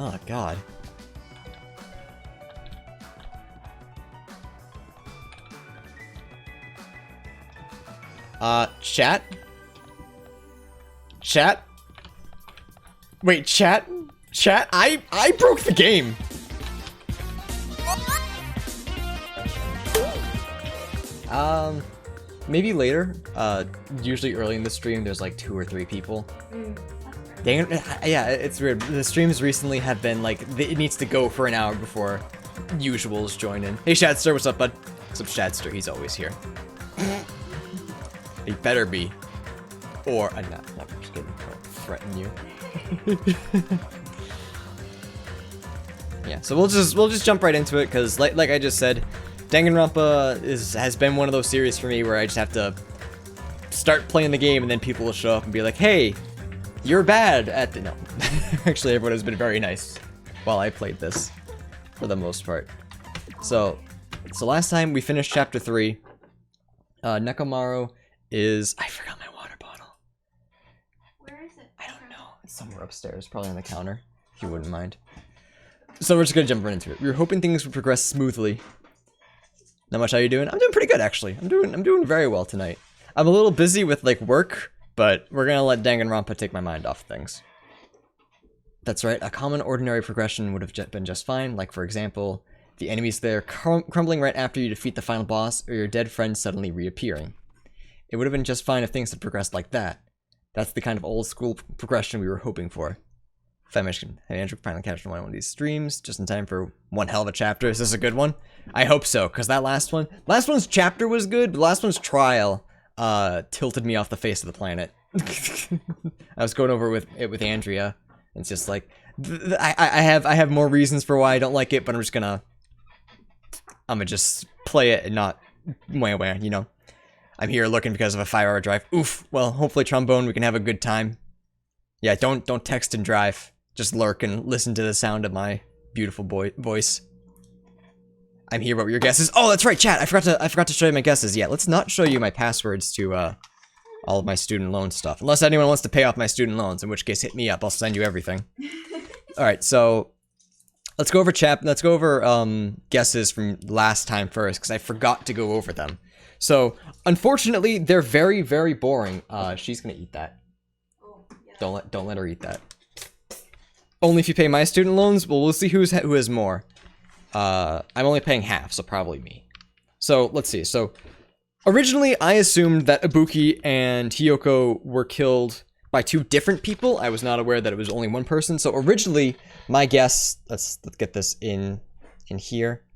Oh, God. Chat? Chat? Wait, chat? Chat? I broke the game! Maybe later. Usually early in the stream, there's like 2 or 3 people. Dang it, yeah, it's weird. The streams recently have been like, it needs to go for an hour before usuals join in. Hey, Shadster, what's up, bud? What's up, Shadster? He's always here. He better be. Or, I'm not just kidding. I'll threaten you. Yeah, so we'll just jump right into it, because like I just said, Danganronpa has been one of those series for me where I just have to start playing the game and then people will show up and be like, hey, you're bad at the... No. Actually, everyone has been very nice while I played this, for the most part. So last time we finished chapter 3. Nekomaru is... I forgot my water bottle. Where is it? I don't know. It's somewhere upstairs, probably on the counter, if you wouldn't mind. So we're just gonna jump right into it. We were hoping things would progress smoothly. Not much. How you doing? I'm doing pretty good, actually. I'm doing very well tonight. I'm a little busy with like work, but we're gonna let Danganronpa take my mind off things. That's right. A common ordinary progression would have been just fine. Like for example, the enemies there crumbling right after you defeat the final boss, or your dead friend suddenly reappearing. It would have been just fine if things had progressed like that. That's the kind of old school progression we were hoping for. Hey Andrew, finally catching one of these streams, just in time for one hell of a chapter. Is this a good one? I hope so, because that last one's chapter was good, but the last one's trial, tilted me off the face of the planet. I was going over it with Andrea, and it's just like, I have more reasons for why I don't like it, but I'm gonna just play it and not, wah, you know. I'm here looking because of a 5-hour drive. Oof, well, hopefully Trombone, we can have a good time. Yeah, don't text and drive. Just lurk and listen to the sound of my beautiful voice. I'm here. What were your guesses? Oh, that's right, chat. I forgot to show you my guesses. Yeah, let's not show you my passwords to all of my student loan stuff, unless anyone wants to pay off my student loans. In which case, hit me up. I'll send you everything. All right, so let's go over guesses from last time first, because I forgot to go over them. So unfortunately, they're very, very boring. She's gonna eat that. Don't let her eat that. Only if you pay my student loans. Well, we'll see who has more. I'm only paying half, so probably me. So let's see. So originally, I assumed that Ibuki and Hiyoko were killed by 2 different people. I was not aware that it was only one person. So originally, my guess. Let's get this in here.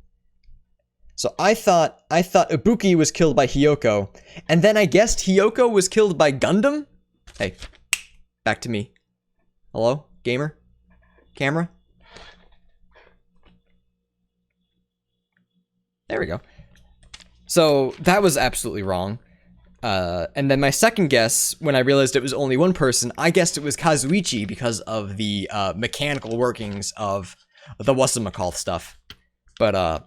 So I thought Ibuki was killed by Hiyoko, and then I guessed Hiyoko was killed by Gundam. Hey. Back to me. Hello? Gamer? Camera? There we go. So, that was absolutely wrong. And then my second guess, when I realized it was only one person, I guessed it was Kazuichi because of the mechanical workings of the whatchamacallit stuff. But,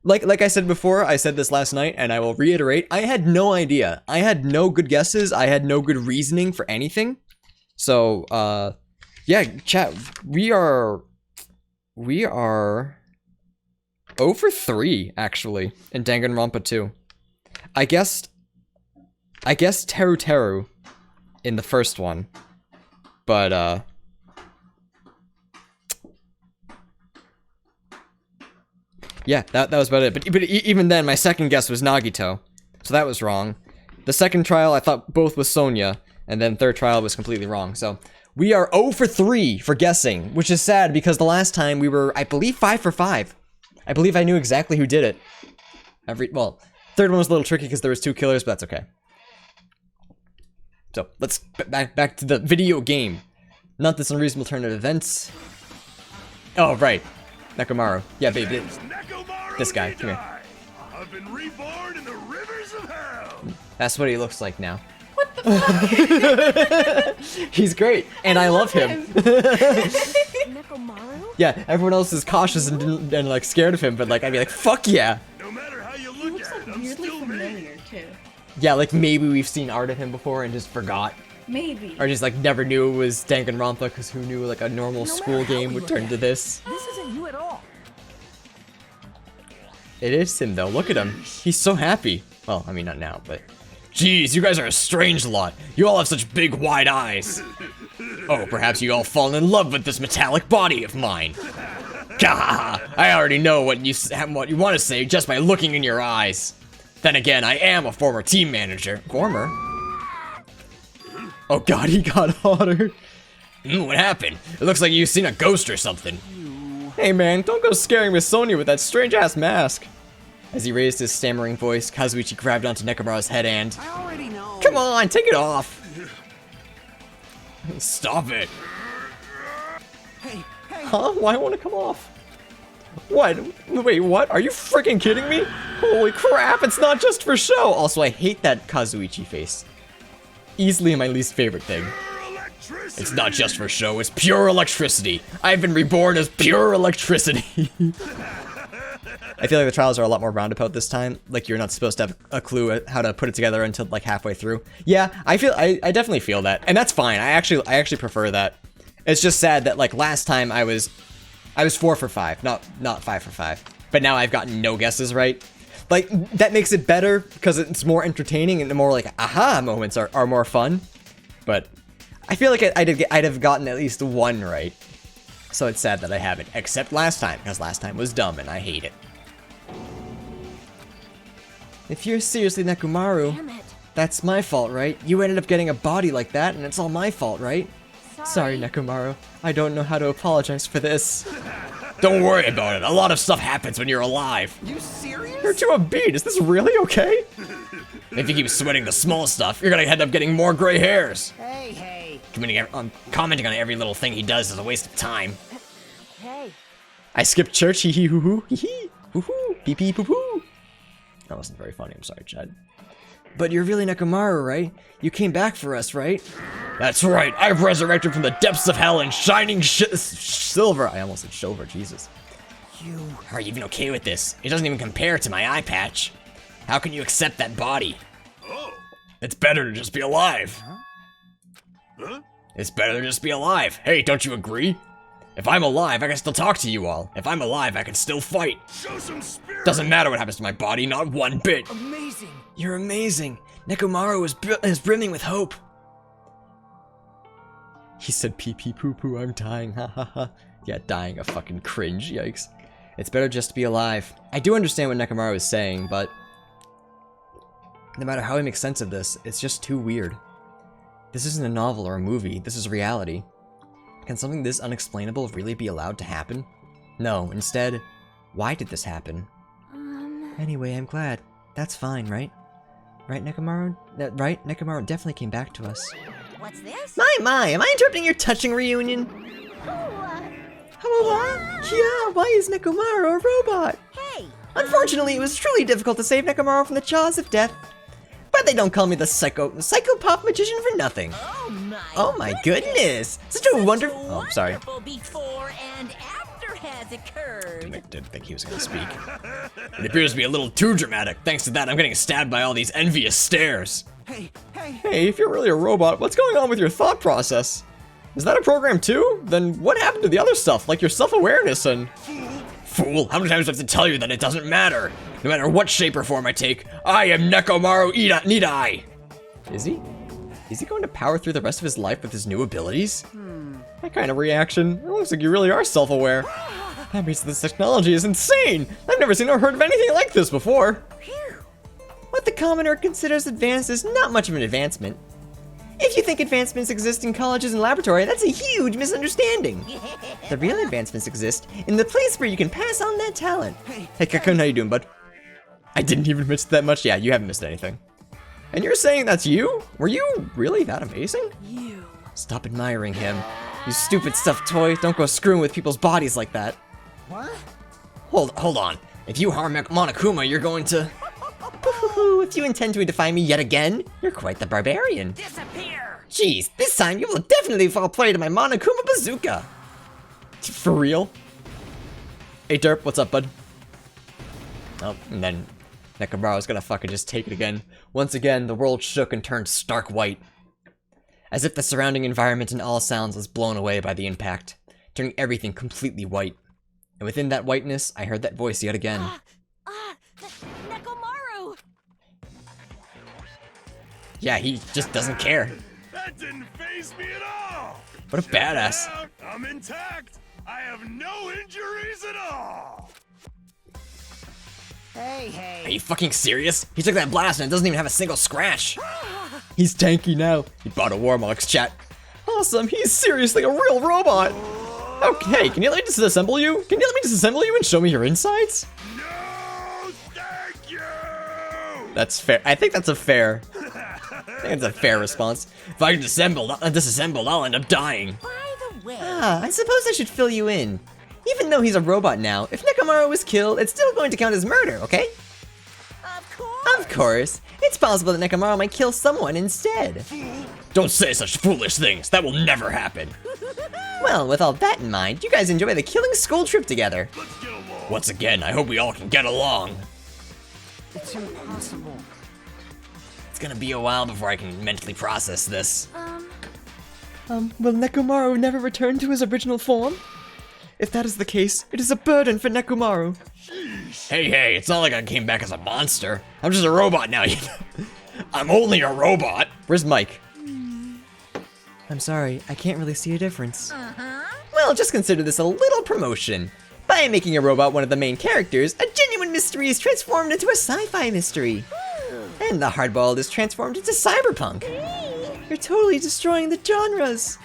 like I said before, I said this last night, and I will reiterate, I had no idea. I had no good guesses, I had no good reasoning for anything. So, yeah, chat, we are 0 for 3, actually, in Danganronpa 2. I guessed Teru Teru in the first one, but, yeah, that was about it. But even then, my second guess was Nagito, so that was wrong. The second trial, I thought both was Sonya, and then third trial was completely wrong. So we are 0 for 3 for guessing, which is sad because the last time we were, I believe, 5 for 5. I believe I knew exactly who did it. Well, third one was a little tricky because there was 2 killers, but that's okay. So let's back to the video game. Not this unreasonable turn of events. Oh right, Nekomaru. Yeah, baby. This guy. Come here. I've been reborn in the rivers of hell. That's what he looks like now. What the fuck? He's great, and I love him. Nekomaru? Yeah, everyone else is cautious and like scared of him, but like I'd be like, fuck yeah. No matter how you He look looks at it, like I'm weirdly still me. familiar too. Yeah, like maybe we've seen art of him before and just forgot. Maybe. Or just like never knew it was Danganronpa because who knew like a normal school game would turn to this. This isn't you at all. It is him though, look at him. He's so happy. Well, I mean not now, but... Jeez, you guys are a strange lot. You all have such big wide eyes. Oh, perhaps you all fallen in love with this metallic body of mine. Gah! I already know what you want to say just by looking in your eyes. Then again, I am a former team manager. Former? Oh god, he got hotter. What happened? It looks like you've seen a ghost or something. Hey man, don't go scaring Miss Sonia with that strange-ass mask. As he raised his stammering voice, Kazuichi grabbed onto Nekomaru's head and... I already know. Come on, take it off! Stop it! Hey, hey. Huh? Why won't it come off? What? Wait, what? Are you freaking kidding me? Holy crap, it's not just for show! Also, I hate that Kazuichi face. Easily my least favorite thing. It's not just for show, it's pure electricity. I've been reborn as pure electricity. I feel like the trials are a lot more roundabout this time. Like, you're not supposed to have a clue at how to put it together until, like, halfway through. Yeah, I definitely feel that. And that's fine. I actually prefer that. It's just sad that, like, last time I was 4 for 5, not 5 for 5. But now I've gotten no guesses right. Like, that makes it better because it's more entertaining and the more, like, aha moments are more fun. But I feel like I'd have gotten at least one right. So it's sad that I haven't, except last time, because last time was dumb and I hate it. If you're seriously Nekomaru, Damn it. that's my fault, right? You ended up getting a body like that, and it's all my fault, right? Sorry, Nekomaru. I don't know how to apologize for this. Don't worry about it. A lot of stuff happens when you're alive. You serious? You're too upbeat. Is this really okay? If you keep sweating the small stuff, you're gonna end up getting more gray hairs. Hey, hey. Commenting on every little thing he does is a waste of time. Hey. I skipped church, hee hee hoo hoo, hee hee, hoo hoo, pee pee poo poo. That wasn't very funny, I'm sorry, Chad. But you're really Nekomaru, right? You came back for us, right? That's right, I've resurrected from the depths of hell in shining silver. I almost said silver, Jesus. Are you even okay with this? It doesn't even compare to my eye patch. How can you accept that body? Oh. It's better to just be alive. Huh? It's better to just be alive. Hey, don't you agree? If I'm alive, I can still talk to you all. If I'm alive, I can still fight. Show some spirit. Doesn't matter what happens to my body, not one bit. Amazing. You're amazing. Nekomaru is brimming with hope. He said pee pee poo poo, I'm dying, ha ha ha. Yeah, dying a fucking cringe, yikes. It's better just to be alive. I do understand what Nekomaru is saying, but... no matter how he makes sense of this, it's just too weird. This isn't a novel or a movie, this is reality. Can something this unexplainable really be allowed to happen? No, instead, why did this happen? Anyway, I'm glad. That's fine, right? Right, Nekomaru? Right? Nekomaru definitely came back to us. What's this? My, am I interrupting your touching reunion? Yeah, why is Nekomaru a robot? Hey. Unfortunately, it was truly difficult to save Nekomaru from the jaws of death. But they don't call me the psychopath magician for nothing. Oh my goodness! Such a wonderful... Oh, sorry. Before and after has occurred. Didn't think he was gonna speak. It appears to be a little too dramatic. Thanks to that, I'm getting stabbed by all these envious stares. Hey, hey. Hey, if you're really a robot, what's going on with your thought process? Is that a program too? Then what happened to the other stuff, like your self-awareness and... Fool, how many times do I have to tell you that it doesn't matter? No matter what shape or form I take, I am Nekomaru Nidai! Is he? Is he going to power through the rest of his life with his new abilities? That kind of reaction, it looks like you really are self-aware. That means this technology is insane! I've never seen or heard of anything like this before! What the commoner considers advanced is not much of an advancement. If you think advancements exist in colleges and laboratory, that's a huge misunderstanding. The real advancements exist in the place where you can pass on that talent. Hey, Kakun, how you doing, bud? I didn't even miss that much. Yeah, you haven't missed anything. And you're saying that's you? Were you really that amazing? You. Stop admiring him. You stupid stuffed toy. Don't go screwing with people's bodies like that. What? Hold on. If you harm Monokuma, you're going to... If you intend to defy me yet again, you're quite the barbarian. Disappear. Jeez, this time you will definitely fall prey to my Monokuma bazooka. For real? Hey Derp, what's up, bud? Oh, and then Nekomaru's gonna fucking just take it again. Once again, the world shook and turned stark white. as if the surrounding environment and all sounds was blown away by the impact, turning everything completely white. And within that whiteness, I heard that voice yet again. Nekomaru! Yeah, he just doesn't care. That didn't faze me at all! What a badass. Check it out, I'm intact! I have no injuries at all! Hey. Are you fucking serious? He took that blast and it doesn't even have a single scratch. He's tanky now. He bought a Warmox, chat. Awesome, he's seriously a real robot. Okay, can you let me disassemble you? Can you let me disassemble you and show me your insides? No, thank you! That's fair. I think that's a fair. I think it's a fair response. If I get disassembled, I'll end up dying. By the way, I suppose I should fill you in. Even though he's a robot now, if Nekomaru was killed, it's still going to count as murder, okay? of course. Of course. It's possible that Nekomaru might kill someone instead. Don't say such foolish things. That will never happen. Well, with all that in mind, you guys enjoy the killing school trip together. Let's get along. Once again, I hope we all can get along. It's impossible. It's gonna be a while before I can mentally process this. Will Nekomaru never return to his original form? If that is the case, it is a burden for Nekomaru. Hey, it's not like I came back as a monster. I'm just a robot now, you know? I'm only a robot. Where's Mike? I'm sorry, I can't really see a difference. Well, just consider this a little promotion. By making a robot one of the main characters, a genuine mystery is transformed into a sci-fi mystery. And the hardboiled is transformed into cyberpunk. You're totally destroying the genres.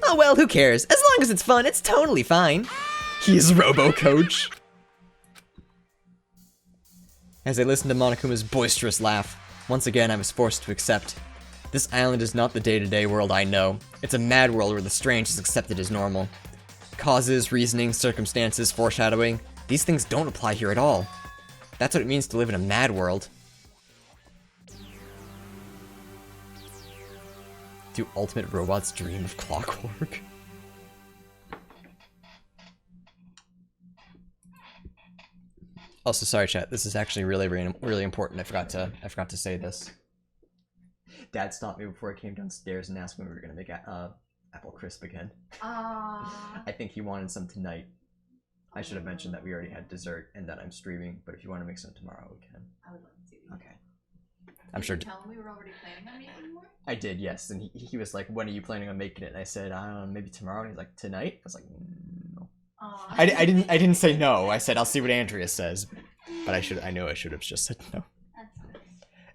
Oh well, who cares? As long as it's fun, it's totally fine. He's Robo-Coach. As I listened to Monokuma's boisterous laugh, once again I was forced to accept. This island is not the day-to-day world I know. It's a mad world where the strange is accepted as normal. Causes, reasoning, circumstances, foreshadowing, these things don't apply here at all. That's what it means to live in a mad world. Do ultimate robots dream of clockwork? Also, sorry, chat. This is actually really important. I forgot to say this. Dad stopped me before I came downstairs and asked when we were gonna make apple crisp again. I think he wanted some tonight. I should have mentioned that we already had dessert and that I'm streaming. But if you want to make some tomorrow, we can. I would love to. Okay. I'm sure. Did you tell him we were already planning on making more? I did, yes. And he was like, "When are you planning on making it?" And I said, "I don't know, maybe tomorrow." And he's like, "Tonight?" I was like, "No." I didn't say no. I said I'll see what Andrea says, but I knew I should have just said no. That's nice.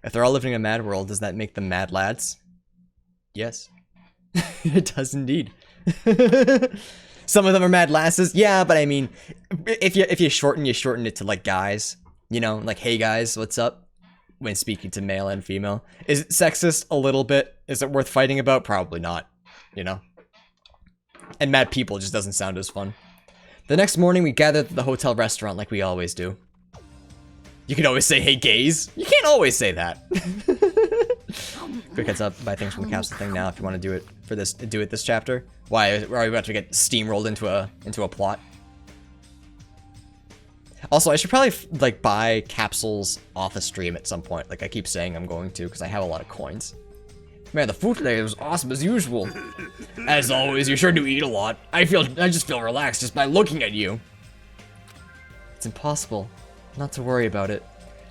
If they're all living in a mad world, does that make them mad lads? Yes, it does indeed. Some of them are mad lasses, yeah, but I mean, if you shorten it to like guys, you know, like hey guys, what's up? When speaking to male and female, is it sexist a little bit? Is it worth fighting about? Probably not, you know. And mad people just doesn't sound as fun. The next morning, we gathered at the hotel restaurant like we always do. You can always say, hey, gays. You can't always say that. Quick heads up, buy things from the capsule thing now if you want to do it for this. Do it this chapter. Why are we about to get steamrolled into a plot? Also, I should probably like buy capsules off a stream at some point. Like I keep saying I'm going to because I have a lot of coins. Man, the food today was awesome as usual. As always, you sure do eat a lot. I just feel relaxed just by looking at you. It's impossible not to worry about it.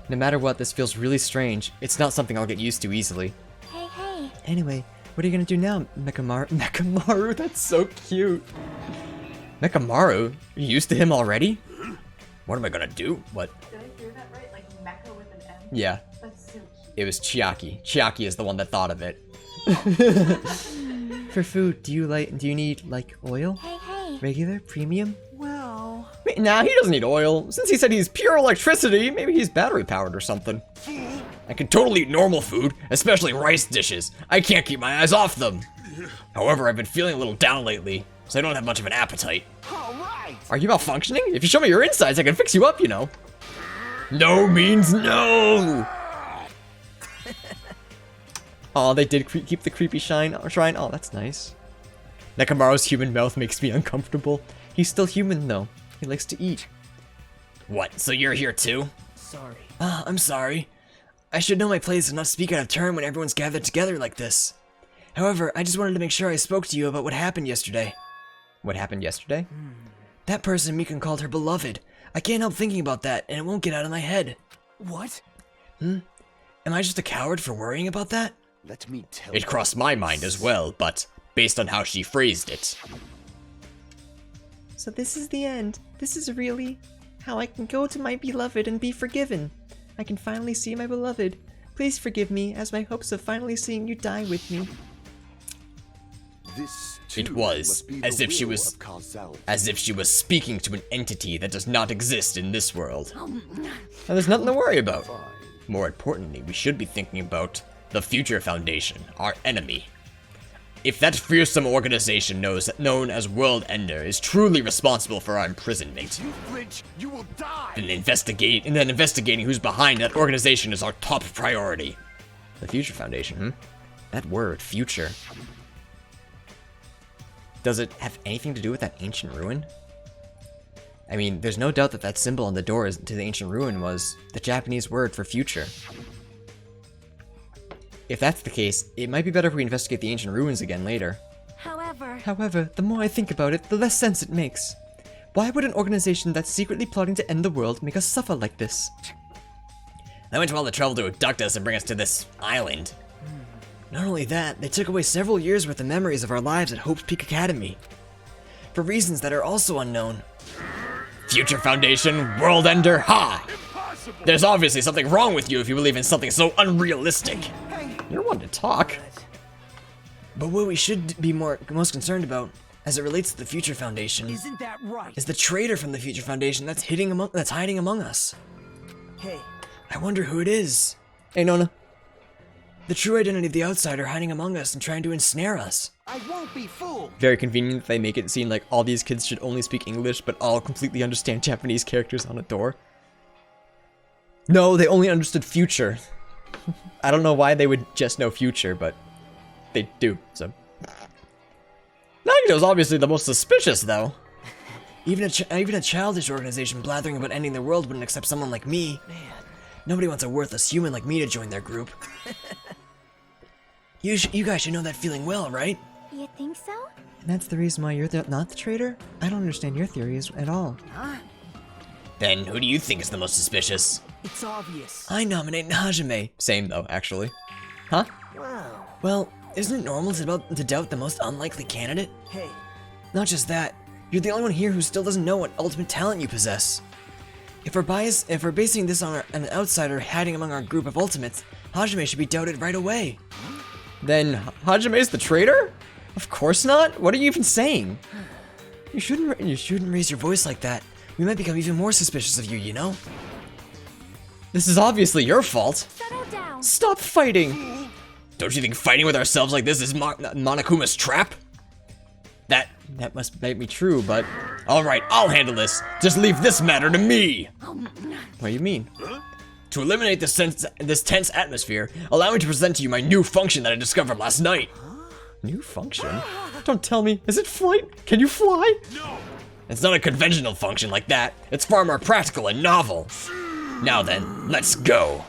No matter what, this feels really strange. It's not something I'll get used to easily. Hey. Anyway, what are you gonna do now, Nekomaru? Nekomaru, that's so cute. Nekomaru? Are you used to him already? What am I gonna do? What? Did I hear that right? Like Mecha with an M? Yeah. That's so cute. It was Chiaki. Chiaki is the one that thought of it. For food, do you need like oil? Hey. Regular? Premium? Well, Nah, he doesn't need oil. Since he said he's pure electricity, maybe he's battery powered or something. I can totally eat normal food, especially rice dishes. I can't keep my eyes off them. However, I've been feeling a little down lately, so I don't have much of an appetite. all right. Are you malfunctioning? If you show me your insides, I can fix you up, you know. No means no! Oh, they did keep the creepy shrine. Oh, that's nice. Nekomaru's human mouth makes me uncomfortable. He's still human, though. He likes to eat. What, so you're here too? Sorry. I'm sorry. I should know my place and not speak out of turn when everyone's gathered together like this. However, I just wanted to make sure I spoke to you about what happened yesterday. What happened yesterday? That person Mikan called her beloved. I can't help thinking about that, and it won't get out of my head. What? Am I just a coward for worrying about that? Let me tell It crossed my mind as well, but based on how she phrased it, So this is the end. This is really how I can go to my beloved and be forgiven. I can finally see my beloved. Please forgive me, as my hopes of finally seeing you die with me. This it was as if she was speaking to an entity that does not exist in this world. Now, there's nothing to worry about. More importantly, we should be thinking about the Future Foundation, our enemy. If that fearsome organization known as World Ender is truly responsible for our imprisonment, You flinch, you will die. then investigating who's behind that organization is our top priority. The Future Foundation, That word, future. Does it have anything to do with that ancient ruin? I mean, there's no doubt that that symbol on the door to the ancient ruin was the Japanese word for future. If that's the case, it might be better if we investigate the ancient ruins again later. However, the more I think about it, the less sense it makes. Why would an organization that's secretly plotting to end the world make us suffer like this? They went to all the trouble to abduct us and bring us to this island. Not only that, they took away several years worth of memories of our lives at Hope's Peak Academy. For reasons that are also unknown. Future Foundation, World Ender, ha! There's obviously something wrong with you if you believe in something so unrealistic. You're one to talk. But what we should be most concerned about, as it relates to the Future Foundation, Isn't that right? is the traitor from the Future Foundation that's hiding among us. Hey, I wonder who it is. Hey, Nona. The true identity of the outsider hiding among us and trying to ensnare us. I won't be fooled. Very convenient that they make it seem like all these kids should only speak English, but all completely understand Japanese characters on a door. No, they only understood future. I don't know why they would just know future, but they do, so. Nagito's obviously the most suspicious, though. Even a childish organization blathering about ending the world wouldn't accept someone like me. Man. Nobody wants a worthless human like me to join their group. You guys should know that feeling well, right? You think so? And that's the reason why you're not the traitor? I don't understand your theories at all. Then who do you think is the most suspicious? It's obvious. I nominate Hajime. Same though, actually. Huh? Wow. Well, isn't it normal to doubt the most unlikely candidate? Hey, Not just that, you're the only one here who still doesn't know what ultimate talent you possess. If we're basing this on an outsider hiding among our group of ultimates, Hajime should be doubted right away. Then Hajime's the traitor? Of course not. What are you even saying? You shouldn't raise your voice like that. We might become even more suspicious of you, you know? This is obviously your fault. Settle down. Stop fighting. Don't you think fighting with ourselves like this is Monokuma's trap? That must be true, but Alright, I'll handle this. Just leave this matter to me. what do you mean? To eliminate this tense atmosphere, allow me to present to you my new function that I discovered last night. New function? Don't tell me. Is it flight? Can you fly? No! It's not a conventional function like that. It's far more practical and novel. Now then, let's go.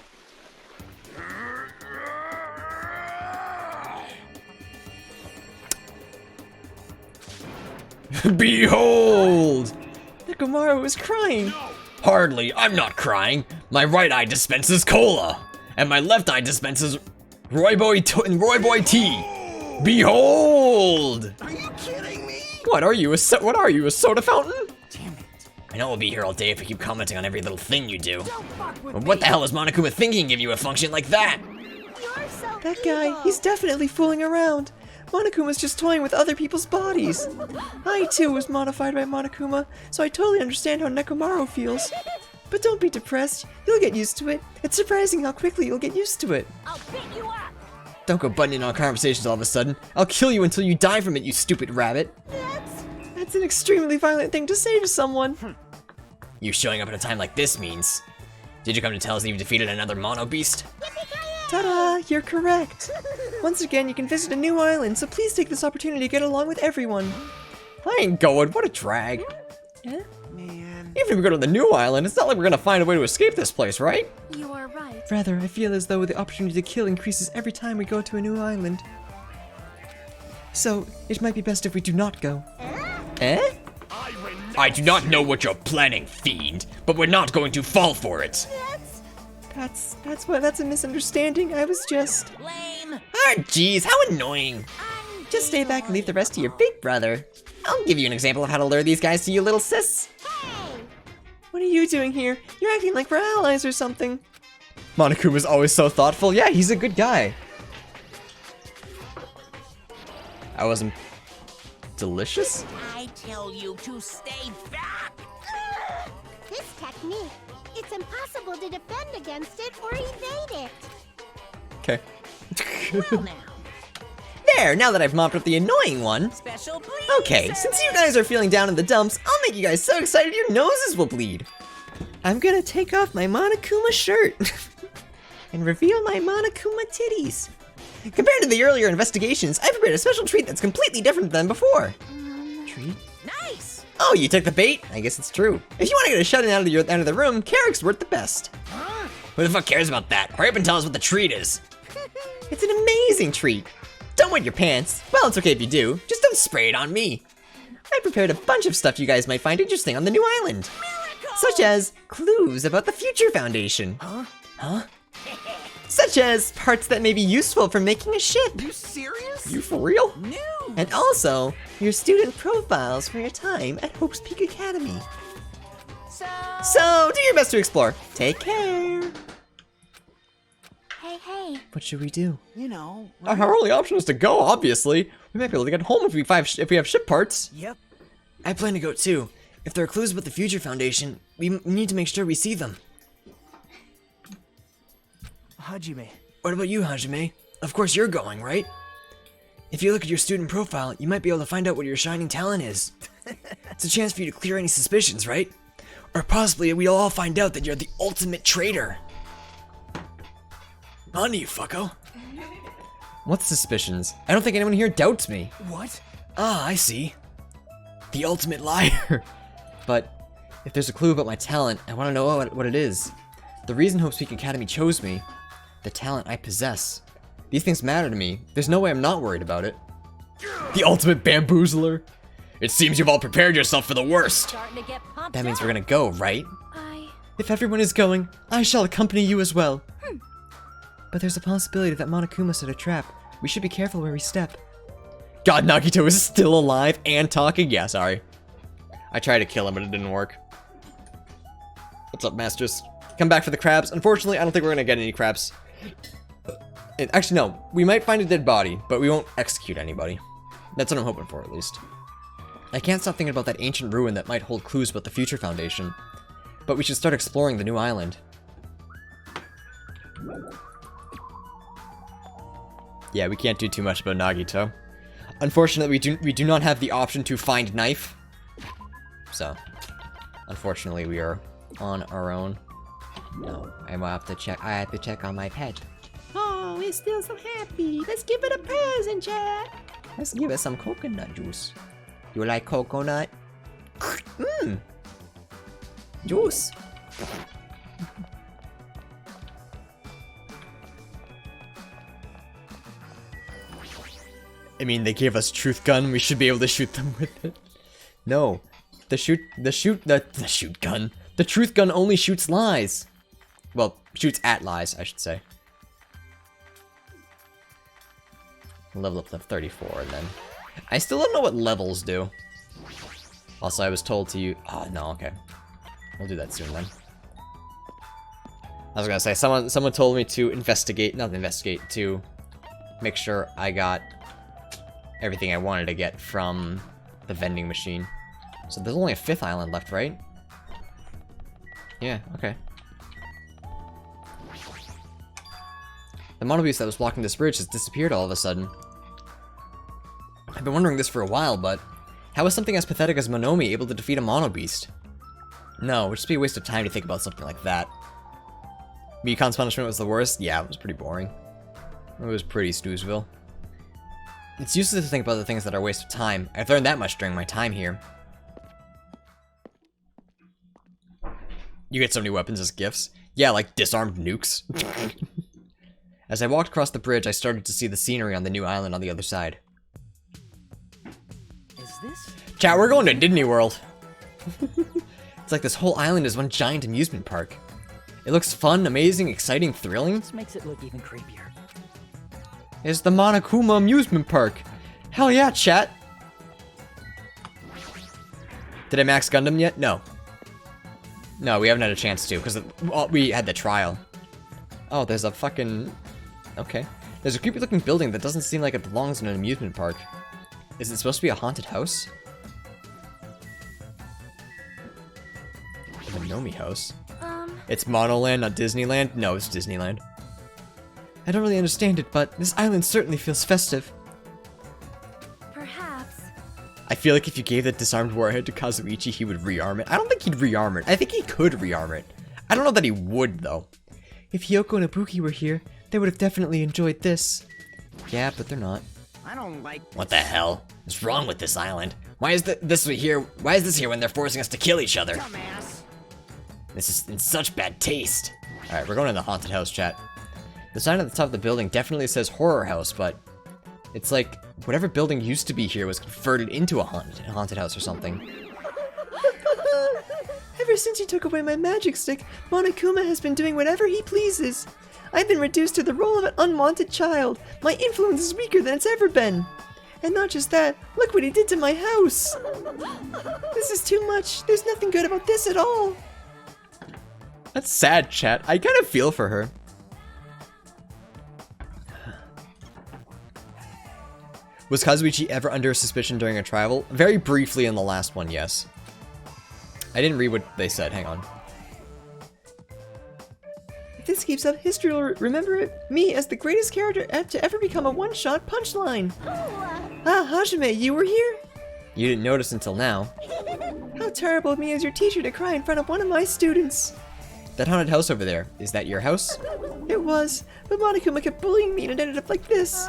Behold! Nekomaru is crying. Hardly, I'm not crying. My right eye dispenses cola, and my left eye dispenses Roy Boy tea. Behold! are you kidding me? What are you, a soda fountain? Damn it. I know we'll be here all day if we keep commenting on every little thing you do. Don't fuck with But me. what the hell is Monokuma thinking give you a function like that? You're so That guy, he's definitely fooling around. Monokuma's just toying with other people's bodies. I too was modified by Monokuma, so I totally understand how Nekomaru feels. But don't be depressed, you'll get used to it. It's surprising how quickly you'll get used to it. I'll beat you up. Don't go butting in on conversations all of a sudden. I'll kill you until you die from it, you stupid rabbit. That's an extremely violent thing to say to someone. You showing up at a time like this means... Did you come to tell us that you've defeated another mono beast? Ta-da! You're correct. Once again, you can visit a new island, so please take this opportunity to get along with everyone. I ain't going. What a drag. Yeah? Man. Even if we go to the new island, it's not like we're gonna find a way to escape this place, right? You are right. Rather, I feel as though the opportunity to kill increases every time we go to a new island. So, it might be best if we do not go. Eh? I do not know what you're planning, fiend, but we're not going to fall for it. That's a misunderstanding. I was just... Lame. Ah, jeez, how annoying. Just stay back and leave the rest to your big brother. I'll give you an example of how to lure these guys to you, little sis. What are you doing here? You're acting like we're allies or something. Monokuma's always so thoughtful. Yeah, he's a good guy. I wasn't... delicious? I tell you to stay back. This technique, it's impossible to defend against it or evade it. Okay. Well now, There, now that I've mopped up the annoying one. special bleed. Okay, since you guys are feeling down in the dumps, I'll make you guys so excited your noses will bleed. I'm gonna take off my Monokuma shirt and reveal my Monokuma titties. Compared to the earlier investigations, I've prepared a special treat that's completely different than before. Treat? Nice. Oh, you took the bait? I guess it's true. If you want to get a shut-in out of the room, Carrick's worth the best. Who the fuck cares about that? Hurry up and tell us what the treat is. It's an amazing treat. Don't wet your pants. Well, it's okay if you do. Just don't spray it on me. I prepared a bunch of stuff you guys might find interesting on the new island. Such as clues about the Future Foundation. Huh? Such as parts that may be useful for making a ship. You serious? You for real? News. And also, your student profiles for your time at Hope's Peak Academy. So, do your best to explore. Take care. Hey. What should we do? You know. Our only option is to go, obviously. We might be able to get home if we have ship parts. Yep. I plan to go too. If there are clues about the Future Foundation, we need to make sure we see them. Hajime. What about you, Hajime? Of course you're going, right? If you look at your student profile, you might be able to find out what your shining talent is. It's a chance for you to clear any suspicions, right? Or possibly we'll all find out that you're the ultimate traitor. On to you, fucko. What suspicions? I don't think anyone here doubts me. What? Ah, I see. The ultimate liar. But if there's a clue about my talent, I want to know what it is. The reason Hope's Peak Academy chose me, the talent I possess. These things matter to me. There's no way I'm not worried about it. The ultimate bamboozler. It seems you've all prepared yourself for the worst. Starting to get pumped That means up. we're gonna go, right? I... If everyone is going, I shall accompany you as well. But there's a possibility that Monokuma set a trap. We should be careful where we step. God, Nagito is still alive and talking? Yeah, sorry. I tried to kill him, but it didn't work. What's up, Masters? Come back for the crabs. Unfortunately, I don't think we're gonna get any crabs. Actually, no. We might find a dead body, but we won't execute anybody. That's what I'm hoping for, at least. I can't stop thinking about that ancient ruin that might hold clues about the Future Foundation. But we should start exploring the new island. Yeah, we can't do too much about Nagito. Unfortunately, we do not have the option to find knife. So, unfortunately, we are on our own. No, I have to check on my pet. Oh, it's still so happy. Let's give it a present, chat. Let's give it some coconut juice. You like coconut? Mmm. Juice. I mean, they gave us truth gun. We should be able to shoot them with it. No, the shoot gun. The truth gun only shoots lies. Well, shoots at lies, I should say. Level up to 34, and then I still don't know what levels do. Also, I was told to use. Oh no, okay. We'll do that soon then. I was gonna say someone told me to to make sure I got everything I wanted to get from the vending machine. So there's only a 5th island left, right? Yeah, okay. The monobeast that was blocking this bridge has disappeared all of a sudden. I've been wondering this for a while, but how is something as pathetic as Monomi able to defeat a monobeast? No, it would just be a waste of time to think about something like that. Mikon's punishment was the worst? Yeah, it was pretty boring. It was pretty Snoozeville. It's useless to think about the things that are a waste of time. I've learned that much during my time here. You get so many weapons as gifts. Yeah, like disarmed nukes. As I walked across the bridge, I started to see the scenery on the new island on the other side. Chat, we're going to Disney World. It's like this whole island is one giant amusement park. It looks fun, amazing, exciting, thrilling. This makes it look even creepier. It's the Monokuma amusement park. Hell yeah, chat. Did I max Gundam yet? No. No, we haven't had a chance to, because we had the trial. Oh, there's a fucking... Okay. There's a creepy looking building that doesn't seem like it belongs in an amusement park. Is it supposed to be a haunted house? The Nomi house? It's Monoland, not Disneyland? No, it's Disneyland. I don't really understand it, but this island certainly feels festive. Perhaps. I feel like if you gave that disarmed warhead to Kazuichi, he would rearm it. I don't think he'd rearm it. I think he could rearm it. I don't know that he would, though. If Hiyoko and Ibuki were here, they would have definitely enjoyed this. Yeah, but they're not. I don't like What the hell? What's wrong with this island? Why is this here when they're forcing us to kill each other? dumbass. This is in such bad taste. Alright, we're going to the haunted house, chat. The sign at the top of the building definitely says horror house, but it's like whatever building used to be here was converted into a haunted house or something. Ever since you took away my magic stick, Monokuma has been doing whatever he pleases. I've been reduced to the role of an unwanted child. My influence is weaker than it's ever been. And not just that, look what he did to my house. This is too much. There's nothing good about this at all. That's sad, chat. I kind of feel for her. Was Kazuichi ever under suspicion during a trial? Very briefly in the last one, yes. I didn't read what they said, hang on. If this keeps up, history will remember me as the greatest character to ever become a one-shot punchline. Ah, Hajime, you were here? You didn't notice until now. How terrible of me as your teacher to cry in front of one of my students. That haunted house over there, is that your house? It was, but Monokuma kept bullying me and it ended up like this.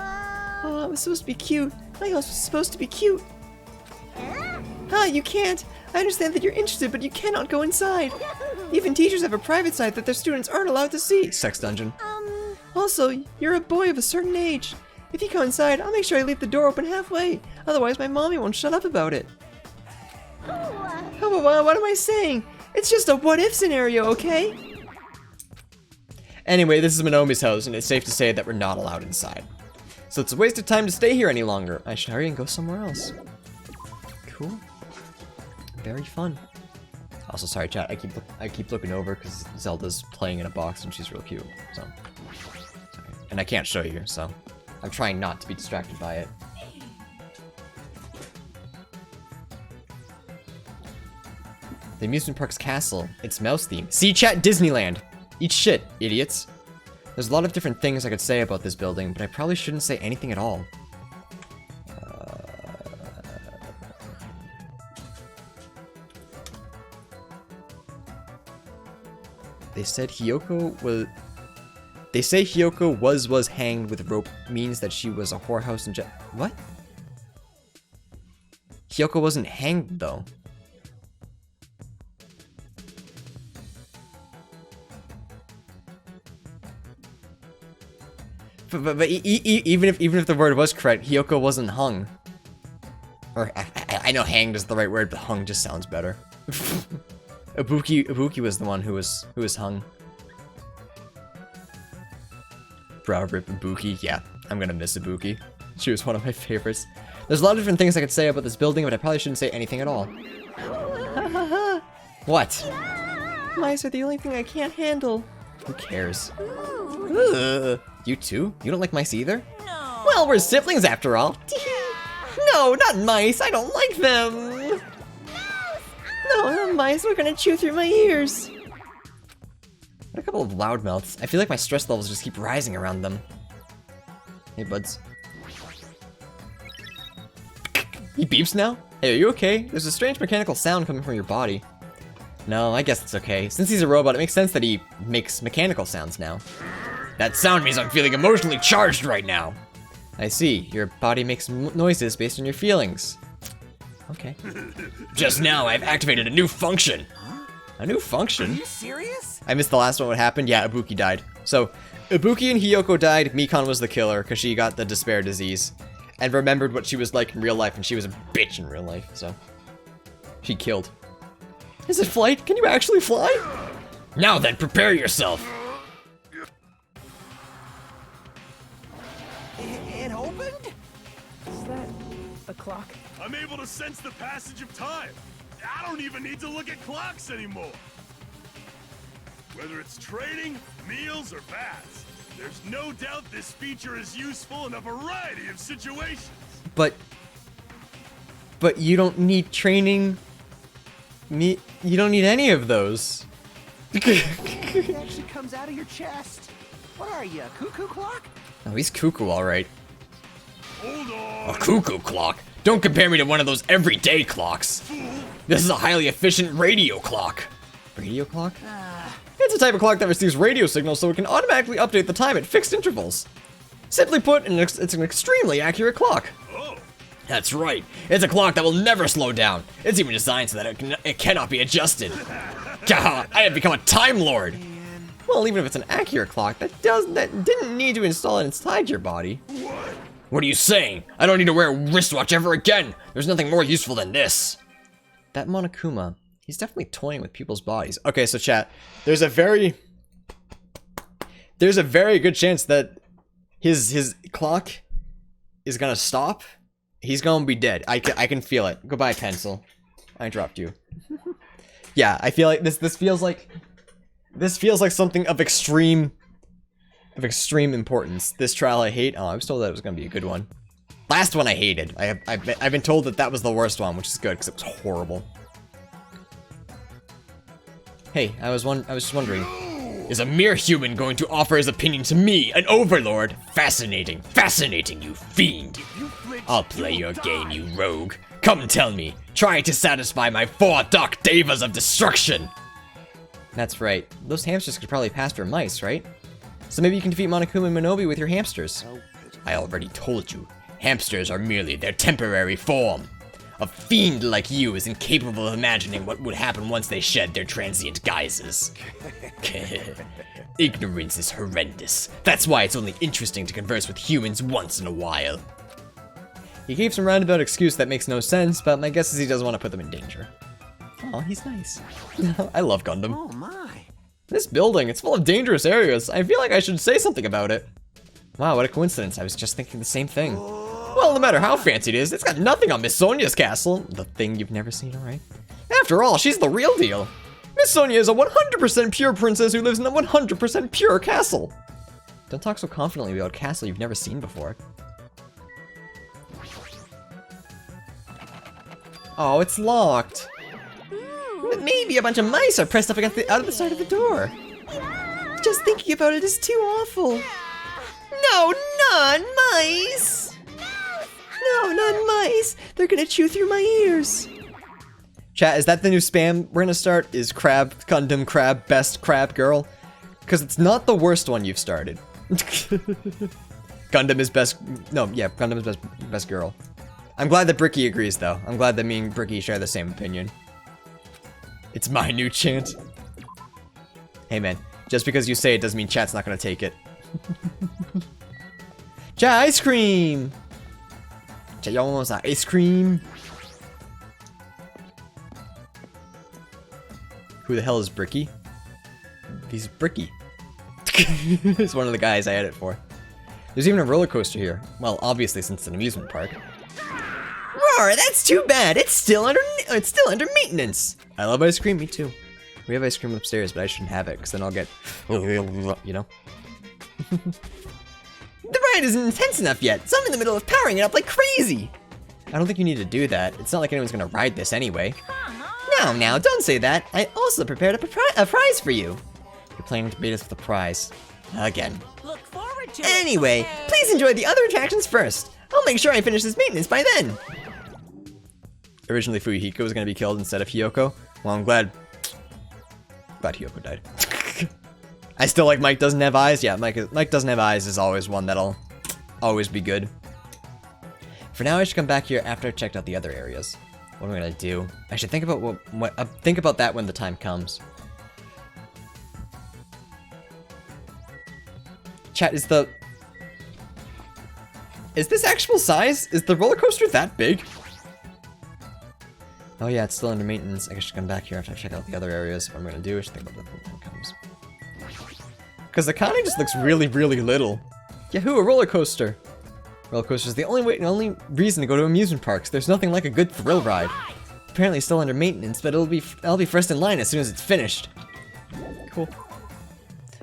Oh, it was supposed to be cute. My house was supposed to be cute. Ah, you can't. I understand that you're interested, but you cannot go inside. Even teachers have a private side that their students aren't allowed to see. Sex dungeon. Also, you're a boy of a certain age. If you come inside, I'll make sure I leave the door open halfway. Otherwise, my mommy won't shut up about it. Oh, what am I saying? It's just a what-if scenario, okay? Anyway, this is Monomi's house, and it's safe to say that we're not allowed inside. So it's a waste of time to stay here any longer. I should hurry and go somewhere else. Cool. Very fun. Also, sorry, chat. I keep looking over because Zelda's playing in a box and she's real cute. So, sorry. And I can't show you, so I'm trying not to be distracted by it. The amusement park's castle. It's mouse themed. See, chat, Disneyland. Eat shit, idiots. There's a lot of different things I could say about this building, but I probably shouldn't say anything at all. They said Hiyoko was... They say Hiyoko was hanged with rope means that she was a whorehouse and what? Hiyoko wasn't hanged, though. But even if the word was correct, Hiyoko wasn't hung. Or I know hanged is the right word, but hung just sounds better. Ibuki was the one who was hung. Brow rip Ibuki. Yeah, I'm gonna miss Ibuki. She was one of my favorites. There's a lot of different things I could say about this building, but I probably shouldn't say anything at all. What? Mice are the only thing I can't handle. Who cares? Ugh. You too? You don't like mice either? No. Well, we're siblings after all. No, not mice. I don't like them. No, not mice. We're gonna chew through my ears. What a couple of loudmouths. I feel like my stress levels just keep rising around them. Hey, buds. He beeps now? Hey, are you okay? There's a strange mechanical sound coming from your body. No, I guess it's okay. Since he's a robot, it makes sense that he makes mechanical sounds now. That sound means I'm feeling emotionally charged right now. I see. Your body makes noises based on your feelings. Okay. Just now, I've activated a new function. A new function? Are you serious? I missed the last one. What happened? Yeah, Ibuki died. So, Ibuki and Hiyoko died. Mikan was the killer because she got the despair disease. And remembered what she was like in real life, and she was a bitch in real life, so. She killed. Is it flight? Can you actually fly? Now then, prepare yourself. It opened? Is that a clock? I'm able to sense the passage of time. I don't even need to look at clocks anymore. Whether it's training, meals, or baths, there's no doubt this feature is useful in a variety of situations. But you don't need training. You don't need any of those. It actually comes out of your chest. What are you, a cuckoo clock? Oh, he's cuckoo, all right. Hold on. A cuckoo clock? Don't compare me to one of those everyday clocks. This is a highly efficient radio clock. Radio clock? It's a type of clock that receives radio signals so it can automatically update the time at fixed intervals. Simply put, it's an extremely accurate clock. Oh, That's right. It's a clock that will never slow down. It's even designed so that it cannot be adjusted. Gah, I have become a Time Lord. Well, even if it's an accurate clock, that didn't need to install it inside your body. What are you saying? I don't need to wear a wristwatch ever again. There's nothing more useful than this. That Monokuma, he's definitely toying with people's bodies. Okay, so chat, there's a very good chance that his clock is gonna stop. He's gonna be dead. I can feel it. Goodbye, pencil. I dropped you. Yeah, I feel like this feels like something of extreme importance. This trial I hate. Oh, I was told that it was gonna be a good one. Last one I hated. I've been told that was the worst one, which is good because it was horrible. Hey, I was just wondering. Is a mere human going to offer his opinion to me, an overlord? Fascinating, fascinating, you fiend. I'll play your game, you rogue. Come tell me, try to satisfy my 4 dark devas of destruction. That's right. Those hamsters could probably pass for mice, right? So maybe you can defeat Monokuma and Minobi with your hamsters. I already told you, hamsters are merely their temporary form. A fiend like you is incapable of imagining what would happen once they shed their transient guises. Ignorance is horrendous. That's why it's only interesting to converse with humans once in a while. He gave some roundabout excuse that makes no sense, but my guess is he doesn't want to put them in danger. Oh, he's nice. I love Gundam. Oh my. This building, it's full of dangerous areas. I feel like I should say something about it. Wow, what a coincidence. I was just thinking the same thing. Well, no matter how fancy it is, it's got nothing on Miss Sonia's castle. The thing you've never seen, alright? After all, she's the real deal. Miss Sonia is a 100% pure princess who lives in a 100% pure castle. Don't talk so confidently about a castle you've never seen before. Oh, it's locked. Maybe a bunch of mice are pressed up against the out of the side of the door. Just thinking about it is too awful. No, not mice! No, not mice! They're gonna chew through my ears! Chat, is that the new spam we're gonna start? Is Crab, Gundam Crab, best crab girl? Because it's not the worst one you've started. Gundam is best... No, yeah, Gundam is best girl. I'm glad that Bricky agrees, though. I'm glad that me and Bricky share the same opinion. It's my new chant. Hey, man. Just because you say it doesn't mean chat's not gonna take it. Chat, ice cream! Chat, y'all want some ice cream? Who the hell is Bricky? He's Bricky. He's one of the guys I edit for. There's even a roller coaster here. Well, obviously since it's an amusement park. Roar, that's too bad. It's still under maintenance. I love ice cream. Me too. We have ice cream upstairs, but I shouldn't have it because then I'll get, you know. The ride isn't intense enough yet, so I'm in the middle of powering it up like crazy. I don't think you need to do that. It's not like anyone's gonna ride this anyway. Now, don't say that. I also prepared a prize for you. You're planning to beat us with a prize. Again. Look forward to Anyway, it. please enjoy the other attractions first. I'll make sure I finish this maintenance by then. Originally, Fuyuhiko was gonna be killed instead of Hiyoko. Well, I'm glad Hiyoko died. I still like Mike Doesn't Have Eyes. Yeah, Mike Doesn't Have Eyes is always one that'll always be good. For now, I should come back here after I've checked out the other areas. What am I gonna do? I should think about think about that when the time comes. Chat, is this actual size? Is the roller coaster that big? Oh yeah, it's still under maintenance. I guess I should come back here after I check out the other areas. What I'm gonna do is think about that when it comes. Because the Akane just looks really, really little. Yahoo, a roller coaster! Roller coaster is the only reason to go to amusement parks. There's nothing like a good thrill ride. Apparently still under maintenance, but I'll be first in line as soon as it's finished. Cool.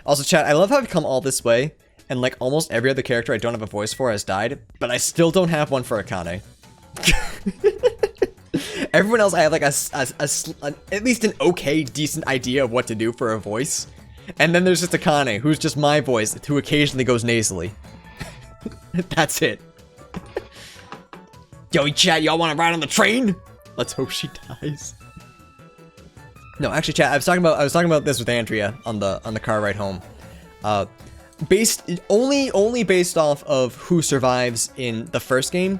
Also, chat, I love how I've come all this way, and like almost every other character I don't have a voice for has died, but I still don't have one for Akane. Everyone else, I have like at least an okay, decent idea of what to do for a voice. And then there's just Akane, who's just my voice, who occasionally goes nasally. That's it. Yo, chat, y'all want to ride on the train? Let's hope she dies. No, actually, chat, I was talking about this with Andrea on the car ride home. Only based off of who survives in the first game.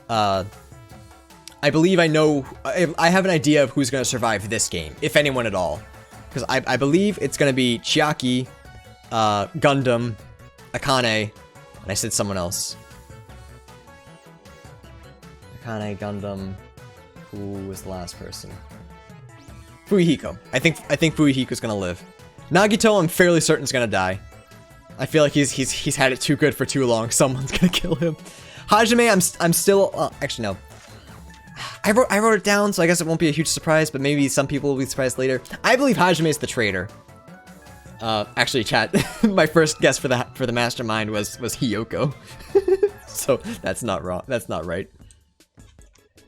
I believe I know. I have an idea of who's gonna survive this game, if anyone at all. Because I believe it's gonna be Chiaki, Gundam, Akane, and I said someone else. Akane, Gundam. Who was the last person? Fuyuhiko. I think Fuyuhiko's gonna live. Nagito, I'm fairly certain is gonna die. I feel like he's had it too good for too long. Someone's gonna kill him. Hajime, I'm still. Actually, no. I wrote it down, so I guess it won't be a huge surprise, but maybe some people will be surprised later. I believe Hajime is the traitor. Actually, chat, my first guess for the mastermind was Hiyoko. So that's not wrong. That's not right.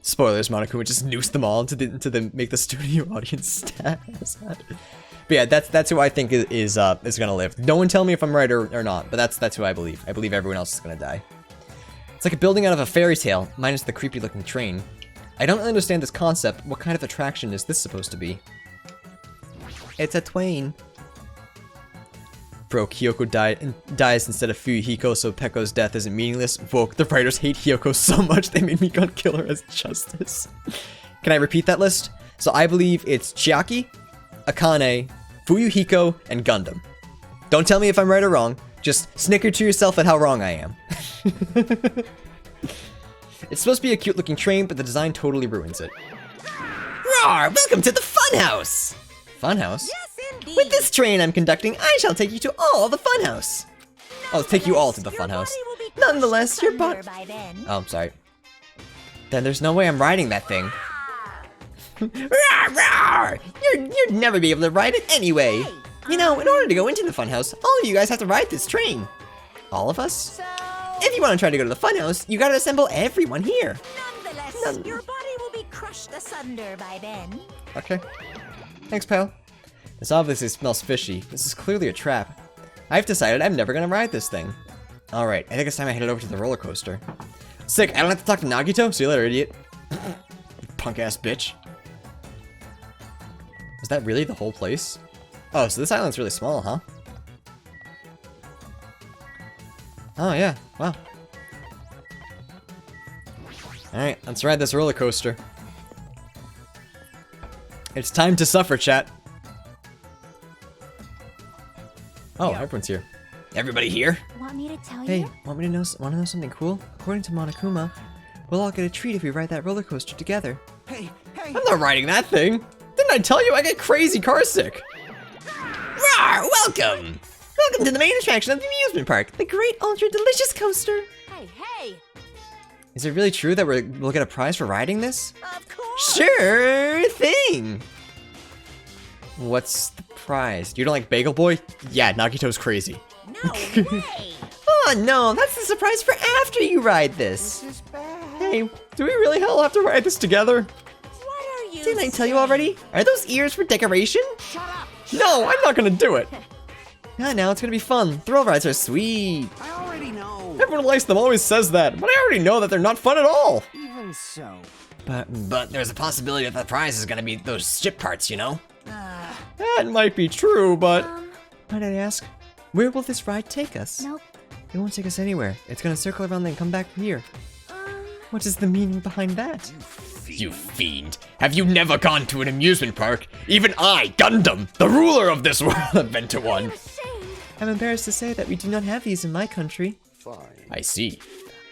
Spoilers, Monokuma just nukes them all to make the studio audience sad. But yeah, that's who I think is gonna live. No one tell me if I'm right or not, but that's who I believe. I believe everyone else is gonna die. It's like a building out of a fairy tale, minus the creepy looking train. I don't really understand this concept. What kind of attraction is this supposed to be? It's a twain. Bro, Kyoko dies instead of Fuyuhiko, so Pekko's death isn't meaningless. Vogue, the writers hate Hiyoko so much they made me gun kill her as justice. Can I repeat that list? So I believe it's Chiaki, Akane, Fuyuhiko, and Gundam. Don't tell me if I'm right or wrong. Just snicker to yourself at how wrong I am. It's supposed to be a cute looking train, but the design totally ruins it. Roar! Welcome to the funhouse! Funhouse? Yes, indeed. With this train I'm conducting, I shall take you to all the funhouse. I'll take you all to the funhouse. Nonetheless, your butt. Oh, I'm sorry. Then there's no way I'm riding that thing. Rawr, rawr! You'd never be able to ride it anyway. You know, in order to go into the funhouse, all of you guys have to ride this train. All of us? So, If you want to try to go to the funhouse, you gotta assemble everyone here. nonetheless, your body will be crushed asunder by then. Okay. Thanks, pal. This obviously smells fishy. This is clearly a trap. I've decided I'm never gonna ride this thing. Alright, I think it's time I headed over to the roller coaster. Sick, I don't have to talk to Nagito? See you later, idiot. Punk-ass bitch. Is that really the whole place? Oh, so this island's really small, huh? Oh, yeah. Wow. Alright, let's ride this roller coaster. It's time to suffer, chat. Oh, everyone's here. Everybody here? Want me to tell Hey, you? want to know something cool? According to Monokuma, we'll all get a treat if we ride that roller coaster together. Hey, I'm not riding that thing! Didn't I tell you I get crazy car sick? Rawr, welcome! Welcome to the main attraction of the amusement park, the Great Ultra Delicious Coaster. Hey, Is it really true that we'll get a prize for riding this? of course. Sure thing. What's the prize? You don't like Bagel Boy? Yeah, Nagito's crazy. No way. Oh no, that's the surprise for after you ride this. this is bad. Hey, do we really all have to ride this together? What are you Didn't I tell you saying? already? Are those ears for decoration? Shut up. No, I'm not gonna do it! Yeah, now it's gonna be fun. Thrill rides are sweet. I already know. Everyone who likes them always says that, but I already know that they're not fun at all. Even so. But there's a possibility that the prize is gonna be those ship parts, you know? That might be true, but... Might I ask? Where will this ride take us? Nope. It won't take us anywhere. It's gonna circle around and come back here. What is the meaning behind that? You fiend. Have you never gone to an amusement park? Even I, Gundam, the ruler of this world, have been to one. I'm embarrassed to say that we do not have these in my country. I see.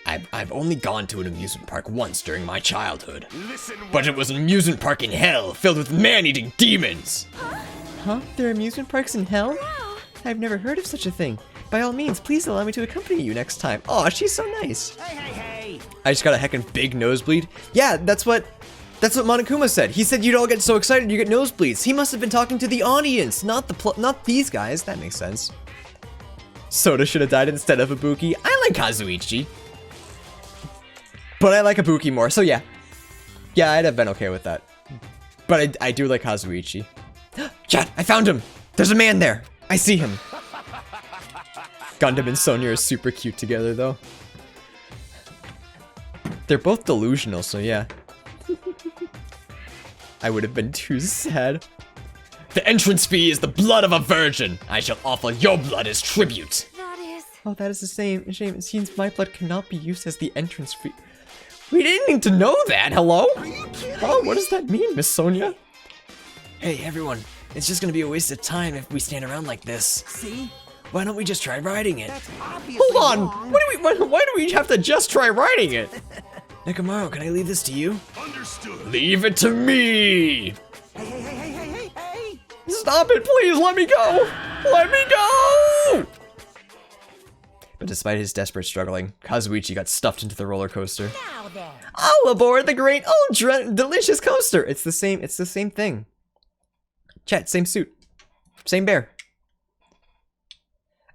I've only gone to an amusement park once during my childhood. Listen, But it was an amusement park in hell, filled with man-eating demons! Huh? There are amusement parks in hell? I've never heard of such a thing. By all means, please allow me to accompany you next time. Aw, she's so nice. Hey! I just got a heckin' big nosebleed. Yeah, that's what Monokuma said. He said you'd all get so excited you get nosebleeds. He must have been talking to the audience, not these guys. That makes sense. Soda should have died instead of Ibuki. I like Kazuichi, but I like Ibuki more. So yeah, I'd have been okay with that. But I do like Kazuichi. Chat, I found him. There's a man there. I see him. Gundam and Sonya are super cute together, though. They're both delusional, so yeah. I would have been too sad. The entrance fee is the blood of a virgin. I shall offer your blood as tribute. That is. Oh, that is a shame. It seems my blood cannot be used as the entrance fee. We didn't need to know that. Hello? Oh, what does that mean, Miss Sonya? Hey, everyone. It's just gonna be a waste of time if we stand around like this. See? Why don't we just try riding it? That's obviously Hold on! wrong. Why do we have to just try riding it? Nekomaru, can I leave this to you? understood. Leave it to me! Hey! Stop it, please! Let me go! Let me go! But despite his desperate struggling, Kazuichi got stuffed into the roller coaster. Now then. All aboard the great, delicious coaster! It's the same thing. Chat, same suit. Same bear.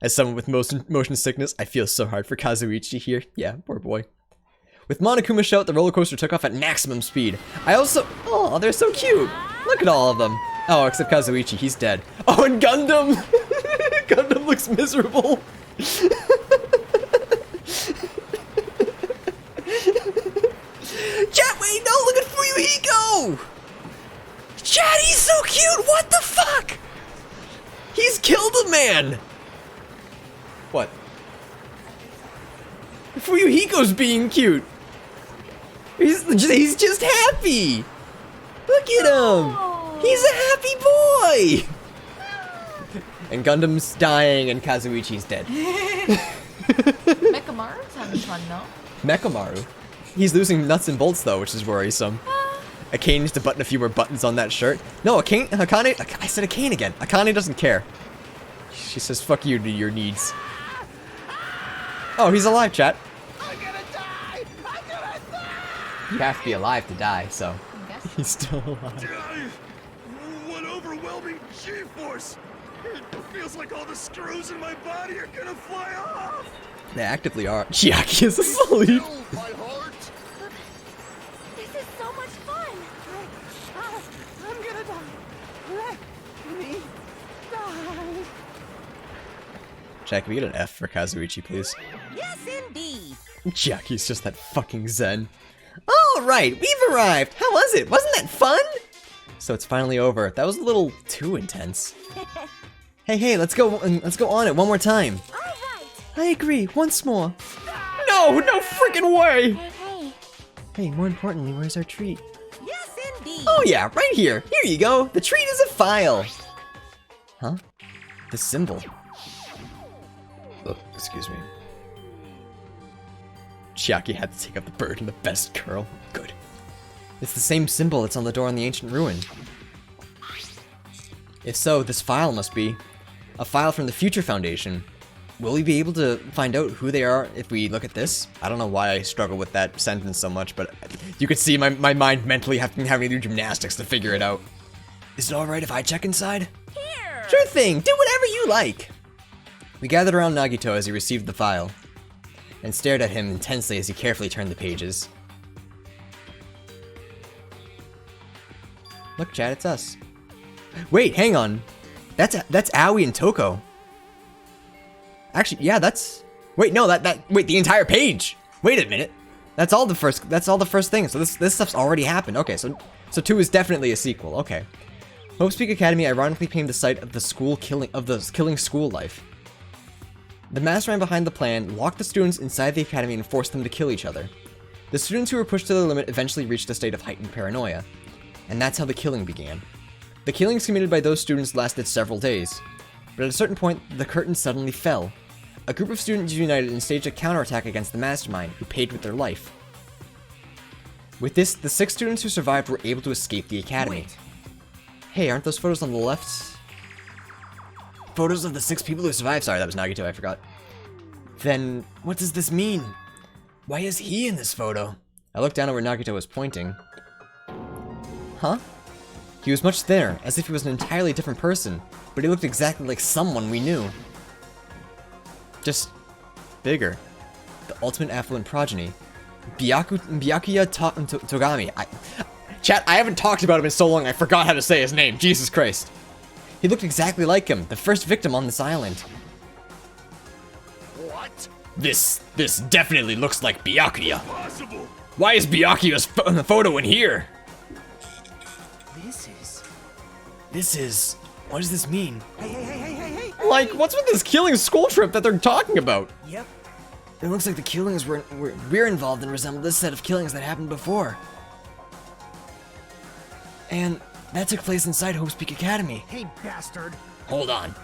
As someone with motion sickness, I feel so hard for Kazuichi here. Yeah, poor boy. With Monokuma shout, the roller coaster took off at maximum speed. Oh, they're so cute. Look at all of them. Oh, except Kazuichi, he's dead. Oh, and Gundam! Gundam looks miserable. Chat, wait, no, look at Fuyuhiko! Chat, he's so cute! What the fuck? He's killed a man! What? Fuyuhiko's being cute! He's just happy! Look at him! He's a happy boy! And Gundam's dying and Kazuichi's dead. Nekomaru's having fun though. Nekomaru? He's losing nuts and bolts though, which is worrisome. Akane needs to button a few more buttons on that shirt. No, Akane, I said Akane again. Akane doesn't care. She says fuck you to your needs. Oh, he's alive, chat. I'm gonna die! You have to be alive to die, so. I guess. He's still alive. What overwhelming G-force! It feels like all the screws in my body are gonna fly off! They actively are. Chiaki is asleep. Oh, my heart! This is so much fun. I'm gonna die. Let me die. Chat, can we get an F for Kazuichi, please? Yes, indeed. Chiaki's just that fucking zen. Alright, we've arrived. How was it? Wasn't that fun? So it's finally over. That was a little too intense. Hey, let's go on it one more time. All right. I agree, once more. No freaking way! Hey. Hey, more importantly, where's our treat? Yes, indeed. Oh yeah, right here. Here you go. The treat is a file. Huh? The symbol. Oh, excuse me. Chiaki had to take out the bird in the best curl. Good. It's the same symbol that's on the door on the ancient ruin. If so, this file must be a file from the Future Foundation. Will we be able to find out who they are if we look at this? I don't know why I struggle with that sentence so much, but you could see my mind mentally having to do gymnastics to figure it out. Is it alright if I check inside? Here. Sure thing, do whatever you like! We gathered around Nagito as he received the file, and stared at him intensely as he carefully turned the pages. Look, Chad, it's us. Wait, hang on. That's Aoi and Toko. Actually, yeah, that's... Wait, no, wait, the entire page! Wait a minute. That's all the first thing. So this stuff's already happened. Okay, so 2 is definitely a sequel. Okay. Hope Speak Academy ironically became the site of the killing school life. The mastermind behind the plan locked the students inside the academy and forced them to kill each other. The students who were pushed to their limit eventually reached a state of heightened paranoia. And that's how the killing began. The killings committed by those students lasted several days. But at a certain point, the curtain suddenly fell. A group of students united and staged a counterattack against the mastermind, who paid with their life. With this, the 6 students who survived were able to escape the academy. Hey, aren't those photos on the left? Photos of the 6 people who survived? Sorry, that was Nagito, I forgot. Then, what does this mean? Why is he in this photo? I looked down at where Nagito was pointing. Huh? He was much thinner, as if he was an entirely different person, but he looked exactly like someone we knew. Just bigger. The ultimate affluent progeny. Byakuya Togami. Chat, I haven't talked about him in so long I forgot how to say his name. Jesus Christ. He looked exactly like him, the first victim on this island. What? This definitely looks like Byakuya. Possible. Why is Byakuya's photo in here? This is... What does this mean? Hey. Like, what's with this killing school trip that they're talking about? Yep. It looks like the killings we're involved in resemble this set of killings that happened before. And that took place inside Hope's Peak Academy. Hey, bastard. Hold on.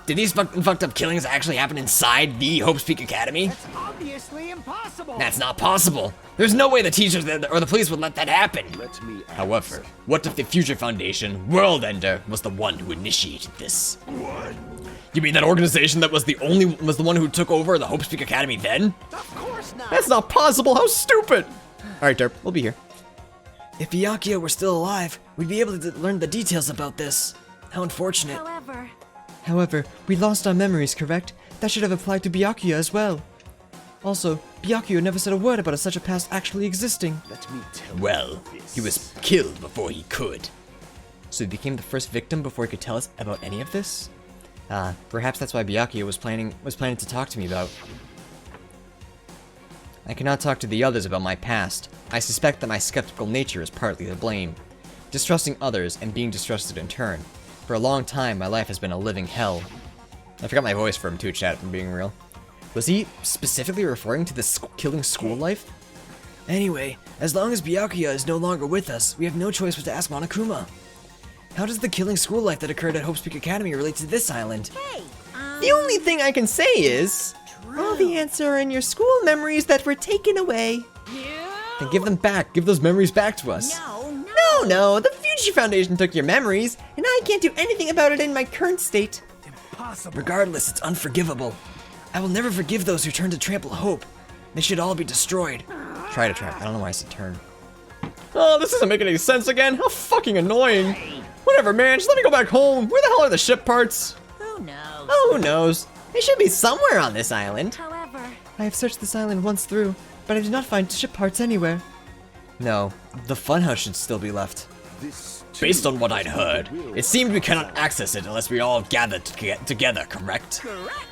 Did these fucked up killings actually happen inside the Hope's Peak Academy? That's obviously impossible. That's not possible. There's no way the teachers or the police would let that happen. Let me ask. However, what if the Future Foundation, World Ender, was the one who initiated this? What? You mean that organization that was the one who took over the Hope's Peak Academy then? Of course not. That's not possible, how stupid! Alright, Derp, we'll be here. If Byakuya were still alive, we'd be able to learn the details about this. How unfortunate. However, we lost our memories, correct? That should have applied to Byakuya as well. Also, Byakuya never said a word about such a past actually existing. Let me tell Well, you this. he was killed before he could. So he became the first victim before he could tell us about any of this? Perhaps that's why Byakuya was planning to talk to me about. I cannot talk to the others about my past. I suspect that my skeptical nature is partly to blame. Distrusting others and being distrusted in turn. For a long time, my life has been a living hell. I forgot my voice for him too, chat, if I'm being real. Was he specifically referring to this killing school life? Anyway, as long as Byakuya is no longer with us, we have no choice but to ask Monokuma. How does the killing school life that occurred at Hope's Peak Academy relate to this island? The only thing I can say is... all the answers are in your school memories that were taken away. Then give them back. Give those memories back to us. No, the Future Foundation took your memories, and I can't do anything about it in my current state. Impossible. Regardless, it's unforgivable. I will never forgive those who turn to trample hope. They should all be destroyed. Try to trap. I don't know why I said turn. Oh, this doesn't make any sense again. How fucking annoying. Whatever, man. Just let me go back home. Where the hell are the ship parts? Who knows? Oh, who knows? They should be somewhere on this island. However, I have searched this island once through, but I did not find ship parts anywhere. No, the funhouse should still be left. This Based on what I'd heard, it seemed we cannot access it unless we all gathered together, correct?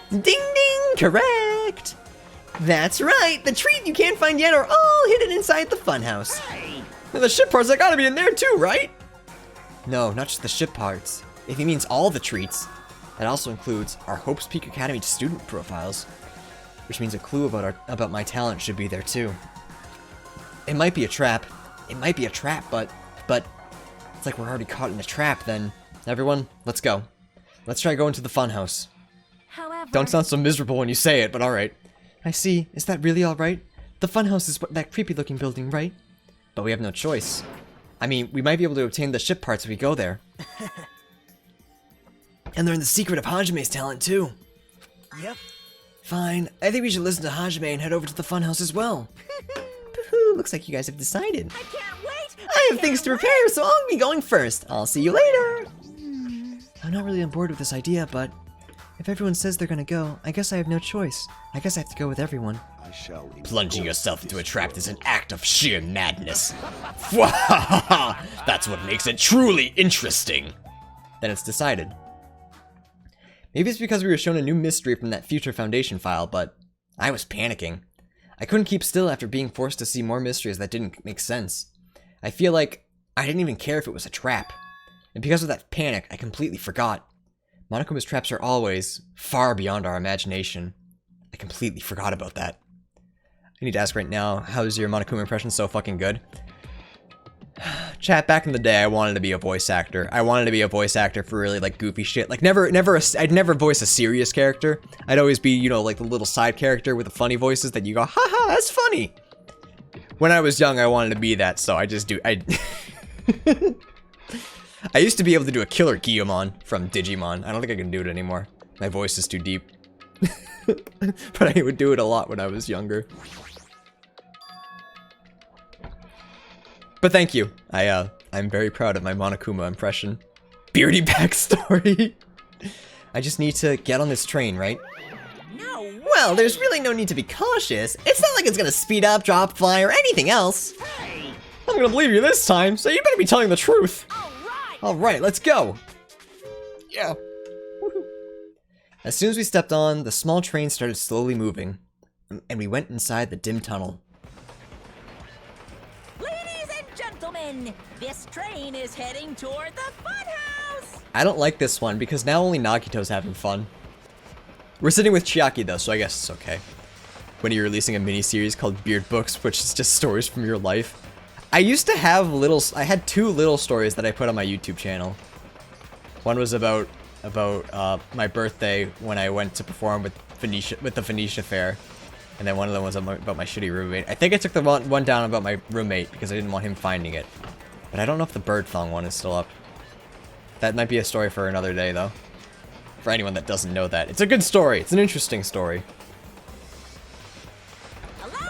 Ding ding, correct! That's right, the treat you can't find yet are all hidden inside the funhouse. And the ship parts that gotta be in there too, right? No, not just the ship parts. If he means all the treats, that also includes our Hope's Peak Academy student profiles, which means a clue about my talent should be there too. It might be a trap. But it's like we're already caught in a trap then. Everyone, let's go. Let's try going to the funhouse. however, Don't sound so miserable when you say it, but alright. I see. Is that really alright? The funhouse is that creepy looking building, right? But we have no choice. I mean, we might be able to obtain the ship parts if we go there. And learn the secret of Hajime's talent too. Yep. Fine. I think we should listen to Hajime and head over to the funhouse as well. Woohoo, looks like you guys have decided. I can't wait. I have things to prepare, so I'll be going first. I'll see you later. I'm not really on board with this idea, but if everyone says they're gonna go, I guess I have no choice. I guess I have to go with everyone. I shall Plunging yourself into a trap is an act of sheer madness. That's what makes it truly interesting. Then it's decided. Maybe it's because we were shown a new mystery from that Future Foundation file, but I was panicking. I couldn't keep still after being forced to see more mysteries that didn't make sense. I feel like I didn't even care if it was a trap. And because of that panic, I completely forgot. Monokuma's traps are always far beyond our imagination. I completely forgot about that. I need to ask right now, how's your Monokuma impression so fucking good? Chat, back in the day, I wanted to be a voice actor. I wanted to be a voice actor for really, like, goofy shit. Like, I'd never voice a serious character. I'd always be, you know, like, the little side character with the funny voices that you go, haha, that's funny. When I was young, I wanted to be that, so I just do, I used to be able to do a killer Guillemon from Digimon. I don't think I can do it anymore. My voice is too deep. But I would do it a lot when I was younger. But thank you. I'm very proud of my Monokuma impression. Beardy backstory. I just need to get on this train, right? No. Well, there's really no need to be cautious. It's not like it's gonna speed up, drop, fly, or anything else. I'm gonna believe you this time, so you better be telling the truth. All right. Alright, let's go. Yeah. As soon as we stepped on, the small train started slowly moving, and we went inside the dim tunnel. Ladies and gentlemen, this train is heading toward the funhouse. I don't like this one because now only Nagito's having fun. We're sitting with Chiaki though, so I guess it's okay. When you're releasing a mini-series called Beard Books, which is just stories from your life. I used to have I had 2 little stories that I put on my YouTube channel. One was about my birthday when I went to perform with the Phoenicia Fair. And then one of them was about my shitty roommate. I think I took the one down about my roommate because I didn't want him finding it. But I don't know if the bird thong one is still up. That might be a story for another day, though. For anyone that doesn't know that. It's a good story. It's an interesting story.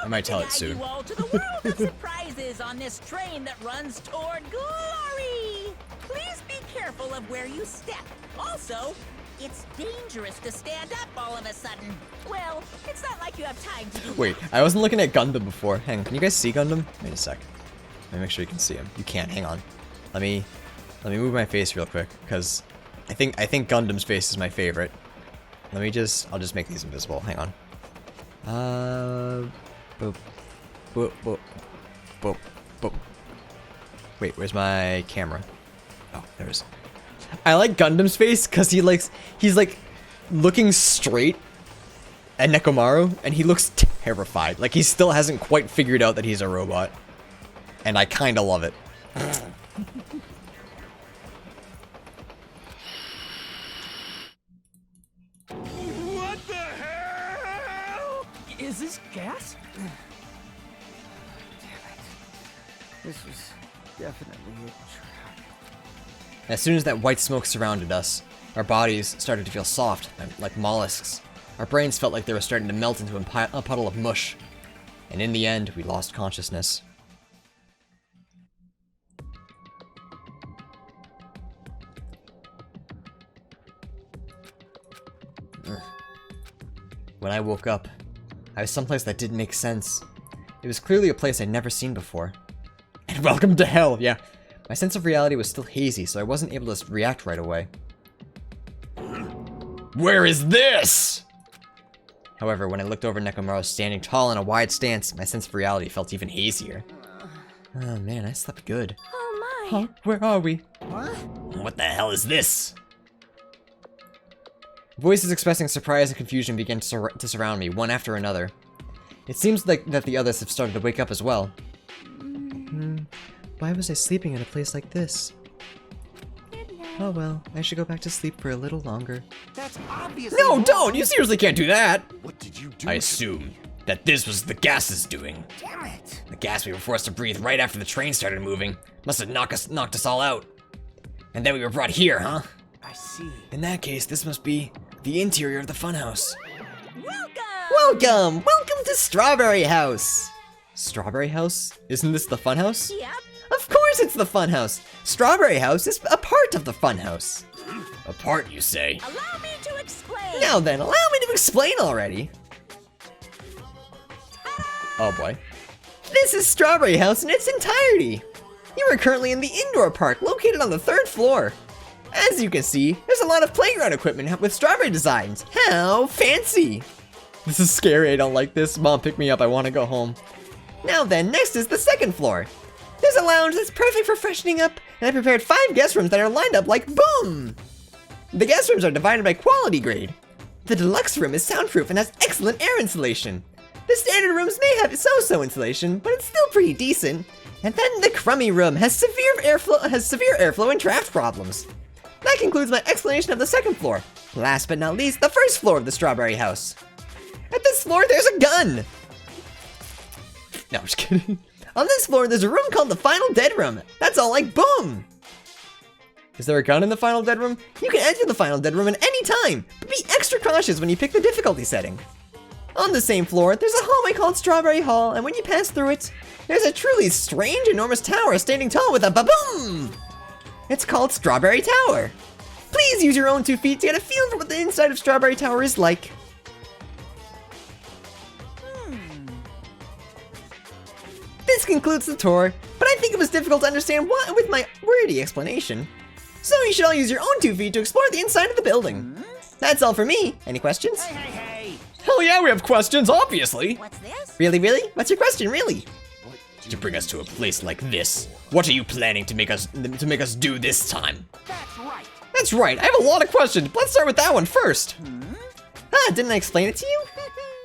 I might tell it soon. You all to the world of surprises on this train that runs toward glory. Please be careful of where you step. Also, it's dangerous to stand up all of a sudden. Well, it's not like you have time to do Wait, I wasn't looking at Gundam before. Hang on, can you guys see Gundam? Wait a sec. Let me make sure you can see him. You can't, hang on. Let me move my face real quick, because I think Gundam's face is my favorite. I'll just make these invisible. Hang on. Boop. Boop, boop. Boop, boop. Wait, where's my camera? Oh, there it is. I like Gundam's face because he's like looking straight at Nekomaru and he looks terrified. Like he still hasn't quite figured out that he's a robot. And I kind of love it. What the hell? Is this gas? This was definitely a trap. As soon as that white smoke surrounded us, our bodies started to feel soft, like mollusks. Our brains felt like they were starting to melt into a puddle of mush. And in the end, we lost consciousness. When I woke up, I was someplace that didn't make sense. It was clearly a place I'd never seen before. And welcome to hell, yeah. My sense of reality was still hazy, so I wasn't able to react right away. Where is this? However, when I looked over Nekomaru standing tall in a wide stance, my sense of reality felt even hazier. Oh man, I slept good. Oh my. Huh? Where are we? What the hell is this? Voices expressing surprise and confusion began to surround me, one after another. It seems like that the others have started to wake up as well. Why was I sleeping in a place like this? Oh well, I should go back to sleep for a little longer. That's obviously No, wrong. don't! You seriously can't do that! What did you do? I assume that this was the gas's doing. Damn it! The gas we were forced to breathe right after the train started moving must have knocked us all out. And then we were brought here, huh? I see. In that case, this must be the interior of the funhouse. Welcome! Welcome to Strawberry House! Strawberry House? Isn't this the funhouse? Yep. Of course it's the Funhouse! Strawberry House is a part of the Funhouse. A part, you say? Allow me to explain. Now then, allow me to explain already. Oh boy. This is Strawberry House in its entirety. You are currently in the indoor park located on the 3rd floor. As you can see, there's a lot of playground equipment with strawberry designs. How fancy! This is scary, I don't like this. Mom, pick me up, I want to go home. Now then, next is the 2nd floor. There's a lounge that's perfect for freshening up, and I prepared 5 guest rooms that are lined up like boom! The guest rooms are divided by quality grade. The deluxe room is soundproof and has excellent air insulation. The standard rooms may have so-so insulation, but it's still pretty decent. And then the crummy room has severe airflow and draft problems. That concludes my explanation of the second floor. Last but not least, the first floor of the strawberry house. At this floor, there's a gun. No, I'm just kidding. On this floor, there's a room called the Final Dead Room. That's all like boom. Is there a gun in the Final Dead Room? You can enter the Final Dead Room at any time, but be extra cautious when you pick the difficulty setting. On the same floor, there's a hallway called Strawberry Hall, and when you pass through it, there's a truly strange, enormous tower standing tall with a ba-boom! It's called Strawberry Tower. Please use your own 2 feet to get a feel for what the inside of Strawberry Tower is like. This concludes the tour, but I think it was difficult to understand what with my wordy explanation. So you should all use your own 2 feet to explore the inside of the building. That's all for me. Any questions? Hey! Hell yeah, we have questions, obviously. What's this? Really? What's your question, really? To bring us to a place like this, what are you planning to make us do this time? That's right. That's right, I have a lot of questions. Let's start with that one first. Didn't I explain it to you?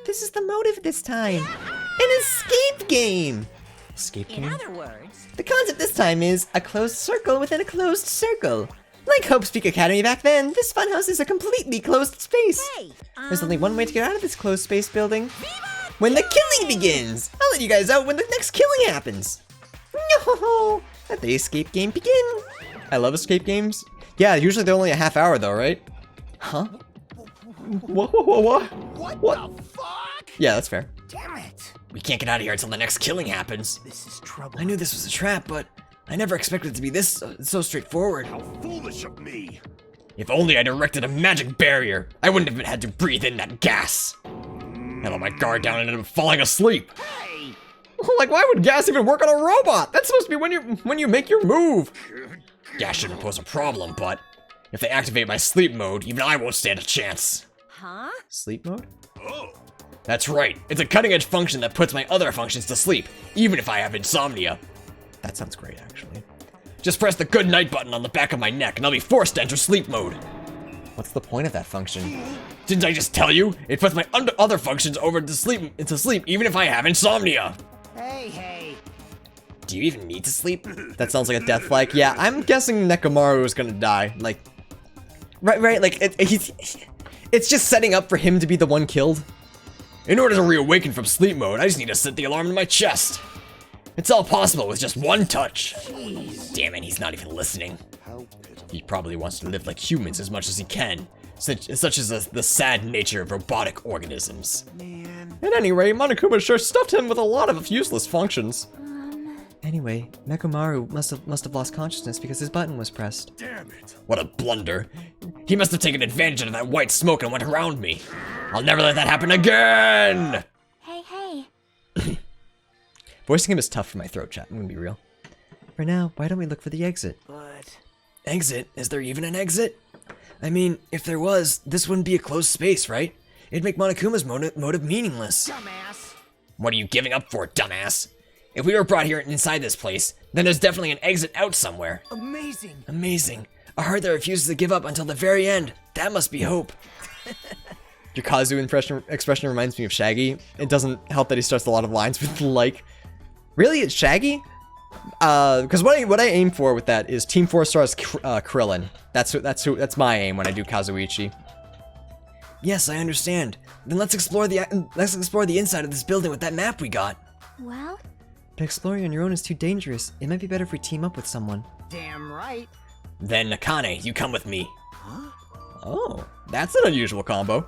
This is the motive this time. An escape game. Escape In game? other words, The concept this time is a closed circle within a closed circle. Like Hope Speak Academy back then, this funhouse is a completely closed space. hey, There's only one way to get out of this closed space building. When the killing begins! I'll let you guys out when the next killing happens. No! Let the escape game begin. I love escape games. Yeah, usually they're only a half hour though, right? Huh? What? What the fuck? Yeah, that's fair. Damn it. We can't get out of here until the next killing happens. This is trouble. I knew this was a trap, but I never expected it to be this so straightforward. How foolish of me! If only I'd erected a magic barrier, I wouldn't have had to breathe in that gas. I let my guard down and ended up falling asleep. Hey! Like, why would gas even work on a robot? That's supposed to be when you make your move. Gas shouldn't pose a problem, but if they activate my sleep mode, even I won't stand a chance. huh? Sleep mode? Oh, That's right, it's a cutting-edge function that puts my other functions to sleep, even if I have insomnia. That sounds great, actually. Just press the good night button on the back of my neck and I'll be forced to enter sleep mode. What's the point of that function? Didn't I just tell you? It puts my other functions into sleep even if I have insomnia. Hey! Do you even need to sleep? That sounds like a death flag. Yeah, I'm guessing Nekomaru is gonna die. Like, right. Like, it's just setting up for him to be the one killed. In order to reawaken from sleep mode, I just need to set the alarm in my chest. It's all possible with just one touch. Damn it, he's not even listening. He probably wants to live like humans as much as he can, such as the sad nature of robotic organisms. Man. At any rate, Monokuma sure stuffed him with a lot of useless functions. Anyway, Nekomaru must have lost consciousness because his button was pressed. damn it! What a blunder. He must have taken advantage of that white smoke and went around me. I'll never let that happen again! Hey. Voicing him is tough for my throat, chat. I'm gonna be real. For now, why don't we look for the exit? But Exit? Is there even an exit? I mean, if there was, this wouldn't be a closed space, right? It'd make Monokuma's motive meaningless. dumbass. What are you giving up for, dumbass? If we were brought here inside this place, then there's definitely an exit out somewhere. Amazing. Amazing. A heart that refuses to give up until the very end. That must be hope. Your Kazu expression reminds me of Shaggy. It doesn't help that he starts a lot of lines with like. Really, it's Shaggy? Because what I aim for with that is Team 4 Stars Krillin. That's my aim when I do Kazuichi. Yes, I understand. Then let's explore the inside of this building with that map we got. Well, But exploring on your own is too dangerous. It might be better if we team up with someone. Damn right. Then Nakane, you come with me. Oh, that's an unusual combo.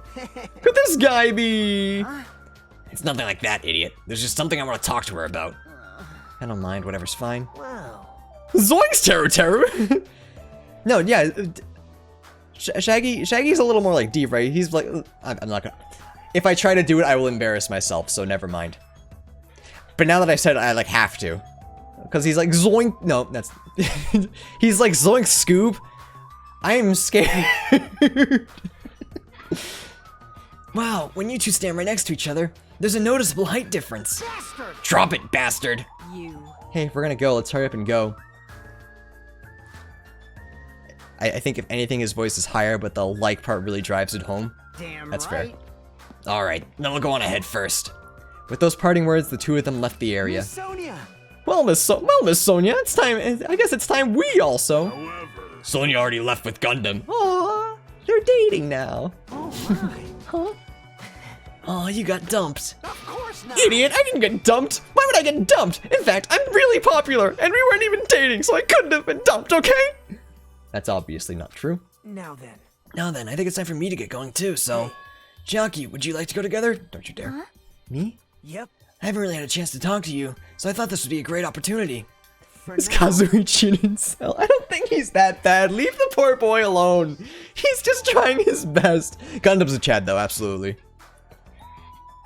Could this guy be? It's nothing like that, idiot. There's just something I want to talk to her about. I don't mind. Whatever's fine. Wow. Zoinks, Teru. No, yeah. Shaggy's a little more like deep, right? He's like, I'm not gonna. If I try to do it, I will embarrass myself. So never mind. But now that I said it, I like have to, because he's like zoink. No, that's he's like zoink Scoob. I am scared. Wow, when you two stand right next to each other, there's a noticeable height difference. Bastard. Drop it, bastard. you. Hey, if we're gonna go, let's hurry up and go. I think if anything, his voice is higher, but the like part really drives it home. Damn That's fair. right. Alright, then we'll go on ahead first. With those parting words, the two of them left the area. Miss Sonia. Well, Miss Sonia, it's time. I guess it's time we also. However, Sonya already left with Gundam. Aw, you're dating now. Oh my. Huh? Oh, you got dumped. Of course not. Idiot, I didn't get dumped. Why would I get dumped? In fact, I'm really popular, and we weren't even dating, so I couldn't have been dumped, okay? That's obviously not true. Now then. Now then, I think it's time for me to get going too, so... Jockey, would you like to go together? Don't you dare. Me? Yep. I haven't really had a chance to talk to you, so I thought this would be a great opportunity. For Is now. Kazuichi an incel? I don't think he's that bad. Leave the poor boy alone. He's just trying his best. Gundam's a Chad, though, absolutely.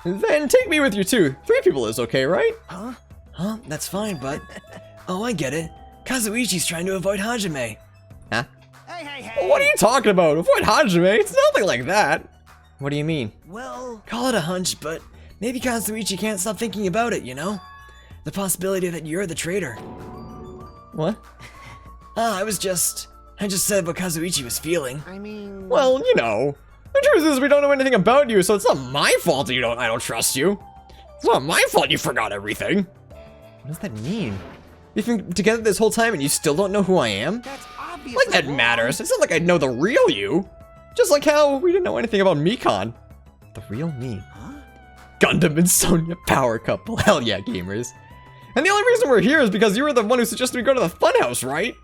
Then take me with you, too. 3 people is okay, right? Huh? Huh? That's fine, but... Oh, I get it. Kazuichi's trying to avoid Hajime. Huh? Hey. What are you talking about? Avoid Hajime? It's nothing like that. What do you mean? Well, Call it a hunch, but maybe Kazuichi can't stop thinking about it, you know? The possibility that you're the traitor. What? I just said what Kazuichi was feeling. I mean. Well, you know. The truth is we don't know anything about you, so it's not my fault that I don't trust you. It's not my fault you forgot everything. What does that mean? You've been together this whole time and you still don't know who I am? That's obviously Like that wrong. matters. It's not like I know the real you. Just like how we didn't know anything about Mikan. The real me. Huh? Gundam and Sonya power couple. Hell yeah, gamers. And the only reason we're here is because you were the one who suggested we go to the funhouse, right?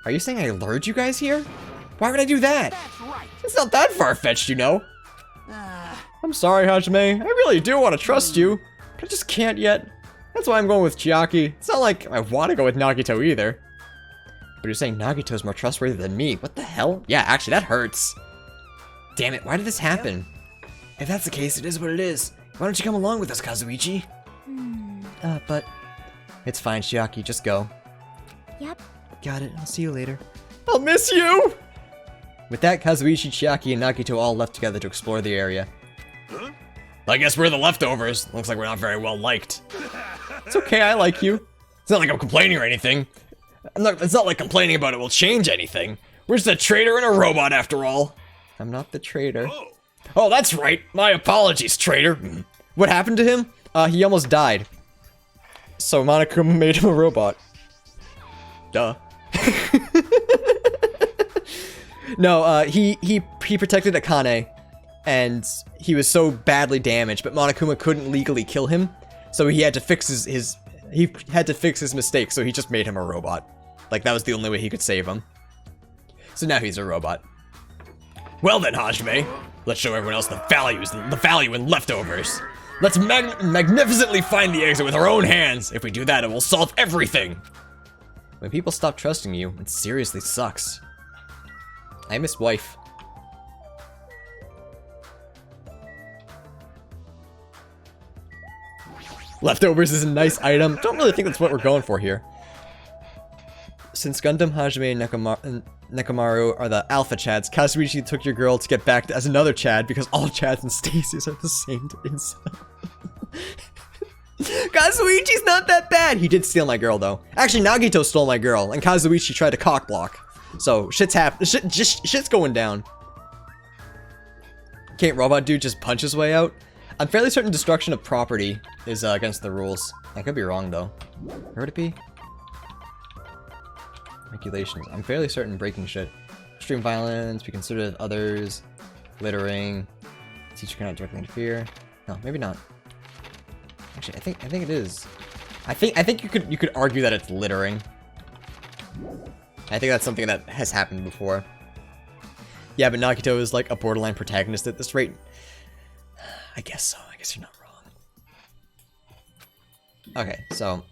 Are you saying I lured you guys here? Why would I do that? That's right. It's not that far-fetched, you know. I'm sorry, Hajime. I really do want to trust you, but I just can't yet. That's why I'm going with Chiaki. It's not like I want to go with Nagito either. But you're saying Nagito's more trustworthy than me. What the hell? Yeah, actually, that hurts. Damn it, why did this happen? If that's the case, it is what it is. Why don't you come along with us, Kazuichi? But... It's fine, Chiaki, just go. Yep. Got it, I'll see you later. I'll miss you! With that, Kazuichi, Chiaki, and Nagito all left together to explore the area. I guess we're the leftovers. Looks like we're not very well liked. It's okay, I like you. It's not like I'm complaining or anything. It's not like complaining about it will change anything. We're just a traitor and a robot after all. I'm not the traitor. Oh, that's right. My apologies, traitor. What happened to him? He almost died. So Monokuma made him a robot. Duh. No, he protected Akane, and he was so badly damaged, but Monokuma couldn't legally kill him, so he had to fix his mistake, so he just made him a robot. Like, that was the only way he could save him. So now he's a robot. Well then, Hajime, let's show everyone else the value in leftovers. Let's magnificently find the exit with our own hands. If we do that, it will solve everything. When people stop trusting you, it seriously sucks. I miss wife. Leftovers is a nice item. Don't really think that's what we're going for here. Since Gundam, Hajime, and Nekomaru are the alpha Chads, Kazuichi took your girl to get back as another Chad because all Chads and Stasis are the same to incel. Kazuichi's not that bad! He did steal my girl, though. Actually, Nagito stole my girl, and Kazuichi tried to cockblock. So, shit's going down. Can't Robot Dude just punch his way out? I'm fairly certain destruction of property is against the rules. I could be wrong, though. Where would it be? Regulations. I'm fairly certain breaking shit. Extreme violence, be considerate of others, littering. Teacher cannot directly interfere. No, maybe not. Actually, I think it is. I think you could argue that it's littering. I think that's something that has happened before. Yeah, but Nagito is like a borderline protagonist at this rate. I guess so. I guess you're not wrong. Okay, so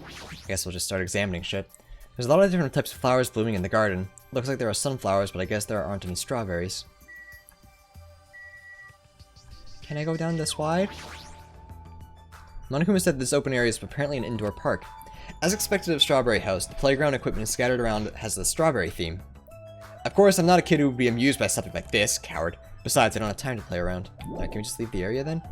I guess we'll just start examining shit. There's a lot of different types of flowers blooming in the garden. Looks like there are sunflowers, but I guess there aren't any strawberries. Can I go down this wide? Monokuma said this open area is apparently an indoor park. As expected of Strawberry House, the playground equipment is scattered around has the strawberry theme. Of course, I'm not a kid who would be amused by something like this, coward. Besides, I don't have time to play around. Alright, can we just leave the area then?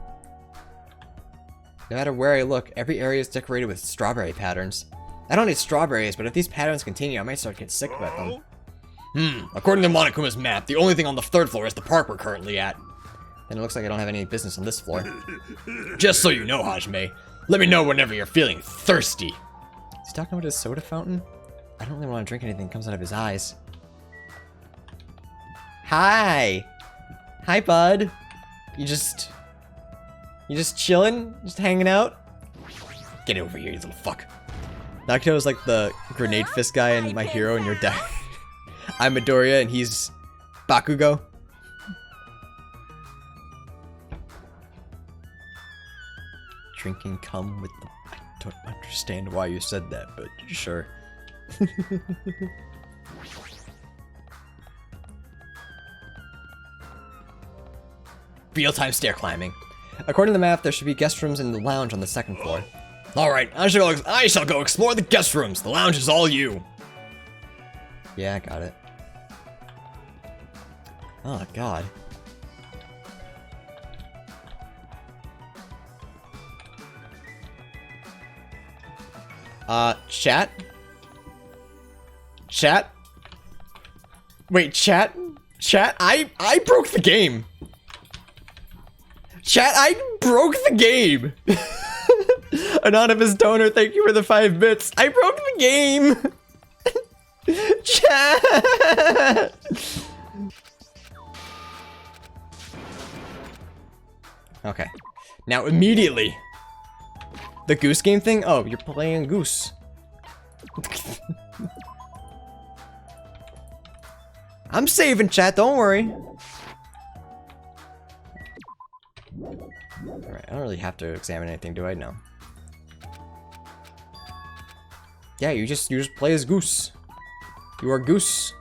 No matter where I look, every area is decorated with strawberry patterns. I don't need strawberries, but if these patterns continue, I might start to get sick about them. According to Monokuma's map, the only thing on the 3rd floor is the park we're currently at. Then it looks like I don't have any business on this floor. Just so you know, Hajime, Let me know whenever you're feeling thirsty. Is he talking about his soda fountain? I don't really want to drink anything that comes out of his eyes. Hi! Hi, bud. You just chilling? Just hanging out? Get over here, you little fuck. Naruto is like the grenade fist guy in My Hero, and you're dead. I'm Midoriya, and he's Bakugo. Drinking cum with the... I don't understand why you said that, but sure. Real-time stair climbing. According to the map, there should be guest rooms in the lounge on the second floor. Alright, I shall go explore the guest rooms. The lounge is all you. Yeah, I got it. Oh, God. Chat? Chat? Wait, chat? Chat? I broke the game! Chat, I broke the game! Anonymous donor, thank you for the 5 bits. I broke the game! Chat! Okay. Now immediately. The goose game thing? Oh, you're playing goose. I'm saving, chat, don't worry. Alright, I don't really have to examine anything, do I? No. Yeah, you just play as Goose. You are Goose.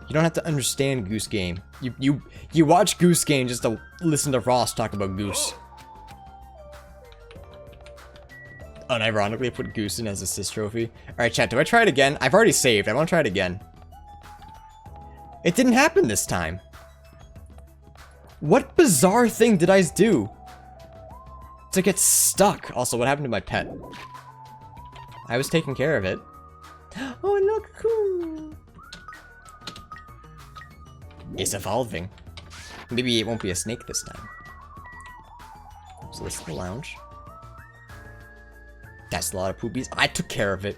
You don't have to understand Goose Game. You watch Goose Game just to listen to Ross talk about Goose. Unironically put Goose in as assist trophy. Alright, chat, do I try it again? I've already saved. I want to try it again. It didn't happen this time. What bizarre thing did I do? To get stuck. Also, what happened to my pet? I was taking care of it. Oh, look, cool. It's evolving. Maybe it won't be a snake this time. So this is the lounge. That's a lot of poopies. I took care of it.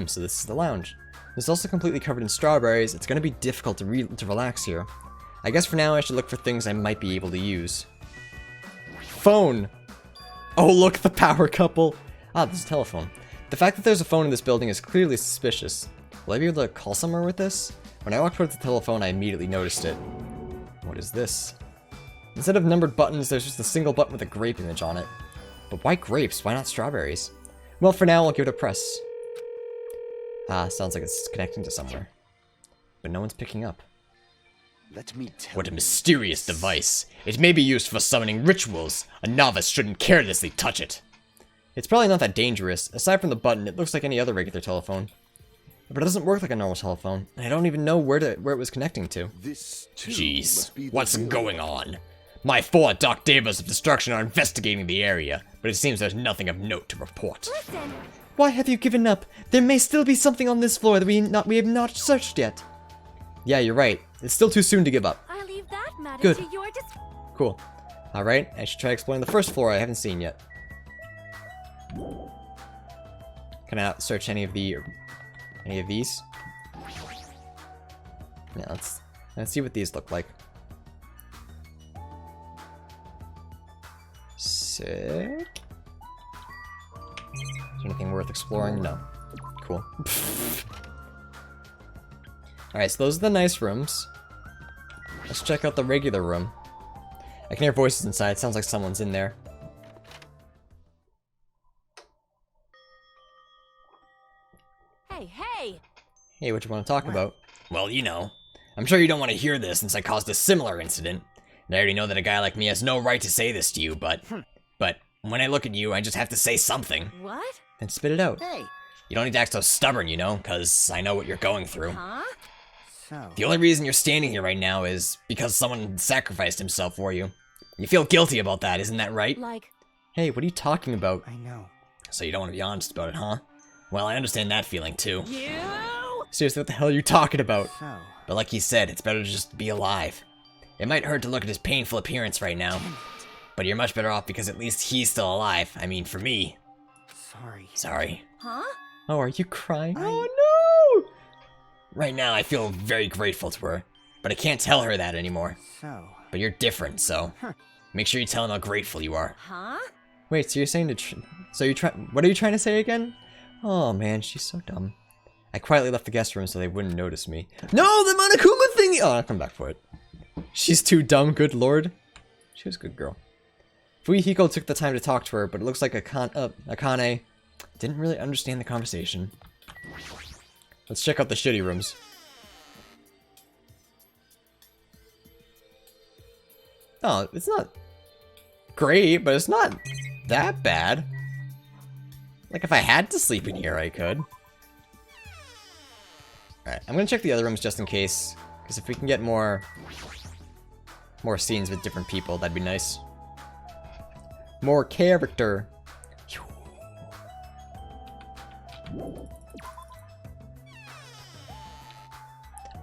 So this is the lounge. It's also completely covered in strawberries. It's gonna be difficult to relax here. I guess for now I should look for things I might be able to use. Phone! Oh look, the power couple! Ah, this is a telephone. The fact that there's a phone in this building is clearly suspicious. Will I be able to call somewhere with this? When I walked towards the telephone, I immediately noticed it. What is this? Instead of numbered buttons, there's just a single button with a grape image on it. But why grapes? Why not strawberries? Well, for now, I'll give it a press. Ah, sounds like it's connecting to somewhere. But no one's picking up. Let me tell What a you. mysterious device. It may be used for summoning rituals. A novice shouldn't carelessly touch it. It's probably not that dangerous. Aside from the button, it looks like any other regular telephone. But it doesn't work like a normal telephone, and I don't even know where it was connecting to. This too Jeez, must be the what's real- going on? My 4 Dark Devas of Destruction are investigating the area, but it seems there's nothing of note to report. Why have you given up? There may still be something on this floor that we have not searched yet. Yeah, you're right. It's still too soon to give up. I leave that matter Good. to your Cool. Alright, I should try exploring the first floor I haven't seen yet. Can I not search any of these? Yeah, let's see what these look like. Sick. Is there anything worth exploring? No. Cool. Alright, so those are the nice rooms. Let's check out the regular room. I can hear voices inside. Sounds like someone's in there. Hey, hey! Hey, what you want to talk about? Well, you know. I'm sure you don't want to hear this since I caused a similar incident. And I already know that a guy like me has no right to say this to you, but when I look at you, I just have to say something. What? Then spit it out. Hey, You don't need to act so stubborn, you know, because I know what you're going through. Huh? so The only reason you're standing here right now is because someone sacrificed himself for you. You feel guilty about that, isn't that right? Like, Hey, what are you talking about? I know. So you don't want to be honest about it, huh? Well, I understand that feeling too. you? Seriously, what the hell are you talking about? So But like he said, it's better to just be alive. It might hurt to look at his painful appearance right now. But you're much better off because at least he's still alive. I mean, for me. Sorry. Sorry. Huh? Oh, are you crying? Oh no! Right now, I feel very grateful to her. But I can't tell her that anymore. So, But you're different, so... Make sure you tell him how grateful you are. Huh? Wait, so you're saying to what are you trying to say again? Oh man, she's so dumb. I quietly left the guest room so they wouldn't notice me. No, the Monokuma thingy! Oh, I'll come back for it. She's too dumb, good lord. She was a good girl. Fuyuhiko took the time to talk to her, but it looks like Akane didn't really understand the conversation. Let's check out the shitty rooms. Oh, it's not great, but it's not that bad. Like, if I had to sleep in here, I could. Alright, I'm gonna check the other rooms just in case. Because if we can get more scenes with different people, that'd be nice. More character.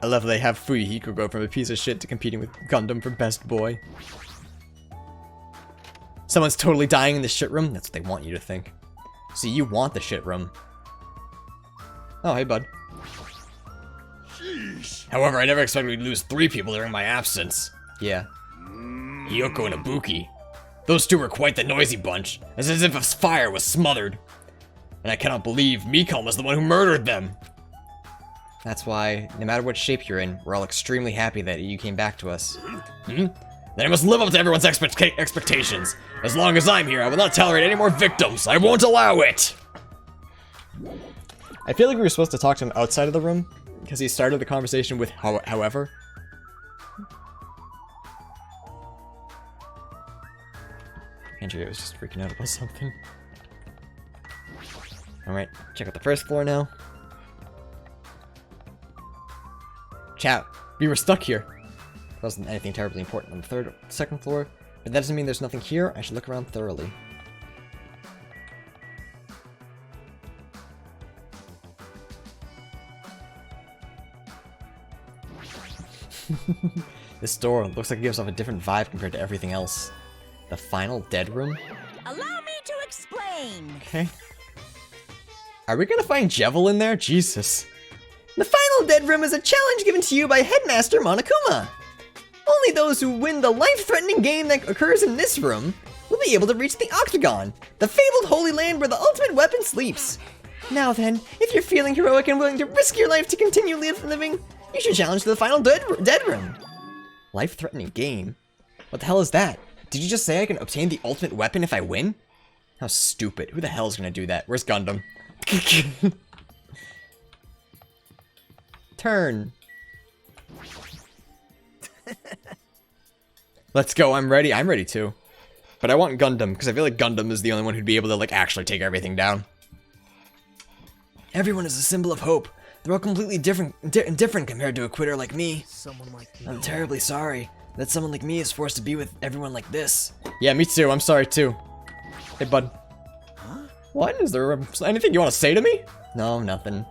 I love they have Fuyuhiko go from a piece of shit to competing with Gundam for best boy. Someone's totally dying in the shit room? That's what they want you to think. See, you want the shit room. Oh, hey, bud. Sheesh. However, I never expected we'd lose 3 people during my absence. Yeah. Hiyoko and Ibuki. Those 2 were quite the noisy bunch, as if a fire was smothered. And I cannot believe Mikan was the one who murdered them. That's why, no matter what shape you're in, we're all extremely happy that you came back to us. Then I must live up to everyone's expectations. As long as I'm here, I will not tolerate any more victims. I won't allow it. I feel like we were supposed to talk to him outside of the room, because he started the conversation with however. Andrea was just freaking out about something. Alright, check out the first floor now. Chat, we were stuck here. There wasn't anything terribly important on the second floor, but that doesn't mean there's nothing here. I should look around thoroughly. This door looks like it gives off a different vibe compared to everything else. The final dead room? Allow me to explain. Okay. Are we gonna find Jevil in there? Jesus. The final dead room is a challenge given to you by Headmaster Monokuma. Only those who win the life-threatening game that occurs in this room will be able to reach the Octagon, the fabled holy land where the ultimate weapon sleeps. Now then, if you're feeling heroic and willing to risk your life to continue living, you should challenge to the final dead room. Life-threatening game? What the hell is that? Did you just say I can obtain the ultimate weapon if I win? How stupid. Who the hell is gonna do that? Where's Gundam? Turn. Let's go. I'm ready. I'm ready too. But I want Gundam, because I feel like Gundam is the only one who'd be able to, like, actually take everything down. Everyone is a symbol of hope. They're all completely different compared to a quitter like me. someone like me. I'm terribly sorry that someone like me is forced to be with everyone like this. Yeah, me too. I'm sorry too. Hey, bud. Huh? What? Is there anything you want to say to me? No, nothing.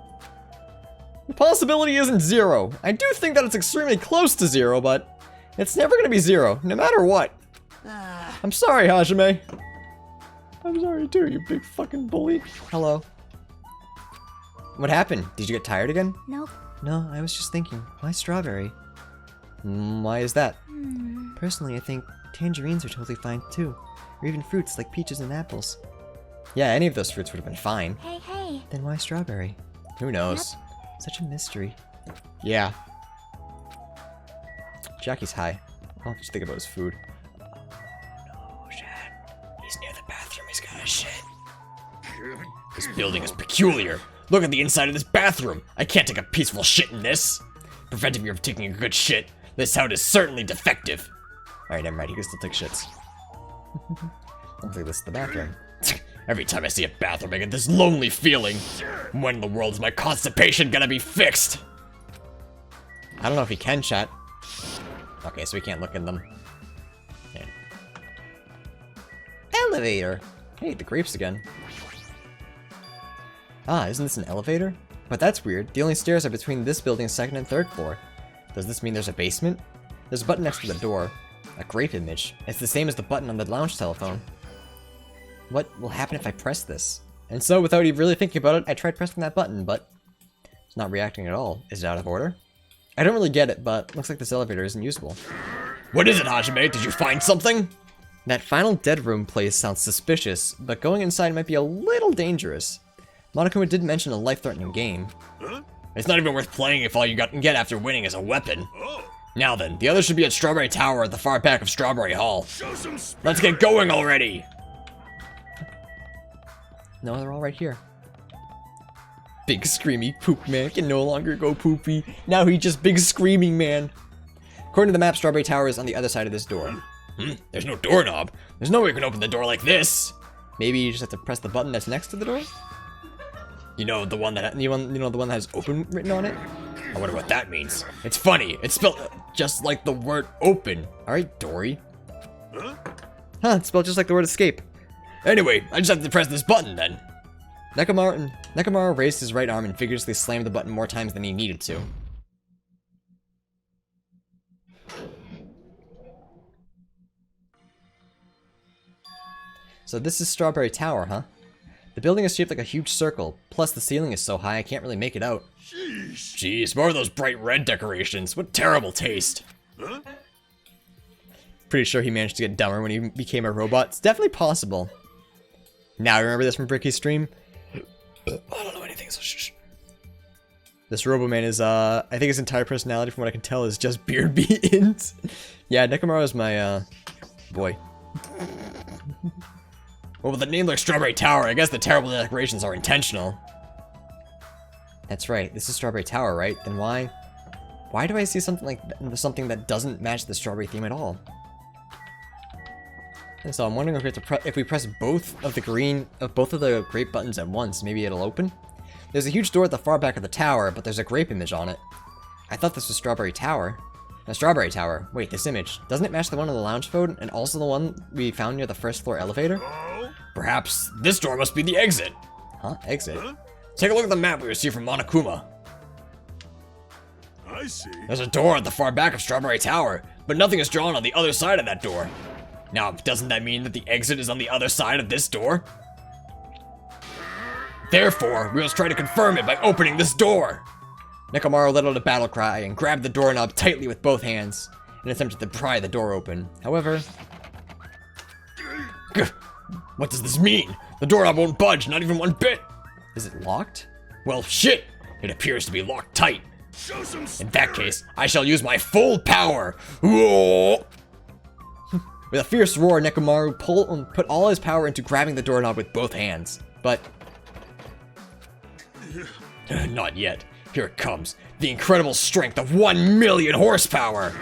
The possibility isn't 0. I do think that it's extremely close to 0, but it's never going to be 0, no matter what. I'm sorry, Hajime. I'm sorry too, you big fucking bully. Hello. What happened? Did you get tired again? Nope. No, I was just thinking, why strawberry? Why is that? Personally, I think tangerines are totally fine too, or even fruits like peaches and apples. Yeah, any of those fruits would have been fine. Hey, hey. Then why strawberry? Who knows? Such a mystery. Yeah. Jackie's high. I'll just think about his food. Oh, Shad. He's near the bathroom. He's got a shit. This building is peculiar. Look at the inside of this bathroom. I can't take a peaceful shit in this. Preventing me from taking a good shit. This sound is certainly defective. Alright, never mind. He can still take shits. Looks like this is the bathroom. Every time I see a bathroom, I get this lonely feeling. When in the world is my constipation gonna be fixed? I don't know if he can chat. Okay, so we can't look in them. Yeah. Elevator! Hey, the grapes again. Ah, isn't this an elevator? But that's weird. The only stairs are between this building's 2nd and 3rd floor. Does this mean there's a basement? There's a button next to the door. A grape image. It's the same as the button on the lounge telephone. What will happen if I press this? And so, without even really thinking about it, I tried pressing that button, but it's not reacting at all. Is it out of order? I don't really get it, but looks like this elevator isn't usable. What is it, Hajime? Did you find something? That final dead room place sounds suspicious, but going inside might be a little dangerous. Monokuma did mention a life-threatening game. Huh? It's not even worth playing if all you can get after winning is a weapon. Oh, Now then, the others should be at Strawberry Tower at the far back of Strawberry Hall. show some spirit. Let's get going already! No, they're all right here. Big screamy poop man can no longer go poopy. Now he's just big screaming man. According to the map, Strawberry Tower is on the other side of this door. There's no doorknob. There's no way you can open the door like this. Maybe you just have to press the button that's next to the door? You know the one that You know the one that has open written on it? I wonder what that means. It's funny. It's spelled just like the word open. Alright, Dory. Huh? Huh, it's spelled just like the word escape. Anyway, I just have to press this button then. Nekomaru raised his right arm and vigorously slammed the button more times than he needed to. So this is Strawberry Tower, huh? The building is shaped like a huge circle, plus the ceiling is so high I can't really make it out. Sheesh. Jeez, more of those bright red decorations. What terrible taste. Huh? Pretty sure he managed to get dumber when he became a robot. It's definitely possible. Now, remember this from Bricky's stream? I don't know anything, so shh. This Roboman is, I think his entire personality, from what I can tell, is just beard beans. Yeah, Nekomaru is my, boy. Well, with a name like Strawberry Tower, I guess the terrible decorations are intentional. That's right, this is Strawberry Tower, right? Then why do I see something something that doesn't match the strawberry theme at all? And so I'm wondering if we have to if we press both of the grape buttons at once, maybe it'll open? There's a huge door at the far back of the tower, but there's a grape image on it. I thought this was Strawberry Tower. A Strawberry Tower. Wait, this image. Doesn't it match the one on the lounge phone, and also the one we found near the first floor elevator? Oh, Perhaps this door must be the exit. Huh? Exit? huh? Take a look at the map we received from Monokuma. I see. There's a door at the far back of Strawberry Tower, but nothing is drawn on the other side of that door. Now, doesn't that mean that the exit is on the other side of this door? Therefore, we must try to confirm it by opening this door. Nekomaru let out a battle cry and grabbed the doorknob tightly with both hands and attempted to pry the door open. However, What does this mean? The doorknob won't budge, not even one bit. is it locked? Well, shit. It appears to be locked tight. Show some In spirit. that case, I shall use my full power. Whoa! With a fierce roar, Nekomaru put all his power into grabbing the doorknob with both hands. But Not yet. Here it comes. The incredible strength of 1 million horsepower.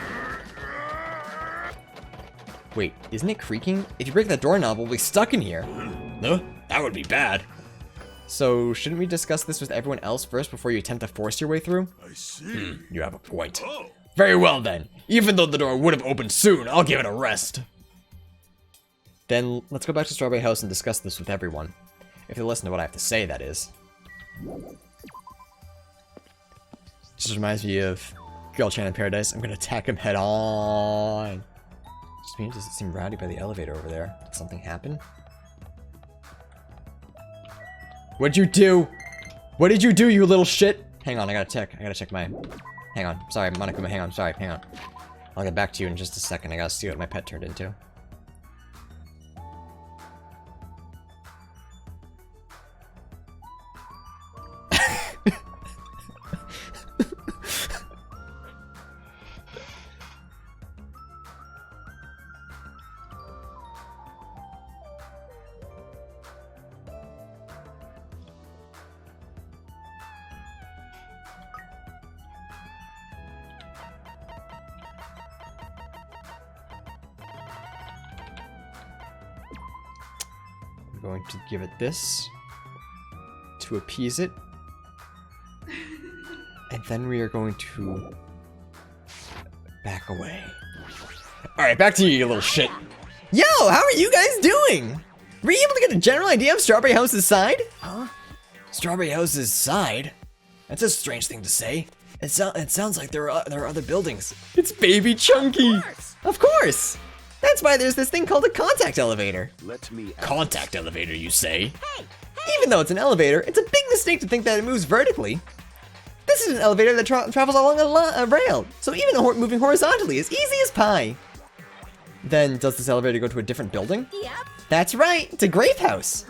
wait, isn't it creaking? If you break that doorknob, we'll be stuck in here. Huh? That would be bad. So shouldn't we discuss this with everyone else first before you attempt to force your way through? I see. You have a point. Oh, Very well then. Even though the door would have opened soon, I'll give it a rest. Then let's go back to Strawberry House and discuss this with everyone. If they listen to what I have to say, that is. Just reminds me of Girl Chan in Paradise. I'm gonna attack him head on. Just means, does it seem rowdy by the elevator over there? Did something happen? What'd you do? What did you do, you little shit? Hang on, I gotta check my... Hang on, sorry, Monokuma, hang on, sorry, hang on. I'll get back to you in just a second. I gotta see what my pet turned into. We're going to give it this to appease it. And then we are going to back away. Alright, back to you, you little shit. Yo, how are you guys doing? Were you able to get a general idea of Strawberry House's side? Strawberry House's side? That's a strange thing to say. It sounds like there are other buildings. It's Baby Chunky. Of course! That's why there's this thing called a contact elevator. Let me Contact elevator, you say? Even though it's an elevator, it's a big mistake to think that it moves vertically. This is an elevator that travels along a rail, so even moving horizontally is easy as pie. Then does this elevator go to a different building? Yep. That's right, it's a Grape House.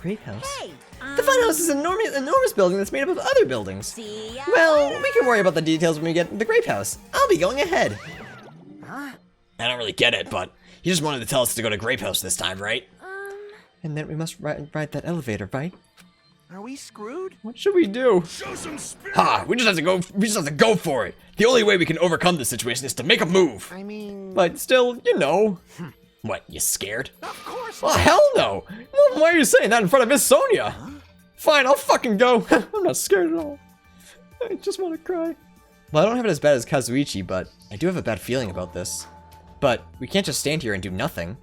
Grape House? Hey, The funhouse is an enormous building that's made up of other buildings. see ya Well, later. we can worry about the details when we get to the Grape House. I'll be going ahead. I don't really get it, but you just wanted to tell us to go to Grape House this time, right? And then we must ride that elevator, right? Are we screwed? What should we do? show some spirit. Ha! We just have to go for it. The only way we can overcome this situation is to make a move. I mean, But still, you know. What, you scared? of course. Oh, hell no! Well, why are you saying that in front of Miss Sonia? Fine, I'll fucking go. I'm not scared at all. I just want to cry. Well, I don't have it as bad as Kazuichi, but I do have a bad feeling about this. But we can't just stand here and do nothing.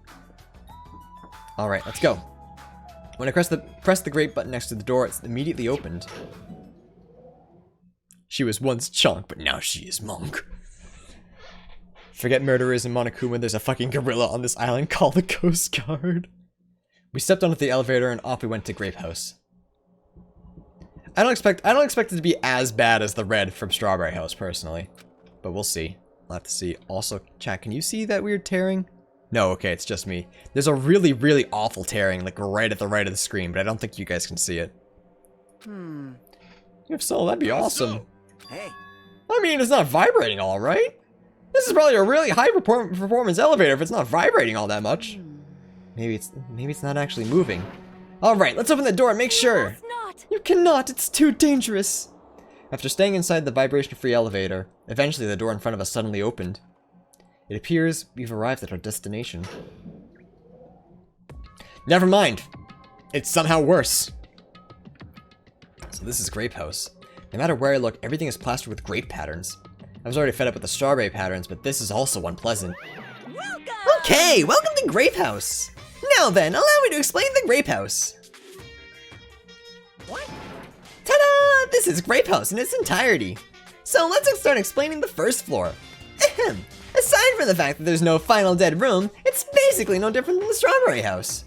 Alright, let's go. When I press the Grape button next to the door, it's immediately opened. She was once Chunk, but now she is Monk. Forget murderers in Monokuma, there's a fucking gorilla on this island called the Coast Guard. We stepped onto the elevator and off we went to Grape House. I don't expect it to be as bad as the red from Strawberry House, personally. But we'll see. We'll have to see. Also, chat, can you see that weird tearing? No, okay, it's just me. There's a really, really awful tearing, like right at the right of the screen, but I don't think you guys can see it. If so, that'd be awesome. Hey, I mean, it's not vibrating all right. This is probably a really high performance elevator if it's not vibrating all that much. Maybe it's not actually moving. All right, let's open the door and make sure. It's not. You cannot, it's too dangerous. After staying inside the vibration-free elevator, eventually the door in front of us suddenly opened. It appears we've arrived at our destination. Never mind. It's somehow worse. So this is Grape House. No matter where I look, everything is plastered with grape patterns. I was already fed up with the strawberry patterns, but this is also unpleasant. Welcome. Okay, welcome to Grape House. Now then, allow me to explain the Grape House. What? Ta-da! This is Grape House in its entirety. So let's start explaining the first floor. Ahem. Aside from the fact that there's no final dead room, it's basically no different than the Strawberry House.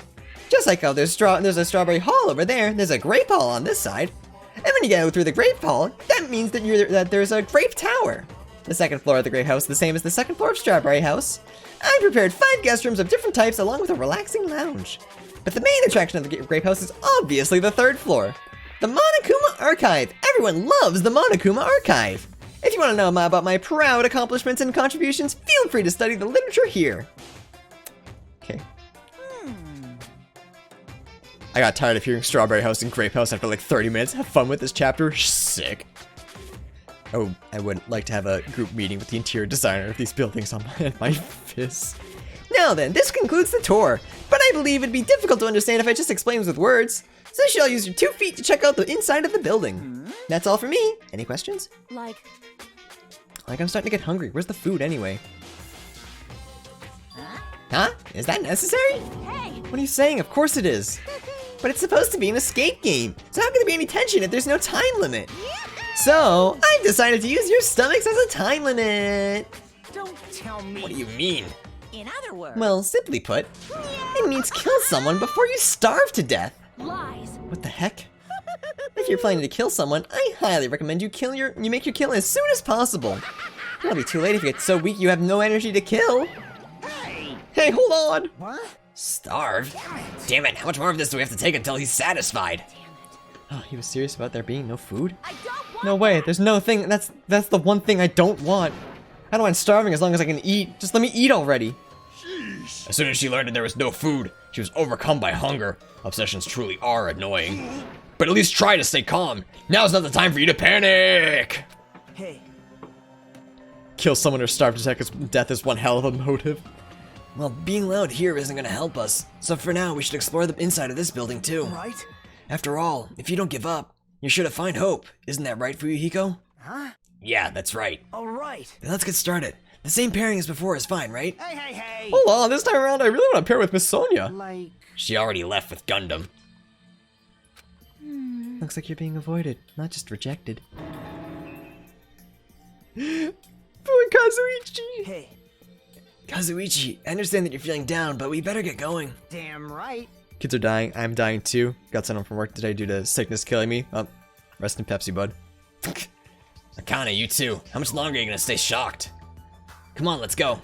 Just like how there's a Strawberry Hall over there, there's a Grape Hall on this side. And when you go through the Grape Hall, that means that there's a Grape Tower. The second floor of the Grape House is the same as the second floor of Strawberry House. I prepared 5 guest rooms of different types along with a relaxing lounge. But the main attraction of the Grape House is obviously the third floor. The Monokuma Archive! Everyone loves the Monokuma Archive! If you want to know more about my proud accomplishments and contributions, feel free to study the literature here. Okay. I got tired of hearing Strawberry House and Grape House after like 30 minutes. Have fun with this chapter. Sick. Oh, I would like to have a group meeting with the interior designer of these buildings on my fist. Now then, this concludes the tour, but I believe it'd be difficult to understand if I just explained with words. So you should use your 2 feet to check out the inside of the building. That's all for me. Any questions? Like, I'm starting to get hungry. Where's the food anyway? Huh? Is that necessary? hey, What are you saying? Of course it is. But it's supposed to be an escape game, so how can there be any tension if there's no time limit? So, I've decided to use your stomachs as a time limit. don't tell me. What do you mean? In other words. Well, simply put, it means kill someone before you starve to death. lies. What the heck? If you're planning to kill someone, I highly recommend you make your kill as soon as possible. It'll be too late if you get so weak you have no energy to kill. Hey, hold on! What? Starve? Damn it, how much more of this do we have to take until he's satisfied? Oh, he was serious about there being no food? I don't want. No way, there's no thing, that's the one thing I don't want. I don't mind starving as long as I can eat. Just let me eat already. As soon as she learned that there was no food, she was overcome by hunger. Obsessions truly are annoying. But at least try to stay calm. Now's not the time for you to panic! Hey, Kill someone or starve to death is one hell of a motive. Well, being loud here isn't gonna help us. So for now, we should explore the inside of this building too. right? After all, if you don't give up, you're sure to find hope. Isn't that right, Fuyuhiko? Huh? Yeah, that's right. All right. Then let's get started. The same pairing as before is fine, right? Hey, hey, hey. Hold on, this time around I really want to pair with Miss Sonia. Like, She already left with Gundam. Looks like you're being avoided, not just rejected. Poor Kazuichi! Hey, Kazuichi, I understand that you're feeling down, but we better get going. damn right. Kids are dying. I'm dying too. Got sent home from work today due to sickness killing me. Oh, rest in Pepsi, bud. Akane, you too. How much longer are you gonna stay shocked? Come on, let's go.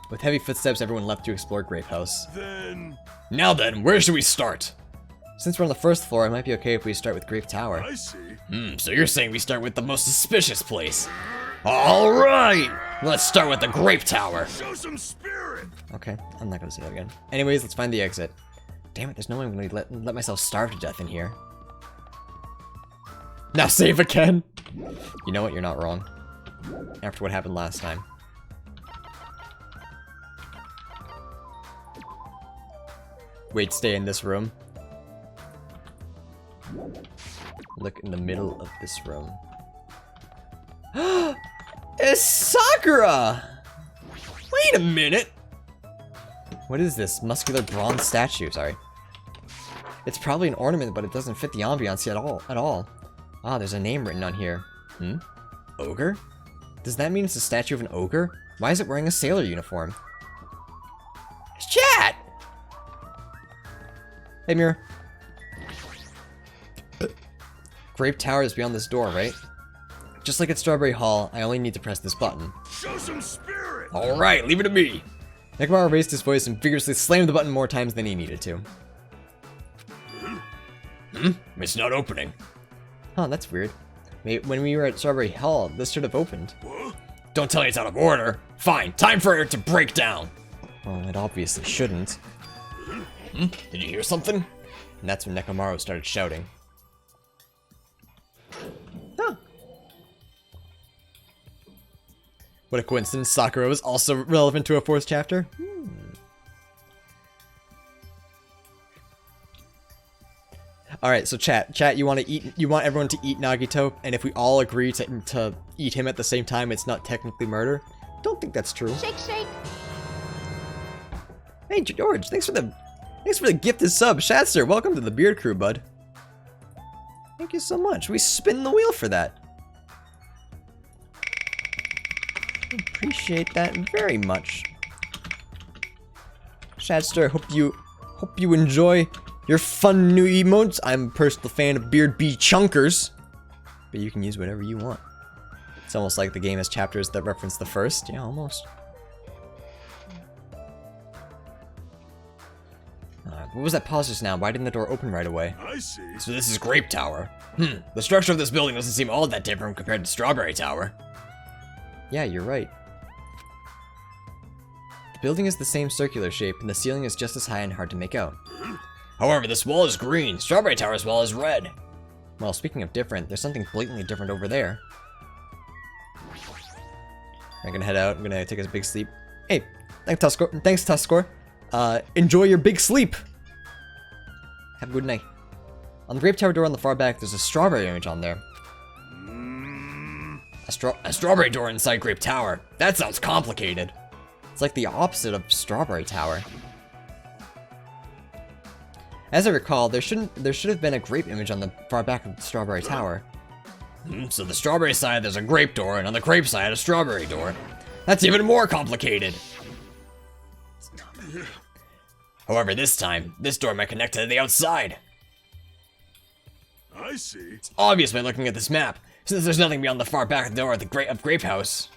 With heavy footsteps, everyone left to explore Grape House. Then Now then, where should we start? Since we're on the first floor, it might be okay if we start with Grape Tower. I see. So you're saying we start with the most suspicious place? Alright! Let's start with the Grape Tower. Show some spirit. Okay, I'm not gonna say that again. Anyways, let's find the exit. Damn it, there's no way I'm gonna let myself starve to death in here. Now save again! You know what, you're not wrong. After what happened last time. Wait, stay in this room. Look in the middle of this room. It's Sakura! Wait a minute! What is this? Muscular bronze statue, sorry. It's probably an ornament, but it doesn't fit the ambiance at all. Ah, there's a name written on here. Ogre? Does that mean it's a statue of an ogre? Why is it wearing a sailor uniform? It's Chat! Hey, Mirror. Grape Tower is beyond this door, right? Just like at Strawberry Hall, I only need to press this button. Show some spirit. Alright, leave it to me. Nekomaru raised his voice and vigorously slammed the button more times than he needed to. It's not opening. Huh, that's weird. Maybe when we were at Strawberry Hall, this should have opened. Don't tell me it's out of order. Fine, time for it to break down. Well, it obviously shouldn't. Did you hear something? And that's when Nekomaru started shouting. Huh. What a coincidence, Sakura was also relevant to a fourth chapter. Alright, so chat, you want everyone to eat Nagito, and if we all agree to eat him at the same time, it's not technically murder? Don't think that's true. Shake, shake. Hey George, thanks for the gifted sub. Shatster, welcome to the Beard Crew, bud. Thank you so much. We spin the wheel for that. Appreciate that very much. Shatster, hope you enjoy your fun new emotes. I'm a personal fan of Beard Bee Chunkers, but you can use whatever you want. It's almost like the game has chapters that reference the first. Yeah, almost. What was that pause just now? Why didn't the door open right away? I see. So this is Grape Tower. The structure of this building doesn't seem all that different compared to Strawberry Tower. Yeah, you're right. The building is the same circular shape, and the ceiling is just as high and hard to make out. However, this wall is green. Strawberry Tower's wall is red. Well, speaking of different, there's something blatantly different over there. I'm gonna head out. I'm gonna take a big sleep. Hey, thanks, Tuskor. Enjoy your big sleep. Have a good night. On the Grape Tower door on the far back, there's a strawberry image on there. A strawberry door inside Grape Tower. That sounds complicated. It's like the opposite of Strawberry Tower. As I recall, there should have been a grape image on the far back of the Strawberry Tower. So the strawberry side there's a grape door, and on the grape side a strawberry door. That's even more complicated. However, this time, this door might connect to the outside. I see. It's obvious by looking at this map, since there's nothing beyond the far back of the door of the Grape House.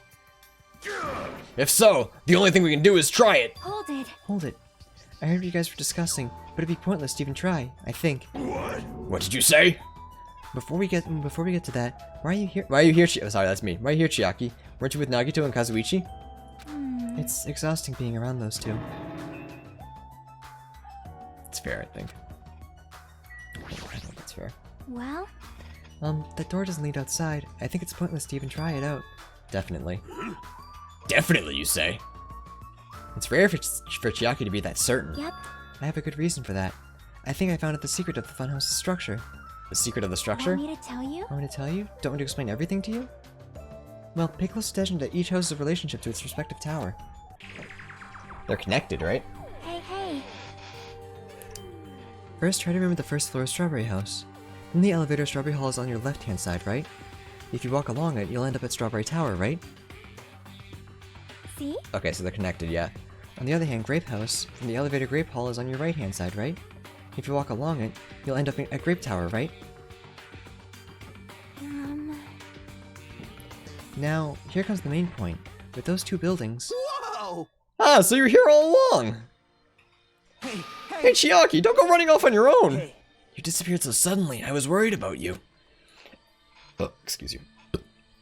If so, the only thing we can do is try it. Hold it. Hold it. I heard what you guys were discussing, but it'd be pointless to even try, I think. What? What did you say? Before we get to that, why are you here? Why are you here? Oh, sorry, that's me. Why are you here, Chiaki? Weren't you with Nagito and Kazuichi? It's exhausting being around those two. It's fair, I think. I think that's fair. Well, That door doesn't lead outside. I think it's pointless to even try it out. Definitely. Definitely, you say. It's rare for Chiaki to be that certain. yep. I have a good reason for that. I think I found out the secret of the funhouse's structure. The secret of the structure? Want me to tell you? Want me to tell you? Don't want me to explain everything to you? Well, pay close attention to each house's relationship to its respective tower. They're connected, right? Hey, hey. First, try to remember the first floor of Strawberry House. From the elevator, Strawberry Hall is on your left-hand side, right? If you walk along it, you'll end up at Strawberry Tower, right? See? Okay, so they're connected, yeah. On the other hand, Grape House, from the elevator Grape Hall is on your right-hand side, right? If you walk along it, you'll end up at Grape Tower, right? Now, here comes the main point. With those two buildings... Whoa! Ah, so you're here all along! Hey, Chiaki, don't go running off on your own! Hey. You disappeared so suddenly, I was worried about you. Oh, excuse you.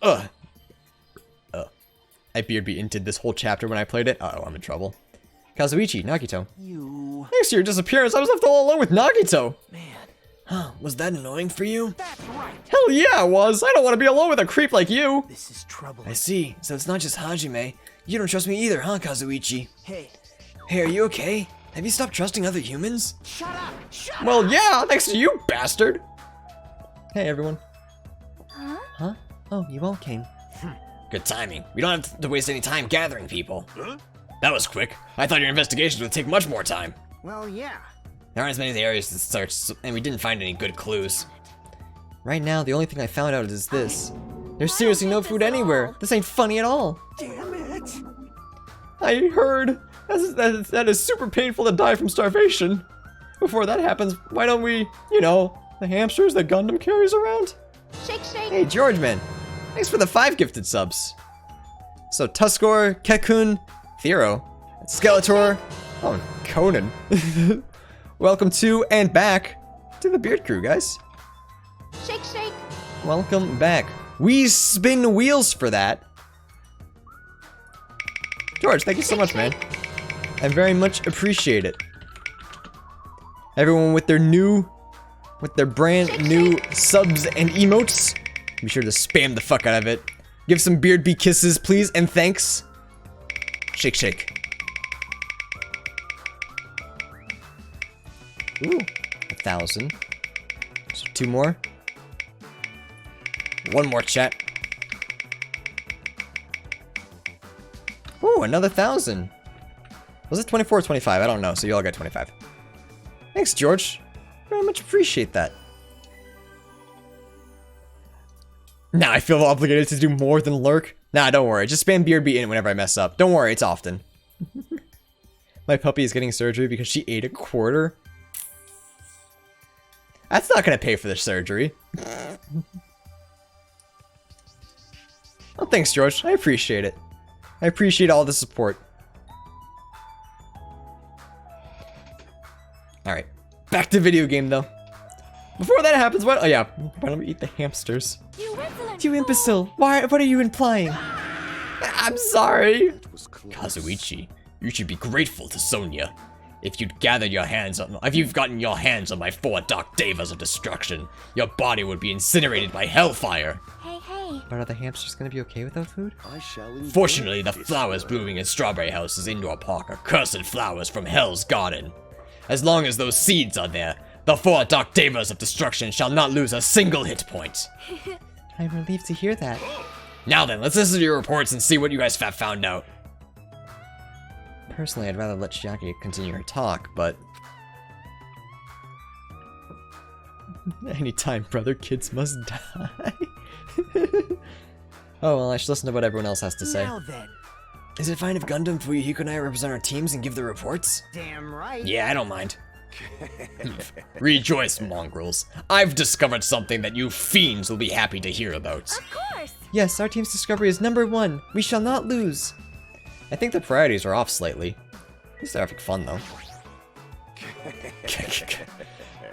I Beardby inted this whole chapter when I played it. Uh-oh, I'm in trouble. Kazuichi, Nagito. You... Thanks to your disappearance, I was left all alone with Nagito! Man, Huh, was that annoying for you? that's right. Hell yeah, it was! I don't want to be alone with a creep like you! This is trouble. I see, so it's not just Hajime. You don't trust me either, huh, Kazuichi? Hey, Hey, are you okay? Have you stopped trusting other humans? shut up! Shut up! Well, yeah, thanks to you, bastard! Hey, everyone. Huh? Huh? Oh, you all came. Good timing. We don't have to waste any time gathering people. That was quick. I thought your investigations would take much more time. Well, yeah. There aren't as many areas to search, and we didn't find any good clues. Right now, the only thing I found out is this. There's seriously no food anywhere. This ain't funny at all. Damn it! I heard. That is super painful to die from starvation. Before that happens, why don't we, you know, the hamsters that Gundam carries around? Shake, shake. Hey, George, man. Thanks for the 5 gifted subs. So, Tuskor, Kekun, Thero, Skeletor, oh, Conan. Welcome to and back to the Beard Crew, guys. Shake, shake. Welcome back. We spin wheels for that. George, thank you so much, man. I very much appreciate it. Everyone with their brand new subs and emotes, be sure to spam the fuck out of it. Give some Beardby kisses, please, and thanks. Shake, shake. Ooh, 1,000. So 2 more. 1 more, chat. Ooh, another 1,000. Was it 24 or 25? I don't know, so you all got 25. Thanks, George. Very much appreciate that. Now I feel obligated to do more than lurk. Nah, don't worry. Just spam Beardby in whenever I mess up. Don't worry, it's often. My puppy is getting surgery because she ate a quarter. That's not gonna pay for the surgery. Oh, thanks, George. I appreciate it. I appreciate all the support. Alright. Back to video game, though. Before that happens, what? Oh, yeah. Why don't we eat the hamsters? You insolent You imbecile. What are you implying? I'm sorry. Kazuichi, you should be grateful to Sonia. If you've gotten your hands on my 4 Dark Devas of Destruction, your body would be incinerated by hellfire. Hey, hey. But are the hamsters gonna be okay without food? I shall enjoy Fortunately, the this flowers one. blooming in Strawberry House's indoor park are cursed flowers from Hell's Garden. As long as those seeds are there, the 4 Dark Devas of Destruction shall not lose a single hit point. I'm relieved to hear that. Now then, let's listen to your reports and see what you guys have found out. Personally, I'd rather let Chiaki continue her talk, but... Anytime, brother, kids must die. Oh, well, I should listen to what everyone else has to say. Now then. Is it fine if Gundam, Fuyuhiko, and I represent our teams and give the reports? Damn right. Yeah, I don't mind. Rejoice, mongrels. I've discovered something that you fiends will be happy to hear about. Of course. Yes, our team's discovery is #1. We shall not lose. I think the priorities are off slightly. At least they're having fun, though.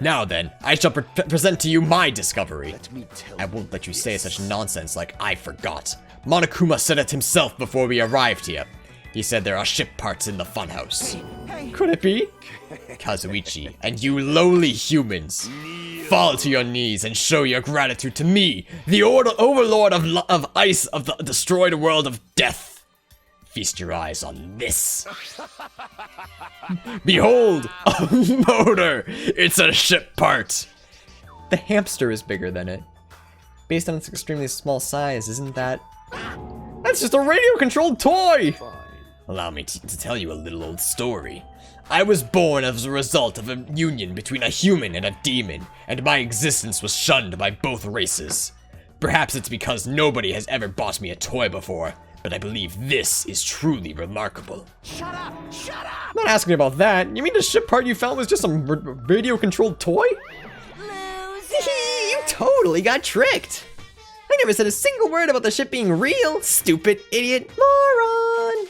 Now then, I shall present to you my discovery. Let me tell I won't let you say such nonsense like I forgot. Monokuma said it himself before we arrived here. He said there are ship parts in the funhouse. Could it be? Kazuichi, and you lowly humans, fall to your knees and show your gratitude to me, the overlord of ice of the destroyed world of death. Feast your eyes on this. Behold, a motor! It's a ship part! The hamster is bigger than it. Based on its extremely small size, isn't that... That's just a radio-controlled toy! Allow me to tell you a little old story. I was born as a result of a union between a human and a demon, and my existence was shunned by both races. Perhaps it's because nobody has ever bought me a toy before, but I believe this is truly remarkable. Shut up! Shut up! I'm not asking about that. You mean the ship part you found was just some radio-controlled toy? You totally got tricked. I never said a single word about the ship being real, stupid idiot moron.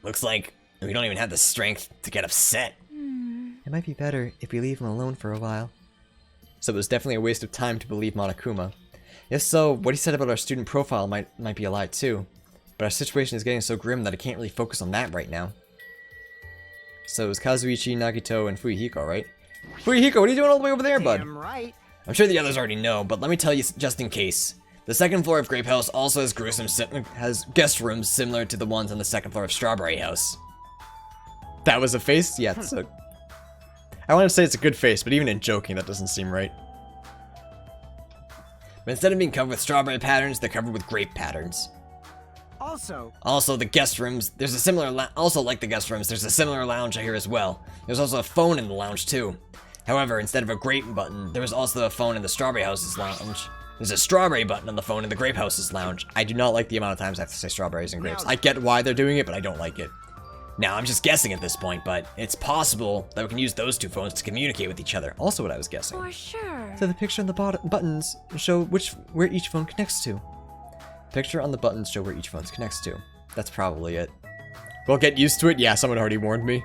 Looks like we don't even have the strength to get upset. It might be better if we leave him alone for a while. So it was definitely a waste of time to believe Monokuma. If so, what he said about our student profile might be a lie too. But our situation is getting so grim that I can't really focus on that right now. So it was Kazuichi, Nagito, and Fuyuhiko, right? Fuyuhiko, what are you doing all the way over there, bud? Damn right. I'm sure the others already know, but let me tell you just in case. The second floor of Grape House also has guest rooms similar to the ones on the second floor of Strawberry House. That was a face? Yeah, it's a... I want to say it's a good face, but even in joking, that doesn't seem right. But instead of being covered with strawberry patterns, they're covered with grape patterns. Also, The guest rooms, there's a similar, also like the guest rooms, there's a similar lounge here as well. There's also a phone in the lounge too. However, instead of a grape button, there was also a phone in the Strawberry House's lounge. There's a strawberry button on the phone in the Grape House's lounge. I do not like the amount of times I have to say strawberries and grapes. I get why they're doing it, but I don't like it. Now, I'm just guessing at this point, but it's possible that we can use those two phones to communicate with each other. Also what I was guessing. For sure. So the picture on the buttons show where each phone connects to. Picture on the buttons show where each phone connects to. That's probably it. Well, get used to it. Yeah, someone already warned me.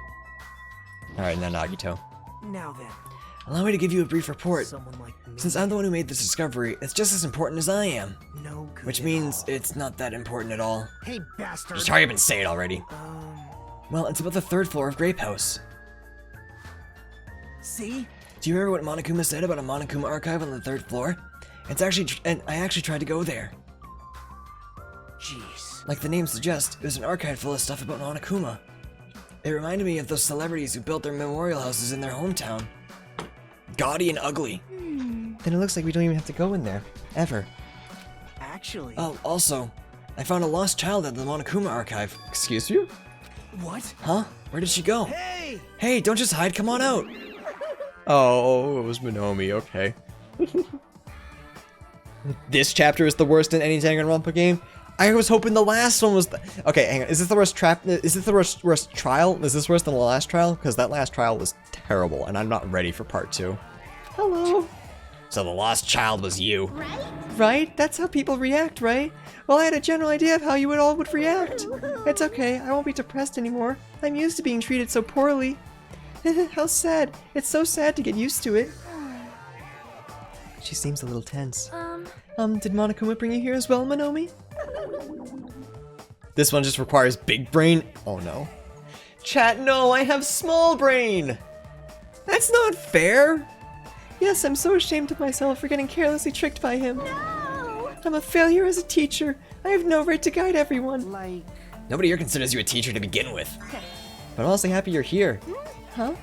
Alright, now Nagito. now then, Allow me to give you a brief report. someone like me. Since I'm the one who made this discovery, it's just as important as I am. No good Which at means all. it's not that important at all. Hey, bastard. Just hurry up and say it already. Well, it's about the third floor of Grape House. See? Do you remember what Monokuma said about a Monokuma archive on the third floor? And I actually tried to go there. Jeez. Like the name suggests, it was an archive full of stuff about Monokuma. It reminded me of those celebrities who built their memorial houses in their hometown. Gaudy and ugly. Then it looks like we don't even have to go in there. Ever. Actually. Oh, also, I found a lost child at the Monokuma archive. Excuse you? What? Huh? Where did she go? Hey! Hey, don't just hide, come on out! Oh, it was Minomi, okay. This chapter is the worst in any Danganronpa game? I was hoping the last one was okay, hang on. Is this the worst is this the worst trial? Is this worse than the last trial? Because that last trial was terrible, and I'm not ready for part 2. Hello. So the lost child was you. Right? That's how people react, right? Well, I had a general idea of how you all would react. It's okay, I won't be depressed anymore. I'm used to being treated so poorly. How sad. It's so sad to get used to it. She seems a little tense. Did Monokuma bring you here as well, Minomi? This one just requires big brain. Oh no. Chat, no, I have small brain. That's not fair. Yes, I'm so ashamed of myself for getting carelessly tricked by him. No! I'm a failure as a teacher. I have no right to guide everyone. Like... Nobody here considers you a teacher to begin with. But I'm honestly happy you're here. Huh?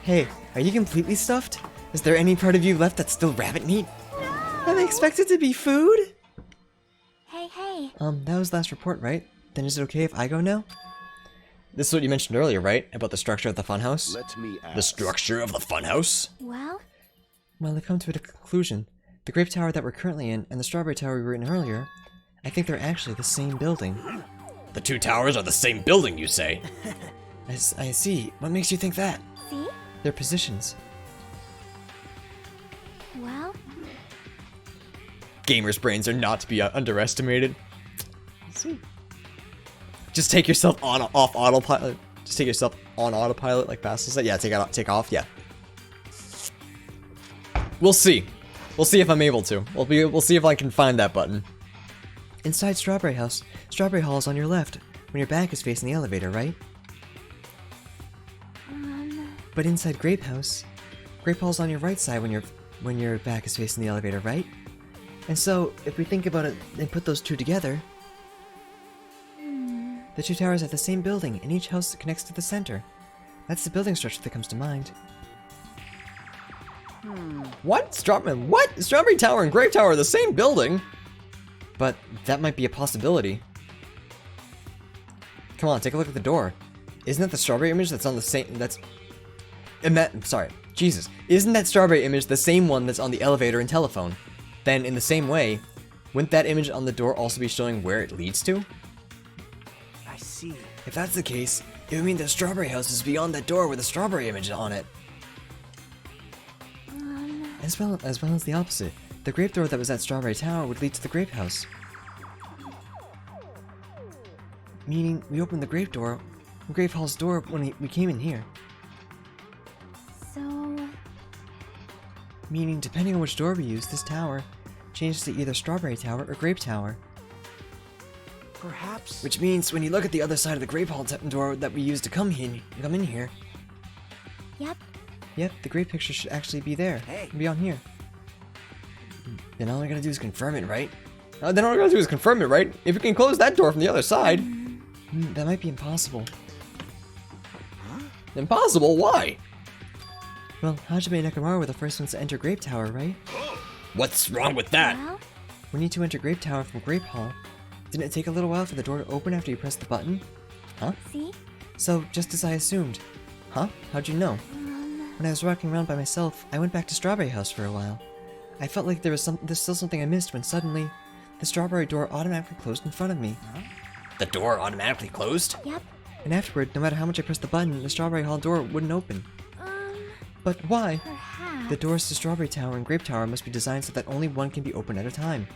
Hey, are you completely stuffed? Is there any part of you left that's still rabbit meat? Am I expected to be food? Hey. That was the last report, right? Then is it okay if I go now? This is what you mentioned earlier, right? About the structure of the funhouse? Let me ask. The structure of the funhouse? Well, Well, I've come to a conclusion. The Grape Tower that we're currently in and the Strawberry Tower we were in earlier, I think they're actually the same building. The two towers are the same building, you say? I see. What makes you think that? see? Their positions. Well, Gamers' brains are not to be underestimated. See? Just take yourself off autopilot. Just take yourself on autopilot, like Basil said. Yeah, take off. Yeah. We'll see. We'll see if I'm able to. We'll see if I can find that button. Inside Strawberry House, Strawberry Hall is on your left, when your back is facing the elevator, right? But inside Grape House, Grape Hall's on your right side when your back is facing the elevator, right? And so, if we think about it and put those two together, the two towers are the same building, and each house connects to the center. That's the building structure that comes to mind. What? Strawberry Tower and Grape Tower are the same building? But that might be a possibility. Come on, take a look at the door. Isn't that the strawberry image that's on the same... Sorry. Jesus, isn't that strawberry image the same one that's on the elevator and telephone? Then, in the same way, wouldn't that image on the door also be showing where it leads to? I see. If that's the case, it would mean the strawberry house is beyond that door with a strawberry image on it. As well as the opposite. The grape door that was at Strawberry Tower would lead to the grape house. Meaning, we opened the grape hall's door when we came in here. So, Meaning, depending on which door we use, this tower changes to either Strawberry Tower or Grape Tower. Perhaps. Which means, when you look at the other side of the grape hall door that we used to come in here, yep. yep, the grape picture should actually be there. Hey. Be on here. Then all we gotta do is confirm it, right? Then all we gotta do is confirm it, right? If we can close that door from the other side. That might be impossible. Huh? Impossible? Why? Well, Hajime and Nekomaru were the first ones to enter Grape Tower, right? What's wrong with that? Well, When you two enter Grape Tower from Grape Hall, didn't it take a little while for the door to open after you pressed the button? Huh? see? So, just as I assumed. Huh? How'd you know? When I was walking around by myself, I went back to Strawberry House for a while. I felt like there's still something I missed when suddenly, the strawberry door automatically closed in front of me. The door automatically closed? Yep. And afterward, no matter how much I pressed the button, the Strawberry Hall door wouldn't open. But why? Perhaps. The doors to Strawberry Tower and Grape Tower must be designed so that only one can be opened at a time.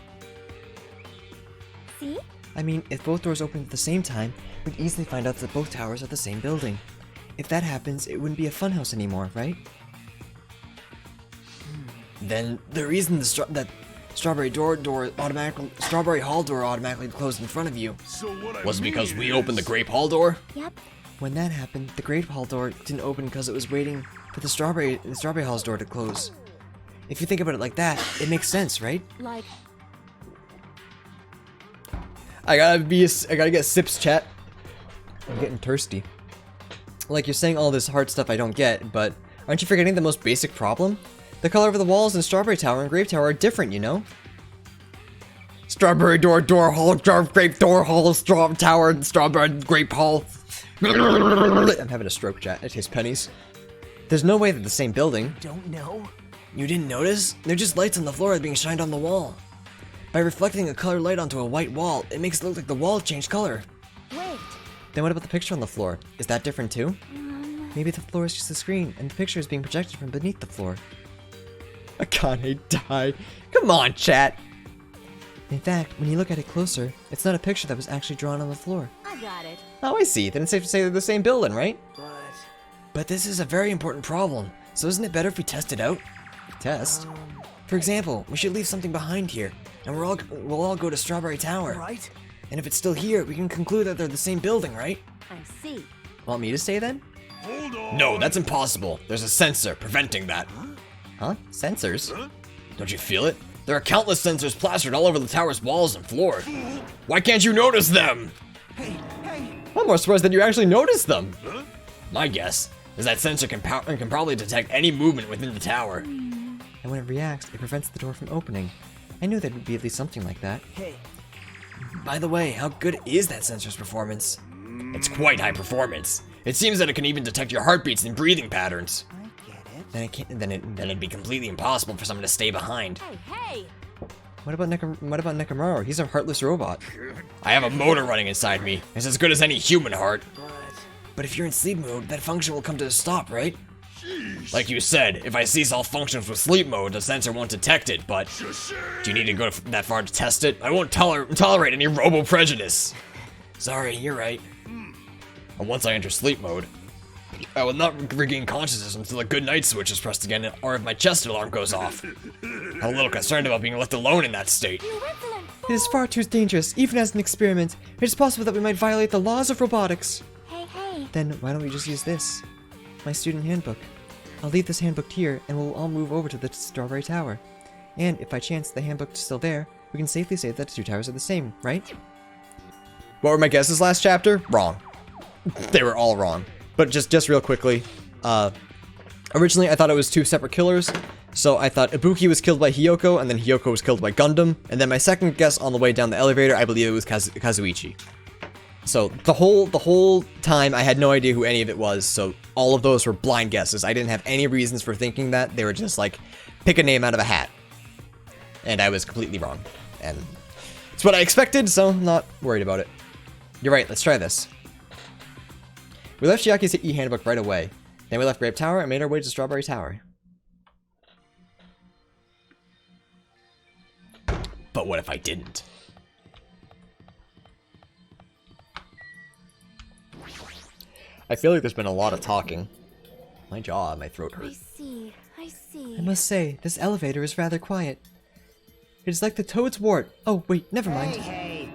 See? I mean, if both doors opened at the same time, we'd easily find out that both towers are the same building. If that happens, it wouldn't be a funhouse anymore, right? Then the reason that Strawberry Hall door automatically closed in front of you So what I Was it mean because we is- opened the grape hall door? Yep. When that happened, the Grape Hall door didn't open because it was waiting for the Strawberry Hall's door to close. If you think about it like that, it makes sense, right? Like, I gotta get sips, chat. I'm getting thirsty. Like, you're saying all this hard stuff I don't get, but aren't you forgetting the most basic problem? The color of the walls in Strawberry Tower and Grape Tower are different, you know? Strawberry door hall, grape door hall, tower, strawberry grape hall. I'm having a stroke, chat. It tastes pennies. There's no way they're the same building. Don't know. You didn't notice? They're just lights on the floor being shined on the wall. By reflecting a colored light onto a white wall, it makes it look like the wall changed color. wait. Then what about the picture on the floor? Is that different too? Maybe the floor is just a screen, and the picture is being projected from beneath the floor. Akane died. Come on, chat! In fact, when you look at it closer, it's not a picture that was actually drawn on the floor. I got it. Oh, I see. Then it's safe to say they're the same building, right? But But this is a very important problem, so isn't it better if we test it out? Test? For example, we should leave something behind here, and we'll all go to Strawberry Tower. right? And if it's still here, we can conclude that they're the same building, right? I see. Want me to stay then? Hold on. No, that's impossible. There's a sensor preventing that. Huh? Sensors? Don't you feel it? There are countless sensors plastered all over the tower's walls and floor. Why can't you notice them? Hey, I'm more surprised that you actually noticed them. My guess is that sensor can probably detect any movement within the tower. And when it reacts, it prevents the door from opening. I knew there would be at least something like that. hey. By the way, how good is that sensor's performance? It's quite high performance. It seems that it can even detect your heartbeats and breathing patterns. I get it. Then it can't. Then It'd be completely impossible for someone to stay behind. Hey, hey. What about Nekomaru? He's a heartless robot. I have a motor running inside me. It's as good as any human heart. But if you're in sleep mode, that function will come to a stop, right? Like you said, if I cease all functions with sleep mode, the sensor won't detect it, but do you need to go that far to test it? I won't tolerate any robo-prejudice. Sorry, you're right. And once I enter sleep mode, I will not regain consciousness until a good night switch is pressed again, or if my chest alarm goes off. I'm a little concerned about being left alone in that state. You insolent It is far too dangerous, even as an experiment. It is possible that we might violate the laws of robotics. Hey, hey. Then why don't we just use this? My student handbook. I'll leave this handbook here, and we'll all move over to the Strawberry Tower. And if by chance the handbook is still there, we can safely say that the two towers are the same, right? What were my guesses last chapter? Wrong. They were all wrong. But just real quickly, originally I thought it was two separate killers. So I thought Ibuki was killed by Hiyoko, and then Hiyoko was killed by Gundam. And then my second guess on the way down the elevator, I believe it was Kazuichi. So the whole time I had no idea who any of it was, so all of those were blind guesses. I didn't have any reasons for thinking that. They were just like, pick a name out of a hat. And I was completely wrong. And it's what I expected, so I'm not worried about it. You're right, let's try this. We left Chiaki's e-handbook right away. Then we left Grape Tower and made our way to Strawberry Tower. But what if I didn't? I feel like there's been a lot of talking. My jaw, my throat I hurts. see. I see. I must say, this elevator is rather quiet. It is like the Toad's Wart. Oh, wait, never mind.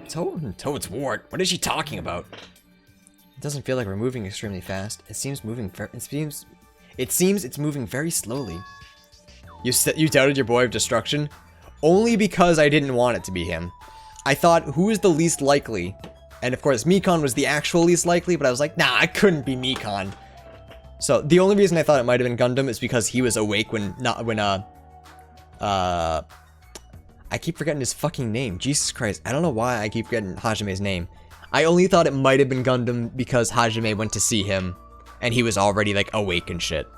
Toad's Wart? What is she talking about? It doesn't feel like we're moving extremely fast. It seems it's moving very slowly. You doubted your boy of destruction? Only because I didn't want it to be him. I thought, who is the least likely? And of course, Mikon was the actual least likely, but I was like, nah, it couldn't be Mikon. So the only reason I thought it might have been Gundam is because he was awake I keep forgetting his fucking name. Jesus Christ, I don't know why I keep forgetting Hajime's name. I only thought it might have been Gundam because Hajime went to see him, and he was already, like, awake and shit.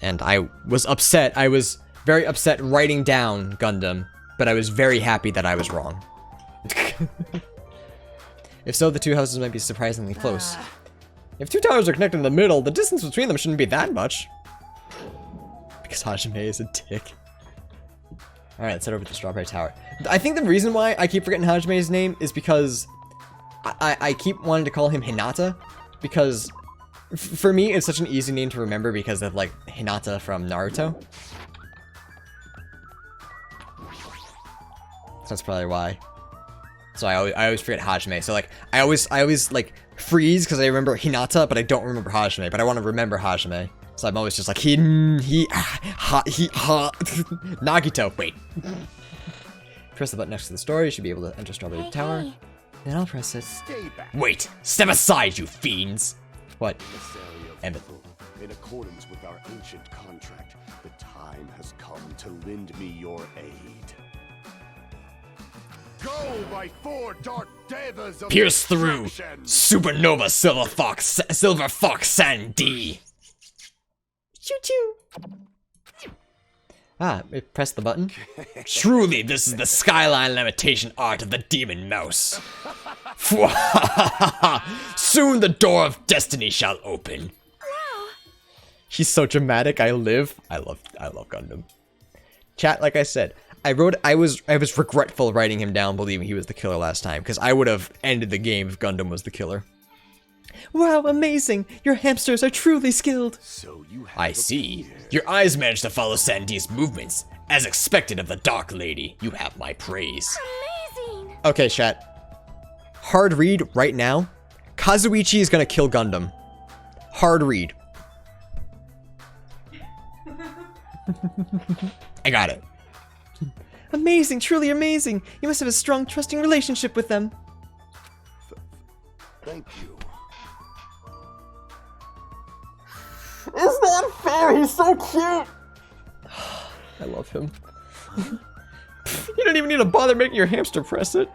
And I was upset. I was very upset writing down Gundam, but I was very happy that I was wrong. If so, the two houses might be surprisingly close. If two towers are connected in the middle, the distance between them shouldn't be that much. Because Hajime is a dick. Alright, let's head over to the Strawberry Tower. I think the reason why I keep forgetting Hajime's name is because I keep wanting to call him Hinata. Because for me, it's such an easy name to remember because of, like, Hinata from Naruto. That's probably why. So I always forget Hajime. So, like, I always like, freeze because I remember Hinata, but I don't remember Hajime. But I want to remember Hajime. So I'm always just like, Nagito, wait. Press the button next to the store, you should be able to enter Strawberry Tower. Hey. Then I'll press it. Stay back. Wait! Step aside, you fiends! What? And In accordance with our ancient contract, the time has come to lend me your aid. Go by 4 dark devas of pierce through! destruction! Supernova Silver Fox Sandy! Choo-choo! Ah, press the button. Truly, this is the skyline limitation art of the demon mouse. Soon the door of destiny shall open. He's so dramatic. I love Gundam. Chat, like I said, I was regretful writing him down, believing he was the killer last time, because I would have ended the game if Gundam was the killer. Wow, amazing! Your hamsters are truly skilled! So you have I see. Your eyes managed to follow Sandy's movements. As expected of the Dark Lady, you have my praise. Amazing! Okay, chat. Hard read right now. Kazuichi is gonna kill Gundam. Hard read. I got it. Amazing, truly amazing! You must have a strong, trusting relationship with them. Thank you. It's not fair, he's so cute! I love him. You don't even need to bother making your hamster press it.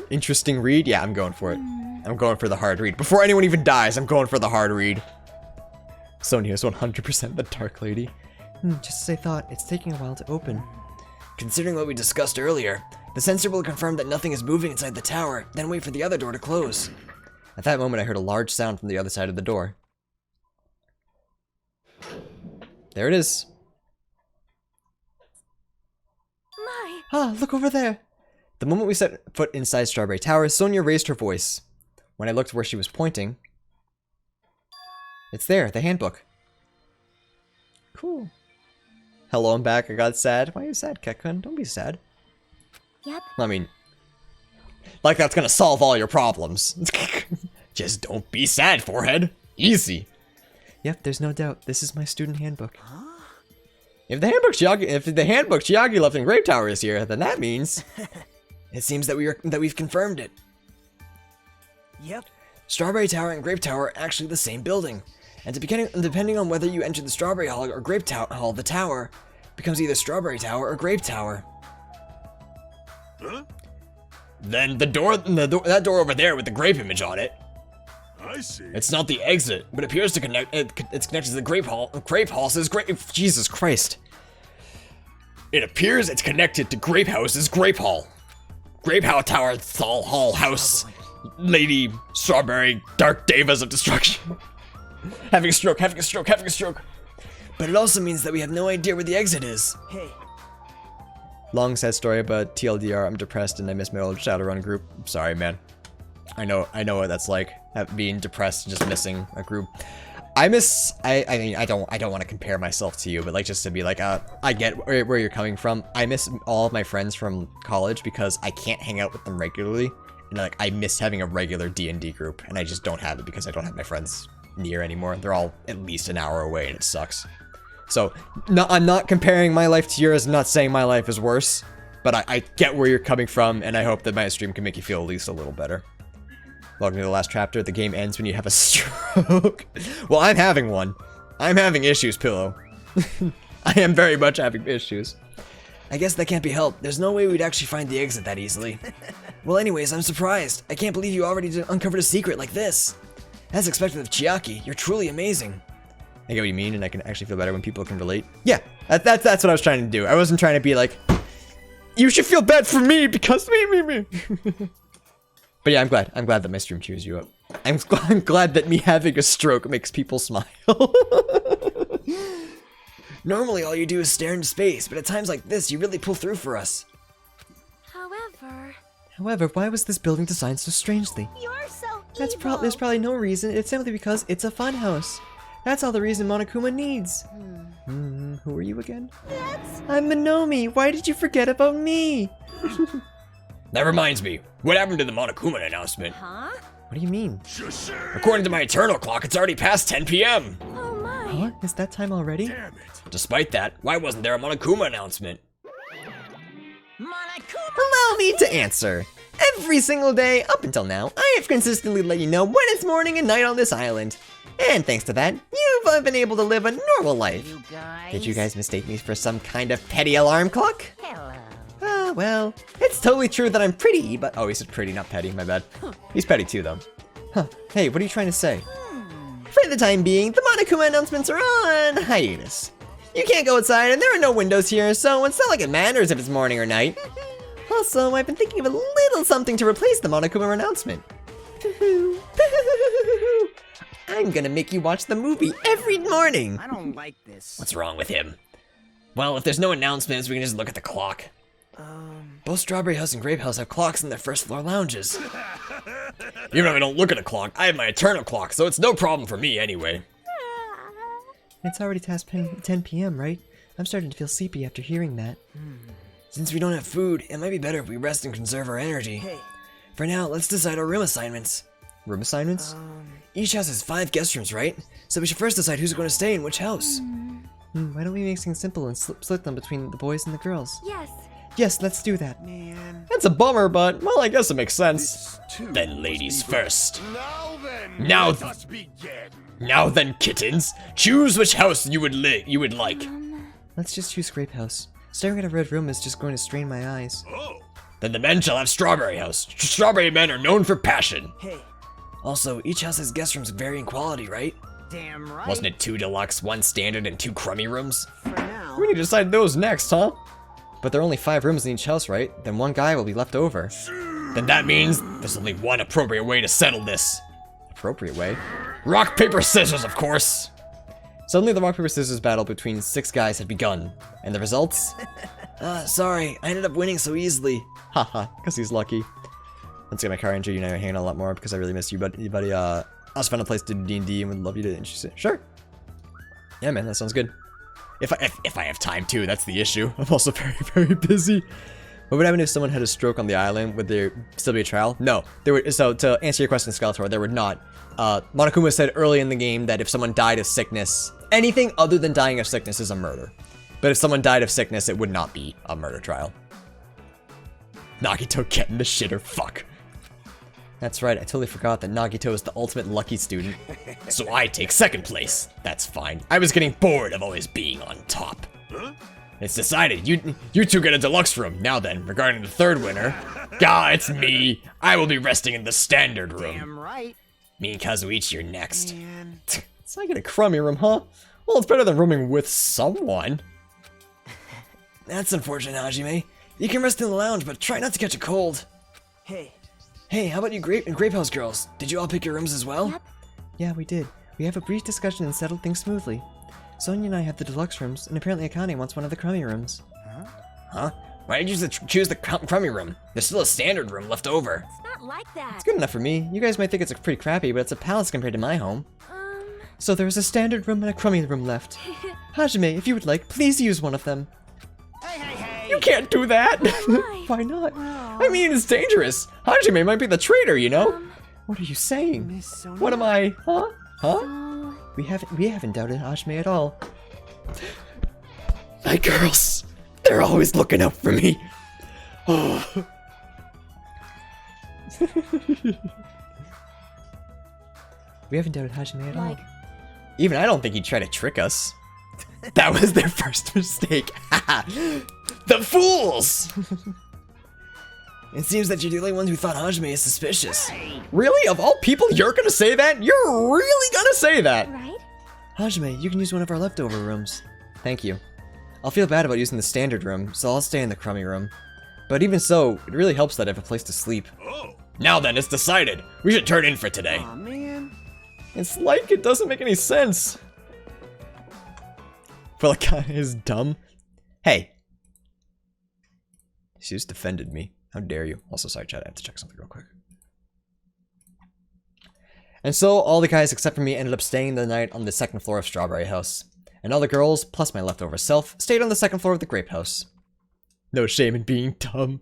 Interesting read? Yeah, I'm going for it. I'm going for the hard read. Before anyone even dies, I'm going for the hard read. Sonya is 100% the Dark Lady. Just as I thought, it's taking a while to open. Considering what we discussed earlier, the sensor will confirm that nothing is moving inside the tower, then wait for the other door to close. At that moment, I heard a large sound from the other side of the door. There it is. My! Ah, look over there! The moment we set foot inside Strawberry Tower, Sonya raised her voice. When I looked where she was pointing, it's there, the handbook. Cool. Hello, I'm back. I got sad. Why are you sad, Kekkun? Don't be sad. Yep. I mean, like that's gonna solve all your problems. Just don't be sad, forehead. Easy. Yep, there's no doubt. This is my student handbook. If the handbook Chiaki left in Grape Tower is here, then that means It seems that we've confirmed it. Yep. Strawberry Tower and Grape Tower are actually the same building. And depending on whether you enter the Strawberry Hall or Grape Hall, the tower becomes either Strawberry Tower or Grape Tower. Huh? Then that door over there with the grape image on it. I see. It's not the exit, but appears to connect. It's connected to the Grape Hall. Grape Hall says Grape. Jesus Christ. It appears it's connected to Grape House's Grape Hall. Grape Hall Tower Hall House. Lady Strawberry Dark Devas of Destruction. Having a stroke. But it also means that we have no idea where the exit is. Hey, Long sad story, but TLDR, I'm depressed and I miss my old Shadowrun group. Sorry, man. I know what that's like, being depressed and just missing a group. I mean, I don't want to compare myself to you, but like just to be like, I get where you're coming from. I miss all of my friends from college because I can't hang out with them regularly, and like I miss having a regular D&D group, and I just don't have it because I don't have my friends near anymore. They're all at least an hour away, and it sucks. So, no, I'm not comparing my life to yours. I'm not saying my life is worse, but I get where you're coming from, and I hope that my stream can make you feel at least a little better. Welcome to the last chapter. The game ends when you have a stroke. Well, I'm having one. I'm having issues, Pillow. I am very much having issues. I guess that can't be helped. There's no way we'd actually find the exit that easily. Well, anyways, I'm surprised. I can't believe you already uncovered a secret like this. As expected of Chiaki, you're truly amazing. I get what you mean, and I can actually feel better when people can relate. Yeah, that's what I was trying to do. I wasn't trying to be like, you should feel bad for me because me. But yeah, I'm glad that my stream cheers you up. I'm glad that me having a stroke makes people smile. Normally, all you do is stare into space, but at times like this, you really pull through for us. However, why was this building designed so strangely? You're so There's evil. probably no reason. It's simply because it's a funhouse. That's all the reason Monokuma needs. Who are you again? I'm Minomi. Why did you forget about me? That reminds me. What happened to the Monokuma announcement? Huh? What do you mean? According to my eternal clock, it's already past 10 p.m. Oh my. Huh? Is that time already? Damn it. Despite that, why wasn't there a Monokuma announcement? Monokuma! Allow me to answer. Every single day, up until now, I have consistently let you know when it's morning and night on this island. And thanks to that, you've been able to live a normal life. You guys. Did you guys mistake me for some kind of petty alarm clock? Hello. Ah, well, it's totally true that I'm pretty, but... Oh, he said pretty, not petty, my bad. He's petty too, though. Huh, hey, what are you trying to say? For the time being, the Monokuma announcements are on hiatus. You can't go outside, and there are no windows here, so it's not like it matters if it's morning or night. Also, I've been thinking of a little something to replace the Monokuma announcement. I'm gonna make you watch the movie every morning. I don't like this. What's wrong with him? Well, if there's no announcements, we can just look at the clock. Both Strawberry House and Grape House have clocks in their first floor lounges. Even if I don't look at a clock, I have my eternal clock, so it's no problem for me anyway. It's already past 10 p.m., right? I'm starting to feel sleepy after hearing that. Since we don't have food, it might be better if we rest and conserve our energy. Hey, For now, let's decide our room assignments. Room assignments? Each house has 5 guest rooms, right? So we should first decide who's going to stay in which house. Why don't we make things simple and split them between the boys and the girls? Yes. Yes, let's do that. man. That's a bummer, but, well, I guess it makes sense. Then ladies first. Now then, Now let th- us begin. Now then, kittens, choose which house you would like. Let's just choose Grape House. Staring at a red room is just going to strain my eyes. Oh, Then the men shall have Strawberry House. Strawberry men are known for passion. Hey, Also, each house has guest rooms of varying quality, right? damn right. Wasn't it 2 deluxe, 1 standard, and 2 crummy rooms? For now. We need to decide those next, huh? But there are only 5 rooms in each house, right? Then one guy will be left over. Then that means there's only one appropriate way to settle this. Appropriate way. Rock, paper, scissors, of course. Suddenly the rock, paper, scissors battle between 6 guys had begun. And the results? Sorry, I ended up winning so easily. Haha, because he's lucky. Let's get my car injured, you and I are hanging out a lot more because I really miss you, buddy. I also found a place to do D&D and would love you to introduce it. Sure. Yeah, man, that sounds good. If I have time too, that's the issue. I'm also very, very busy. What would happen if someone had a stroke on the island? Would there still be a trial? No. There would. So to answer your question, Skeletor, there would not. Monokuma said early in the game that if someone died of sickness, anything other than dying of sickness is a murder. But if someone died of sickness, it would not be a murder trial. Nagito getting the shitter, fuck. That's right, I totally forgot that Nagito is the ultimate lucky student. So I take 2nd place. That's fine. I was getting bored of always being on top. huh? it's decided. You two get a deluxe room. Now then, regarding the third winner, it's me. I will be resting in the standard room. Damn right. Me and Kazuichi are next. Man. It's like in a crummy room, huh? Well, it's better than rooming with someone. That's unfortunate, Hajime. You can rest in the lounge, but try not to catch a cold. Hey. Hey, how about you Grape and Grape House girls? Did you all pick your rooms as well? Yep. Yeah, we did. We have a brief discussion and settled things smoothly. Sonia and I have the deluxe rooms, and apparently Akane wants one of the crummy rooms. Huh? Why did you choose the crummy room? There's still a standard room left over. It's not like that. It's good enough for me. You guys might think it's pretty crappy, but it's a palace compared to my home. So there is a standard room and a crummy room left. Hajime, if you would like, please use one of them. You can't do that! Why? Why not? I mean, it's dangerous. Hajime might be the traitor, you know? What are you saying? Miss Sonia. What am I? Huh? Huh? Oh, We haven't doubted Hajime at all. My girls. They're always looking out for me. Oh. We haven't doubted Hajime at all. like, Even I don't think he'd try to trick us. That was their first mistake. The fools! It seems that you're the only ones who thought Hajime is suspicious. Really? Of all people, you're gonna say that? You're really gonna say that? right? Hajime, you can use one of our leftover rooms. Thank you. I'll feel bad about using the standard room, so I'll stay in the crummy room. But even so, it really helps that I have a place to sleep. Oh, Now then, it's decided. We should turn in for today. Aw, man. It's like it doesn't make any sense. Well, that guy is dumb. Hey. She just defended me. How dare you? Also, sorry, chat, I have to check something real quick. And so, all the guys except for me ended up staying the night on the second floor of Strawberry House. And all the girls, plus my leftover self, stayed on the second floor of the Grape House. No shame in being dumb.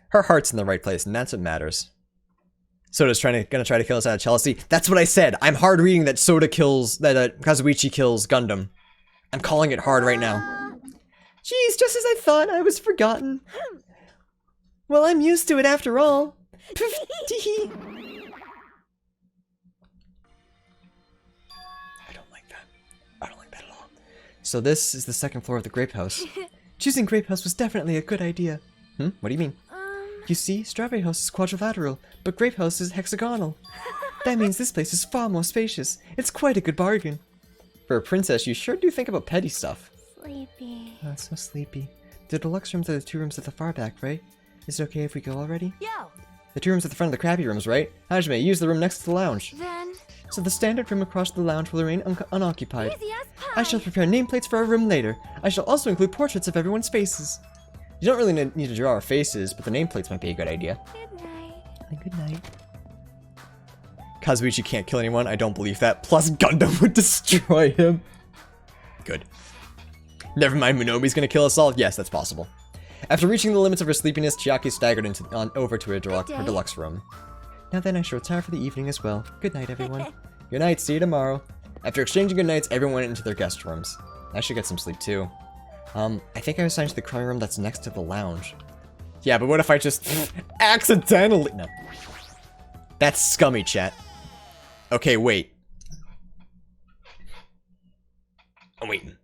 Her heart's in the right place, and that's what matters. Soda's gonna try to kill us out of jealousy. That's what I said. I'm hard reading that Kazuichi kills Gundam. I'm calling it hard right now. Jeez, just as I thought, I was forgotten. Well, I'm used to it after all. Tee-hee. I don't like that. I don't like that at all. So this is the second floor of the Grape House. Choosing Grape House was definitely a good idea. What do you mean? You see, Strawberry House is quadrilateral, but Grape House is hexagonal. That means this place is far more spacious. It's quite a good bargain. For a princess, you sure do think about petty stuff. Sleepy. Oh, it's so sleepy. The deluxe rooms are the two rooms at the far back, right? Is it okay if we go already? Yo, The two rooms at the front of the crappy rooms, right? Hajime, use the room next to the lounge. then So the standard room across the lounge will remain unoccupied. easy as pie. I shall prepare nameplates for our room later. I shall also include portraits of everyone's faces. You don't really need to draw our faces, but the nameplates might be a good idea. Good night. And good night. Kazuichi can't kill anyone, I don't believe that. Plus Gundam would destroy him. Good. Never mind, Munomi's gonna kill us all? Yes, that's possible. After reaching the limits of her sleepiness, Chiaki staggered over to her deluxe room. Now then, I shall retire for the evening as well. Good night, everyone. Good night, see you tomorrow. After exchanging good nights, everyone went into their guest rooms. I should get some sleep too. I think I was assigned to the crummy room that's next to the lounge. Yeah, but what if I just accidentally... No. That's scummy, chat. Okay, wait. I'm waiting.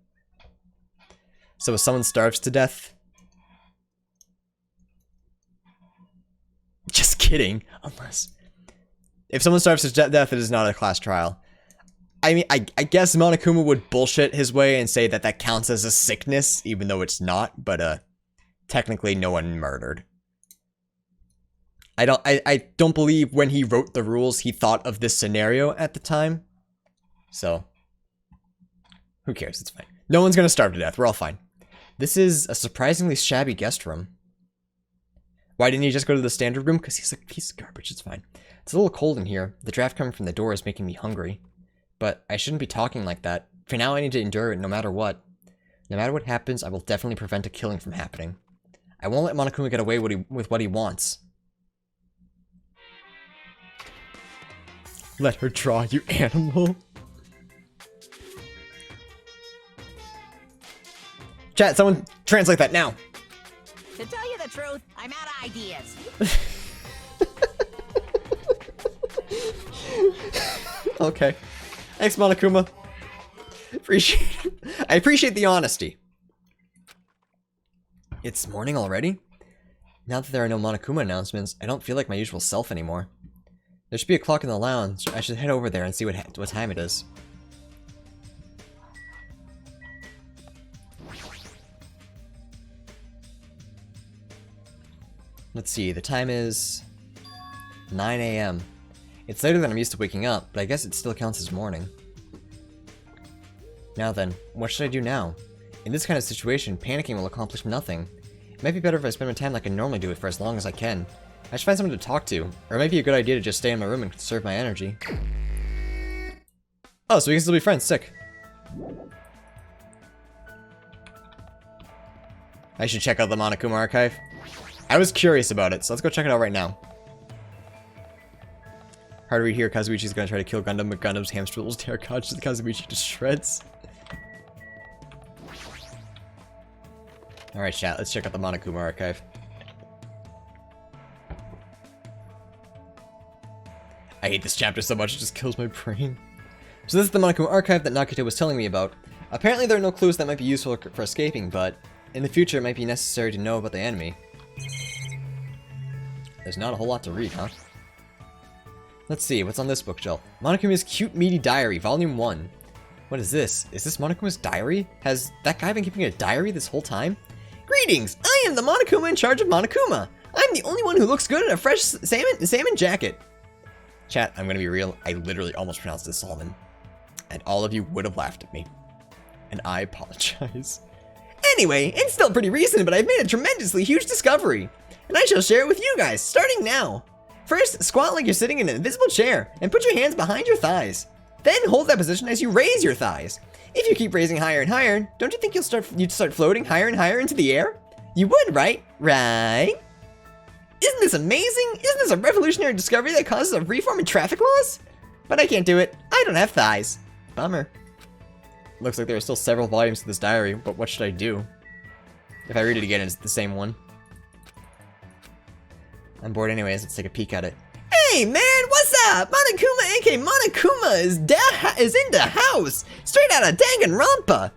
So if someone starves to death... Just kidding. Unless... If someone starves to death, it is not a class trial. I mean, I guess Monokuma would bullshit his way and say that that counts as a sickness, even though it's not, but, technically no one murdered. I don't believe when he wrote the rules, he thought of this scenario at the time. So, who cares? It's fine. No one's gonna starve to death. We're all fine. This is a surprisingly shabby guest room. Why didn't he just go to the standard room? Because he's a piece of garbage. It's fine. It's a little cold in here. The draft coming from the door is making me hungry. But I shouldn't be talking like that. For now, I need to endure it no matter what. No matter what happens, I will definitely prevent a killing from happening. I won't let Monokuma get away with what he wants. Let her draw, you animal. Chat, someone translate that now. To tell you the truth, I'm out of ideas. Okay. Thanks, Monokuma. I appreciate the honesty. It's morning already? Now that there are no Monokuma announcements, I don't feel like my usual self anymore. There should be a clock in the lounge. I should head over there and see what time it is. Let's see, the time is 9 AM. It's later than I'm used to waking up, but I guess it still counts as morning. Now then, what should I do now? In this kind of situation, panicking will accomplish nothing. It might be better if I spend my time like I normally do it for as long as I can. I should find someone to talk to, or it might be a good idea to just stay in my room and conserve my energy. Oh, so we can still be friends, sick. I should check out the Monokuma archive. I was curious about it, so let's go check it out right now. Hard to read here, Kazuichi's gonna try to kill Gundam, but Gundam's hamster will tear Kazuichi to shreds. Alright, chat, let's check out the Monokuma archive. I hate this chapter so much, it just kills my brain. So this is the Monokuma archive that Nakito was telling me about. Apparently there are no clues that might be useful for escaping, but in the future it might be necessary to know about the enemy. There's not a whole lot to read, huh? Let's see, what's on this bookshelf? Monokuma's Cute Meaty Diary, Volume 1. What is this? Is this Monokuma's diary? Has that guy been keeping a diary this whole time? Greetings! I am the Monokuma in charge of Monokuma! I'm the only one who looks good in a fresh salmon jacket! Chat, I'm gonna be real, I literally almost pronounced this salmon. And all of you would have laughed at me. And I apologize. Anyway, it's still pretty recent, but I've made a tremendously huge discovery. And I shall share it with you guys, starting now. First, squat like you're sitting in an invisible chair, and put your hands behind your thighs. Then hold that position as you raise your thighs. If you keep raising higher and higher, don't you think you'd start floating higher and higher into the air? You would, right? Right? Isn't this amazing? Isn't this a revolutionary discovery that causes a reform in traffic laws? But I can't do it. I don't have thighs. Bummer. Looks like there are still several volumes to this diary, but what should I do? If I read it again, it's the same one. I'm bored anyways, let's take a peek at it. Hey man, what's up? Monokuma aka Monokuma is in the house! Straight out of Danganronpa!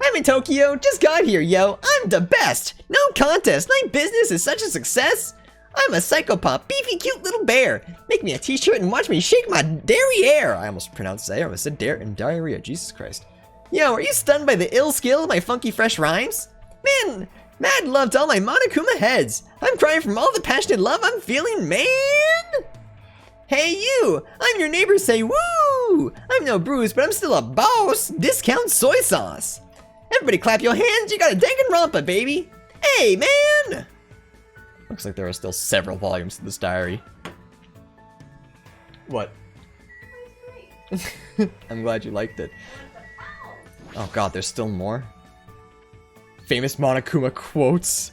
I'm in Tokyo, just got here, yo. I'm the best! No contest, my business is such a success! I'm a psychopop, beefy, cute little bear. Make me a t-shirt and watch me shake my derriere. I almost pronounced it. I almost said diarrhea. Jesus Christ. Yo, are you stunned by the ill skill of my funky fresh rhymes? Man, mad love to all my Monokuma heads. I'm crying from all the passionate love I'm feeling, man. Hey you, I'm your neighbor, say woo. I'm no Bruce, but I'm still a boss. Discount soy sauce. Everybody clap your hands, you got a Danganronpa, baby. Hey man. Looks like there are still several volumes to this diary. What? I'm glad you liked it. Oh god, there's still more? Famous Monokuma quotes.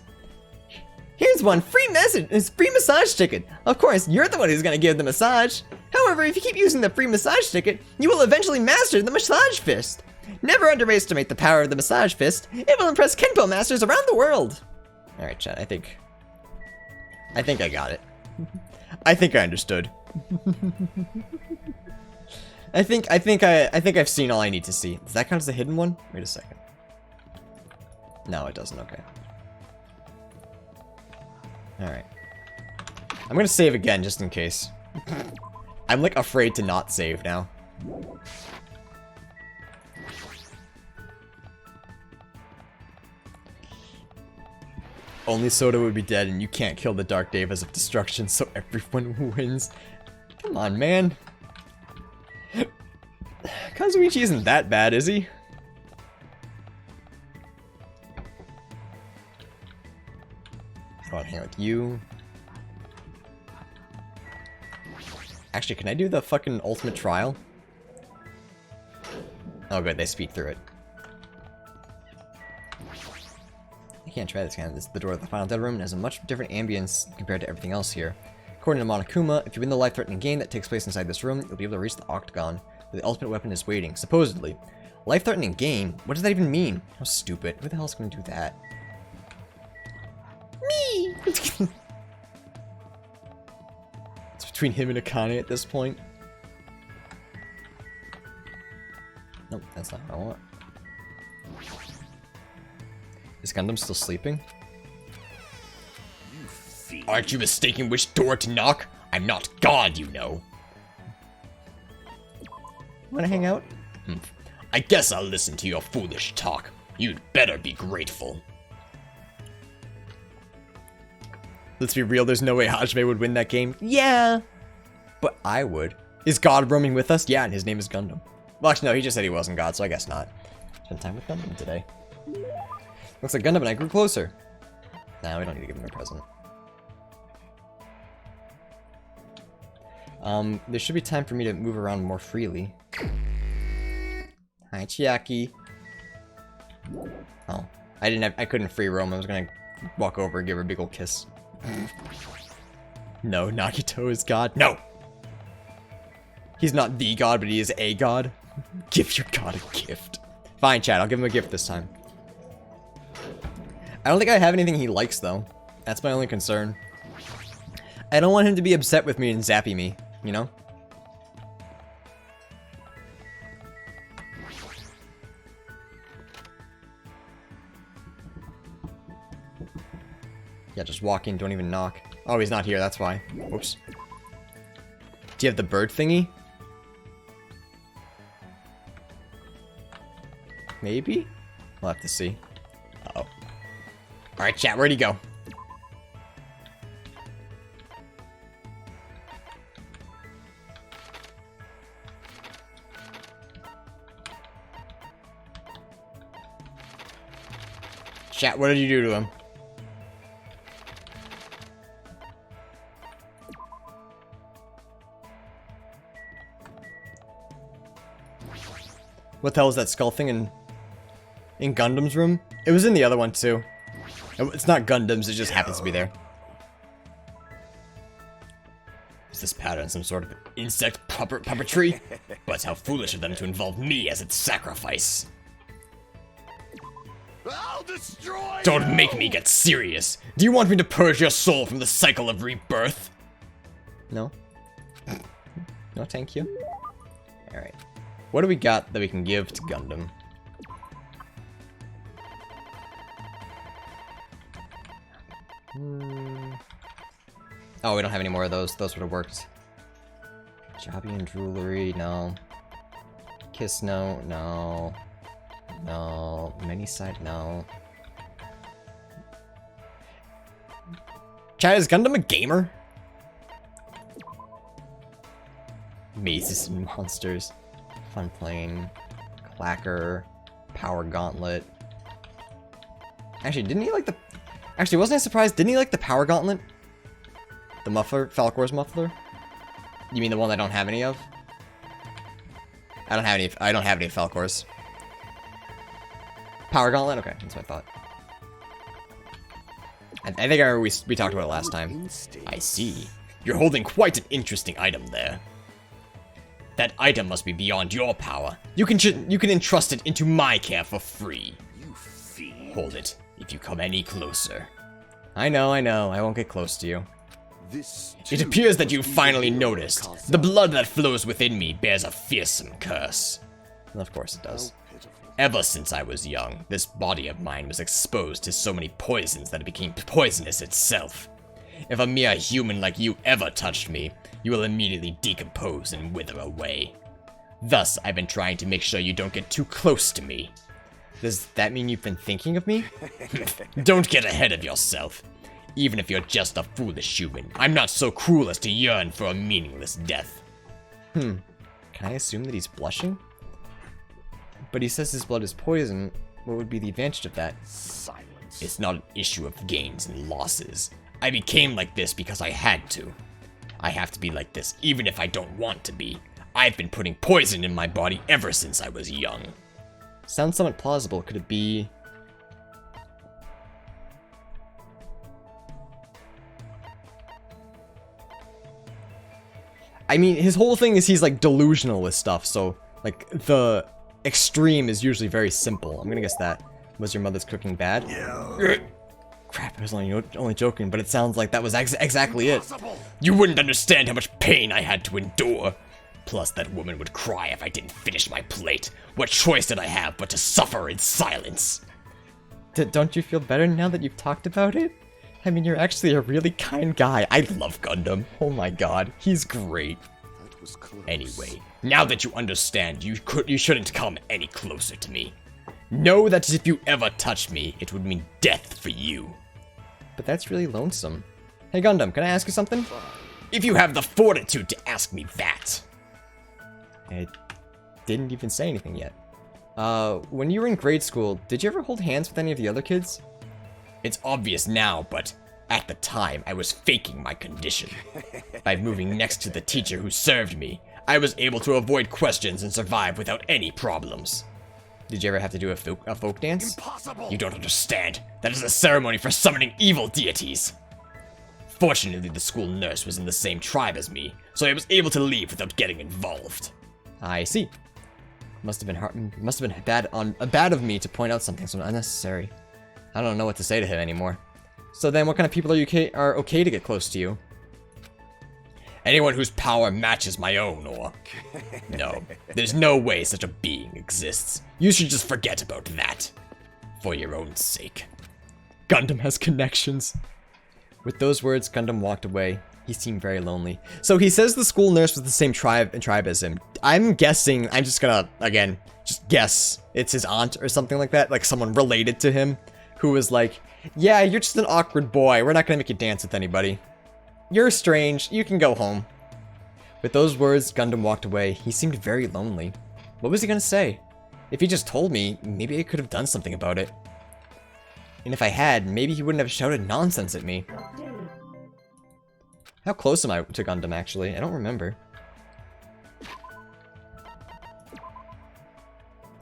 Here's one, free massage ticket. Of course, you're the one who's gonna give the massage. However, if you keep using the free massage ticket, you will eventually master the massage fist. Never underestimate the power of the massage fist. It will impress Kenpo masters around the world. Alright, chat, I think I got it. I think I understood. I think I've seen all I need to see. Does that count as the hidden one? Wait a second. No, it doesn't. Okay. Alright. I'm gonna save again just in case. I'm like afraid to not save now. Only Soda would be dead and you can't kill the Dark Devas of Destruction, so everyone wins. Come on, man. Kazuichi isn't that bad, is he? I don't want to hang out with you. Actually, can I do the fucking ultimate trial? Oh good, they speed through it. I can't try this, can I? This is the door of the final dead room and has a much different ambience compared to everything else here. According to Monokuma, if you win the life-threatening game that takes place inside this room, you'll be able to reach the Octagon, where the ultimate weapon is waiting, supposedly. Life-threatening game? What does that even mean? How stupid. Who the hell is going to do that? Me! It's between him and Akane at this point. Nope, that's not what I want. Is Gundam still sleeping? Aren't you mistaken which door to knock? I'm not God, you know. Wanna hang out? I guess I'll listen to your foolish talk. You'd better be grateful. Let's be real, there's no way Hajime would win that game. Yeah, but I would. Is God roaming with us? Yeah, and his name is Gundam. Well, actually, no, he just said he wasn't God, so I guess not. Spend time with Gundam today. Looks like Gundam and I grew closer. Nah, we don't need to give him a present. There should be time for me to move around more freely. Hi, Chiaki. Oh, I couldn't free roam. I was gonna walk over and give her a big ol' kiss. No, Nagito is God. No! He's not the god, but he is a god. Give your god a gift. Fine, Chad, I'll give him a gift this time. I don't think I have anything he likes, though. That's my only concern. I don't want him to be upset with me and zappy me, you know? Yeah, just walk in, don't even knock. Oh, he's not here, that's why. Whoops. Do you have the bird thingy? Maybe? We'll have to see. Uh-oh. Alright, chat, where'd he go? Chat, what did you do to him? What the hell is that skull thing in Gundam's room? It was in the other one too. It's not Gundam's, it just happens to be there. Is this pattern some sort of insect puppetry? But how foolish of them to involve me as its sacrifice. I'll destroy Don't you! make me get serious. Do you want me to purge your soul from the cycle of rebirth? No? No, thank you. Alright. What do we got that we can give to Gundam? Oh, we don't have any more of those. Those would have worked. Jabian jewelry, no. Kiss, no. No. No. Many side, no. Chad, is Gundam a gamer? Mazes and monsters. Fun playing. Clacker. Power Gauntlet. Actually, didn't he like the... Actually, wasn't I surprised? Didn't he like the Power Gauntlet? The muffler? Falcor's muffler? You mean the one I don't have any of? I don't have any Falcors. Power Gauntlet? Okay, that's what I thought. I think I remember we talked about it last time. I see. You're holding quite an interesting item there. That item must be beyond your power. You can entrust it into my care for free. You fiend. Hold it, if you come any closer. I know. I won't get close to you. This It too appears that must you've be finally your noticed. concept. The blood that flows within me bears a fearsome curse. And of course it does. How pitiful. Ever since I was young, this body of mine was exposed to so many poisons that it became poisonous itself. If a mere human like you ever touched me, you will immediately decompose and wither away. Thus, I've been trying to make sure you don't get too close to me. Does that mean you've been thinking of me? Don't get ahead of yourself. Even if you're just a foolish human, I'm not so cruel as to yearn for a meaningless death. Can I assume that he's blushing? But he says his blood is poison. What would be the advantage of that? Silence. It's not an issue of gains and losses. I became like this because I had to. I have to be like this even if I don't want to be. I've been putting poison in my body ever since I was young. Sounds somewhat plausible. Could it be... I mean, his whole thing is he's like delusional with stuff, so like the extreme is usually very simple. I'm gonna guess that. Was your mother's cooking bad? Yeah. Crap, I was only joking, but it sounds like that was exactly it. Impossible. You wouldn't understand how much pain I had to endure. Plus, that woman would cry if I didn't finish my plate. What choice did I have but to suffer in silence? Don't you feel better now that you've talked about it? I mean, you're actually a really kind guy. I love Gundam. Oh my god, he's great. That was close. Anyway, now that you understand, you shouldn't come any closer to me. Know that if you ever touch me, it would mean death for you. But that's really lonesome. Hey Gundam, can I ask you something? If you have the fortitude to ask me that. I didn't even say anything yet. When you were in grade school, did you ever hold hands with any of the other kids? It's obvious now, but at the time, I was faking my condition. By moving next to the teacher who served me, I was able to avoid questions and survive without any problems. Did you ever have to do a folk dance? Impossible! You don't understand. That is a ceremony for summoning evil deities. Fortunately, the school nurse was in the same tribe as me, so I was able to leave without getting involved. I see. Must have been bad of me to point out something so unnecessary. I don't know what to say to him anymore. So then, what kind of people are okay to get close to you? Anyone whose power matches my own, or... No, there's no way such a being exists. You should just forget about that. For your own sake. Gundam has connections. With those words, Gundam walked away. He seemed very lonely. So he says the school nurse was the same tribe as him. I'm guessing, I'm just gonna, again, just guess it's his aunt or something like that. Like someone related to him who was like, yeah, you're just an awkward boy. We're not gonna make you dance with anybody. You're strange. You can go home. With those words, Gundam walked away. He seemed very lonely. What was he gonna say? If he just told me, maybe I could have done something about it. And if I had, maybe he wouldn't have shouted nonsense at me. How close am I to Gundam, actually? I don't remember.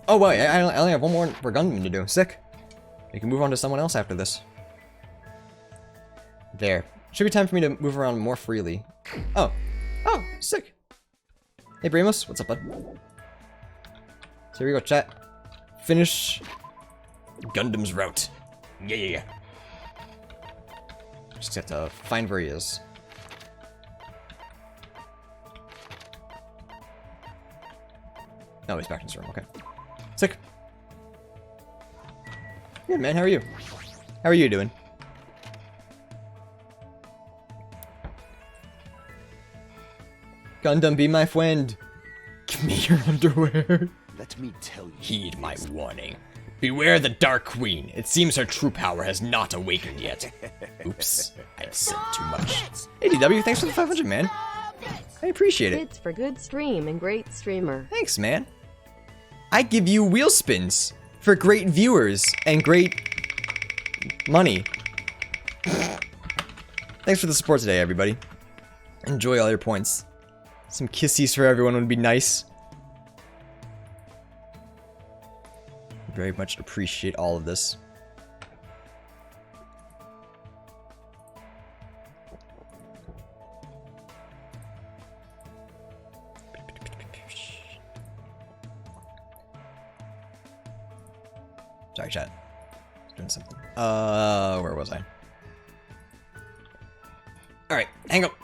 Oh, wait, I only have one more for Gundam to do. Sick. We can move on to someone else after this. There. Should be time for me to move around more freely. Oh. Oh, sick. Hey, Bramos. What's up, bud? So here we go, chat. Finish Gundam's route. Yeah. Just have to find where he is. No, he's back in his room. Okay. Sick. Good, man. How are you? How are you doing? Gundam, be my friend. Give me your underwear. Let me tell you. Heed my warning. Beware the Dark Queen. It seems her true power has not awakened yet. Oops, I've said too much. Hey, DW, thanks for the 500, man. I appreciate it. It's for good stream and great streamer. Thanks, man. I give you wheel spins for great viewers and great money. Thanks for the support today, everybody. Enjoy all your points. Some kissies for everyone would be nice. Very much appreciate all of this. Sorry, chat. Doing something. Where was I? Alright, hang up.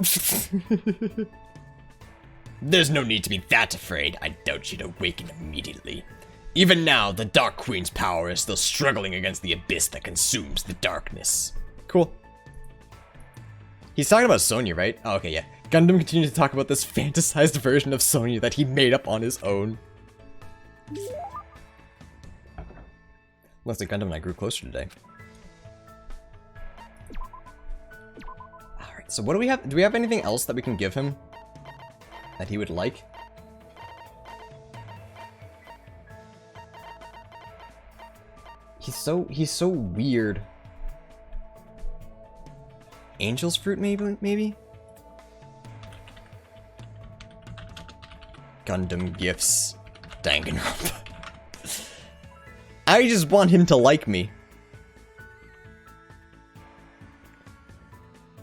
There's no need to be that afraid. I doubt she'd awaken immediately. Even now, the Dark Queen's power is still struggling against the abyss that consumes the darkness. Cool. He's talking about Sonya, right? Oh, okay, yeah. Gundam continues to talk about this fantasized version of Sonya that he made up on his own. Looks like Gundam and I grew closer today. Alright, so what do we have? Do we have anything else that we can give him that he would like? He's so weird. Angel's fruit, maybe? Gundam gifts. Danganronpa. I just want him to like me.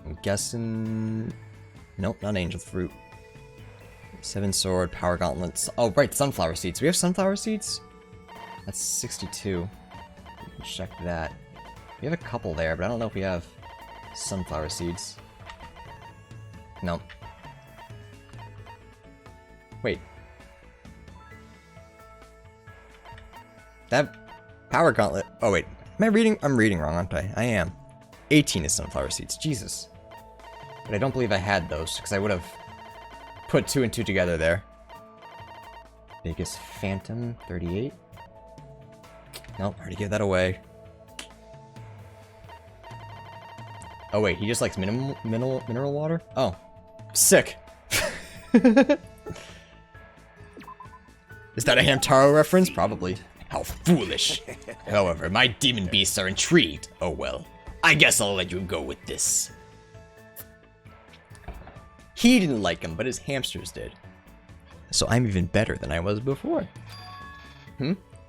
I'm guessing... Nope, not angel fruit. 7 sword, power gauntlets. Oh, right, sunflower seeds. Do we have sunflower seeds? That's 62. We can check that. We have a couple there, but I don't know if we have sunflower seeds. Nope. Wait. That power gauntlet. Oh, wait. Am I reading? I'm reading wrong, aren't I? I am. 18 is sunflower seeds. Jesus. But I don't believe I had those, because I would have put 2 and 2 together there. Biggest Phantom, 38. Nope, I already gave that away. Oh wait, he just likes mineral water? Oh. Sick. Is that a Hamtaro reference? Probably. How foolish. However, my demon beasts are intrigued. Oh well. I guess I'll let you go with this. He didn't like him, but his hamsters did. So I'm even better than I was before.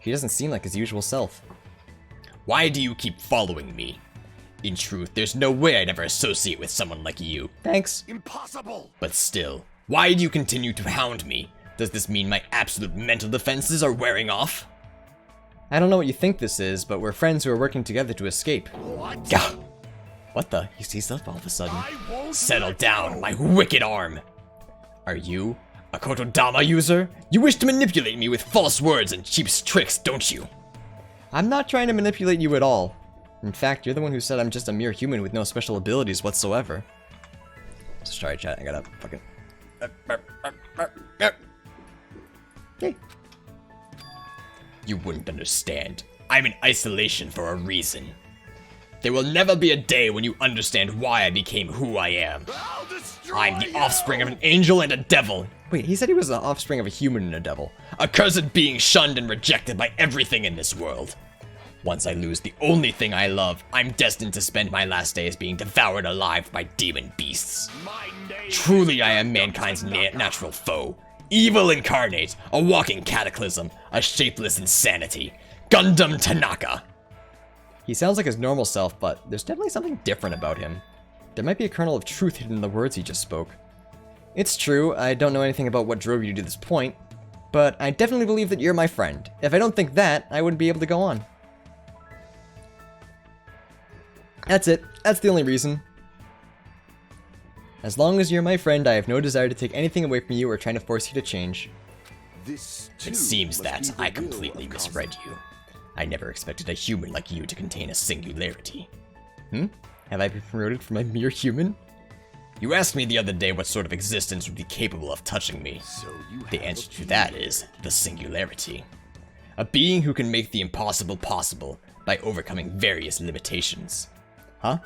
He doesn't seem like his usual self. Why do you keep following me? In truth, there's no way I'd ever associate with someone like you. Thanks. Impossible! But still, why do you continue to hound me? Does this mean my absolute mental defenses are wearing off? I don't know what you think this is, but we're friends who are working together to escape. What? Gah! What the? He sees up all of a sudden. I won't Settle let down, go. my wicked arm! Are you a Kotodama user? You wish to manipulate me with false words and cheap tricks, don't you? I'm not trying to manipulate you at all. In fact, you're the one who said I'm just a mere human with no special abilities whatsoever. Sorry, chat. I gotta fucking... Hey. You wouldn't understand. I'm in isolation for a reason. There will never be a day when you understand why I became who I am. I'll destroy I'm the you. offspring of an angel and a devil. Wait, he said he was the offspring of a human and a devil. A cursed being shunned and rejected by everything in this world. Once I lose the only thing I love, I'm destined to spend my last days being devoured alive by demon beasts. My name Truly is I am mankind's natural foe. Evil incarnate, a walking cataclysm, a shapeless insanity. Gundam Tanaka. He sounds like his normal self, but there's definitely something different about him. There might be a kernel of truth hidden in the words he just spoke. It's true, I don't know anything about what drove you to this point, but I definitely believe that you're my friend. If I don't think that, I wouldn't be able to go on. That's it. That's the only reason. As long as you're my friend, I have no desire to take anything away from you or trying to force you to change. This too It seems must that be the I will completely of misread you. I never expected a human like you to contain a singularity. Have I been promoted from a mere human? You asked me the other day what sort of existence would be capable of touching me. So you The have answer to a that feeling. is the singularity. A being who can make the impossible possible by overcoming various limitations. Huh?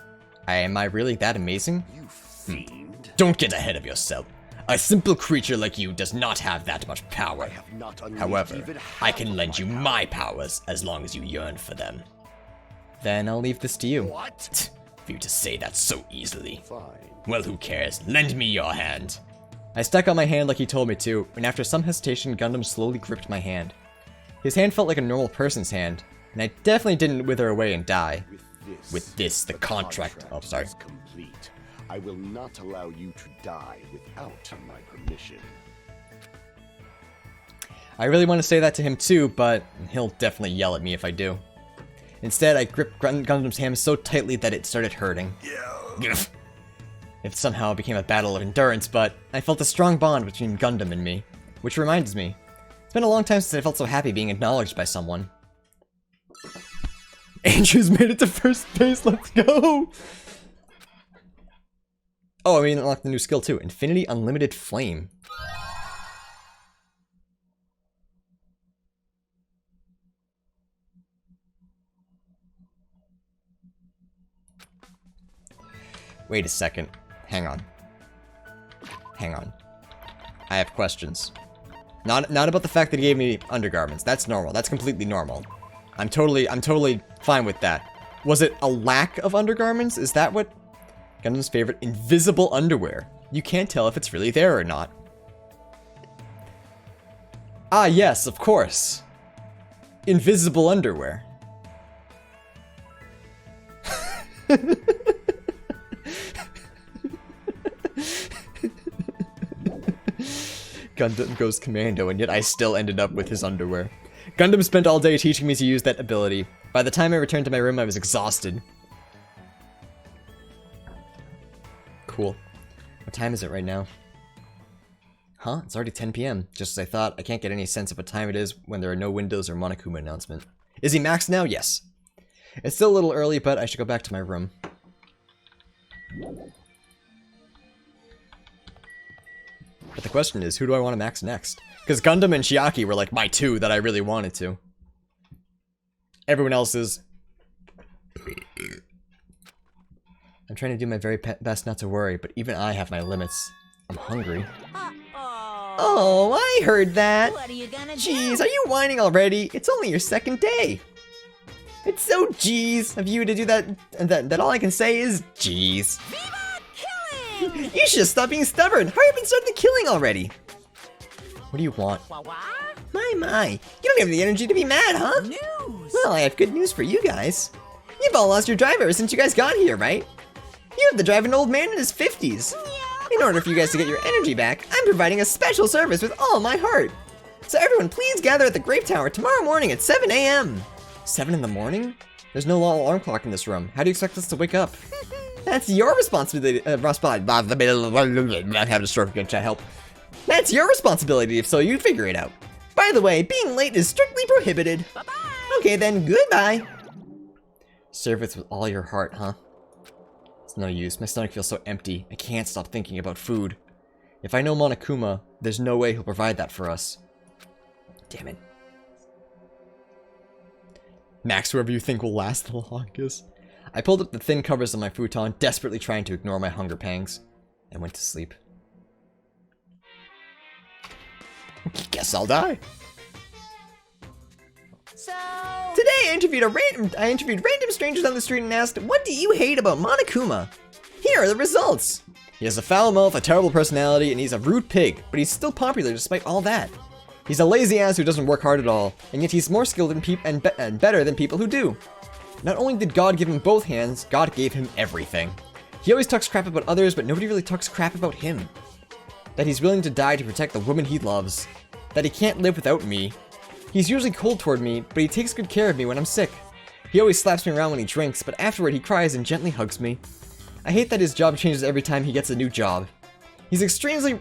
Am I really that amazing? You fiend. Don't get ahead of yourself. A simple creature like you does not have that much power. I have not unleashed However, even half I can of lend you power. my powers as long as you yearn for them. Then I'll leave this to you. What? For you to say that so easily. Fine. Well, who cares? Lend me your hand. I stuck out my hand like he told me to, and after some hesitation, Gundam slowly gripped my hand. His hand felt like a normal person's hand, and I definitely didn't wither away and die. With this, the contract... Oh, sorry. is complete. I will not allow you to die without my permission. I really want to say that to him too, but he'll definitely yell at me if I do. Instead, I gripped Gundam's hand so tightly that it started hurting. Gif. It somehow became a battle of endurance, but I felt a strong bond between Gundam and me. Which reminds me, it's been a long time since I felt so happy being acknowledged by someone. Andrew's made it to first base, let's go! Oh, I mean, unlocked the new skill too, Infinity Unlimited Flame. Wait a second. Hang on. Hang on. I have questions. Not about the fact that he gave me undergarments. That's normal. That's completely normal. I'm totally fine with that. Was it a lack of undergarments? Is that what... Gundam's favorite, invisible underwear. You can't tell if it's really there or not. Ah, yes, of course. Invisible underwear. Gundam goes commando, and yet I still ended up with his underwear. Gundam spent all day teaching me to use that ability. By the time I returned to my room, I was exhausted. Cool. What time is it right now? Huh? It's already 10 p.m. Just as I thought. I can't get any sense of what time it is when there are no windows or Monokuma announcement. Is he maxed now? Yes. It's still a little early, but I should go back to my room. But the question is, who do I want to max next? Because Gundam and Chiaki were like my two that I really wanted to. Everyone else is... I'm trying to do my very best not to worry, but even I have my limits. I'm hungry. Oh, I heard that. What are you gonna Jeez, do? are you whining already? It's only your second day. It's so jeez of you to do that, that all I can say is jeez. Killing! You should stop being stubborn. Hurry up and start the killing already. What do you want? Wah-wah? My. You don't have the energy to be mad, huh? News! Well, I have good news for you guys. You've all lost your drive ever since you guys got here, right? You have to drive an old man in his 50s. In order for you guys to get your energy back, I'm providing a special service with all my heart. So everyone, please gather at the Grape Tower tomorrow morning at 7 a.m. 7 in the morning? There's no alarm clock in this room. How do you expect us to wake up? That's your responsibility. I'm having a stroke again, chat, help. That's your responsibility, so you figure it out. By the way, being late is strictly prohibited. Bye-bye! Okay then, goodbye. Serve it with all your heart, huh? It's no use. My stomach feels so empty. I can't stop thinking about food. If I know Monokuma, there's no way he'll provide that for us. Damn it. Max whoever you think will last the longest. I pulled up the thin covers of my futon, desperately trying to ignore my hunger pangs, and went to sleep. Guess I'll die. So... Today I interviewed random strangers on the street and asked, what do you hate about Monokuma? Here are the results. He has a foul mouth, a terrible personality, and he's a rude pig, but he's still popular despite all that. He's a lazy ass who doesn't work hard at all, and yet he's more skilled and better than people who do. Not only did God give him both hands, God gave him everything. He always talks crap about others, but nobody really talks crap about him. That he's willing to die to protect the woman he loves. That he can't live without me. He's usually cold toward me, but he takes good care of me when I'm sick. He always slaps me around when he drinks, but afterward he cries and gently hugs me. I hate that his job changes every time he gets a new job. He's extremely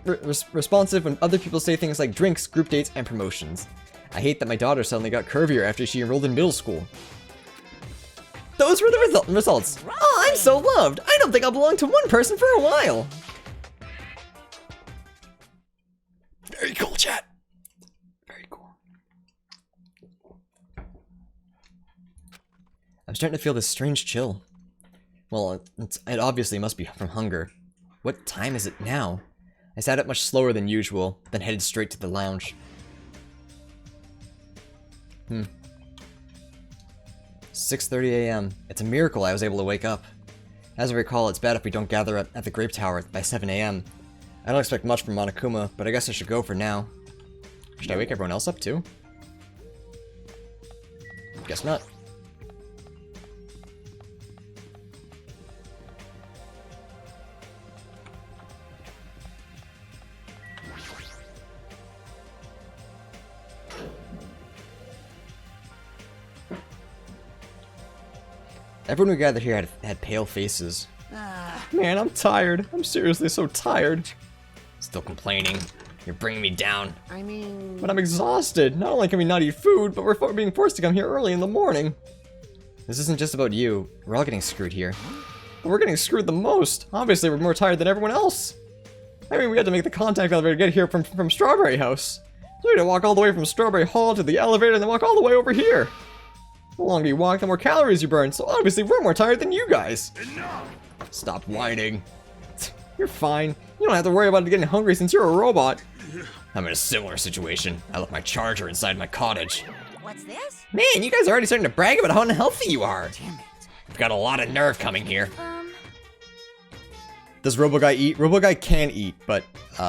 responsive when other people say things like drinks, group dates, and promotions. I hate that my daughter suddenly got curvier after she enrolled in middle school. Those were the results. Oh, I'm so loved. I don't think I'll belong to one person for a while. Very cool, chat. Very cool. I'm starting to feel this strange chill. Well, it obviously must be from hunger. What time is it now? I sat up much slower than usual, then headed straight to the lounge. 6:30 a.m. It's a miracle I was able to wake up. As I recall, it's bad if we don't gather at the Grape Tower by 7 a.m. I don't expect much from Monokuma, but I guess I should go for now. Should I wake everyone else up too? Guess not. Everyone who gathered here had pale faces. Man, I'm tired. I'm seriously so tired. Still complaining. You're bringing me down. I mean... But I'm exhausted. Not only can we not eat food, but we're being forced to come here early in the morning. This isn't just about you. We're all getting screwed here. But we're getting screwed the most. Obviously, we're more tired than everyone else. I mean, we had to make the contact elevator to get here from Strawberry House. So we had to walk all the way from Strawberry Hall to the elevator and then walk all the way over here. The longer you walk, the more calories you burn, so obviously we're more tired than you guys. Enough! Stop whining. You're fine. You don't have to worry about getting hungry since you're a robot. I'm in a similar situation. I left my charger inside my cottage. What's this? Man, you guys are already starting to brag about how unhealthy you are. Damn it. I've got a lot of nerve coming here. Does RoboGuy eat? RoboGuy can eat, but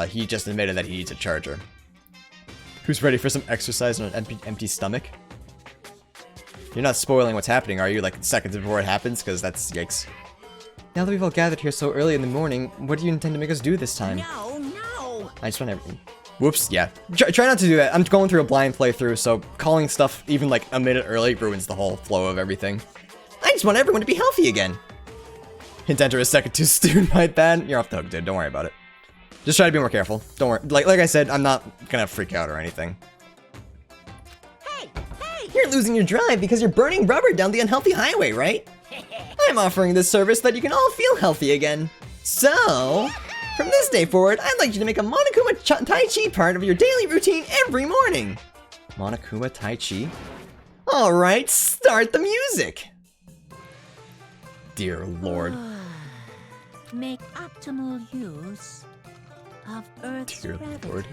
he just admitted that he eats a charger. Who's ready for some exercise on an empty stomach? You're not spoiling what's happening, are you? Like seconds before it happens? Because that's yikes. Now that we've all gathered here so early in the morning, what do you intend to make us do this time? No. I just want everything. Whoops, yeah. Try not to do that. I'm going through a blind playthrough, so calling stuff even like a minute early ruins the whole flow of everything. I just want everyone to be healthy again. Hint enter a second too soon, my bad. You're off the hook, dude. Don't worry about it. Just try to be more careful. Don't worry. Like I said, I'm not gonna freak out or anything. Hey. You're losing your drive because you're burning rubber down the unhealthy highway, right? I'm offering this service so that you can all feel healthy again. So, from this day forward, I'd like you to make a Monokuma Tai Chi part of your daily routine every morning. Monokuma Tai Chi? Alright, start the music! Dear Lord. Make optimal use of Earth's Dear gravity. Lord.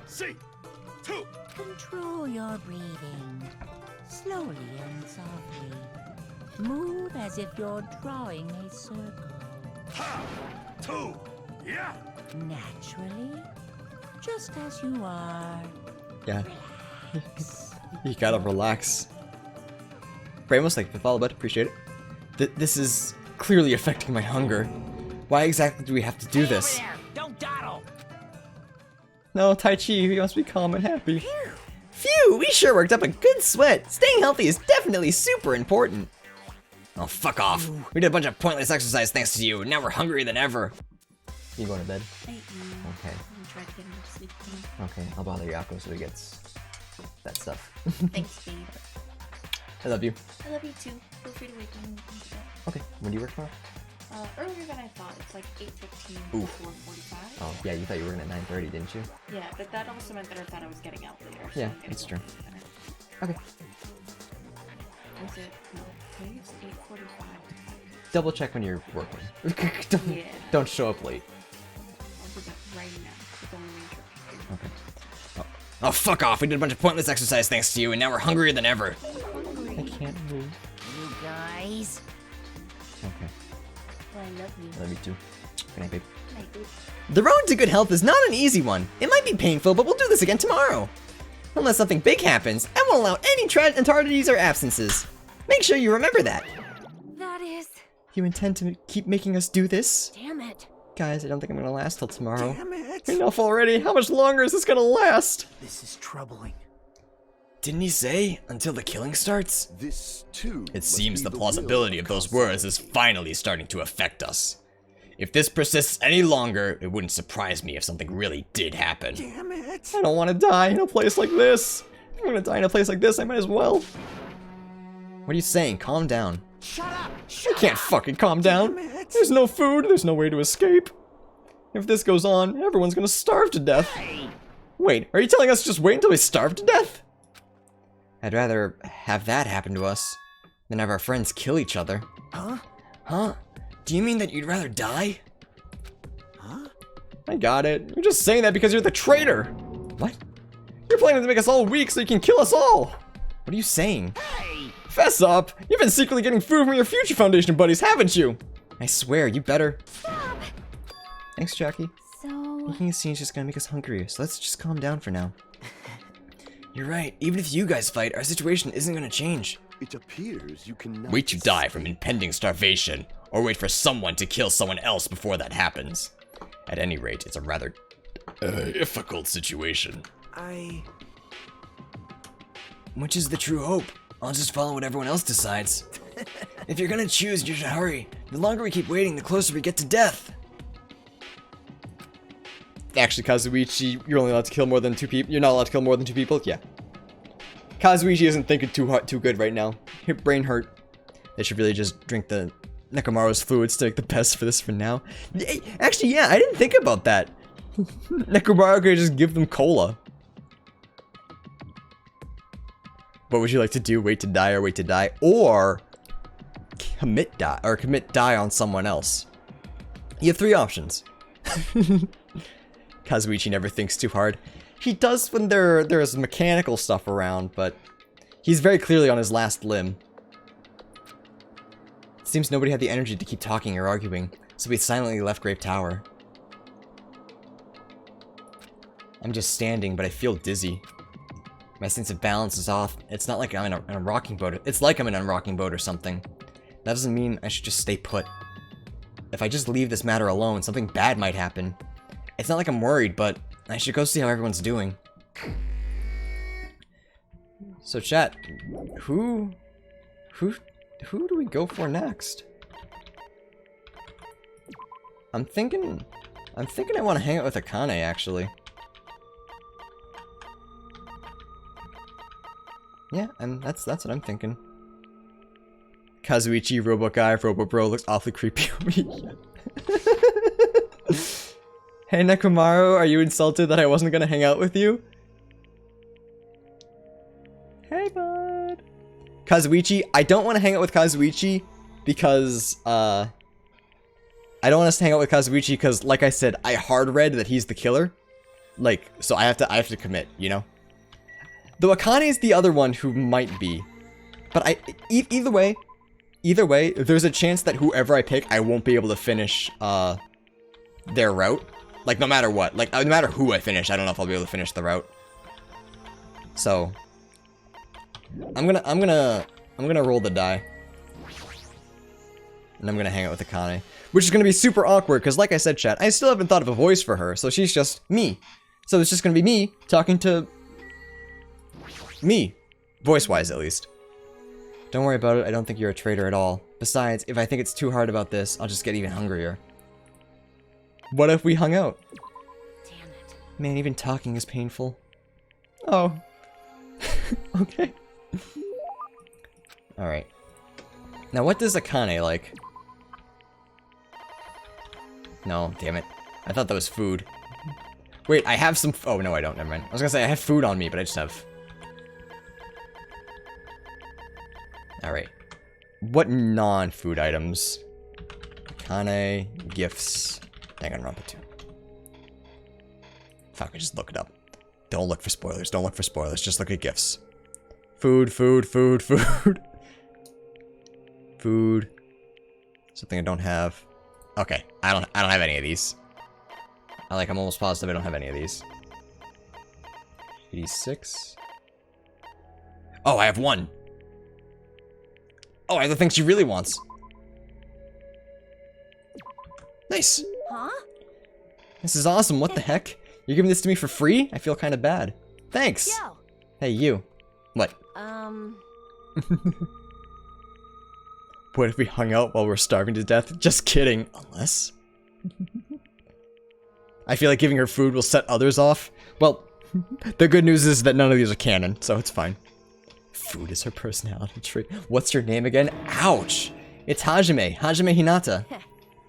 See, two. Control your breathing, slowly and softly. Move as if you're drawing a circle. Ha, two. Yeah. Naturally, just as you are. Yeah. You gotta relax. Bramos, like the follow button, appreciate it. This is clearly affecting my hunger. Why exactly do we have to do this? Over there, don't dawdle. No, Tai Chi, he wants to be calm and happy. Phew, we sure worked up a good sweat. Staying healthy is definitely super important. Oh, fuck off. We did a bunch of pointless exercise thanks to you. Now we're hungrier than ever. You going to bed? I eat. Okay. I'm trying to get him to sleep. Okay, I'll bother Yako so he gets that stuff. Thanks, babe. I love you. I love you too. Feel free to wake me when you come to bed. Okay, when do you work tomorrow? Earlier than I thought. It's like 8:15 Ooh. to 4:45. Oh, yeah, you thought you were in at 9:30, didn't you? Yeah, but that also meant that I thought I was getting out later. Yeah, I'm getting that's a true. little bit Okay. better. Was it? No, maybe it's 8:45 to 5. Double check when you're working. Yeah. Don't show up late. I'll do that right now. It's only major. Okay. Oh, fuck off. We did a bunch of pointless exercise thanks to you, and now we're hungrier than ever. I can't move. You guys. Okay, Well, I love you. I love you too. Good night, babe. Night, babe. The road to good health is not an easy one. It might be painful, but we'll do this again tomorrow. Unless something big happens, I won't allow any tardities or absences. Make sure you remember that. That is. You intend to keep making us do this? Damn it. Guys, I don't think I'm gonna last till tomorrow. Damn it! Enough already. How much longer is this gonna last? This is troubling. Didn't he say until the killing starts? This too. It seems the plausibility of those words is finally starting to affect us. If this persists any longer, it wouldn't surprise me if something really did happen. Damn it! I don't want to die in a place like this. If I'm gonna die in a place like this, I might as well. What are you saying? Calm down. Shut up! I can't fucking calm down. Damn it. There's no food, there's no way to escape. If this goes on, everyone's gonna starve to death. Wait, are you telling us to just wait until we starve to death? I'd rather have that happen to us than have our friends kill each other. Huh? Huh? Do you mean that you'd rather die? Huh? I got it. You're just saying that because you're the traitor. What? You're planning to make us all weak so you can kill us all. What are you saying? Hey! Fess up! You've been secretly getting food from your future Foundation buddies, haven't you? I swear, you better. Stop. Thanks, Jackie. So. Making a scene's just gonna make us hungrier, so let's just calm down for now. You're right. Even if you guys fight, our situation isn't gonna change. It appears you cannot. Wait to die from impending starvation, or wait for someone to kill someone else before that happens. At any rate, it's a rather difficult situation. Which is the true hope? I'll just follow what everyone else decides. If you're gonna choose, you should hurry. The longer we keep waiting, the closer we get to death. Actually, Kazuichi, you're only allowed to kill more than 2 people. You're not allowed to kill more than 2 people? Yeah. Kazuichi isn't thinking too good right now. Her brain hurt. They should really just drink the Nekomaru's fluids to make the best for this for now. Actually, yeah, I didn't think about that. Nekomaru could just give them cola. What would you like to do? Wait to die or wait to die? Or commit die on someone else. You have 3 options. Kazuichi never thinks too hard. He does when there's mechanical stuff around, but he's very clearly on his last limb. It seems nobody had the energy to keep talking or arguing, so we silently left Grape Tower. I'm just standing, but I feel dizzy. My sense of balance is off. It's not like I'm in a rocking boat. It's like I'm in a rocking boat or something. That doesn't mean I should just stay put. If I just leave this matter alone, something bad might happen. It's not like I'm worried, but I should go see how everyone's doing. So chat, who do we go for next? I'm thinking I want to hang out with Akane, actually. Yeah, and that's what I'm thinking. Kazuichi, Robo Guy, Robo Bro looks awfully creepy. Hey Nekomaru, are you insulted that I wasn't gonna hang out with you? Hey bud. Kazuichi, I don't want to hang out with Kazuichi because, I don't want us to hang out with Kazuichi because, like I said, I hard read that he's the killer. Like, so I have to commit, you know? Though Akane is the other one who might be. But either way, there's a chance that whoever I pick, I won't be able to finish, their route. Like, no matter what. Like, no matter who I finish, I don't know if I'll be able to finish the route. So, I'm gonna roll the die. And I'm gonna hang out with Akane. Which is gonna be super awkward, because like I said, chat, I still haven't thought of a voice for her, so she's just me. So it's just gonna be me talking to me. Voice-wise, at least. Don't worry about it, I don't think you're a traitor at all. Besides, if I think it's too hard about this, I'll just get even hungrier. What if we hung out? Damn it. Man, even talking is painful. Oh. Okay. Alright. Now what does Akane like? No, damn it. I thought that was food. Wait, I have some... Oh, no, I don't. Never mind. I was gonna say I have food on me, but I just have... Alright. What non-food items? Akane, gifts, Danganronpa 2. Fuck, I just look it up. Don't look for spoilers. Don't look for spoilers. Just look at gifts. Food, food, food, food. Food. Something I don't have. Okay, I don't have any of these. I'm almost positive I don't have any of these. 86. Oh, I have one. Oh, I have the thing she really wants. Nice. Huh? This is awesome. What the heck? You're giving this to me for free? I feel kind of bad. Thanks. Yo. Hey, you. What? What if we hung out while we're starving to death? Just kidding. Unless... I feel like giving her food will set others off. Well, the good news is that none of these are canon, so it's fine. Food is her personality trait. What's your name again? Ouch! It's Hajime. Hajime Hinata.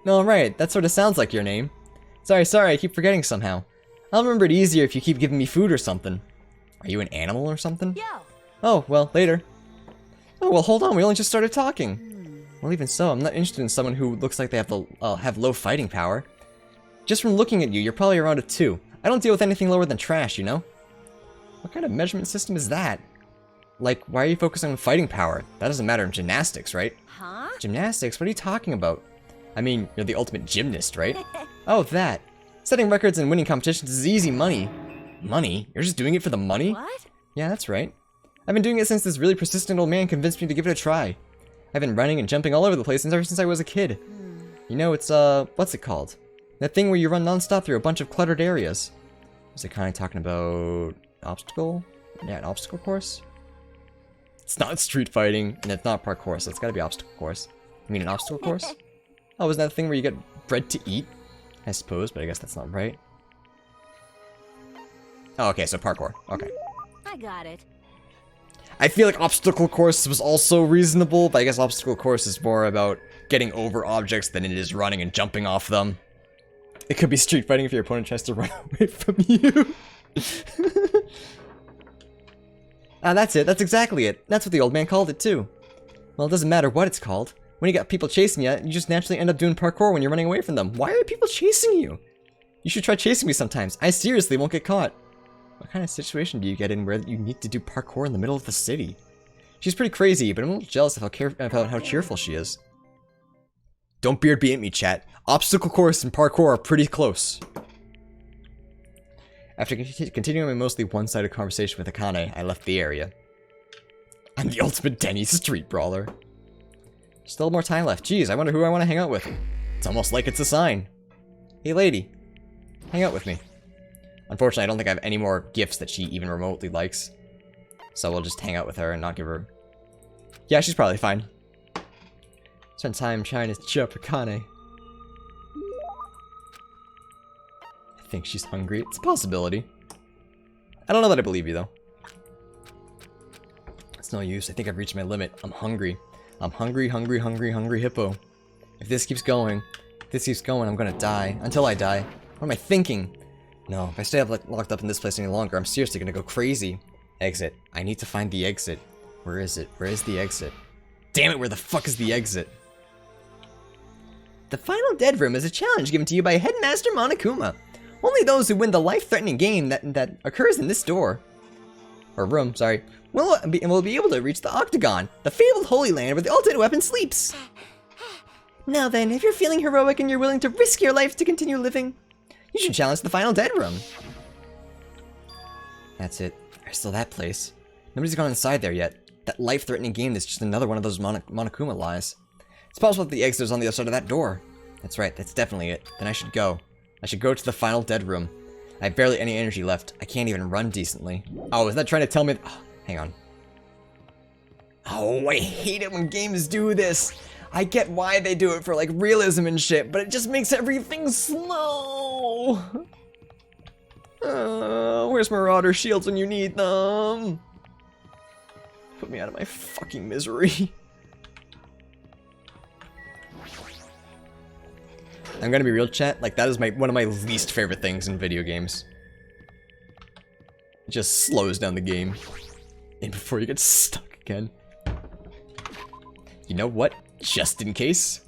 No, right. That sort of sounds like your name. Sorry, I keep forgetting somehow. I'll remember it easier if you keep giving me food or something. Are you an animal or something? Yo. Oh, well, later. Oh, well, hold on. We only just started talking. Well, even so, I'm not interested in someone who looks like they have low fighting power. Just from looking at you, you're probably around a 2. I don't deal with anything lower than trash, you know? What kind of measurement system is that? Like, why are you focusing on fighting power? That doesn't matter in gymnastics, right? Huh? Gymnastics? What are you talking about? I mean, you're the ultimate gymnast, right? Oh, that. Setting records and winning competitions is easy money. Money? You're just doing it for the money? What? Yeah, that's right. I've been doing it since this really persistent old man convinced me to give it a try. I've been running and jumping all over the place ever since I was a kid. You know, it's, what's it called? That thing where you run non-stop through a bunch of cluttered areas. Was it kind of talking about obstacle? Yeah, an obstacle course? It's not street fighting, and it's not parkour, so it's gotta be obstacle course. I mean, an obstacle course? Oh, isn't that the thing where you get bread to eat? I suppose, but I guess that's not right. Oh, okay, so parkour. Okay. I got it. I feel like obstacle course was also reasonable, but I guess obstacle course is more about getting over objects than it is running and jumping off them. It could be street fighting if your opponent tries to run away from you. That's it. That's exactly it. That's what the old man called it, too. Well, it doesn't matter what it's called. When you got people chasing you, you just naturally end up doing parkour when you're running away from them. Why are people chasing you? You should try chasing me sometimes. I seriously won't get caught. What kind of situation do you get in where you need to do parkour in the middle of the city? She's pretty crazy, but I'm a little jealous of how cheerful she is. Don't beard be at me, chat. Obstacle course and parkour are pretty close. After continuing my mostly one-sided conversation with Akane, I left the area. I'm the ultimate Denny street brawler. Still more time left. Jeez, I wonder who I want to hang out with. It's almost like it's a sign. Hey lady, hang out with me. Unfortunately, I don't think I have any more gifts that she even remotely likes. So we'll just hang out with her and not give her... Yeah, she's probably fine. Spend time trying to cheer up Akane. I think she's hungry. It's a possibility. I don't know that I believe you, though. It's no use. I think I've reached my limit. I'm hungry. I'm hungry, hungry, hungry, hungry hippo. If this keeps going, I'm gonna die. Until I die. What am I thinking? No, if I stay up locked up in this place any longer, I'm seriously gonna go crazy. Exit. I need to find the exit. Where is it? Where is the exit? Damn it, where the fuck is the exit? The final dead room is a challenge given to you by Headmaster Monokuma. Only those who win the life-threatening game that occurs in this door, or room, sorry, will be able to reach the Octagon, the fabled Holy Land where the ultimate weapon sleeps. Now then, if you're feeling heroic and you're willing to risk your life to continue living, you should challenge the final dead room. That's it. There's still that place. Nobody's gone inside there yet. That life-threatening game is just another one of those Monokuma lies. It's possible that the exit is on the other side of that door. That's right, that's definitely it. Then I should go. I should go to the final dead room. I have barely any energy left. I can't even run decently. Oh, is that trying to tell me? Oh, hang on. Oh, I hate it when games do this. I get why they do it for like realism and shit, but it just makes everything slow. Where's Marauder shields when you need them? Put me out of my fucking misery. I'm gonna be real, chat. Like, that is one of my least favorite things in video games. It just slows down the game. And before you get stuck again. You know what? Just in case.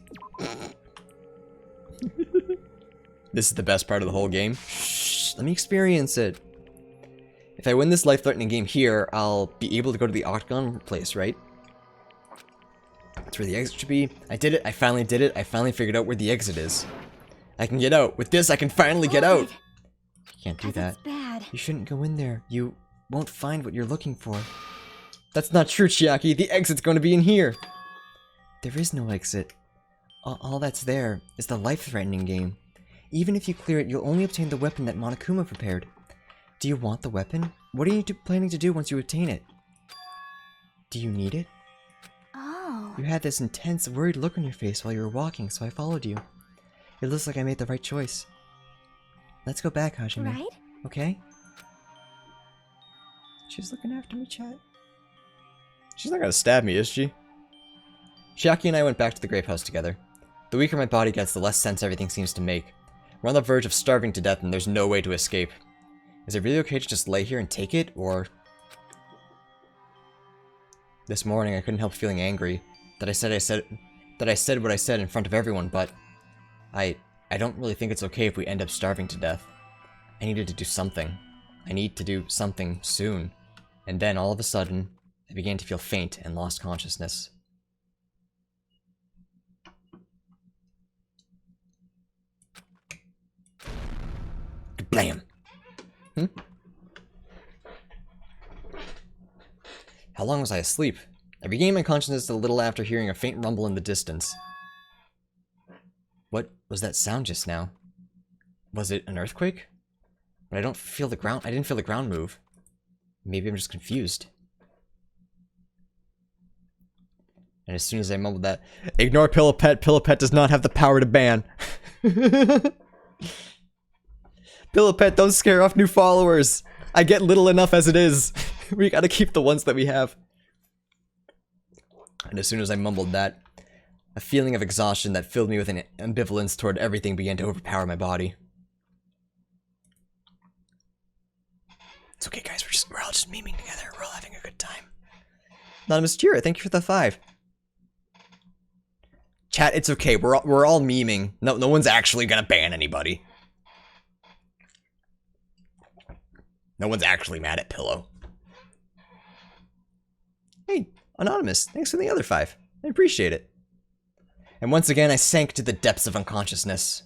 This is the best part of the whole game. Shh, let me experience it. If I win this life-threatening game here, I'll be able to go to the Octagon place, right? That's where the exit should be. I did it. I finally did it. I finally figured out where the exit is. I can get out. With this, I can finally get out. You can't do that. Bad. You shouldn't go in there. You won't find what you're looking for. That's not true, Chiaki. The exit's going to be in here. There is no exit. All that's there is the life-threatening game. Even if you clear it, you'll only obtain the weapon that Monokuma prepared. Do you want the weapon? What are you planning to do once you obtain it? Do you need it? Oh. You had this intense, worried look on your face while you were walking, so I followed you. It looks like I made the right choice. Let's go back, Hajime. Right? Okay? She's looking after me, chat. She's not gonna stab me, is she? Chiaki and I went back to the Grape house together. The weaker my body gets, the less sense everything seems to make. We're on the verge of starving to death and there's no way to escape. Is it really okay to just lay here and take it, or... This morning I couldn't help feeling angry. That I said what I said in front of everyone, but... I don't really think it's okay if we end up starving to death. I needed to do something. I need to do something soon. And then, all of a sudden, I began to feel faint and lost consciousness. Blam! How long was I asleep? I regained my consciousness a little after hearing a faint rumble in the distance. What was that sound just now? Was it an earthquake? But I didn't feel the ground move. Maybe I'm just confused. And as soon as I mumbled that, ignore Pillow Pet. Pillow Pet does not have the power to ban. Pillow Pet, don't scare off new followers. I get little enough as it is. We gotta keep the ones that we have. And as soon as I mumbled that, a feeling of exhaustion that filled me with an ambivalence toward everything began to overpower my body. It's okay, guys. We're all just memeing together. We're all having a good time. Anonymous Jira, thank you for the 5. Chat, it's okay. We're all memeing. No one's actually gonna ban anybody. No one's actually mad at Pillow. Hey, Anonymous, thanks for the other 5. I appreciate it. And once again, I sank to the depths of unconsciousness.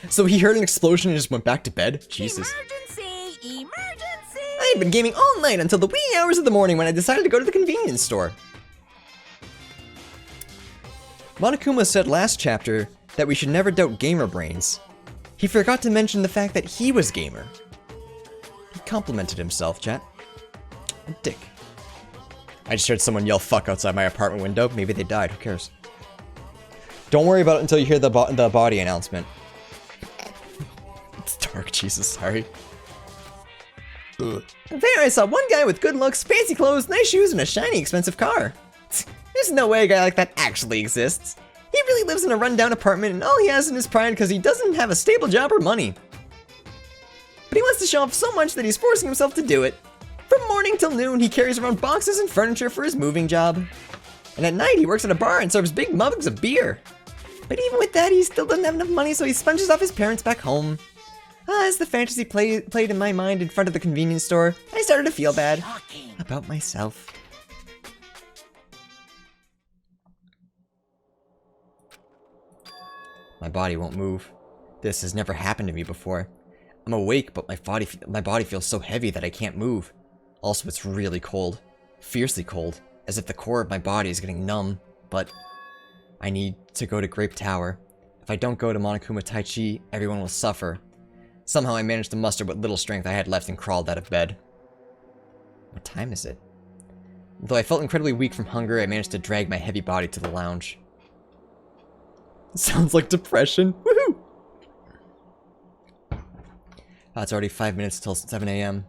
So he heard an explosion and just went back to bed? Jesus. Emergency! Emergency! I had been gaming all night until the wee hours of the morning when I decided to go to the convenience store. Monokuma said last chapter that we should never doubt gamer brains. He forgot to mention the fact that he was gamer. He complimented himself, chat. A dick. I just heard someone yell fuck outside my apartment window. Maybe they died, who cares? Don't worry about it until you hear the body announcement. It's dark, Jesus, sorry. There I saw one guy with good looks, fancy clothes, nice shoes, and a shiny, expensive car. There's no way a guy like that actually exists. He really lives in a rundown apartment, and all he has in his pride because he doesn't have a stable job or money. But he wants to show off so much that he's forcing himself to do it. From morning till noon, he carries around boxes and furniture for his moving job. And at night, he works at a bar and serves big mugs of beer. But even with that, he still doesn't have enough money, so he sponges off his parents back home. As the fantasy played in my mind in front of the convenience store, I started to feel bad about myself. My body won't move. This has never happened to me before. I'm awake, but my body feels so heavy that I can't move. Also, it's really cold. Fiercely cold. As if the core of my body is getting numb. But I need to go to Grape Tower. If I don't go to Monokuma Tai Chi, everyone will suffer. Somehow I managed to muster what little strength I had left and crawled out of bed. What time is it? Though I felt incredibly weak from hunger, I managed to drag my heavy body to the lounge. Sounds like depression. Woohoo! It's already 5 minutes till 7 a.m.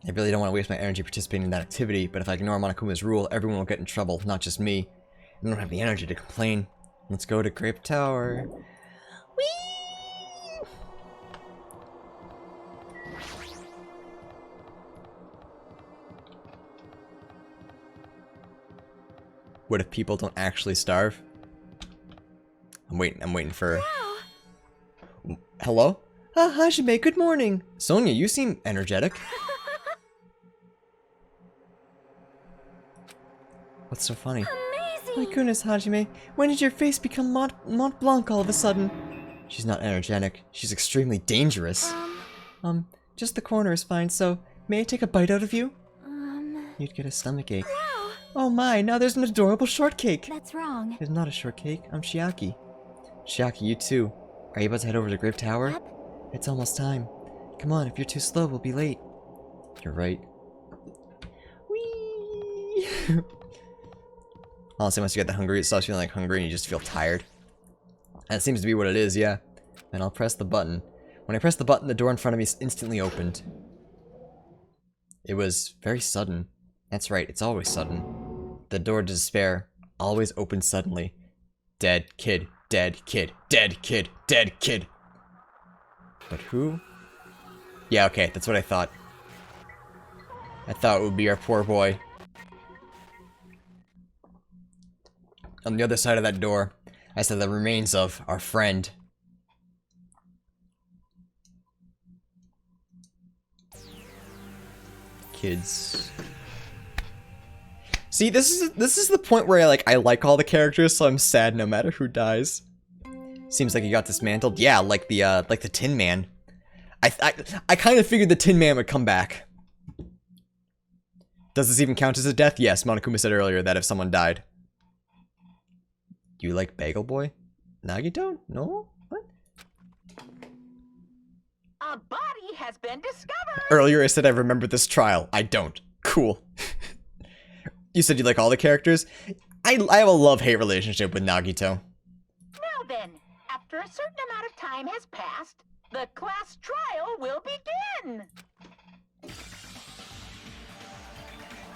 I really don't want to waste my energy participating in that activity, but if I ignore Monokuma's rule, everyone will get in trouble, not just me. I don't have the energy to complain. Let's go to Grape Tower. Whee! What if people don't actually starve? I'm waiting for... Hello? Hajime, good morning. Sonia, you seem energetic. What's so funny? Amazing! My goodness, Hajime. When did your face become Mont Blanc all of a sudden? She's not energetic. She's extremely dangerous. Just the corner is fine, so may I take a bite out of you? You'd get a stomachache. No! Oh my, now there's an adorable shortcake. That's wrong. It's not a shortcake. I'm Chiaki. Chiaki, you too. Are you about to head over to Grape Tower? Yep. It's almost time. Come on, if you're too slow, we'll be late. You're right. Whee! Honestly, once you get the hungry, it stops feeling like hungry and you just feel tired. That seems to be what it is, yeah. And I'll press the button. When I pressed the button, the door in front of me instantly opened. It was very sudden. That's right, it's always sudden. The door to despair always opens suddenly. Dead kid, dead kid, dead kid, dead kid. But who? Yeah, okay, that's what I thought. I thought it would be our poor boy. On the other side of that door, I saw the remains of our friend. Kids. See, this is the point where I like all the characters, so I'm sad no matter who dies. Seems like he got dismantled. Yeah, like the Tin Man. I kind of figured the Tin Man would come back. Does this even count as a death? Yes, Monokuma said earlier that if someone died. You like Bagel Boy? Nagito? No? What? A body has been discovered! Earlier I said I remember this trial. I don't. Cool. You said you like all the characters? I have a love-hate relationship with Nagito. Now then, after a certain amount of time has passed, the class trial will begin!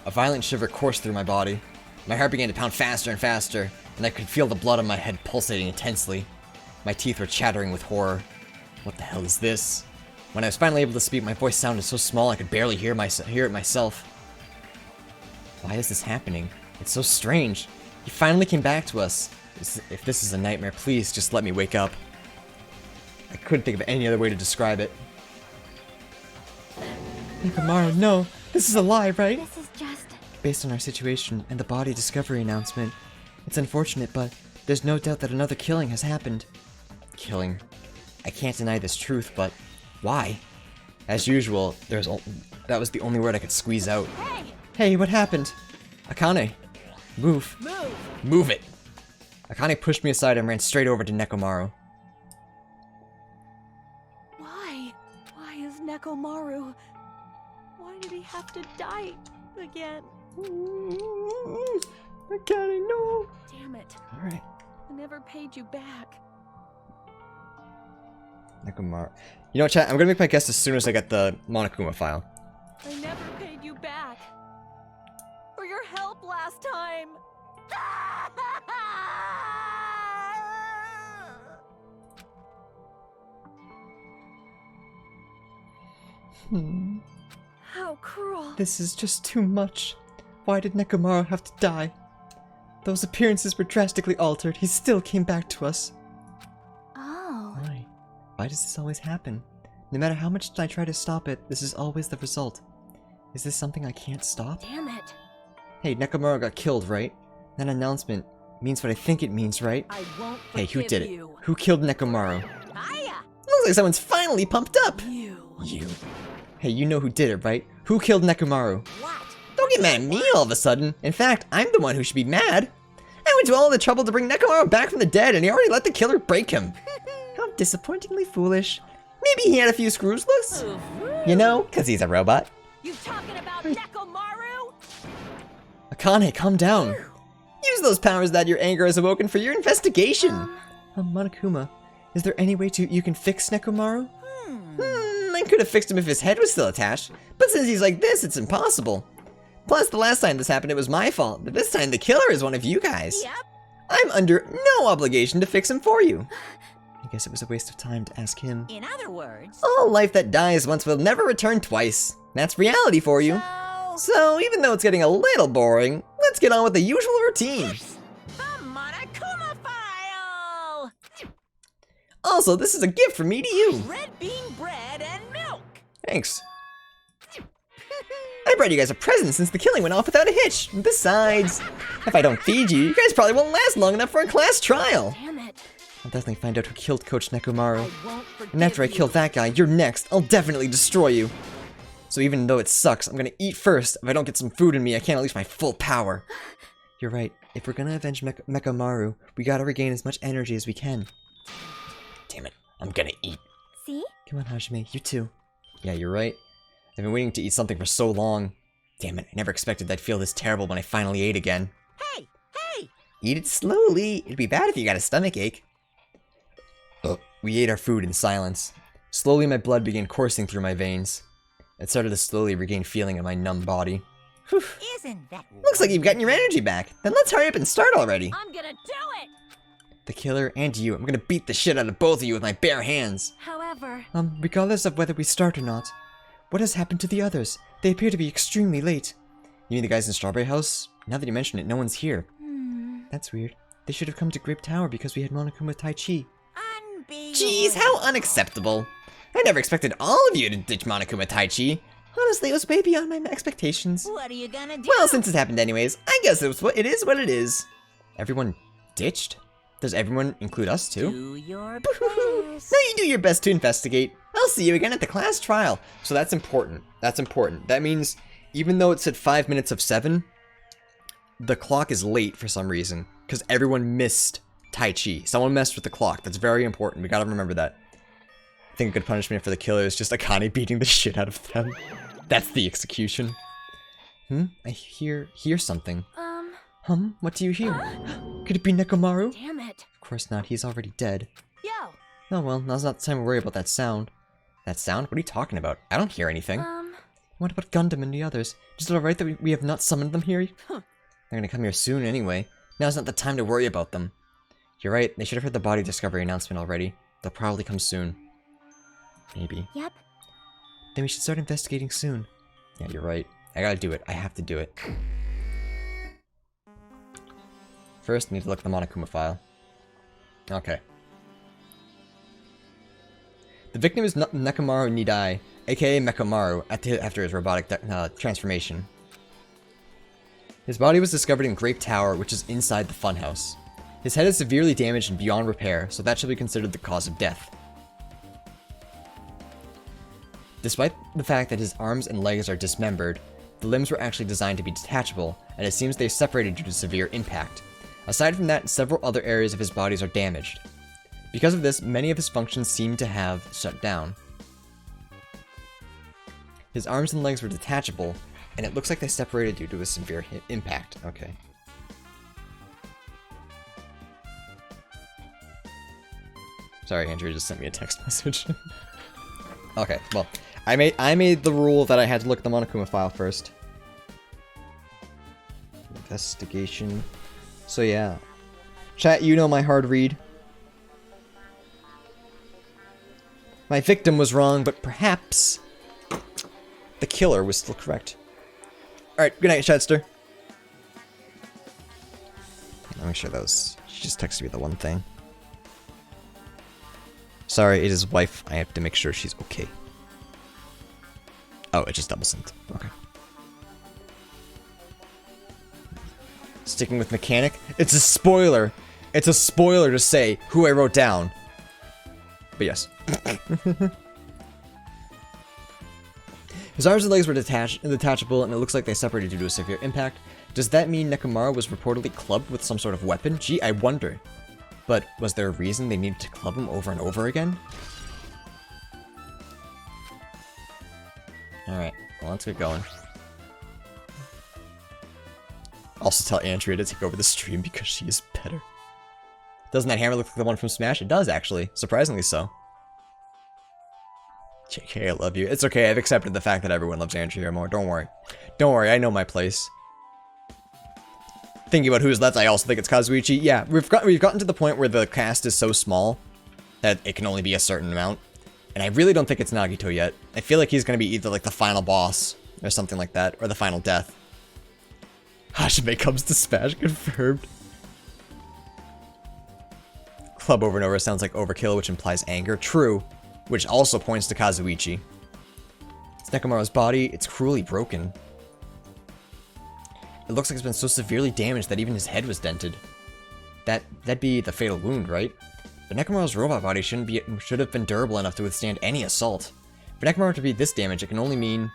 A violent shiver coursed through my body. My heart began to pound faster and faster, and I could feel the blood on my head pulsating intensely. My teeth were chattering with horror. What the hell is this? When I was finally able to speak, my voice sounded so small I could barely hear it myself. Why is this happening? It's so strange. He finally came back to us. If this is a nightmare, please just let me wake up. I couldn't think of any other way to describe it. Nekomaru, no. This is a lie, right? This is just... Based on our situation and the body discovery announcement, it's unfortunate, but there's no doubt that another killing has happened. Killing? I can't deny this truth, but why? As usual, that was the only word I could squeeze out. Hey! Hey, what happened? Akane, move. Move! Move it! Akane pushed me aside and ran straight over to Nekomaru. Why? Why is Nekomaru? Why did he have to die again? Akane, no! Damn it. Alright. I never paid you back. Nekomaru. You know what, chat? I'm gonna make my guess as soon as I get the Monokuma file. I never paid you back. For your help last time. How cruel. This is just too much. Why did Nekomaru have to die? Those appearances were drastically altered. He still came back to us. Oh. Why? Why does this always happen? No matter how much I try to stop it, this is always the result. Is this something I can't stop? Damn it. Hey, Nekomaru got killed, right? That announcement means what I think it means, right? I won't Hey, who forgive did it? you. Who killed Nekomaru? Hiya! Looks like someone's finally pumped up! You. You. Hey, you know who did it, right? Who killed Nekomaru? What? Don't get mad at me all of a sudden. In fact, I'm the one who should be mad. I went to all the trouble to bring Nekomaru back from the dead, and he already let the killer break him. How disappointingly foolish. Maybe he had a few screws loose. You know, because he's a robot. You talking about Nekomaru? Akane, calm down. Use those powers that your anger has awoken for your investigation. Monokuma, is there any way you can fix Nekomaru? I could have fixed him if his head was still attached, but since he's like this, it's impossible. Plus, the last time this happened, it was my fault, but this time the killer is one of you guys. Yep. I'm under no obligation to fix him for you. I guess it was a waste of time to ask him. In other words, All life that dies once will never return twice. That's reality for you. So, even though it's getting a little boring, let's get on with the usual routine. the Monokuma file! Also, this is a gift from me to you. Red bean bread and milk! Thanks. I brought you guys a present since the killing went off without a hitch. Besides, if I don't feed you, you guys probably won't last long enough for a class trial. Damn it. I'll definitely find out who killed Coach Nekomaru. I won't forgive And after I kill that guy, you're next. I'll definitely destroy you. So even though it sucks, I'm gonna eat first. If I don't get some food in me, I can't unleash my full power. You're right. If we're gonna avenge Nekomaru, we gotta regain as much energy as we can. Damn it. I'm gonna eat. See? Come on, Hajime. You too. Yeah, you're right. I've been waiting to eat something for so long. Damn it. I never expected I'd feel this terrible when I finally ate again. Hey! Hey! Eat it slowly. It'd be bad if you got a stomach ache. We ate our food in silence. Slowly, my blood began coursing through my veins. It started to slowly regain feeling in my numb body. Whew. Isn't that Looks like you've gotten your energy back. Then let's hurry up and start already. I'm gonna do it! The killer and you. I'm gonna beat the shit out of both of you with my bare hands. However, Regardless of whether we start or not. What has happened to the others? They appear to be extremely late. You mean the guys in Strawberry House? Now that you mention it, no one's here. That's weird. They should have come to Grape Tower because we had Monokuma Tai Chi. Unbelievable. Jeez, how unacceptable. I never expected all of you to ditch Monokuma Tai Chi. Honestly, it was way beyond my expectations. What are you gonna do? Well, since it happened anyways, I guess it is what it is. Everyone ditched? Does everyone include us too? Do your Now best. you do your best to investigate. I'll see you again at the class trial. So that's important. That's important. That means even though it said 5 minutes of 7, the clock is late for some reason. Because everyone missed Tai Chi. Someone messed with the clock. That's very important. We gotta remember that. I think a good punishment for the killer is just Akane beating the shit out of them. That's the execution. I hear something. What do you hear? Could it be Nekomaru? damn it. Of course not. He's already dead. Yo! Oh well, now's not the time to worry about that sound. That sound? What are you talking about? I don't hear anything. What about Gundam and the others? Is it alright that we have not summoned them here? They're gonna come here soon anyway. Now's not the time to worry about them. You're right, they should have heard the body discovery announcement already. They'll probably come soon. Maybe. Yep. Then we should start investigating soon. Yeah, you're right. I gotta do it. I have to do it. First, I need to look at the Monokuma file. Okay. The victim is Nekomaru Nidai, aka Nekomaru, after his robotic transformation. His body was discovered in Grape Tower, which is inside the funhouse. His head is severely damaged and beyond repair, so that should be considered the cause of death. Despite the fact that his arms and legs are dismembered, the limbs were actually designed to be detachable, and it seems they separated due to severe impact. Aside from that, several other areas of his bodies are damaged. Because of this, many of his functions seem to have shut down. His arms and legs were detachable, and it looks like they separated due to a severe impact. Okay. Sorry, Andrea just sent me a text message. Okay, well, I made the rule that I had to look at the Monokuma file first. Investigation. So yeah. Chat, you know my hard read. My victim was wrong, but perhaps the killer was still correct. Alright, good night, Chatster. I'll make sure that was... She just texted me the one thing. Sorry, it is his wife. I have to make sure she's okay. Oh, it just double sent. Okay. Sticking with mechanic. It's a spoiler. It's a spoiler to say who I wrote down. But yes. His arms and legs were detachable, and it looks like they separated due to a severe impact. Does that mean Nekomaru was reportedly clubbed with some sort of weapon? Gee, I wonder. But was there a reason they needed to club him over and over again? Alright, well, let's get going. Also tell Andrea to take over the stream because she is better. Doesn't that hammer look like the one from Smash? It does, actually. Surprisingly so. JK, I love you. It's okay, I've accepted the fact that everyone loves Andrea more. Don't worry. Don't worry, I know my place. Thinking about who's left, I also think it's Kazuichi. Yeah, we've gotten to the point where the cast is so small that it can only be a certain amount. And I really don't think it's Nagito yet. I feel like he's going to be either like the final boss or something like that, or the final death. Hashime comes to Smash, confirmed. Club over and over sounds like overkill, which implies anger. True, which also points to Kazuichi. It's Nekomaru's body. It's cruelly broken. It looks like it's been so severely damaged that even his head was dented. That'd be the fatal wound, right? But Nekomaru's robot body should have been durable enough to withstand any assault. For Nekomaru to be this damaged, it can only mean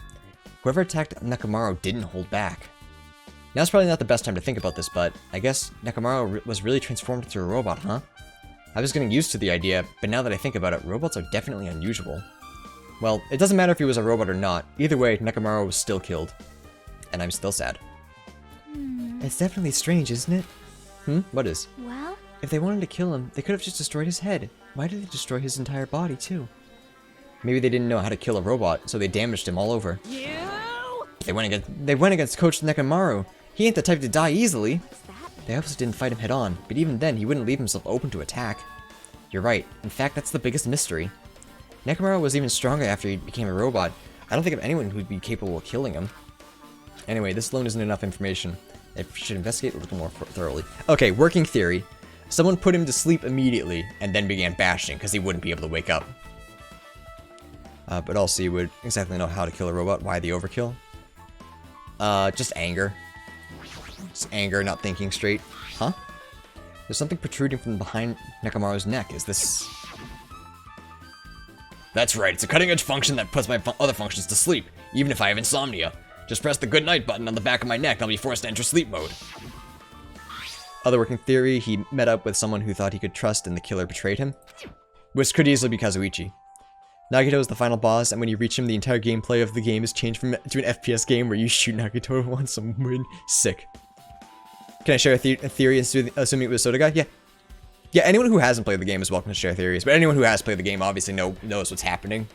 whoever attacked Nekomaru didn't hold back. Now's probably not the best time to think about this, but I guess Nekomaru was really transformed into a robot, huh? I was getting used to the idea, but now that I think about it, robots are definitely unusual. Well, it doesn't matter if he was a robot or not. Either way, Nekomaru was still killed. And I'm still sad. It's definitely strange, isn't it? What is? Well? If they wanted to kill him, they could have just destroyed his head. Why did they destroy his entire body, too? Maybe they didn't know how to kill a robot, so they damaged him all over. You? They went against Coach Nekomaru. He ain't the type to die easily. They also didn't fight him head on, but even then, he wouldn't leave himself open to attack. You're right. In fact, that's the biggest mystery. Nekomaru was even stronger after he became a robot. I don't think of anyone who'd be capable of killing him. Anyway, this alone isn't enough information. I should investigate a little more thoroughly. Okay, working theory. Someone put him to sleep immediately, and then began bashing, because he wouldn't be able to wake up. But also you would exactly know how to kill a robot. Why the overkill? Just anger. Just anger, not thinking straight. Huh? There's something protruding from behind Nekomaru's neck. Is this... That's right, it's a cutting-edge function that puts my other functions to sleep, even if I have insomnia. Just press the good night button on the back of my neck and I'll be forced to enter sleep mode. Other working theory, he met up with someone who thought he could trust and the killer betrayed him. Which could easily be Kazuichi. Nagito is the final boss, and when you reach him, the entire gameplay of the game is changed to an FPS game where you shoot Nagito once and win. Sick. Can I share a theory assuming it was Soda Guy? Yeah. Yeah, anyone who hasn't played the game is welcome to share theories, but anyone who has played the game obviously knows what's happening.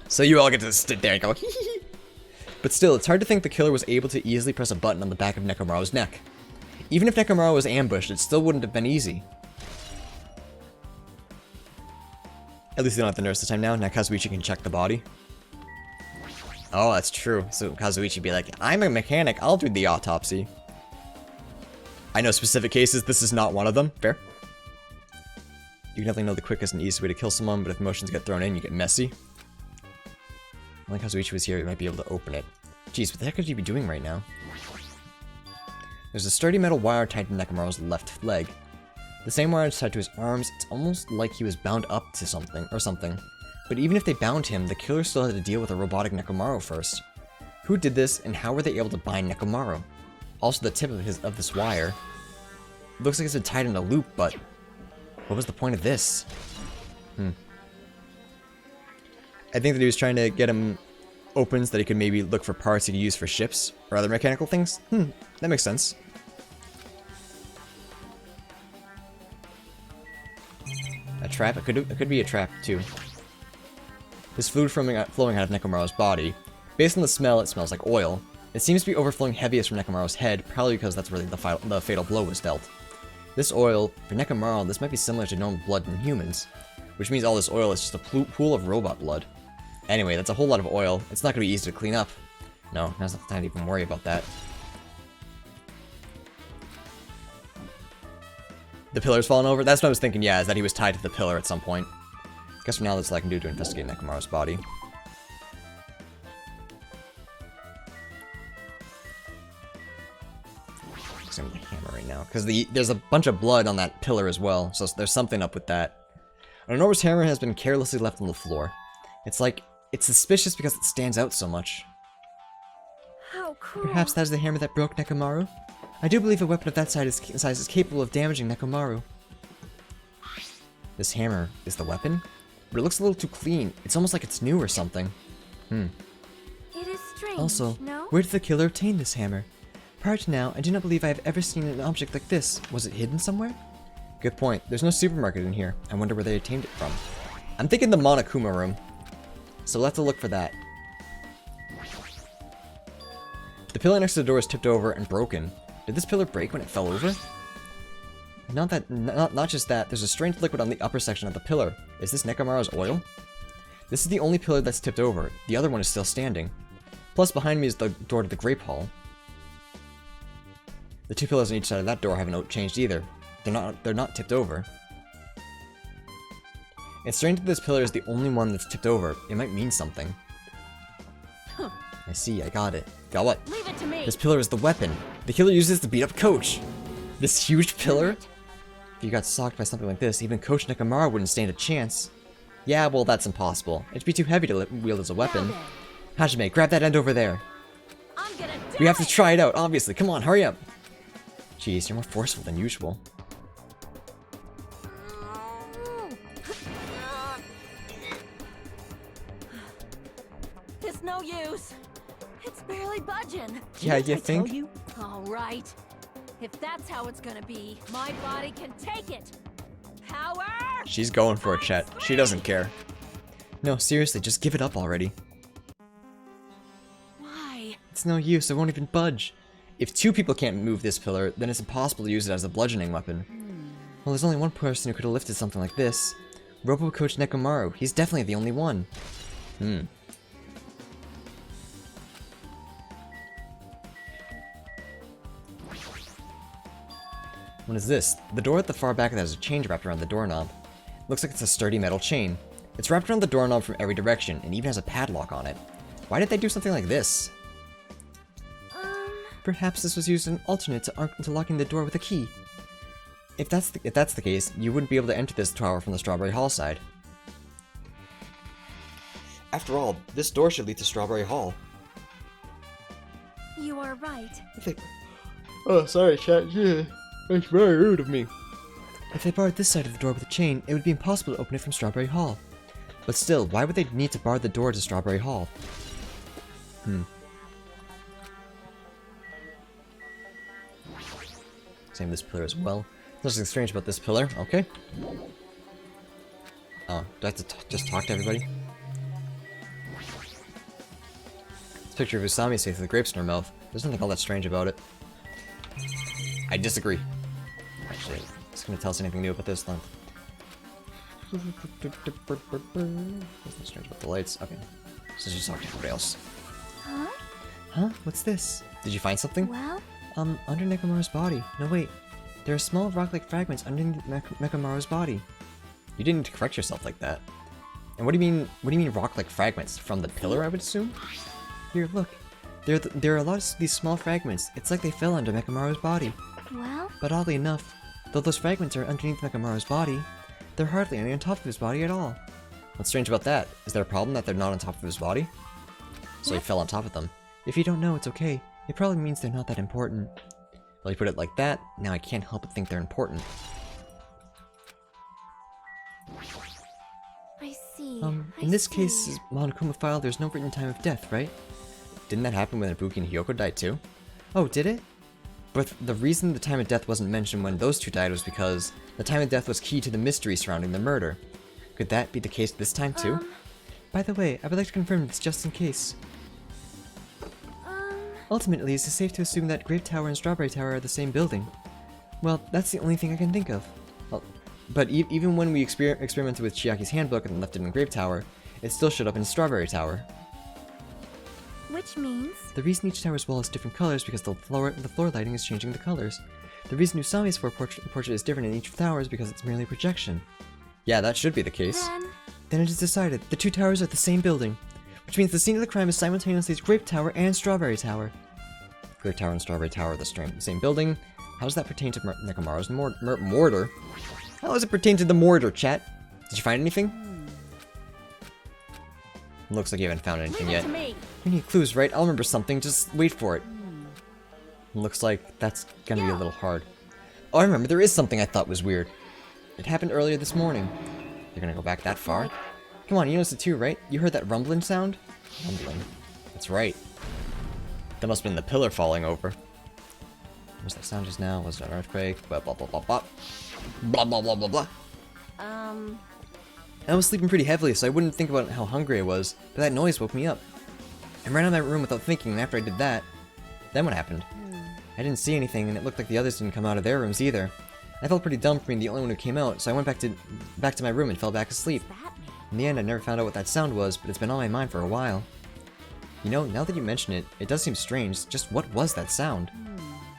So you all get to sit there and go, hee hee hee. But still, it's hard to think the killer was able to easily press a button on the back of Nekomaru's neck. Even if Nekomaru was ambushed, it still wouldn't have been easy. At least they don't have to nurse this time now. Now Kazuichi can check the body. Oh, that's true. So Kazuichi be like, I'm a mechanic, I'll do the autopsy. I know specific cases, this is not one of them. Fair. You definitely know the quickest and easiest way to kill someone, but if emotions get thrown in, you get messy. I think Kazuichi was here, he might be able to open it. Jeez, what the heck could you be doing right now? There's a sturdy metal wire tied to Nekomaru's left leg. The same wire is tied to his arms. It's almost like he was bound up to something. But even if they bound him, the killer still had to deal with a robotic Nekomaru first. Who did this, and how were they able to bind Nekomaru? Also, the tip of this wire. It looks like it's been tied in a loop, but what was the point of this? I think that he was trying to get him open so that he could maybe look for parts he could use for ships or other mechanical things. That makes sense. trap? It could be a trap, too. This fluid flowing out of Nekomaru's body. Based on the smell, it smells like oil. It seems to be overflowing heaviest from Nekomaru's head, probably because that's where the fatal blow was dealt. This oil, for Nekomaru, this might be similar to normal blood in humans, which means all this oil is just a pool of robot blood. Anyway, that's a whole lot of oil. It's not going to be easy to clean up. No, now's not the time to even worry about that. The pillar's fallen over? That's what I was thinking, yeah, is that he was tied to the pillar at some point. Guess for now that's all I can do to investigate Nekomaru's body. Examine the hammer right now, because there's a bunch of blood on that pillar as well, so there's something up with that. An enormous hammer has been carelessly left on the floor. It's like, it's suspicious because it stands out so much. How cool. Perhaps that is the hammer that broke Nekomaru? I do believe a weapon of that size is capable of damaging Nekomaru. This hammer is the weapon? But it looks a little too clean. It's almost like it's new or something. It is strange, Also, no? where did the killer obtain this hammer? Prior to now, I do not believe I have ever seen an object like this. Was it hidden somewhere? Good point. There's no supermarket in here. I wonder where they obtained it from. I'm thinking the Monokuma room. So we'll have to look for that. The pillar next to the door is tipped over and broken. Did this pillar break when it fell over? Not just that, there's a strange liquid on the upper section of the pillar. Is this Nekomaru's oil? This is the only pillar that's tipped over. The other one is still standing. Plus, behind me is the door to the Grape Hall. The two pillars on each side of that door haven't changed either. They're not tipped over. It's strange that this pillar is the only one that's tipped over. It might mean something. Huh. I see, I got it. Got what? Leave it to me. This pillar is the weapon. The killer uses to beat up Coach. This huge pillar? If you got socked by something like this, even Coach Nekomaru wouldn't stand a chance. Yeah, well, that's impossible. It'd be too heavy to wield as a weapon. Hajime, grab that end over there. I'm gonna do We have to it. try it out, obviously. Come on, hurry up. Jeez, you're more forceful than usual. It's no use. It's barely budging. Yeah, Didn't you I think? tell you? All right. If that's how it's gonna be, my body can take it. Power! She's going for it, chat. She doesn't care. No, seriously, just give it up already. Why? It's no use, it won't even budge. If two people can't move this pillar, then it's impossible to use it as a bludgeoning weapon. Well, there's only one person who could have lifted something like this. Robo Coach Nekomaru. He's definitely the only one. What is this? The door at the far back that has a chain wrapped around the doorknob. Looks like it's a sturdy metal chain. It's wrapped around the doorknob from every direction, and even has a padlock on it. Why did they do something like this? Perhaps this was used as an alternate to locking the door with a key. If that's the case, you wouldn't be able to enter this tower from the Strawberry Hall side. After all, this door should lead to Strawberry Hall. You are right. Oh, sorry, chat. Yeah, that's very rude of me. If they barred this side of the door with a chain, it would be impossible to open it from Strawberry Hall. But still, why would they need to bar the door to Strawberry Hall? Same with this pillar as well. There's something strange about this pillar. Okay. Oh, do I have to just talk to everybody? This picture of Usami's face with the grapes in her mouth. There's nothing all that strange about it. I disagree. Actually, it's gonna tell us anything new about this then. Nothing strange about the lights. Okay. So just talk to everybody else. Huh? Huh? What's this? Did you find something? Well, Under Nekomaru's body. No, wait. There are small rock-like fragments underneath Nekomaru's body. You didn't need to correct yourself like that. And what do you mean rock-like fragments? From the pillar, I would assume? Here, look. There are a lot of these small fragments. It's like they fell under Nekomaru's body. well, But oddly enough, though those fragments are underneath Nekomaru's body, they're hardly on top of his body at all. What's strange about that? Is there a problem that they're not on top of his body? So he fell on top of them. If you don't know, it's okay. It probably means they're not that important. Well, you put it like that, now I can't help but think they're important. I see. In this case, Monokuma file, there's no written time of death, right? Didn't that happen when Ibuki and Hyoko died too? Oh, did it? But the reason the time of death wasn't mentioned when those two died was because the time of death was key to the mystery surrounding the murder. Could that be the case this time too? By the way, I would like to confirm this just in case. Ultimately, is it safe to assume that Grape Tower and Strawberry Tower are the same building? Well, that's the only thing I can think of. Well, but even when we experimented with Chiaki's handbook and left it in Grape Tower, it still showed up in Strawberry Tower. Which means? The reason each tower's wall is different colors because the floor lighting is changing the colors. The reason Usami's floor portrait is different in each tower is because it's merely a projection. Yeah, that should be the case. Then it is decided. The two towers are the same building. Which means the scene of the crime is simultaneously Grape Tower and Strawberry Tower. Grape Tower and Strawberry Tower are the same building. How does that pertain to Nekomaru's mortar? How does it pertain to the mortar, chat? Did you find anything? Looks like you haven't found anything yet. You need clues, right? I'll remember something, just wait for it. Looks like that's gonna be a little hard. Oh, I remember, there is something I thought was weird. It happened earlier this morning. You're gonna go back that far? Come on, you noticed it too, right? You heard that rumbling sound? Rumbling. That's right. That must have been the pillar falling over. What was that sound just now? Was it an earthquake? Blah, blah, blah, blah, blah. Blah, blah, blah, blah, blah. I was sleeping pretty heavily, so I wouldn't think about how hungry I was, but that noise woke me up. I ran out of my room without thinking, and after I did that, then what happened? I didn't see anything, and it looked like the others didn't come out of their rooms either. I felt pretty dumb for being the only one who came out, so I went back to my room and fell back asleep. In the end, I never found out what that sound was, but it's been on my mind for a while. You know, now that you mention it, it does seem strange. Just what was that sound?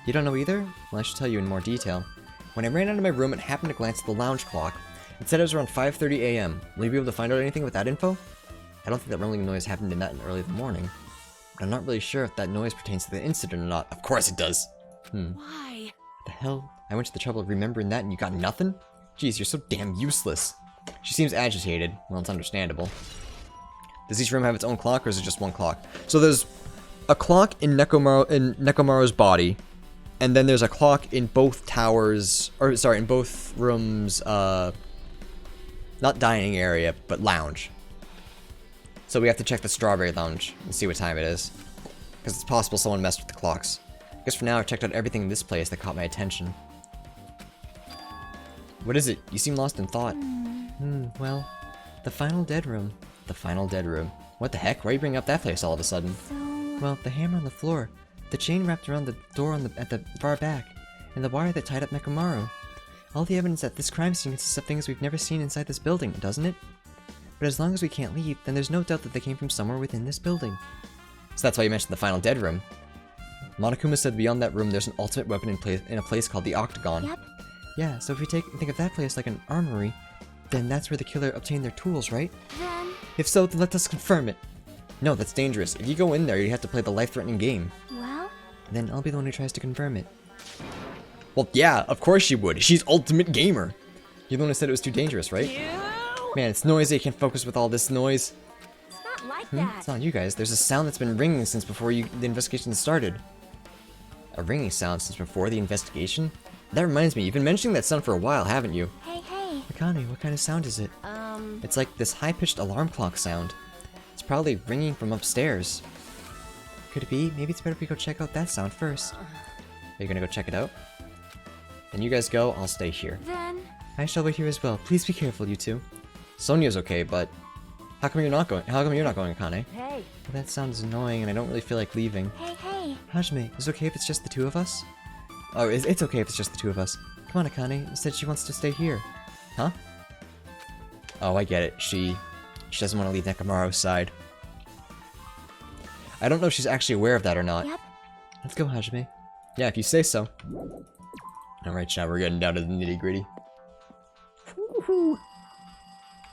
You don't know either? Well, I should tell you in more detail. When I ran out of my room and happened to glance at the lounge clock, it said it was around 5:30 a.m. Will you be able to find out anything with that info? I don't think that rumbling noise happened in that early in the morning. But I'm not really sure if that noise pertains to the incident or not. Of course it does! Why? The hell? I went to the trouble of remembering that and you got nothing? Jeez, you're so damn useless. She seems agitated. Well, it's understandable. Does each room have its own clock, or is it just one clock? So there's a clock in Nekomaru's body, and then there's a clock in both towers, or sorry, in both rooms, not dining area, but lounge. So we have to check the Strawberry Lounge and see what time it is. Because it's possible someone messed with the clocks. I guess for now I've checked out everything in this place that caught my attention. What is it? You seem lost in thought. Well, the final dead room. The final dead room. What the heck? Why are you bringing up that place all of a sudden? Well, the hammer on the floor, the chain wrapped around the door at the far back, and the wire that tied up Nekomaru. All the evidence at this crime scene consists of things we've never seen inside this building, doesn't it? But as long as we can't leave, then there's no doubt that they came from somewhere within this building. So that's why you mentioned the final dead room. Monokuma said beyond that room there's an ultimate weapon in a place called the Octagon. Yep. Yeah, so if we think of that place like an armory, then that's where the killer obtained their tools, right? Then... If so, then let us confirm it. No, that's dangerous. If you go in there, you have to play the life-threatening game. Well? Then I'll be the one who tries to confirm it. Well, yeah, of course she would. She's ultimate gamer. You're the one who said it was too dangerous, right? Man, it's noisy. I can't focus with all this noise. It's not like that. It's not you guys. There's a sound that's been ringing since before the investigation started. A ringing sound since before the investigation? That reminds me, you've been mentioning that sound for a while, haven't you? Hey. Akane, what kind of sound is it? It's like this high-pitched alarm clock sound. It's probably ringing from upstairs. Could it be? Maybe it's better if we go check out that sound first. Are you gonna go check it out? Then you guys go, I'll stay here. Then... I shall wait here as well. Please be careful, you two. Sonia's okay, but... How come you're not going, Akane? Hey. Well, that sounds annoying and I don't really feel like leaving. Hey. Hajime, is it okay if it's just the two of us? Oh, it's okay if it's just the two of us. Come on, Akane. Said she wants to stay here. Huh? Oh, I get it. She doesn't want to leave Nekomaru's side. I don't know if she's actually aware of that or not. Yep. Let's go, Hajime. Yeah, if you say so. Alright, now we're getting down to the nitty-gritty.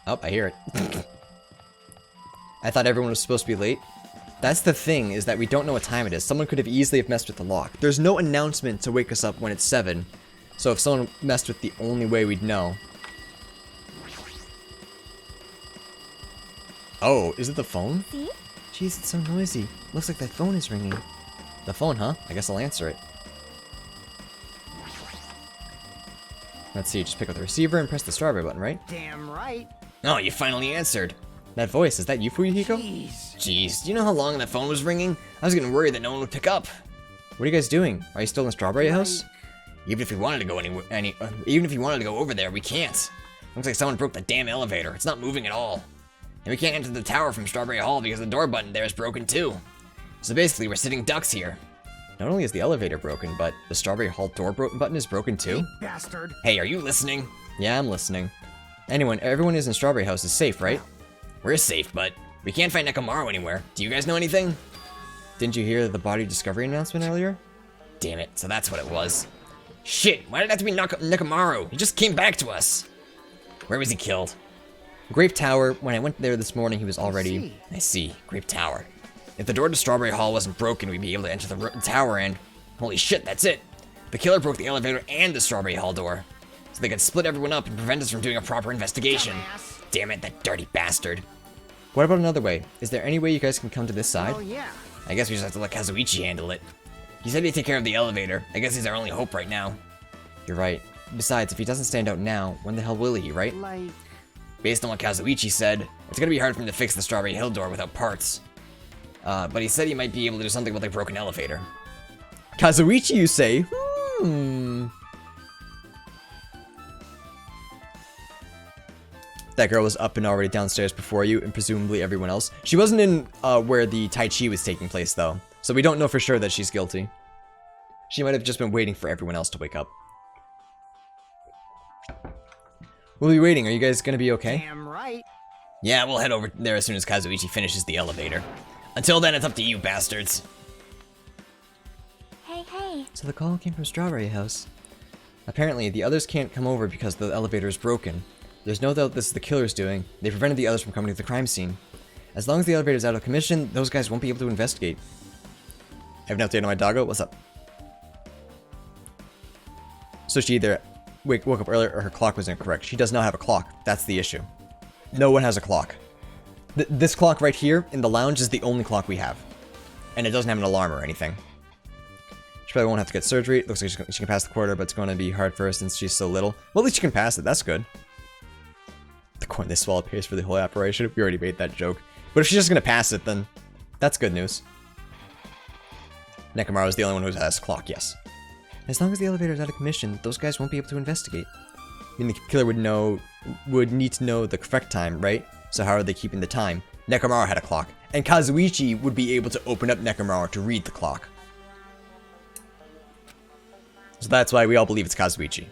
Oh, I hear it. I thought everyone was supposed to be late. That's the thing, is that we don't know what time it is. Someone could have easily messed with the lock. There's no announcement to wake us up when it's 7. So if someone messed with the only way we'd know. Oh, is it the phone? See? Jeez, it's so noisy. Looks like that phone is ringing. The phone, huh? I guess I'll answer it. Let's see, just pick up the receiver and press the strawberry button, right? Damn right. Oh, you finally answered. That voice, is that you, Fuyuhiko? Jeez. Jeez, do you know how long that phone was ringing? I was getting worried that no one would pick up. What are you guys doing? Are you still in Strawberry House? Even if we wanted to go even if we wanted to go over there, we can't. Looks like someone broke the damn elevator. It's not moving at all. And we can't enter the tower from Strawberry Hall because the door button there is broken too. So basically, we're sitting ducks here. Not only is the elevator broken, but the Strawberry Hall door button is broken too? Bastard. Hey, are you listening? Yeah, I'm listening. Everyone is in Strawberry House is safe, right? We're safe, but we can't find Nekomaru anywhere. Do you guys know anything? Didn't you hear the body discovery announcement earlier? Damn it, so that's what it was. Shit, why did it have to be Nekomaru? He just came back to us. Where was he killed? Grape Tower, when I went there this morning, he was already... I see, Grape Tower. If the door to Strawberry Hall wasn't broken, we'd be able to enter the tower and... Holy shit, that's it! The killer broke the elevator and the Strawberry Hall door. So they could split everyone up and prevent us from doing a proper investigation. Damn it, that dirty bastard. What about another way? Is there any way you guys can come to this side? Oh, yeah. I guess we just have to let Kazuichi handle it. He said he'd take care of the elevator. I guess he's our only hope right now. You're right. Besides, if he doesn't stand out now, when the hell will he, right? Like... Based on what Kazuichi said, it's gonna be hard for him to fix the Strawberry Hill door without parts. But he said he might be able to do something with the broken elevator. Kazuichi, you say? That girl was up and already downstairs before you, and presumably everyone else. She wasn't in where the Tai Chi was taking place, though. So we don't know for sure that she's guilty. She might have just been waiting for everyone else to wake up. We'll be waiting. Are you guys gonna be okay? Damn right. Yeah, we'll head over there as soon as Kazuichi finishes the elevator. Until then, it's up to you, bastards. Hey. So the call came from Strawberry House. Apparently, the others can't come over because the elevator is broken. There's no doubt this is the killer's doing. They prevented the others from coming to the crime scene. As long as the elevator's out of commission, those guys won't be able to investigate. I have an update on my doggo. What's up? So she either woke up earlier or her clock was incorrect. She does not have a clock. That's the issue. No one has a clock. This clock right here in the lounge is the only clock we have. And it doesn't have an alarm or anything. She probably won't have to get surgery. It looks like she can pass the quarter, but it's going to be hard for her since she's so little. Well, at least she can pass it. That's good. The coin they swallow pays for the whole operation. We already made that joke. But if she's just going to pass it, then that's good news. Nekomaru is the only one who has a clock, yes. As long as the elevator is out of commission, those guys won't be able to investigate. I mean, the killer would need to know the correct time, right? So how are they keeping the time? Nekomaru had a clock, and Kazuichi would be able to open up Nekomaru to read the clock. So that's why we all believe it's Kazuichi.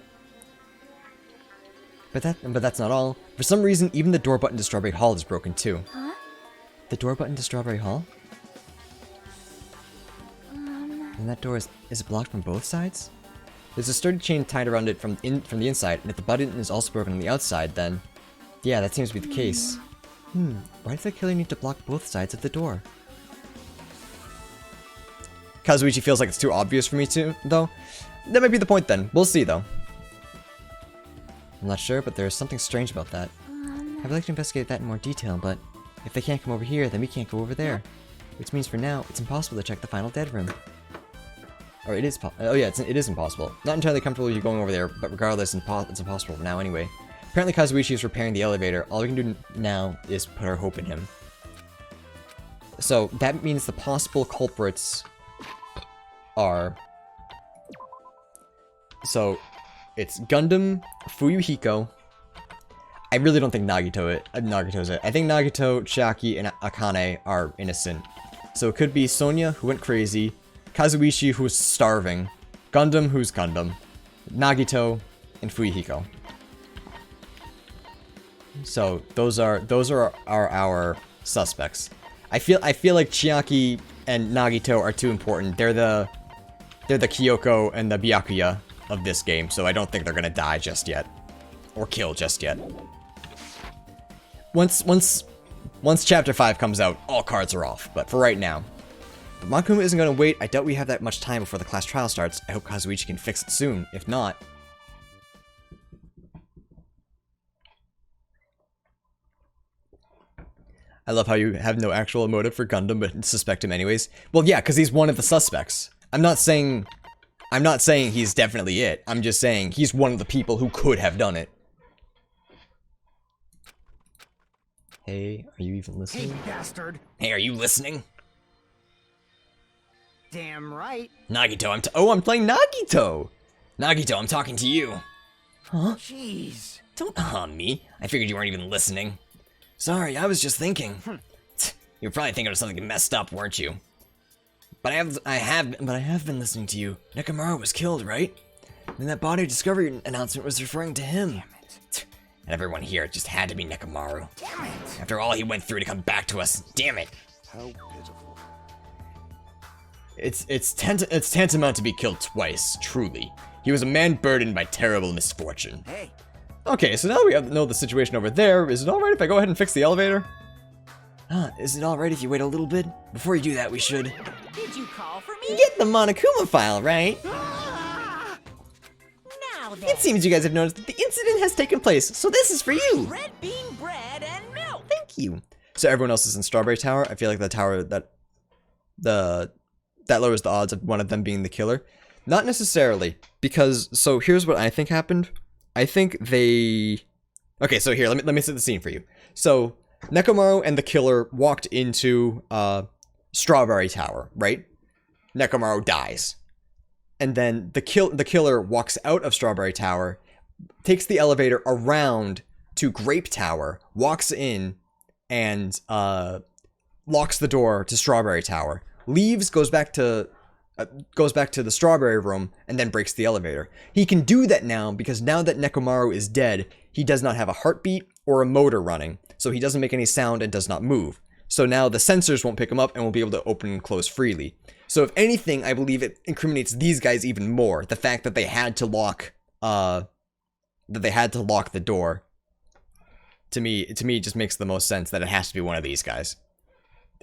But that's not all. For some reason, even the door button to Strawberry Hall is broken too. Huh? The door button to Strawberry Hall? And that door is it blocked from both sides? There's a sturdy chain tied around it from the inside, and if the button is also broken on the outside, then... Yeah, that seems to be the case. Why does the killer need to block both sides of the door? Kazuichi feels like it's too obvious for me to, though. That might be the point then. We'll see, though. I'm not sure, but there's something strange about that. I'd like to investigate that in more detail, but if they can't come over here, then we can't go over there. Which means for now, it's impossible to check the final dead room. Or it is it is impossible. Not entirely comfortable with you going over there, but regardless, it's impossible for now anyway. Apparently Kazuichi is repairing the elevator. All we can do now is put our hope in him. So that means the possible culprits are... So, it's Gundam, Fuyuhiko. I really don't think Nagito's it. I think Nagito, Chiaki, and Akane are innocent. So it could be Sonya, who went crazy, Kazuichi, who's starving, Gundam, who's Gundam, Nagito, and Fuyuhiko. So those are our suspects. I feel like Chiaki and Nagito are too important. They're the Kyoko and the Byakuya of this game, so I don't think they're gonna die just yet. Or kill just yet. Once chapter 5 comes out, all cards are off, but for right now. But Monokuma isn't gonna wait. I doubt we have that much time before the class trial starts. I hope Kazuichi can fix it soon. If not... I love how you have no actual motive for Gundam, but suspect him anyways. Well, yeah, because he's one of the suspects. I'm not saying he's definitely it. I'm just saying he's one of the people who could have done it. Hey, are you even listening? Hey, bastard. Hey, are you listening? Damn right. Nagito, I'm playing Nagito! Nagito, I'm talking to you. Huh? Jeez. Don't me. I figured you weren't even listening. Sorry, I was just thinking. You were probably thinking of something messed up, weren't you? But I have been listening to you. Nekomaru was killed, right? And that body discovery announcement was referring to him. Damn it. And everyone here, it just had to be Nekomaru. Damn it. After all he went through to come back to us, damn it. How pitiful. It's tantamount to be killed twice, truly. He was a man burdened by terrible misfortune. Hey. Okay, so now that we know the situation over there, is it alright if I go ahead and fix the elevator? Is it alright if you wait a little bit? Before you do that, we should... Did you call for me? Get the Monokuma file, right? Now then, It seems you guys have noticed that the incident has taken place, so this is for you. red bean bread and milk. Thank you. So everyone else is in Strawberry Tower. I feel like the tower that lowers the odds of one of them being the killer. Not necessarily, because so here's what I think happened. I think they... Okay, so here, let me set the scene for you. So Nekomaru and the killer walked into Strawberry Tower, right? Nekomaru dies. And then the killer walks out of Strawberry Tower, takes the elevator around to Grape Tower, walks in, and locks the door to Strawberry Tower, leaves, goes back to the Strawberry Room, and then breaks the elevator. He can do that now because now that Nekomaru is dead, he does not have a heartbeat or a motor running, so he doesn't make any sound and does not move. So now the sensors won't pick him up and will be able to open and close freely. So if anything, I believe it incriminates these guys even more. The fact that they had to lock the door. To me just makes the most sense that it has to be one of these guys.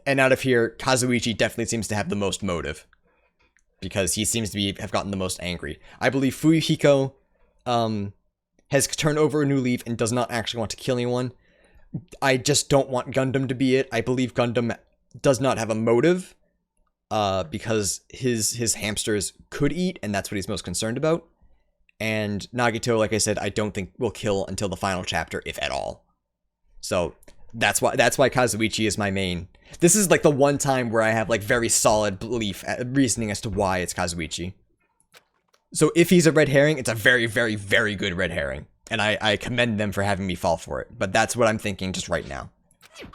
And out of here, Kazuichi definitely seems to have the most motive, because he seems to have gotten the most angry. I believe Fuyuhiko has turned over a new leaf and does not actually want to kill anyone. I just don't want Gundam to be it. I believe Gundam does not have a motive, because his hamsters could eat, and that's what he's most concerned about. And Nagito, like I said, I don't think will kill until the final chapter, if at all. So that's why Kazuichi is my main. This is like the one time where I have like very solid belief, reasoning as to why it's Kazuichi. So if he's a red herring, it's a very, very, very good red herring. And I commend them for having me fall for it. But that's what I'm thinking just right now,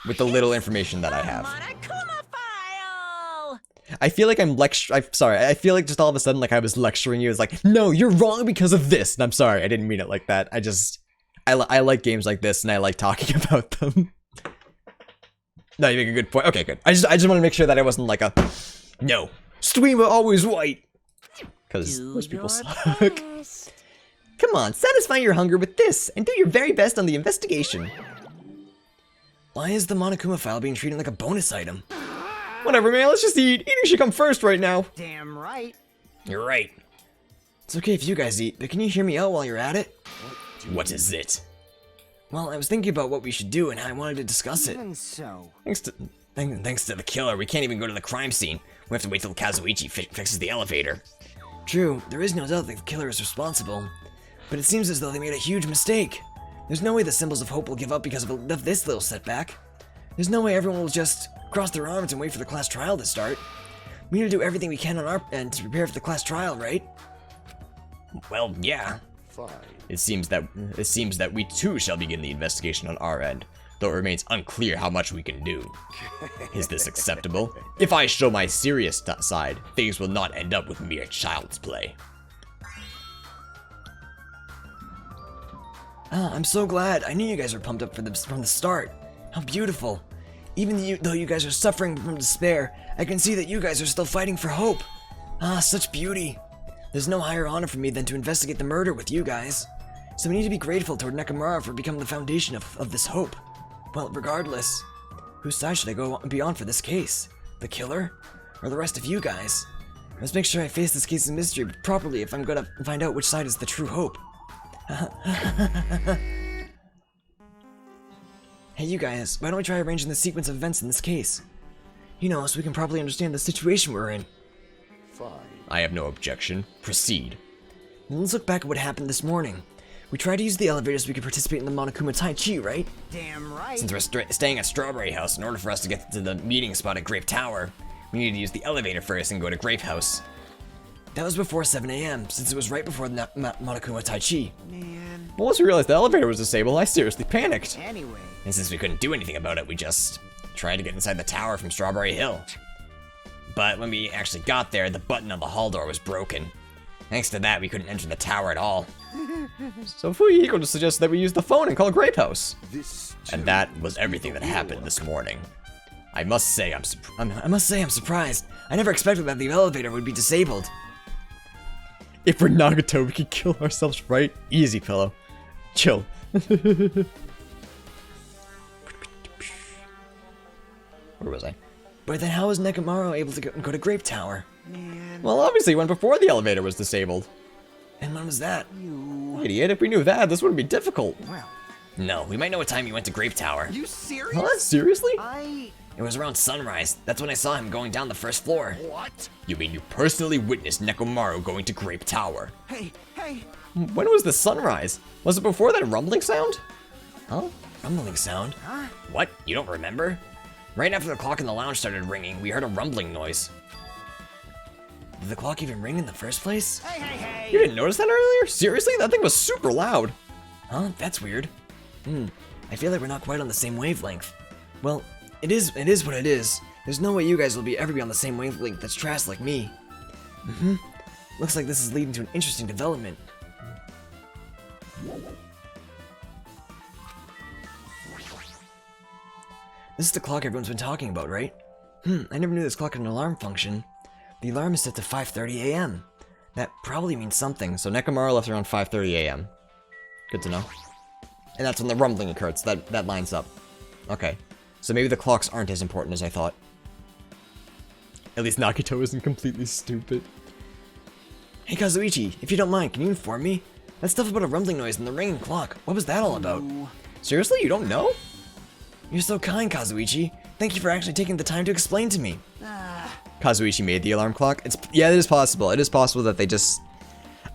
with the little information that I have. Monokuma file. I feel like I feel like just all of a sudden like I was lecturing you. It's like, no, you're wrong because of this. And I'm sorry, I didn't mean it like that. I like games like this and I like talking about them. No, you make a good point. Okay, good. I just want to make sure that I wasn't like a no. Streamer always white. Because those people suck. Come on, satisfy your hunger with this, and do your very best on the investigation. Why is the Monokuma file being treated like a bonus item? Whatever, man. Let's just eat. Eating should come first right now. Damn right. You're right. It's okay if you guys eat, but can you hear me out while you're at it? What is it? Well, I was thinking about what we should do, and I wanted to discuss it. Even so. Thanks to the killer, we can't even go to the crime scene. We have to wait till Kazuichi fixes the elevator. True, there is no doubt that the killer is responsible, but it seems as though they made a huge mistake. There's no way the Symbols of Hope will give up because of this little setback. There's no way everyone will just cross their arms and wait for the class trial to start. We need to do everything we can on our end to prepare for the class trial, right? Well, yeah. Fine. It seems that we too shall begin the investigation on our end, though it remains unclear how much we can do. Is this acceptable? If I show my serious side, things will not end up with mere child's play. Ah, I'm so glad. I knew you guys were pumped up for this from the start. How beautiful. Even though you guys are suffering from despair, I can see that you guys are still fighting for hope. Ah, such beauty. There's no higher honor for me than to investigate the murder with you guys. So we need to be grateful toward Nekomaru for becoming the foundation of this hope. Well, regardless, whose side should I go be on for this case? The killer? Or the rest of you guys? Let's make sure I face this case of mystery properly if I'm gonna find out which side is the true hope. Hey you guys, why don't we try arranging the sequence of events in this case? You know, so we can properly understand the situation we're in. Fine. I have no objection. Proceed. Let's look back at what happened this morning. We tried to use the elevator so we could participate in the Monokuma Tai Chi, right? Damn right. Since we're staying at Strawberry House, in order for us to get to the meeting spot at Grape Tower, We needed to use the elevator first and go to Grape House. That was before 7 a.m., since it was right before the Monokuma Tai Chi. Man. Well, once we realized the elevator was disabled, I seriously panicked. Anyway. And since we couldn't do anything about it, we just tried to get inside the tower from Strawberry Hill. But when we actually got there, the button on the hall door was broken. Thanks to that, we couldn't enter the tower at all. So Fuyuhiko just suggested that we use the phone and call Grape House. And that was everything that happened this morning. I must say I'm surprised. I never expected that the elevator would be disabled. If we're Nagato, we can kill ourselves, right? Easy, fellow. Chill. Where was I? But then how was Nekomaru able to go to Grape Tower? Man. Well, obviously he went before the elevator was disabled. And when was that? You. Idiot, if we knew that, this wouldn't be difficult. Well. No, we might know what time he went to Grape Tower. You serious? Huh? Seriously? It was around sunrise. That's when I saw him going down the first floor. What? You mean you personally witnessed Nekomaru going to Grape Tower? Hey. When was the sunrise? Was it before that rumbling sound? Huh? Rumbling sound? Huh? What? You don't remember? Right after the clock in the lounge started ringing, we heard a rumbling noise. Did the clock even ring in the first place? Hey. You didn't notice that earlier? Seriously? That thing was super loud. Huh? That's weird. I feel like we're not quite on the same wavelength. Well, it is what it is. There's no way you guys will ever be on the same wavelength that's trash like me. Looks like this is leading to an interesting development. This is the clock everyone's been talking about, right? I never knew this clock had an alarm function. The alarm is set to 5:30 a.m. That probably means something. So Nekomaru left around 5:30 a.m. Good to know. And that's when the rumbling occurred, so that lines up. Okay. So maybe the clocks aren't as important as I thought. At least Nagito isn't completely stupid. Hey Kazuichi, if you don't mind, can you inform me? That stuff about a rumbling noise and the ringing clock, what was that all about? Seriously? You don't know? You're so kind, Kazuichi. Thank you for actually taking the time to explain to me. Kazuichi made the alarm clock? Yeah, it is possible. It is possible that they just...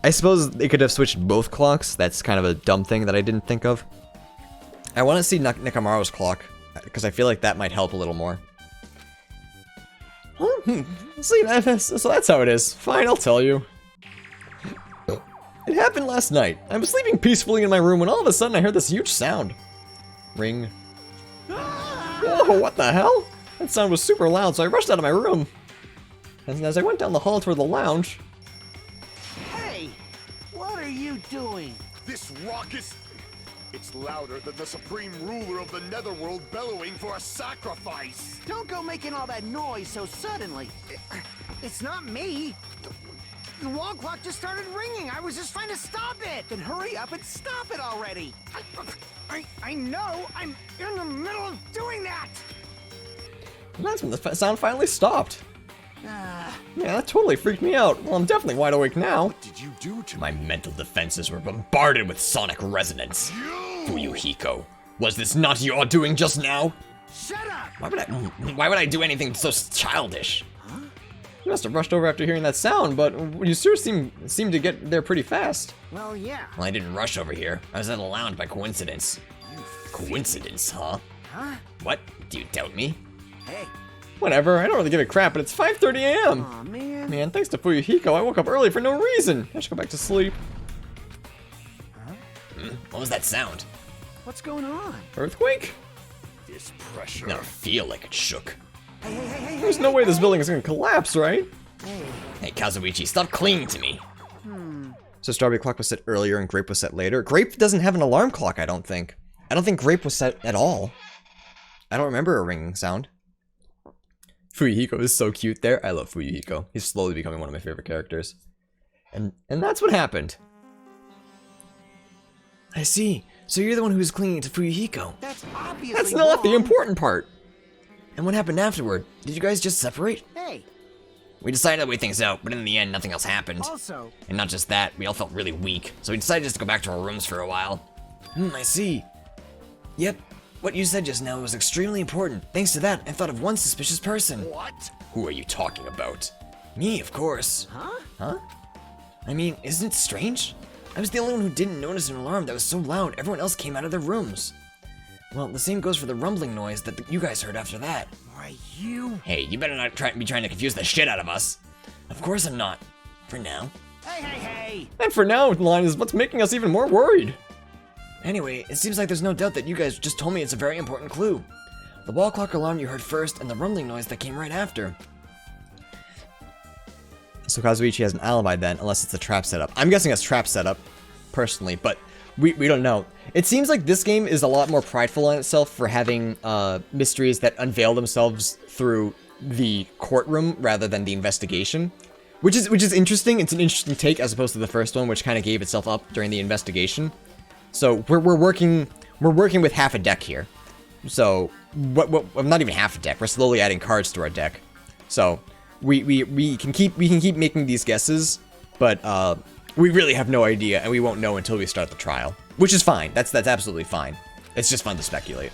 I suppose they could have switched both clocks. That's kind of a dumb thing that I didn't think of. I want to see Nekomaru's clock, because I feel like that might help a little more. See, so that's how it is. Fine, I'll tell you. It happened last night. I was sleeping peacefully in my room when all of a sudden I heard this huge sound. Ring. Whoa, what the hell? That sound was super loud, so I rushed out of my room. And as I went down the hall toward the lounge... Hey! What are you doing? This raucous... It's louder than the supreme ruler of the netherworld bellowing for a sacrifice. Don't go making all that noise so suddenly. It's not me. The wall clock just started ringing. I was just trying to stop it. Then hurry up and stop it already. I know. I'm in the middle of doing that. And that's when the sound finally stopped. Yeah, that totally freaked me out. Well, I'm definitely wide awake now. What did you do to My mental defenses were bombarded with sonic resonance. Fuyuhiko, was this not your doing just now? Shut up. Why would I do anything so childish? You must have rushed over after hearing that sound, but you sure seem to get there pretty fast. Well, yeah. Well, I didn't rush over here. I was at a lounge by coincidence. Coincidence, huh? Huh? What? Do you doubt me? Hey. Whatever, I don't really give a crap, but it's 5:30 a.m. Aw, man. Man, thanks to Fuyuhiko, I woke up early for no reason. I should go back to sleep. What was that sound? What's going on? Earthquake? this pressure? Never feel like it shook. There's no way this building is gonna collapse, right? Hey, Kazuichi, stop clinging to me. So Strawberry clock was set earlier and Grape was set later. Grape doesn't have an alarm clock, I don't think. I don't think Grape was set at all. I don't remember a ringing sound. Fuyuhiko is so cute there. I love Fuyuhiko. He's slowly becoming one of my favorite characters. And that's what happened. I see. So you're the one who was clinging to Fuyuhiko. That's obviously That's not the wrong. important part. And what happened afterward? Did you guys just separate? Hey, We decided to wait things out, but in the end, nothing else happened. also, And not just that, we all felt really weak, so we decided just to go back to our rooms for a while. I see. Yep, what you said just now was extremely important. Thanks to that, I thought of one suspicious person. What? Who are you talking about? Me, of course. huh? I mean, isn't it strange? I was the only one who didn't notice an alarm that was so loud everyone else came out of their rooms. Well, the same goes for the rumbling noise that you guys heard after that. Right. you... Hey, you better not be trying to confuse the shit out of us. Of course I'm not. For now. Hey! And for now, line is what's making us even more worried. Anyway, it seems like there's no doubt that you guys just told me it's a very important clue. The wall clock alarm you heard first and the rumbling noise that came right after. So Kazuichi has an alibi then, unless it's a trap setup. I'm guessing it's trap setup, personally, but we don't know. It seems like this game is a lot more prideful on itself for having mysteries that unveil themselves through the courtroom rather than the investigation. Which is interesting. It's an interesting take as opposed to the first one, which kind of gave itself up during the investigation. So we're working with half a deck here. So well, not even half a deck. We're slowly adding cards to our deck. So we can keep making these guesses, but we really have no idea, and we won't know until we start the trial, which is fine. That's absolutely fine. It's just fun to speculate.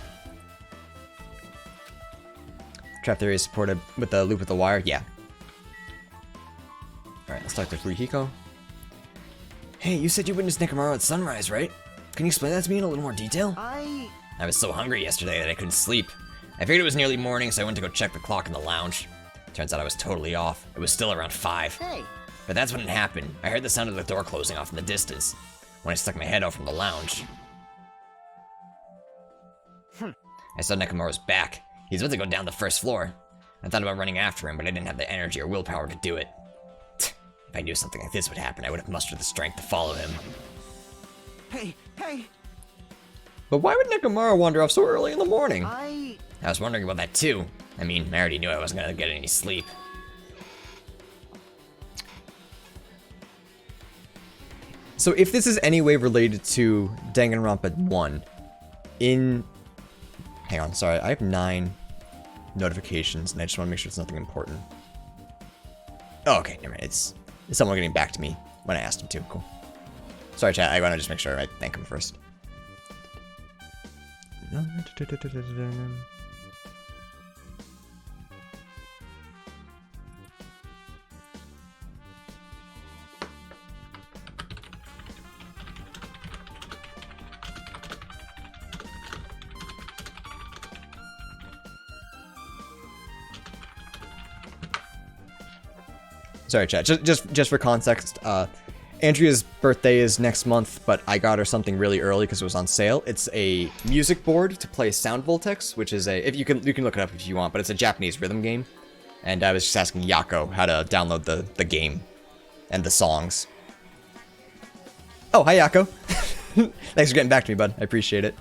Trap theory is supported with the loop with the wire. Yeah. All right, let's talk to Fuyuhiko. Hey, you said you witnessed Nekomaru at sunrise, right? Can you explain that to me in a little more detail? I was so hungry yesterday that I couldn't sleep. I figured it was nearly morning, so I went to go check the clock in the lounge. Turns out I was totally off. It was still around 5. Hey. But that's when it happened. I heard the sound of the door closing off in the distance. When I stuck my head out from the lounge. I saw Nekomaru's back. He's about to go down the first floor. I thought about running after him, but I didn't have the energy or willpower to do it. If I knew something like this would happen, I would have mustered the strength to follow him. Hey! But why would Nekomaru wander off so early in the morning? I was wondering about that too. I mean, I already knew I wasn't gonna get any sleep. So if this is any way related to Danganronpa 1, hang on, sorry, I have 9 notifications, and I just want to make sure it's nothing important. Oh, okay, never mind. It's someone getting back to me when I asked him to. Cool. Sorry, chat. I want to just make sure I thank him first. Sorry, chat. Just for context, Andrea's birthday is next month, but I got her something really early because it was on sale. It's a music board to play Sound Voltex, which is if you can look it up if you want, but it's a Japanese rhythm game. And I was just asking Yako how to download the game and the songs. Oh, hi Yako. Thanks for getting back to me, bud. I appreciate it.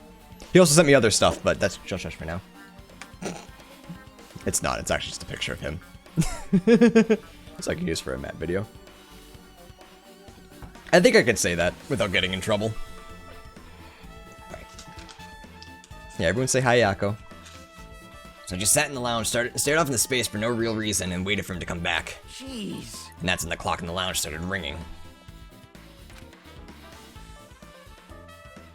He also sent me other stuff, but that's just for now. It's not. It's actually just a picture of him. So I can use for a map video. I think I could say that without getting in trouble. Alright. Yeah, everyone say hi, Yako. So I just sat in the lounge, stared off into space for no real reason, and waited for him to come back. Jeez. And that's when the clock in the lounge started ringing.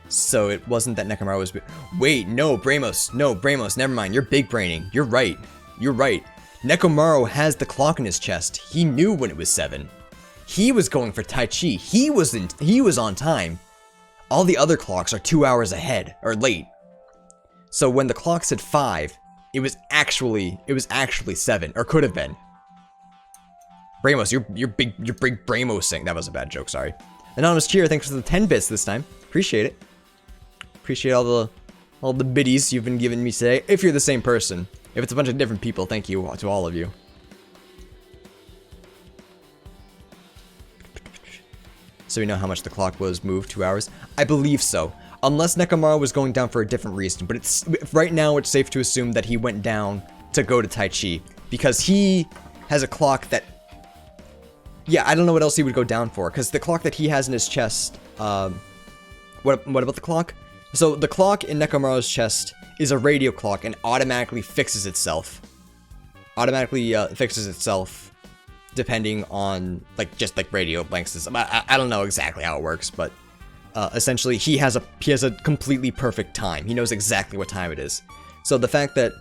So it wasn't that Nekomaru was... Wait, no, Bramos, never mind. You're big braining. You're right. Nekomaru has the clock in his chest. He knew when it was 7. He was going for Tai Chi. He was on time. All the other clocks are 2 hours ahead, or late. So when the clock said 5, it was actually 7, or could have been. Bramos, you're big Bramosing. That was a bad joke, sorry. Anonymous Cheer, thanks for the 10 bits this time. Appreciate it. Appreciate all the biddies you've been giving me today. If you're the same person. If it's a bunch of different people, thank you to all of you. So we know how much the clock was moved 2 hours? I believe so. Unless Nekomaru was going down for a different reason. But right now it's safe to assume that he went down to go to Tai Chi. Because he has a clock that... Yeah, I don't know what else he would go down for. Because the clock that he has in his chest... What about the clock? So the clock in Nekomaru's chest is a radio clock and automatically fixes itself. Depending on just radio lengths. I don't know exactly how it works, but essentially he has a completely perfect time. He knows exactly what time it is. So the fact that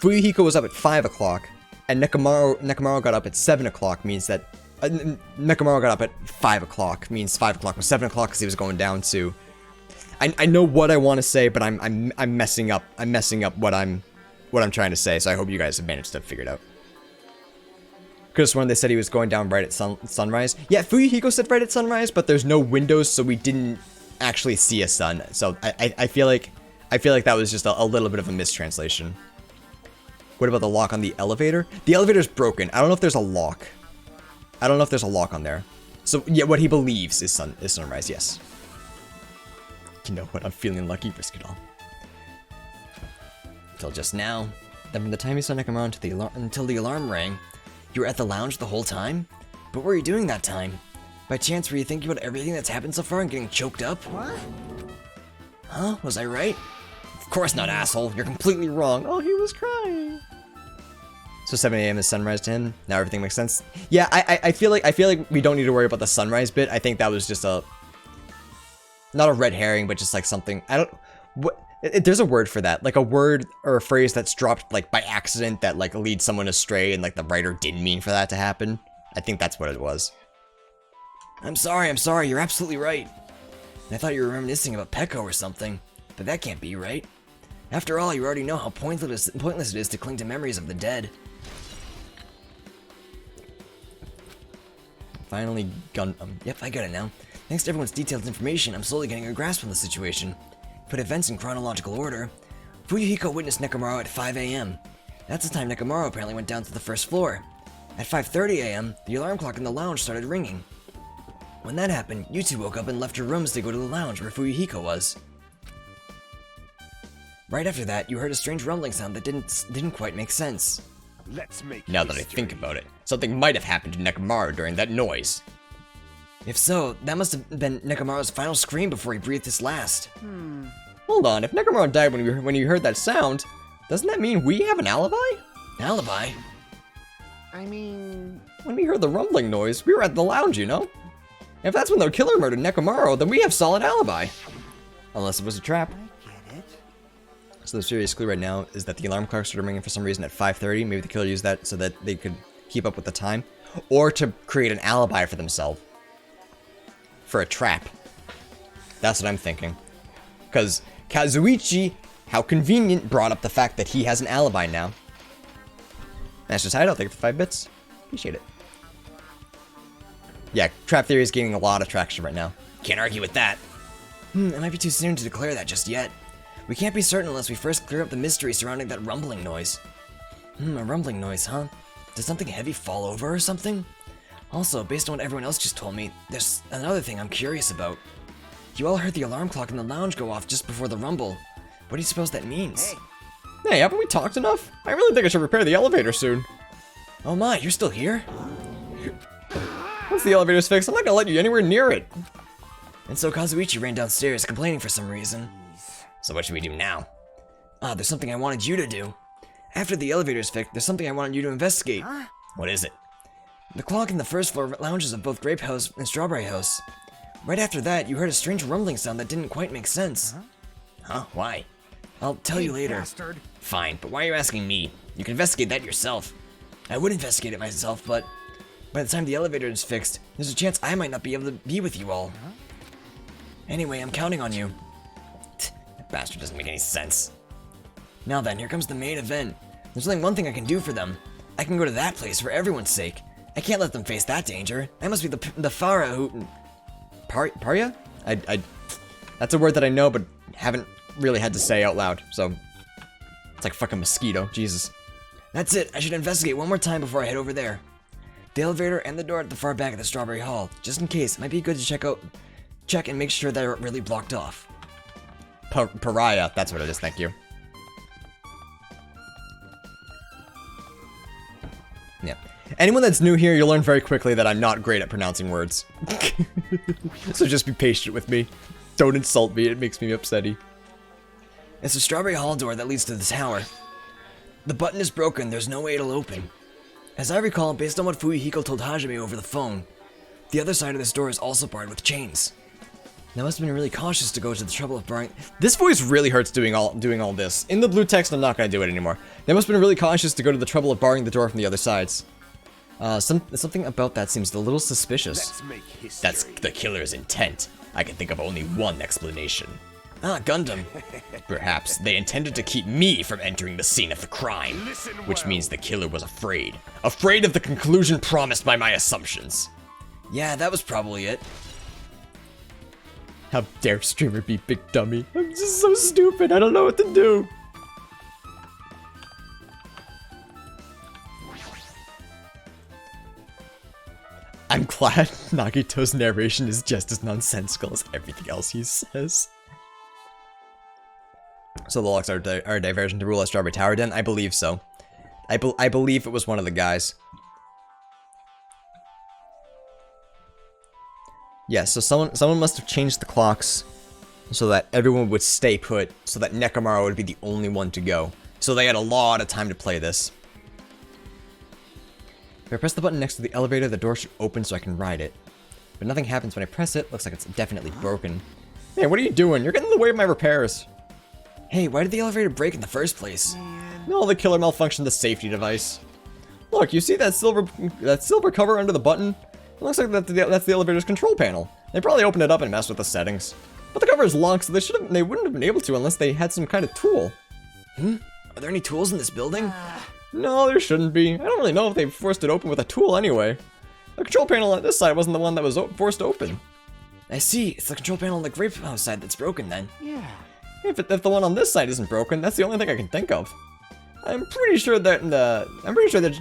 Fuyuhiko was up at 5 o'clock and Nekomaru got up at 7 o'clock means that Nekomaru got up at 5 o'clock means 5 o'clock was 7 o'clock because he was going down to. I know what I want to say, but I'm messing up. I'm messing up what I'm what I'm trying to say, so I hope you guys have managed to figure it out. Could've sworn they said he was going down right at sunrise. Yeah, Fuyuhiko said right at sunrise, but there's no windows, so we didn't actually see a sun. So I feel like that was just a little bit of a mistranslation. What about the lock on the elevator? The elevator's broken. I don't know if there's a lock. I don't know if there's a lock on there. So yeah, what he believes is sunrise. Yes. You know what? I'm feeling lucky, risk it all. Until just now. Then from the time you saw Nekomaru until the alarm rang, you were at the lounge the whole time? But what were you doing that time? By chance, were you thinking about everything that's happened so far and getting choked up? What? Huh? Was I right? Of course not, asshole. You're completely wrong. Oh, he was crying. So 7 a.m. is sunrise to him. Now everything makes sense. Yeah, I feel like we don't need to worry about the sunrise bit. I think that was just not a red herring, but just like something. There's a word for that, like a word or a phrase that's dropped like by accident that like leads someone astray, and like the writer didn't mean for that to happen. I think that's what it was. I'm sorry. You're absolutely right. I thought you were reminiscing about Pecco or something, but that can't be right. After all, you already know how pointless it is to cling to memories of the dead. Finally, yep, I got it now. Thanks to everyone's detailed information, I'm slowly getting a grasp on the situation. Put events in chronological order. Fuyuhiko witnessed Nekomaru at 5 a.m. That's the time Nekomaru apparently went down to the first floor. At 5:30 a.m., the alarm clock in the lounge started ringing. When that happened, you two woke up and left your rooms to go to the lounge where Fuyuhiko was. Right after that, you heard a strange rumbling sound that didn't quite make sense. Let's make Now that I think about it, something might have happened to Nekomaru during that noise. If so, that must have been Nekomaru's final scream before he breathed his last. Hold on, if Nekomaru died when you heard that sound, doesn't that mean we have an alibi? Alibi? I mean... When we heard the rumbling noise, we were at the lounge, you know? If that's when the killer murdered Nekomaru, then we have solid alibi. Unless it was a trap. I get it. So the serious clue right now is that the alarm clock started ringing for some reason at 5:30. Maybe the killer used that so that they could keep up with the time. Or to create an alibi for themselves. For a trap. That's what I'm thinking. Because Kazuichi, how convenient, brought up the fact that he has an alibi now. Master's Hideout, thank you for 5 bits. Appreciate it. Yeah, trap theory is gaining a lot of traction right now. Can't argue with that. It might be too soon to declare that just yet. We can't be certain unless we first clear up the mystery surrounding that rumbling noise. A rumbling noise, huh? Did something heavy fall over or something? Also, based on what everyone else just told me, there's another thing I'm curious about. You all heard the alarm clock in the lounge go off just before the rumble. What do you suppose that means? Hey, haven't we talked enough? I really think I should repair the elevator soon. Oh my, you're still here? Once the elevator's fixed, I'm not gonna let you anywhere near it. And so Kazuichi ran downstairs complaining for some reason. So what should we do now? There's something I wanted you to do. After the elevator's fixed, there's something I wanted you to investigate. What is it? The clock in the first floor lounges of both Grape House and Strawberry House. Right after that, you heard a strange rumbling sound that didn't quite make sense. Huh? Why? I'll tell you later. Bastard. Fine, but why are you asking me? You can investigate that yourself. I would investigate it myself, but by the time the elevator is fixed, there's a chance I might not be able to be with you all. Anyway, I'm counting on you. That bastard doesn't make any sense. Now then, here comes the main event. There's only one thing I can do for them. I can go to that place for everyone's sake. I can't let them face that danger. I must be the Farah who... Paria? That's a word that I know, but haven't really had to say out loud, so... It's like fucking mosquito, Jesus. That's it, I should investigate one more time before I head over there. The elevator and the door at the far back of the Strawberry Hall. Just in case, it might be good to check and make sure they're really blocked off. Pariah, that's what it is, thank you. Yeah. Anyone that's new here, you'll learn very quickly that I'm not great at pronouncing words. So just be patient with me. Don't insult me, it makes me upsetty. It's the Strawberry Hall door that leads to the tower. The button is broken, there's no way it'll open. As I recall, based on what Fuyuhiko told Hajime over the phone, the other side of this door is also barred with chains. I must have been really cautious to go to the trouble of barring... This voice really hurts doing all this. In the blue text, I'm not going to do it anymore. They must have been really cautious to go to the trouble of barring the door from the other sides. Something about that seems a little suspicious. Let's make history. That's the killer's intent. I can think of only one explanation. Ah, Gundam. Perhaps they intended to keep me from entering the scene of the crime, which means the killer was afraid. Afraid of the conclusion promised by my assumptions. Yeah, that was probably it. How dare streamer be big dummy? I'm just so stupid. I don't know what to do. I'm glad Nagito's narration is just as nonsensical as everything else he says. So the locks are a diversion to rule at Strawberry Tower Den? I believe so. I believe it was one of the guys. Yeah, so someone must have changed the clocks so that everyone would stay put, so that Nekomaru would be the only one to go. So they had a lot of time to play this. If I press the button next to the elevator, the door should open so I can ride it. But nothing happens when I press it. Looks like it's definitely broken. Hey, what are you doing? You're getting in the way of my repairs. Hey, why did the elevator break in the first place? No, the killer malfunctioned the safety device. Look, you see that silver cover under the button? It looks like that's the elevator's control panel. They probably opened it up and messed with the settings. But the cover is locked, so they wouldn't have been able to unless they had some kind of tool. Are there any tools in this building? No, there shouldn't be. I don't really know if they forced it open with a tool anyway. The control panel on this side wasn't the one that was forced open. I see. It's the control panel on the Grape house side that's broken then. Yeah. If the one on this side isn't broken, that's the only thing I can think of. I'm pretty sure that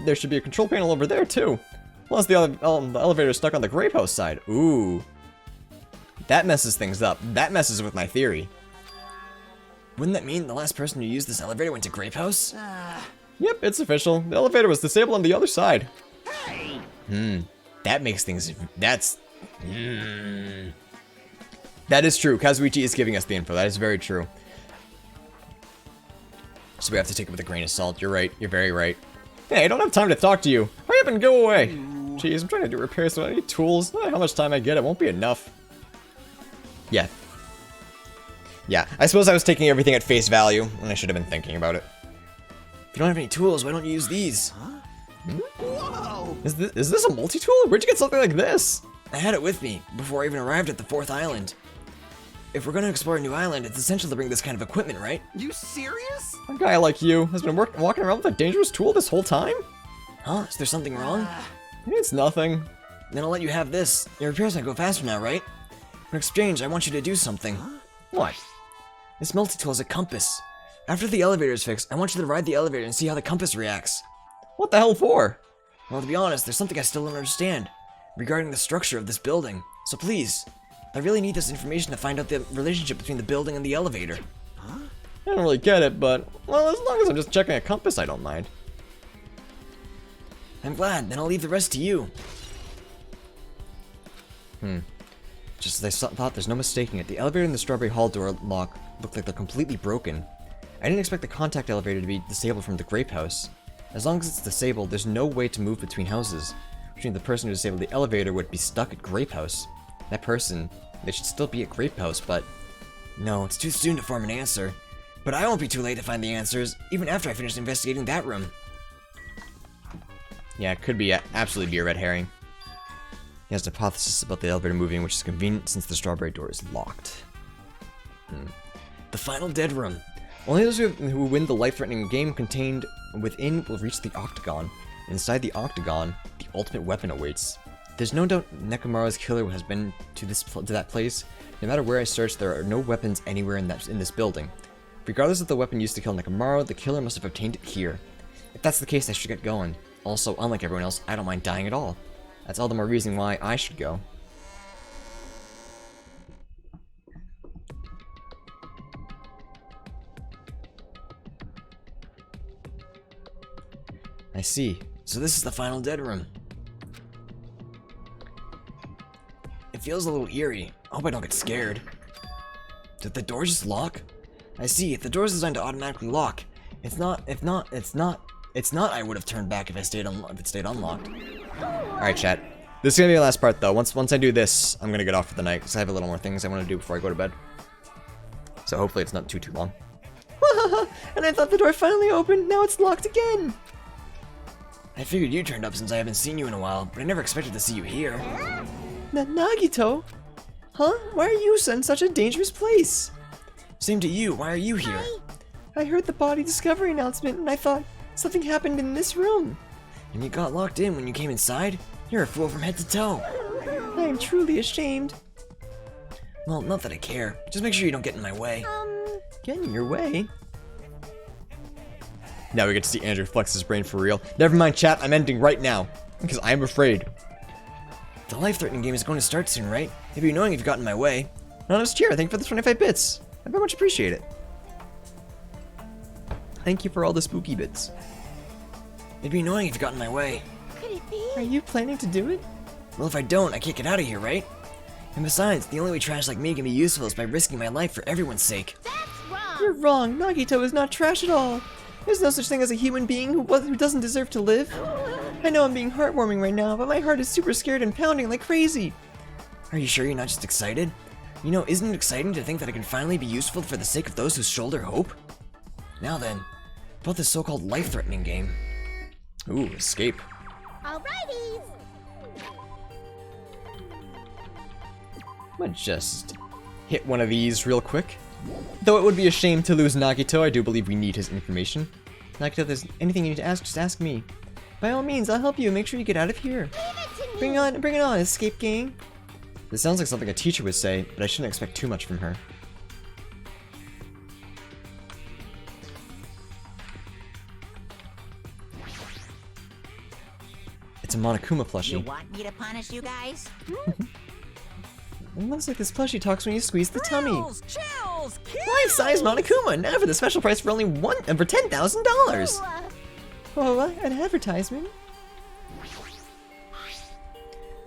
there should be a control panel over there too. Plus the elevator is stuck on the Grape house side. Ooh. That messes things up. That messes with my theory. Wouldn't that mean the last person who used this elevator went to Grape house? Yep, it's official. The elevator was disabled on the other side. That makes things... That's... That is true. Kazuichi is giving us the info. That is very true. So we have to take it with a grain of salt. You're right. You're very right. Hey, I don't have time to talk to you. Hurry up and go away. Jeez, I'm trying to do repairs, so I need tools. Not how much time I get. It won't be enough. Yeah. Yeah, I suppose I was taking everything at face value, and I should have been thinking about it. If you don't have any tools, why don't you use these? Whoa! Is this a multi-tool? Where'd you get something like this? I had it with me before I even arrived at the 4th island. If we're gonna explore a new island, it's essential to bring this kind of equipment, right? You serious? A guy like you has been walking around with a dangerous tool this whole time? Huh? Is there something wrong? It's nothing. Then I'll let you have this. Your repairs might go faster now, right? In exchange, I want you to do something. What? This multi-tool is a compass. After the elevator is fixed, I want you to ride the elevator and see how the compass reacts. What the hell for? Well, to be honest, there's something I still don't understand regarding the structure of this building. So please, I really need this information to find out the relationship between the building and the elevator. I don't really get it, but, well, as long as I'm just checking a compass, I don't mind. I'm glad, then I'll leave the rest to you. Just as I thought, there's no mistaking it. The elevator and the Strawberry Hall door lock look like they're completely broken. I didn't expect the contact elevator to be disabled from the Grape house. As long as it's disabled, there's no way to move between houses, which means the person who disabled the elevator would be stuck at Grape house. That person, they should still be at Grape house, but... No, it's too soon to form an answer. But I won't be too late to find the answers, even after I finish investigating that room. Yeah, it could be absolutely be a red herring. He has a hypothesis about the elevator moving, which is convenient since the strawberry door is locked. The final dead room. Only those who win the life-threatening game contained within will reach the octagon. Inside the octagon, the ultimate weapon awaits. There's no doubt Nekomaru's killer has been to that place. No matter where I search, there are no weapons anywhere in this building. Regardless of the weapon used to kill Nekomaru, the killer must have obtained it here. If that's the case, I should get going. Also, unlike everyone else, I don't mind dying at all. That's all the more reason why I should go. I see. So this is the final dead room. It feels a little eerie. I hope I don't get scared. Did the door just lock? I see. If the door is designed to automatically lock, it's not, I would have turned back if it stayed unlocked. Alright, chat. This is gonna be the last part, though. Once I do this, I'm gonna get off for the night, because I have a little more things I want to do before I go to bed. So hopefully it's not too long. And I thought the door finally opened, now it's locked again! I figured you turned up since I haven't seen you in a while, but I never expected to see you here. Nagito? Huh? Why are you in such a dangerous place? Same to you, why are you here? I heard the body discovery announcement and I thought something happened in this room. And you got locked in when you came inside? You're a fool from head to toe. I am truly ashamed. Well, not that I care. Just make sure you don't get in my way. Get in your way? Now we get to see Andrew flex his brain for real. Never mind, chat. I'm ending right now because I'm afraid. The life-threatening game is going to start soon, right? It'd be annoying if you got in my way. Anonymous cheer. Thank you for the 25 bits. I very much appreciate it. Thank you for all the spooky bits. It'd be annoying if you got in my way. Could it be? Are you planning to do it? Well, if I don't, I can't get out of here, right? And besides, the only way trash like me can be useful is by risking my life for everyone's sake. That's wrong. You're wrong. Nagito is not trash at all. There's no such thing as a human being who doesn't deserve to live. I know I'm being heartwarming right now, but my heart is super scared and pounding like crazy. Are you sure you're not just excited? You know, isn't it exciting to think that I can finally be useful for the sake of those who shoulder hope? Now then, about this so-called life-threatening game. Ooh, escape. Alrighty. I'm gonna just hit one of these real quick. Though it would be a shame to lose Nagito, I do believe we need his information. Nagito, if there's anything you need to ask, just ask me. By all means, I'll help you. Make sure you get out of here. Bring it on, escape gang. This sounds like something a teacher would say, but I shouldn't expect too much from her. It's a Monokuma You plushie. want me to punish you guys? It looks like this plushie talks when you squeeze the tummy. Thrills, chills, Life-size Monokuma, now for the special price for only for $10,000. Oh, an advertisement?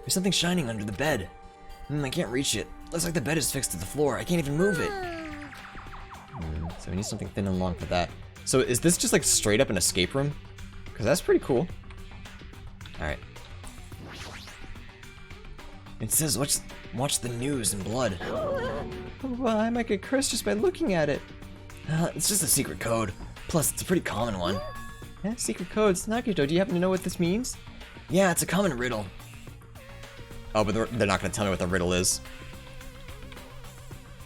There's something shining under the bed. I can't reach it. Looks like the bed is fixed to the floor. I can't even move it. So we need something thin and long for that. So is this just like straight up an escape room? Because that's pretty cool. Alright. It says, watch the news in blood. Well, I might get cursed just by looking at it. It's just a secret code. Plus, it's a pretty common one. Yeah, secret codes. Nagito, do you happen to know what this means? Yeah, it's a common riddle. Oh, but they're not going to tell me what the riddle is.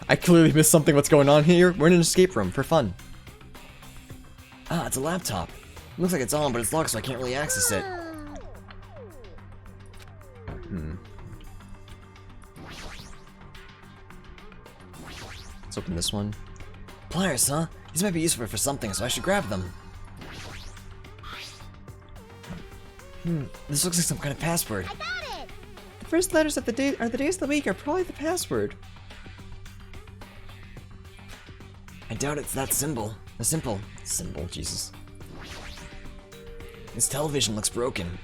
I clearly missed something. What's going on here? We're in an escape room for fun. Ah, it's a laptop. Looks like it's on, but it's locked, so I can't really access it. Let's open this one. Pliers, huh? These might be useful for something, so I should grab them. This looks like some kind of password. I got it. The first letters of the day are the days of the week are probably the password. I doubt it's that symbol. A simple Symbol, Jesus. This television looks broken.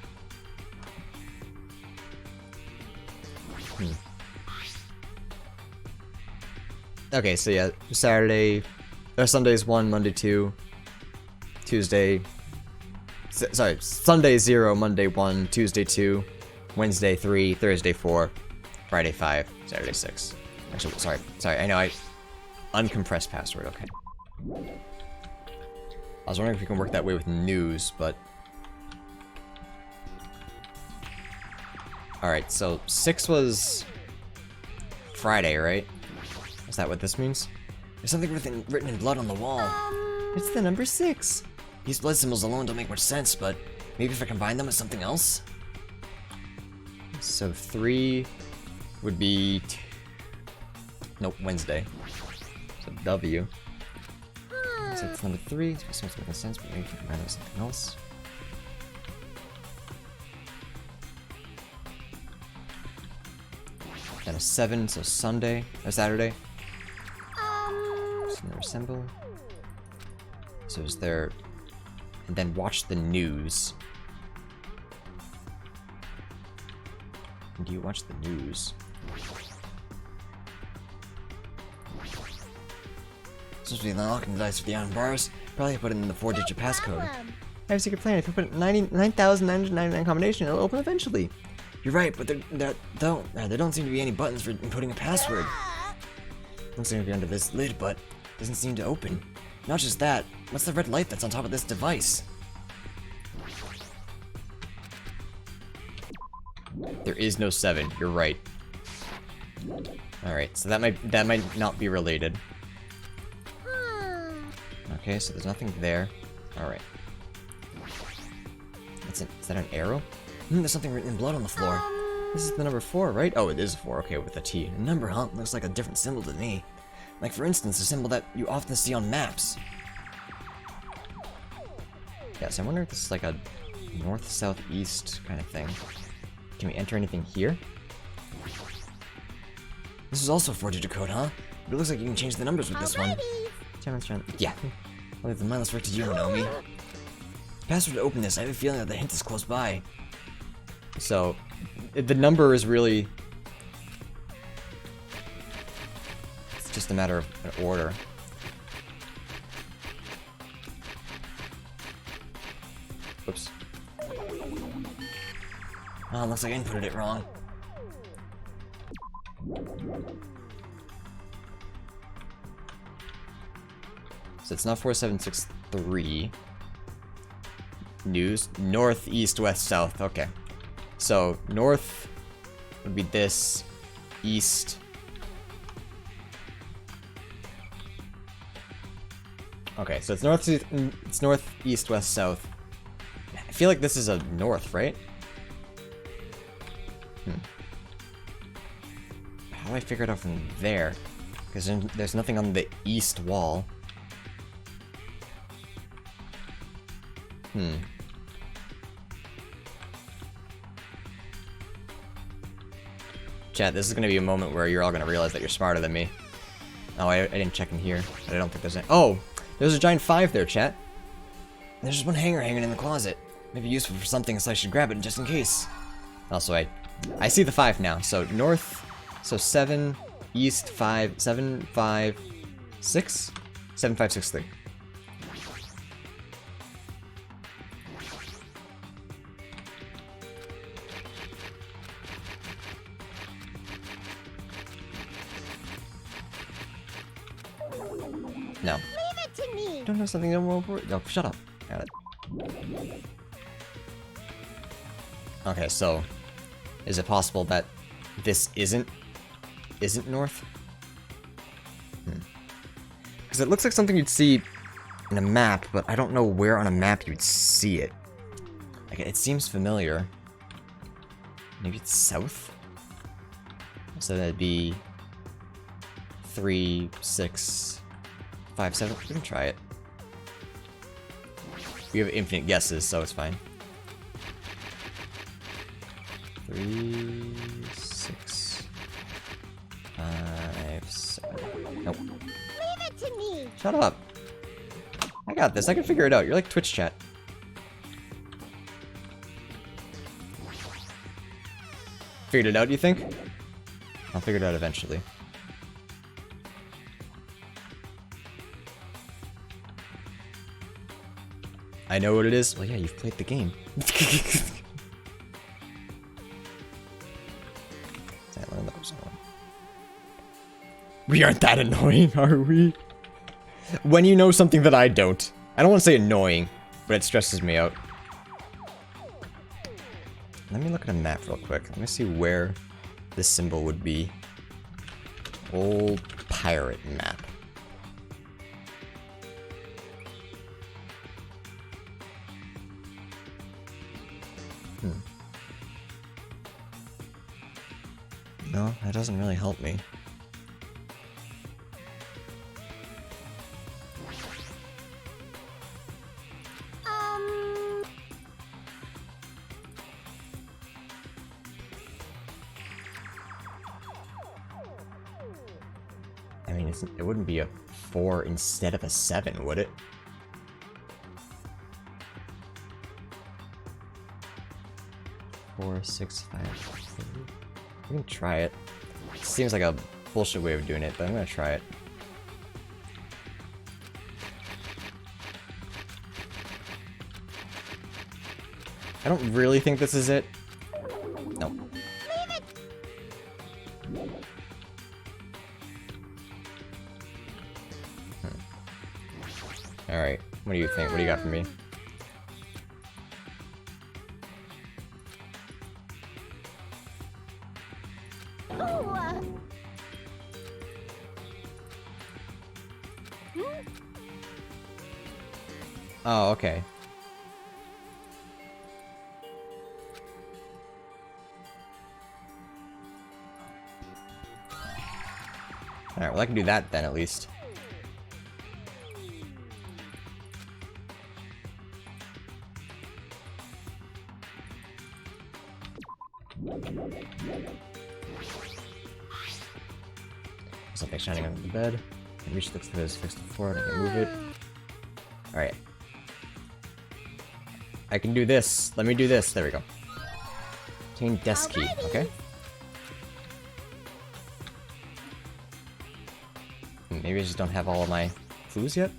Okay, so yeah, Saturday, or Sunday's 1, Monday 2, Tuesday, Sunday 0, Monday 1, Tuesday 2, Wednesday 3, Thursday 4, Friday 5, Saturday 6. Actually, sorry, I know uncompressed password, okay. I was wondering if we can work that way with news, but... Alright, so 6 was Friday, right? Is that what this means? There's something written in blood on the wall. It's the number 6. These blood symbols alone don't make much sense, but maybe if I combine them with something else? So 3 would be... Nope, Wednesday. So W. So it's number 3. It's supposed to make sense, but maybe if I combine it with something else. Then a 7, so Sunday, or Saturday. So another symbol. So is there... And then watch the news. And do you watch the news? Supposed to be unlocking the dice with the iron bars. Probably put it in the 4-digit passcode. I have a secret plan. If you put 99,999 combination, it'll open eventually. You're right, but there don't seem to be any buttons for inputting a password. Looks like it'll be under this lid, but doesn't seem to open. Not just that, what's the red light that's on top of this device? There is no 7. You're right. All right, so that might not be related. Okay, so there's nothing there. Alright. Is that an arrow? There's something written in blood on the floor. This is the number 4, right? Oh, it is 4. Okay, with a T. A number, huh? Looks like a different symbol to me. Like, for instance, a symbol that you often see on maps. Yeah, so I wonder if this is like a north, south, east kind of thing. Can we enter anything here? This is also a 4-digit code, huh? But it looks like you can change the numbers with this one. Yeah. I'll leave the mindless work to you, Nomi. Password to open this. I have a feeling that the hint is close by. So, the number is really... It's just a matter of an order. Whoops. Oh, looks like I inputted it wrong. So it's not 4763. News. North, east, west, south. Okay. So, north would be this. East. Okay, so it's north, east, west, south. I feel like this is a north, right? How do I figure it out from there? Because there's nothing on the east wall. Chat, this is gonna be a moment where you're all gonna realize that you're smarter than me. Oh, I didn't check in here, but I don't think there's any. Oh! There's a giant 5 there, chat. There's just one hanger hanging in the closet. Maybe useful for something, so I should grab it just in case. Also, I see the 5 now. So north, so 7, east 5, 7, 5, 6, 7, 5, 6, 3. No. Leave it to me. Don't know something that won't work. No, shut up. Got it. Okay, so is it possible that this isn't north? Because it looks like something you'd see in a map, but I don't know where on a map you'd see it. Like, it seems familiar. Maybe it's south? So that'd be 3, 6, 5, 7. We can try it. We have infinite guesses, so it's fine. 3, 6, 5, 7. Nope. Leave it to me. Shut up. I got this. I can figure it out. You're like Twitch chat. Figured it out, you think? I'll figure it out eventually. I know what it is. Well, yeah, you've played the game. We aren't that annoying, are we? When you know something that I don't. I don't want to say annoying, but it stresses me out. Let me look at a map real quick. Let me see where this symbol would be. Old pirate map. No, that doesn't really help me. I mean, it wouldn't be a 4 instead of a 7, would it? Four, 6, 5, 3. We can try it. Seems like a bullshit way of doing it, but I'm gonna try it. I don't really think this is it. No. Alright, what do you think? What do you got for me? Oh, okay. Alright, well I can do that then at least. Something shining under the bed. I reach the fixed the floor and I can move it. Alright. I can do this. Let me do this. There we go. Obtain desk key. Okay. Maybe I just don't have all of my clues yet?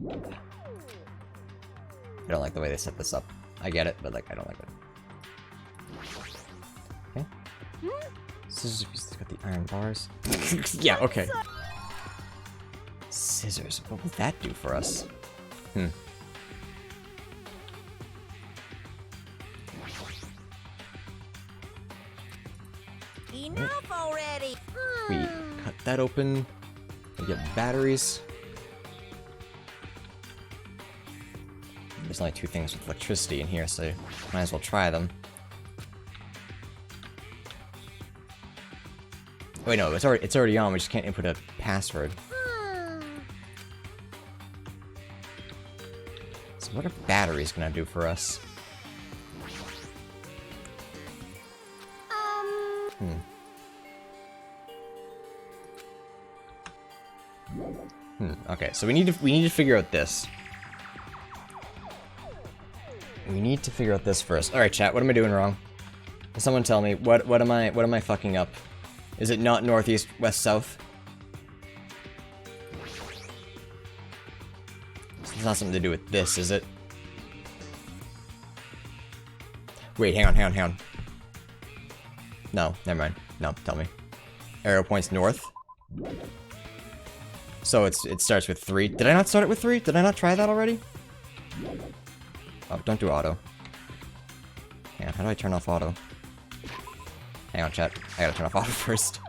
I don't like the way they set this up. I get it, but like I don't like it. Okay. Scissors, it's got the iron bars. Yeah, okay. Scissors, what will that do for us? Enough already! We cut that open. We get batteries. There's only 2 things with electricity in here, so might as well try them. Wait, no, it's already on. We just can't input a password. So what are batteries gonna do for us? Okay, so we need to figure out this. We need to figure out this first. All right, chat. What am I doing wrong? Someone tell me what am I fucking up? Is it not northeast, west, south? It's not something to do with this, is it? Wait, hang on. No, never mind. No, tell me. Arrow points north. So it starts with 3. Did I not start it with 3? Did I not try that already? Oh, don't do auto. Hang on, how do I turn off auto? Hang on, chat. I gotta turn off auto first.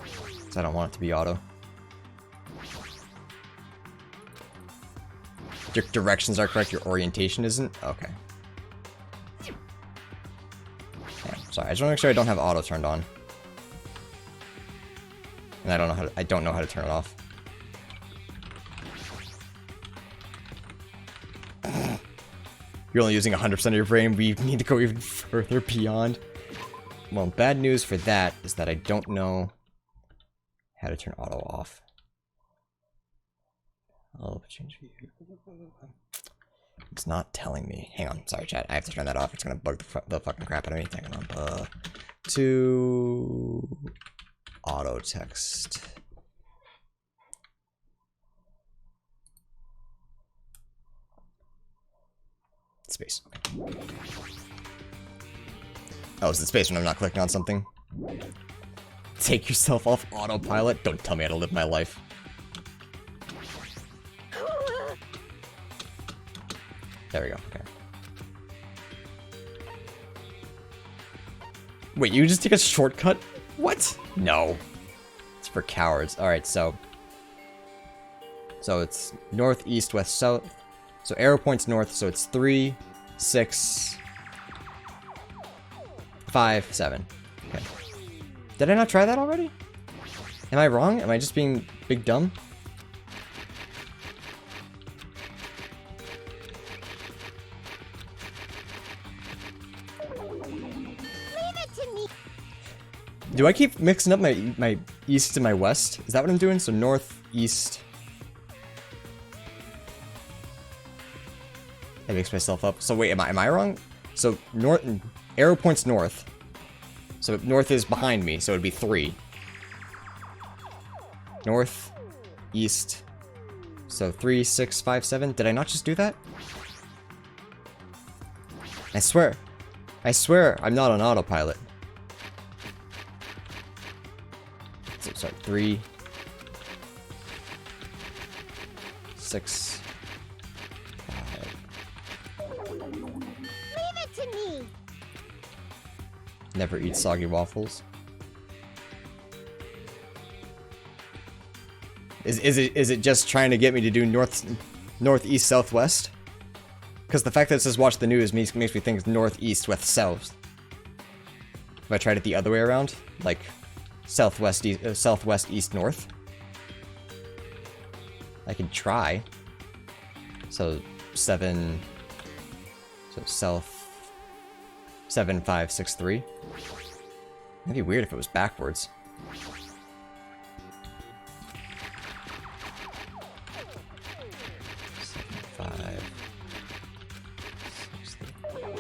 Because I don't want it to be auto. Your directions are correct, your orientation isn't? Okay. Yeah, sorry, I just want to make sure I don't have auto turned on. And I don't know how to turn it off. You're only using 100% of your brain. We need to go even further beyond. Well, bad news for that is that I don't know how to turn auto off. Oh, change view. It's not telling me. Hang on, sorry, chat. I have to turn that off. It's gonna bug the fucking crap out of me. Danganronpa to auto text. Space. Oh, is it space when I'm not clicking on something? Take yourself off autopilot? Don't tell me how to live my life. There we go, okay. Wait, you just take a shortcut? What? No. It's for cowards. Alright, so it's north, east, west, south. So arrow points north, so it's 3, 6, 5, 7. Okay. Did I not try that already? Am I wrong? Am I just being big dumb? Do I keep mixing up my east and my west? Is that what I'm doing? So north, east. I mixed myself up. So wait, am I wrong? So north, arrow points north. So north is behind me, so it'd be 3. North, east. So 3, 6, 5, 7. Did I not just do that? I swear I'm not on autopilot. So, sorry, 3, 6, 5. Leave it to me. Never eat soggy waffles. Is it just trying to get me to do northeast, southwest? Because the fact that it says watch the news makes me think northeast, west, south. If I tried it the other way around, like southwest, southwest, east, north, I could try. So south 7 5 6 3. That'd be weird if it was backwards.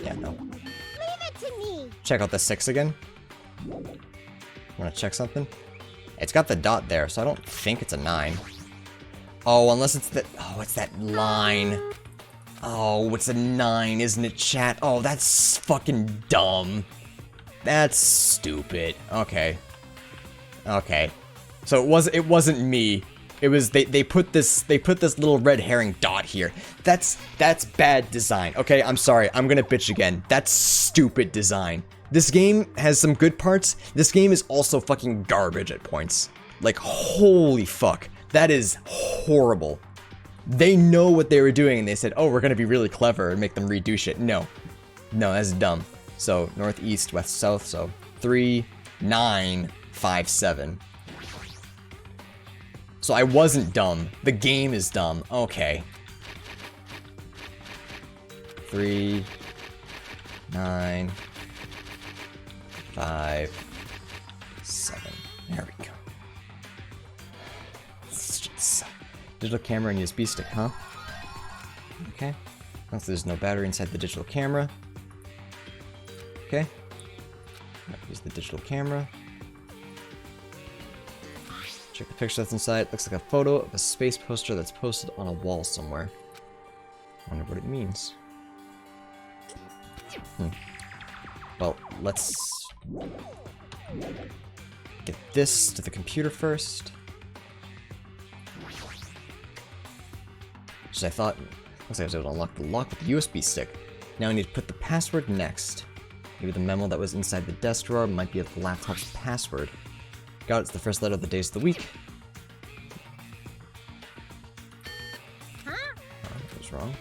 Yeah, no. Leave it to me. Check out the 6 again. Wanna check something? It's got the dot there, so I don't think it's a 9. Oh, unless it's the... Oh, it's that line. Oh, it's a 9, isn't it, chat? Oh, that's fucking dumb. That's stupid. Okay. Okay. So it wasn't me. It was they put this little red herring dot here. That's bad design. Okay, I'm sorry. I'm gonna bitch again. That's stupid design. This game has some good parts. This game is also fucking garbage at points. Like, holy fuck. That is horrible. They know what they were doing and they said, oh, we're gonna be really clever and make them redo shit. No. No, that's dumb. So, northeast, west, south, so 3, 9, 5, 7. So I wasn't dumb. The game is dumb. Okay. 3, 9, 5, 7. There we go. Digital camera and USB stick, huh? Okay. Once there's no battery inside the digital camera. Okay. Use the digital camera. Check the picture that's inside. Looks like a photo of a space poster that's posted on a wall somewhere. Wonder what it means. Well, let's get this to the computer first. Which I thought, looks like I was able to unlock the lock with the USB stick. Now I need to put the password next. Maybe the memo that was inside the desk drawer might be the laptop's password. God, it's the first letter of the days of the week. Huh? Oh, that was wrong.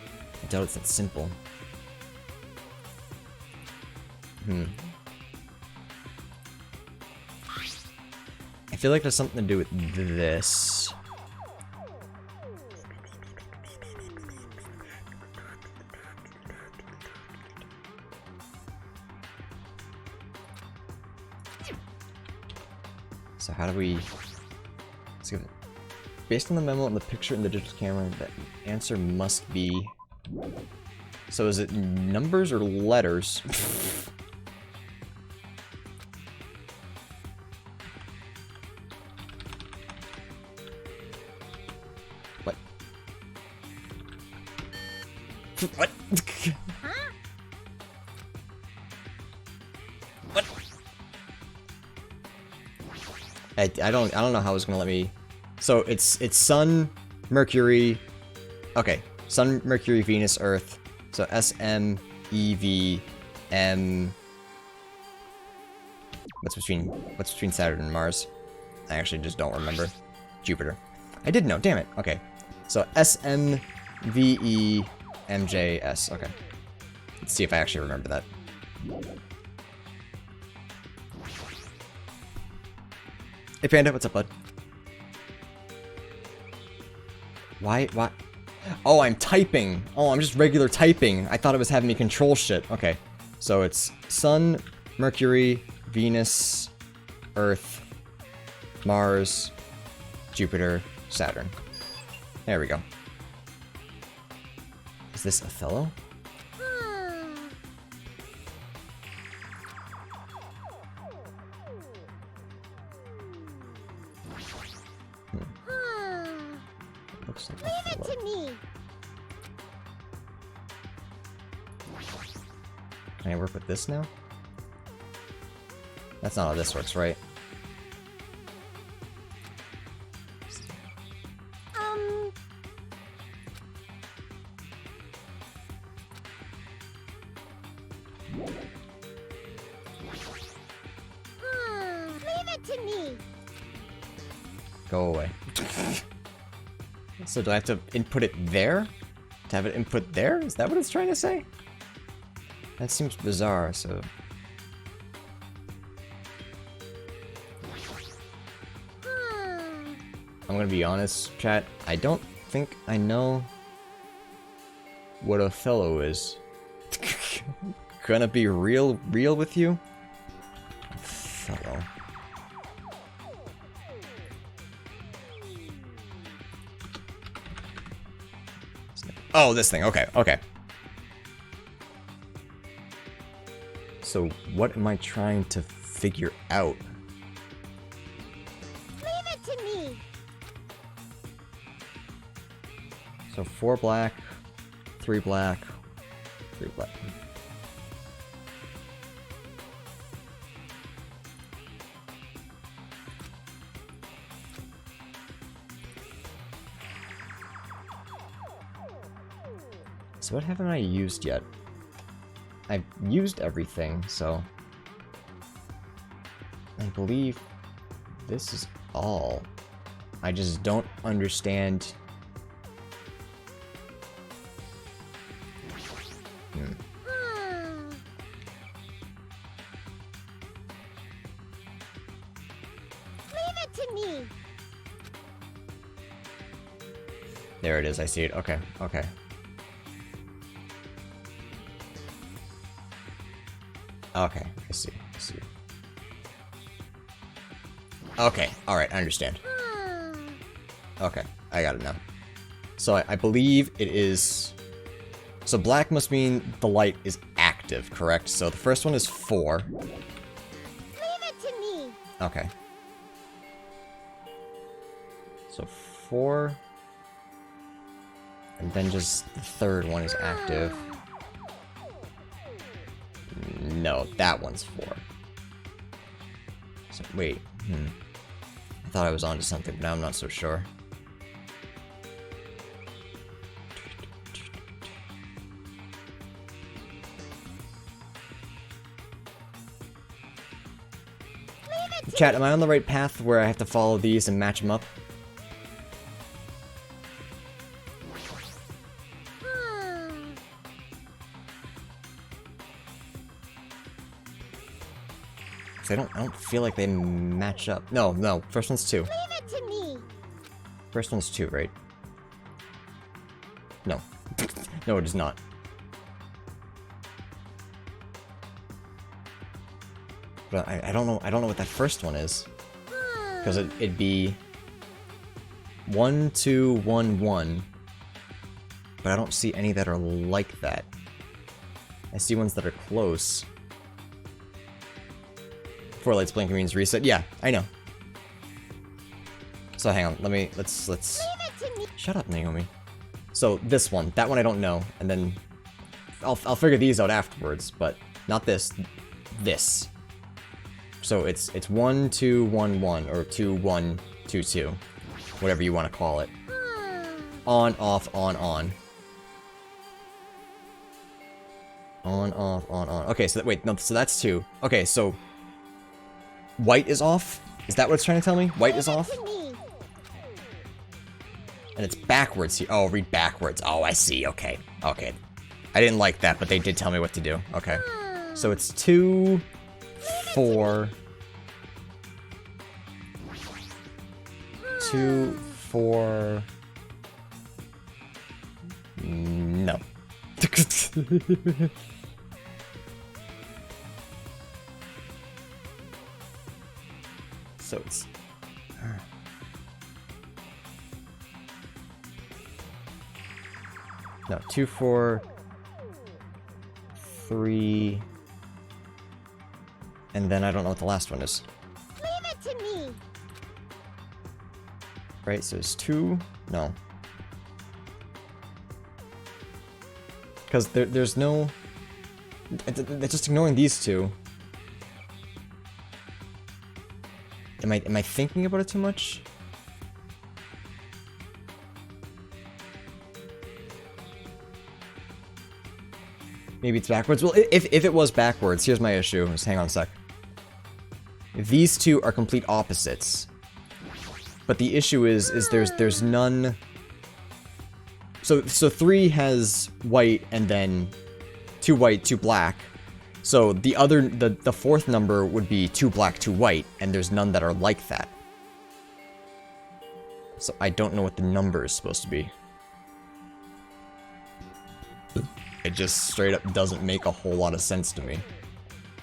I doubt it's that simple. I feel like there's something to do with this. So how do we... Let's give it... Based on the memo and the picture in the digital camera, the answer must be... So is it numbers or letters? What? What? Huh? What? I don't know how it's gonna let me. So it's Sun, Mercury. Okay, Sun, Mercury, Venus, Earth. So S M E V M. What's between Saturn and Mars? I actually just don't remember. Jupiter. I did know. Damn it. Okay. So S M V E M J S. Okay. Let's see if I actually remember that. Hey Panda, what's up, bud? Why? Oh, I'm typing. Oh, I'm just regular typing. I thought it was having me control shit. Okay. So it's Sun, Mercury, Venus, Earth, Mars, Jupiter, Saturn. There we go. Is this Othello? Looks like Leave it to me. Can I work with this now? That's not how this works, right? Leave it to me. Go away. So do I have to input it there? To have it input there? Is that what it's trying to say? That seems bizarre, so... I'm gonna be honest, chat. I don't think I know what Othello is. Gonna be real with you? Othello. Oh, this thing. Okay, okay. So, what am I trying to figure out? Leave it to me. So 4 black, 3 black, 3 black. So what haven't I used yet? I've used everything, so... I believe this is all. I just don't understand... Leave it to me. There it is, I see it. Okay, okay. Okay, I see, I see. Okay, alright, I understand. Okay, I got it now. So I believe it is... So black must mean the light is active, correct? So the first one is 4. Leave it to me. Okay. So 4... And then just the third one is active. No, that one's 4. So, wait, I thought I was onto something, but now I'm not so sure. Chat, am I on the right path where I have to follow these and match them up? I don't feel like they match up. No, no. First one's 2. Leave it to me. First one's 2, right? No. No, it is not. But I don't know what that first one is. Because it'd be 1, 2, 1, 1. But I don't see any that are like that. I see ones that are close. 4 lights blinking means reset. Yeah, I know. So hang on, let's shut up, Naomi. So this one, that one I don't know, and then I'll figure these out afterwards, but not this. This. So it's 1 2 1 1 or 2 1 2 2, whatever you want to call it. On off on on. On off on on. Okay, so wait, no, so that's 2. Okay, so white is off? Is that what it's trying to tell me? White is off? And it's backwards here. Oh, read backwards. Oh, I see. Okay. Okay. I didn't like that, but they did tell me what to do. Okay. So it's 2, 4... 2, 4... No. So it's... No, 2, 4... 3... And then I don't know what the last one is. Leave it to me. Right, so it's 2... No. Because there's no... It's just ignoring these 2. Am I thinking about it too much? Maybe it's backwards. Well, if it was backwards, here's my issue. Just hang on a sec. These 2 are complete opposites. But the issue is there's none So 3 has white and then 2 white, 2 black. So the fourth number would be 2 black, 2 white, and there's none that are like that. So I don't know what the number is supposed to be. It just straight up doesn't make a whole lot of sense to me.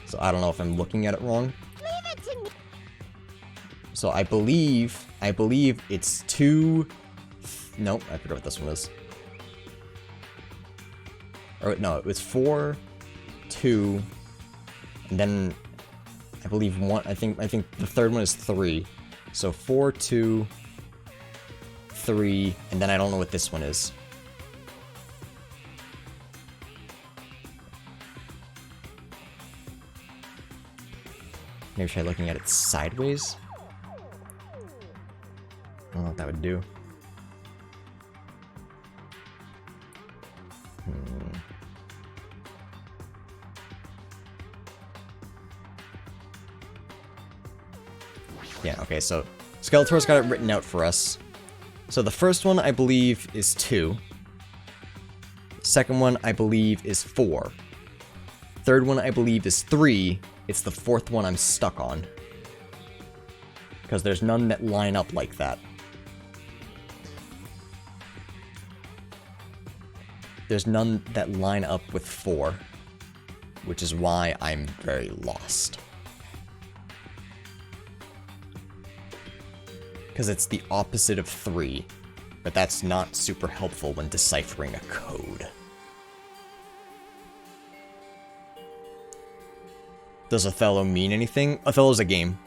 So I don't know if I'm looking at it wrong. Leave it to me. So I believe it's 2. Nope, I forgot what this one is. Or no, it was 4, 2, and then I believe 1. I think the third one is 3. So 4, 2, 3, and then I don't know what this one is. Maybe try looking at it sideways. I don't know what that would do. Yeah, okay, so Skeletor's got it written out for us. So the first one, I believe, is 2. Second one, I believe, is 4. Third one, I believe, is 3. It's the fourth one I'm stuck on. Because there's none that line up like that. There's none that line up with 4. Which is why I'm very lost. Because it's the opposite of 3. But that's not super helpful when deciphering a code. Does Othello mean anything? Othello's a game.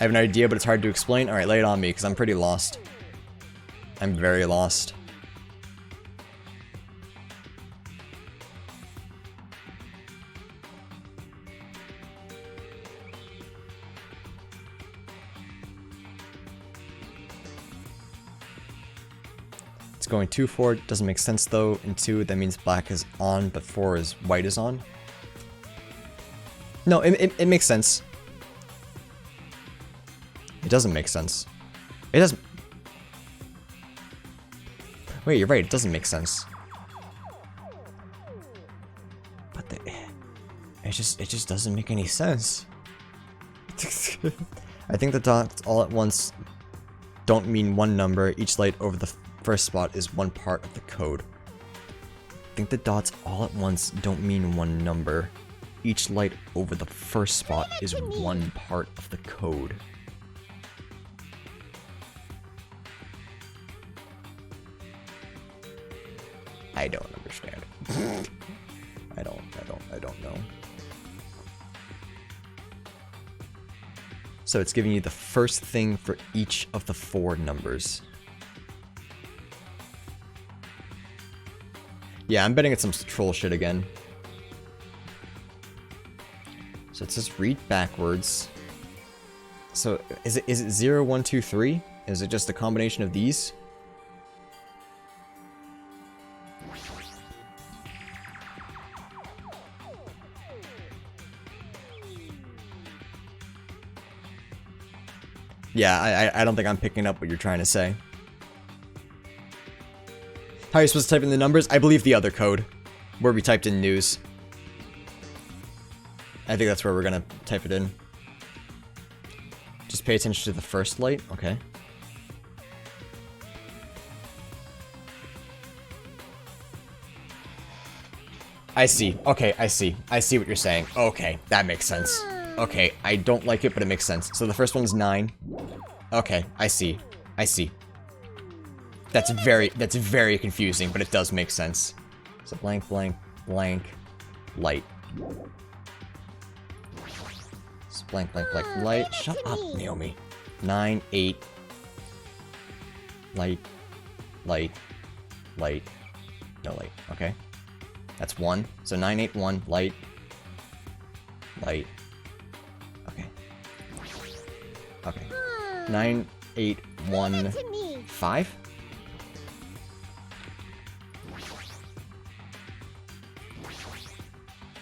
I have an idea, but it's hard to explain. Alright, lay it on me, because I'm pretty lost. I'm very lost. It's going 2, 4. Doesn't make sense, though. In 2, that means black is on, but 4 is white is on. No, it makes sense. It doesn't make sense. It doesn't... Wait, you're right, it doesn't make sense. But it just doesn't make any sense. I think the dots all at once don't mean one number. Each light over the first spot is one part of the code. I think the dots all at once don't mean one number. Each light over the first spot is one part of the code. I don't understand. I don't know. So it's giving you the first thing for each of the 4 numbers. Yeah, I'm betting it's some troll shit again. So it says read backwards. So is it 0, 1, 2, 3? Is it just a combination of these? Yeah, I don't think I'm picking up what you're trying to say. How are you supposed to type in the numbers? I believe the other code, where we typed in news. I think that's where we're gonna type it in. Just pay attention to the first light, okay. I see, okay, I see. I see what you're saying. Okay, that makes sense. Okay, I don't like it, but it makes sense. So the first one's 9. Okay, I see. I see. That's very confusing, but it does make sense. So blank, blank, blank, light. So blank, blank, blank, light. Shut up, Naomi. 9, 8. Light, light, light. No light, okay. That's 1. So 9, 8, 1, light, light. Okay. Okay. 9, 8, 1, 5?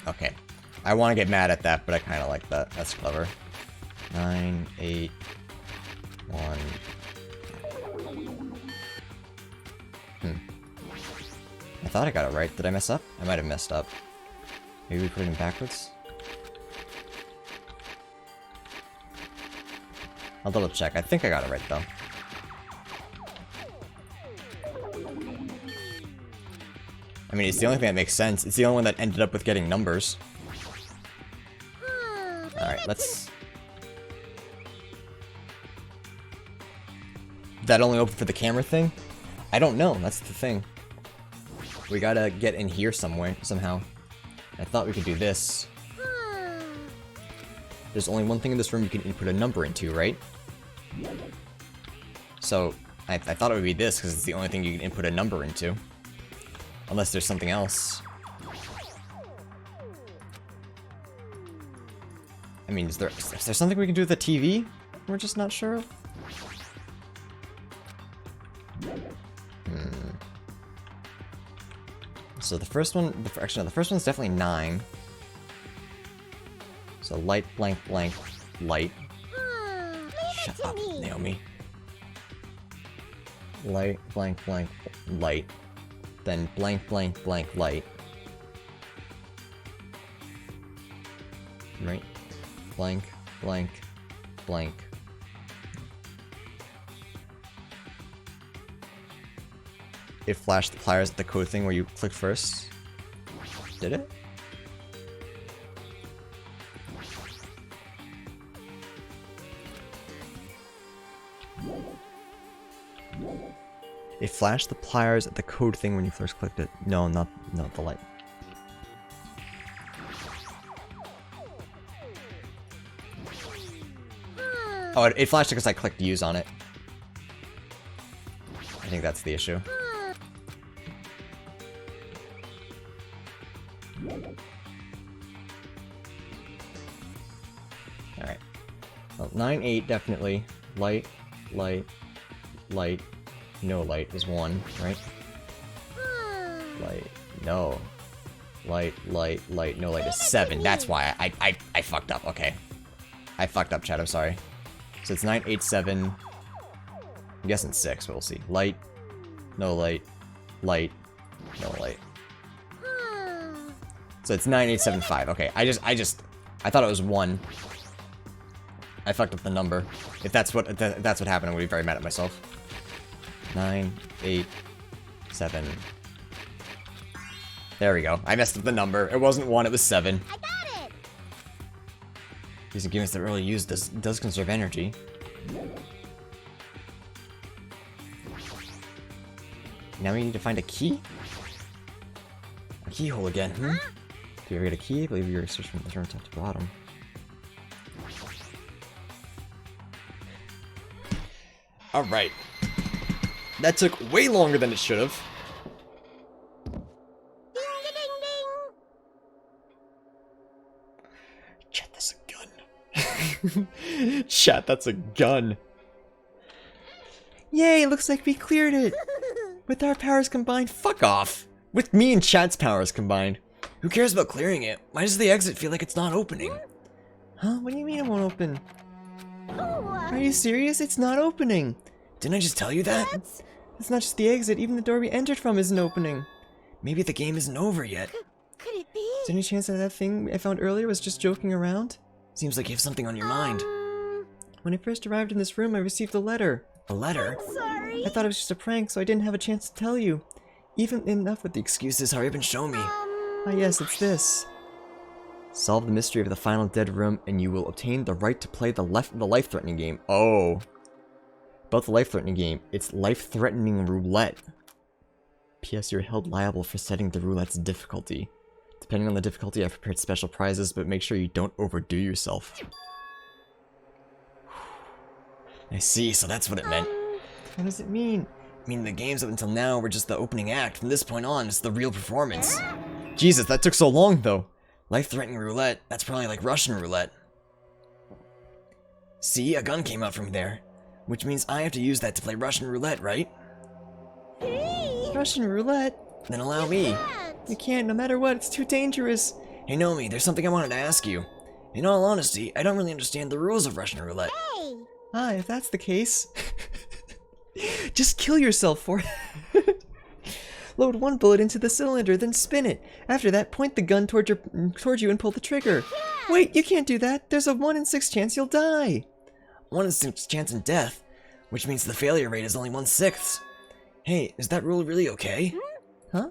Okay. I want to get mad at that, but I kind of like that. That's clever. 9, 8, 1. thought I got it right. Did I mess up? I might have messed up. Maybe we put it in backwards? I'll double check. I think I got it right though. I mean, it's the only thing that makes sense. It's the only one that ended up with getting numbers. Alright, let's... That only open for the camera thing? I don't know, that's the thing. We gotta get in here somewhere, somehow. I thought we could do this. There's only one thing in this room you can input a number into, right? So, I thought it would be this, because it's the only thing you can input a number into. Unless there's something else. I mean, is there something we can do with the TV? We're just not sure of? So the first one, actually no, the first one's definitely 9. So light, blank, blank, light. Shut up, Naomi. Light, blank, blank, light. Then blank, blank, blank, light. Right? Blank, blank, blank. It flashed the pliers at the code thing where you click first. Did it? It flashed the pliers at the code thing when you first clicked it. No, not the light. Oh, it flashed because I clicked use on it. I think that's the issue. Alright. Well, 9, 8 definitely. Light, light, light. No light is 1, right? Light, no. Light, light, light, no light is 7. That's why I fucked up, okay. I fucked up, chat, I'm sorry. So it's 9, 8, 7. I'm guessing 6, but we'll see. Light, no light, light, no light. So it's 9, 8, 7, 5. Okay, I thought it was 1. I fucked up the number. If that's what happened, I would be very mad at myself. 9, 8, 7. There we go. I messed up the number. It wasn't 1, it was 7. I got it! Using games that really use this does conserve energy. Now we need to find a key? A keyhole again, hmm? Do you ever get a key? I believe you're searching from the room top to bottom. Alright. That took way longer than it should have. Ding-a-ding-ding! Chat, that's a gun. Chat, that's a gun. Yay, looks like we cleared it. With our powers combined, fuck off. With me and Chat's powers combined. Who cares about clearing it? Why does the exit feel like it's not opening? Huh? What do you mean it won't open? Are you serious? It's not opening. Didn't I just tell you that? It's not just the exit, even the door we entered from isn't opening. Maybe the game isn't over yet. Could it be? Is there any chance that that thing I found earlier was just joking around? Seems like you have something on your mind. When I first arrived in this room, I received a letter. A letter? Sorry. I thought it was just a prank, so I didn't have a chance to tell you. Even enough with the excuses, hurry up and show me. Ah yes, it's this. Solve the mystery of the final dead room, and you will obtain the right to play the life-threatening game. Oh. About the life-threatening game, it's life-threatening roulette. P.S. You're held liable for setting the roulette's difficulty. Depending on the difficulty, I've prepared special prizes, but make sure you don't overdo yourself. I see, so that's what it meant. What does it mean? I mean, the games up until now were just the opening act. From this point on, it's the real performance. Jesus, that took so long, though. Life-threatening roulette, that's probably like Russian roulette. See, a gun came out from there. Which means I have to use that to play Russian roulette, right? Hey! Russian roulette? Then allow me. You can't, no matter what, it's too dangerous. Hey Nomi, there's something I wanted to ask you. In all honesty, I don't really understand the rules of Russian roulette. Hey! Ah, if that's the case... just kill yourself for it. Load one bullet into the cylinder, then spin it. After that, point the gun towards you and pull the trigger. Wait, you can't do that. There's a 1 in 6 chance you'll die. 1 in 6 chance in death, which means the failure rate is only 1/6. Hey, is that rule really okay? Huh?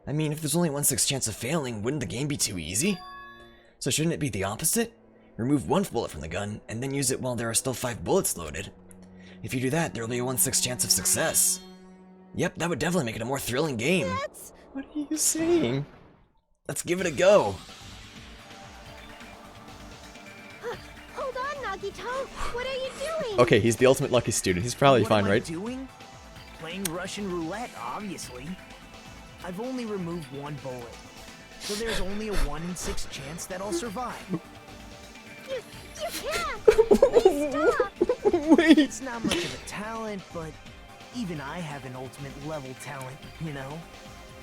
I mean, if there's only 1/6 chance of failing, wouldn't the game be too easy? So shouldn't it be the opposite? Remove 1 bullet from the gun, and then use it while there are still 5 bullets loaded. If you do that, there'll be a 1/6 chance of success. Yep, that would definitely make it a more thrilling game. What are you saying? Let's give it a go. Hold on, Nagito. What are you doing? Okay, he's the ultimate lucky student. He's probably What fine, am I right? doing? Playing Russian roulette, obviously. I've only removed 1 bullet, so there's only a 1 in 6 chance that I'll survive. You can't. Please stop. Wait. It's not much of a talent, but even I have an ultimate level talent, you know?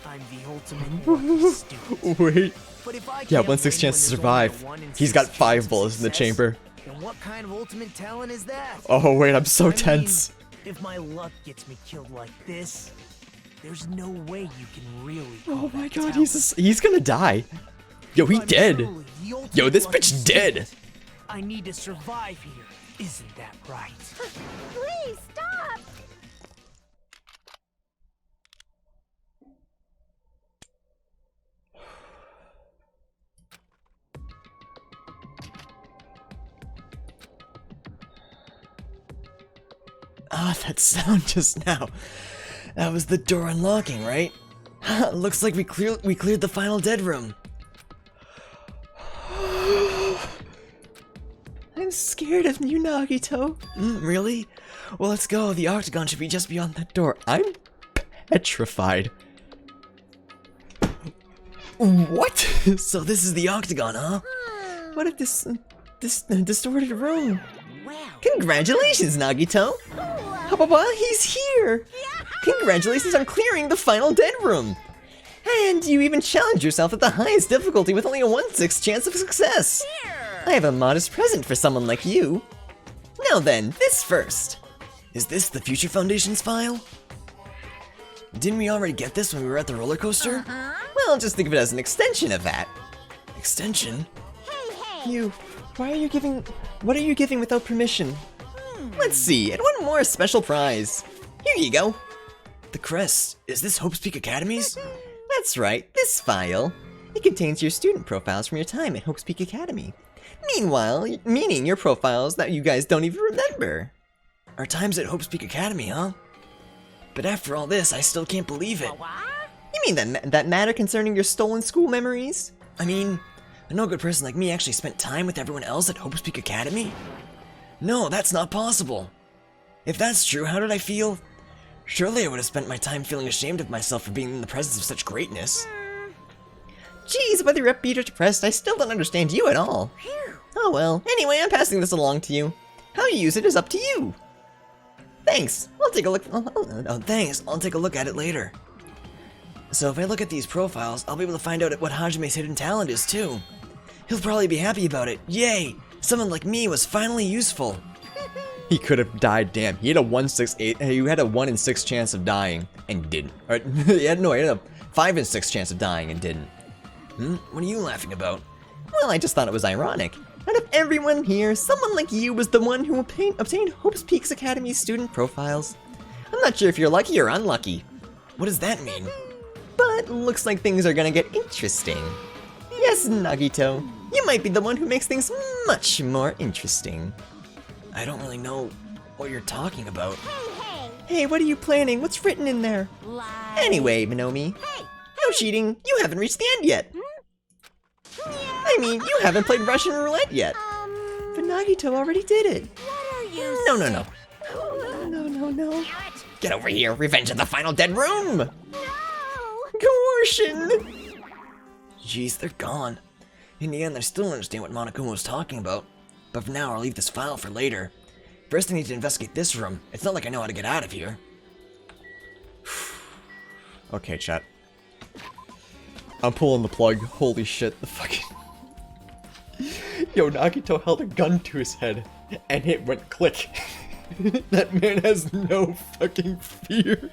I'm the ultimate lucky student. Wait. But if I Yeah, can't 1/6 win chance to when there's only a survive. 1 in He's 6 got 5 chance of bullets in the success, chamber. then what kind of ultimate talent is that? Oh wait, I'm so I mean, tense. if my luck gets me killed like this, there's no way you can really call Oh my that god, talent. he's gonna die. Yo, he I'm dead. truly the ultimate Yo, this lucky bitch dead. student. I need to survive here. Isn't that right? Please stop. Ah, that sound just now. That was the door unlocking, right? Looks like we cleared the final dead room. I'm scared of you, Nagito. Really? Well, let's go. The octagon should be just beyond that door. I'm petrified. What? So this is the octagon, huh? What if this distorted room? Well, Congratulations, Nagito! Hababa, he's here! Congratulations on clearing the final dead room! And you even challenged yourself at the highest difficulty with only a 1/6 chance of success! I have a modest present for someone like you. Now then, this first. Is this the Future Foundation's file? Didn't we already get this when we were at the roller coaster? Well, just think of it as an extension of that. Extension? What are you giving without permission? Let's see, and one more special prize. Here you go. The crest. Is this Hope's Peak Academy's? That's right, this file. It contains your student profiles from your time at Hope's Peak Academy. Meanwhile, meaning your profiles that you guys don't even remember. Our times at Hope's Peak Academy, huh? But after all this, I still can't believe it. You mean that matter concerning your stolen school memories? I mean, a no-good person like me actually spent time with everyone else at Hope's Peak Academy? No, that's not possible. If that's true, how did I feel? Surely I would have spent my time feeling ashamed of myself for being in the presence of such greatness. Geez, whether you're upbeat or depressed, I still don't understand you at all. Oh well, anyway, I'm passing this along to you. How you use it is up to you. Thanks, I'll take a look. Oh, thanks. I'll take a look at it later. So if I look at these profiles, I'll be able to find out what Hajime's hidden talent is too. He'll probably be happy about it. Yay! Someone like me was finally useful. He could have died, damn. He had a 1/6. You had a 1 in 6 chance of dying and didn't. Or, he had a 5 in 6 chance of dying and didn't. What are you laughing about? Well, I just thought it was ironic. Out of everyone here, someone like you was the one who obtained Hope's Peaks Academy student profiles. I'm not sure if you're lucky or unlucky, What does that mean? but looks like things are gonna get interesting. Yes, Nagito, you might be the one who makes things much more interesting. I don't really know what you're talking about. Hey, what are you planning? What's written in there? Anyway, Minomi, no cheating. You haven't reached the end yet. I mean, you haven't played Russian roulette yet. But Nagito already did it. what are you No. No. Get over here, Revenge of the Final Dead Room! No. Coercion! Jeez, they're gone. In the end, I still don't understand what Monokuma was talking about. But for now, I'll leave this file for later. First, I need to investigate this room. It's not like I know how to get out of here. Okay, chat. I'm pulling the plug. Holy shit, the fucking... Yo, Nagito held a gun to his head, and it went click. That man has no fucking fear.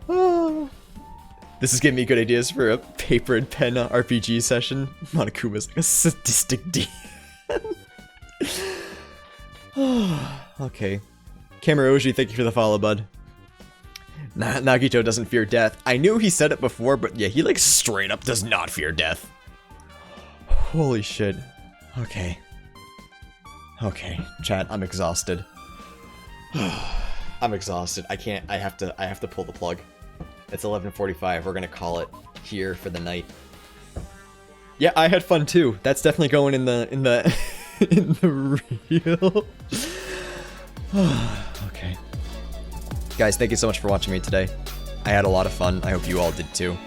Oh. This is giving me good ideas for a paper and pen RPG session. Monokuma's like a sadistic demon. Okay. Kameroji, thank you for the follow, bud. Nagito doesn't fear death. I knew he said it before, but yeah, he like straight up does not fear death. Holy shit. Okay. Okay, chat, I'm exhausted. I'm exhausted. I have to pull the plug. It's 11:45. We're gonna call it here for the night. Yeah, I had fun too. That's definitely going in the in the reel. Okay. Guys, thank you so much for watching me today. I had a lot of fun. I hope you all did too.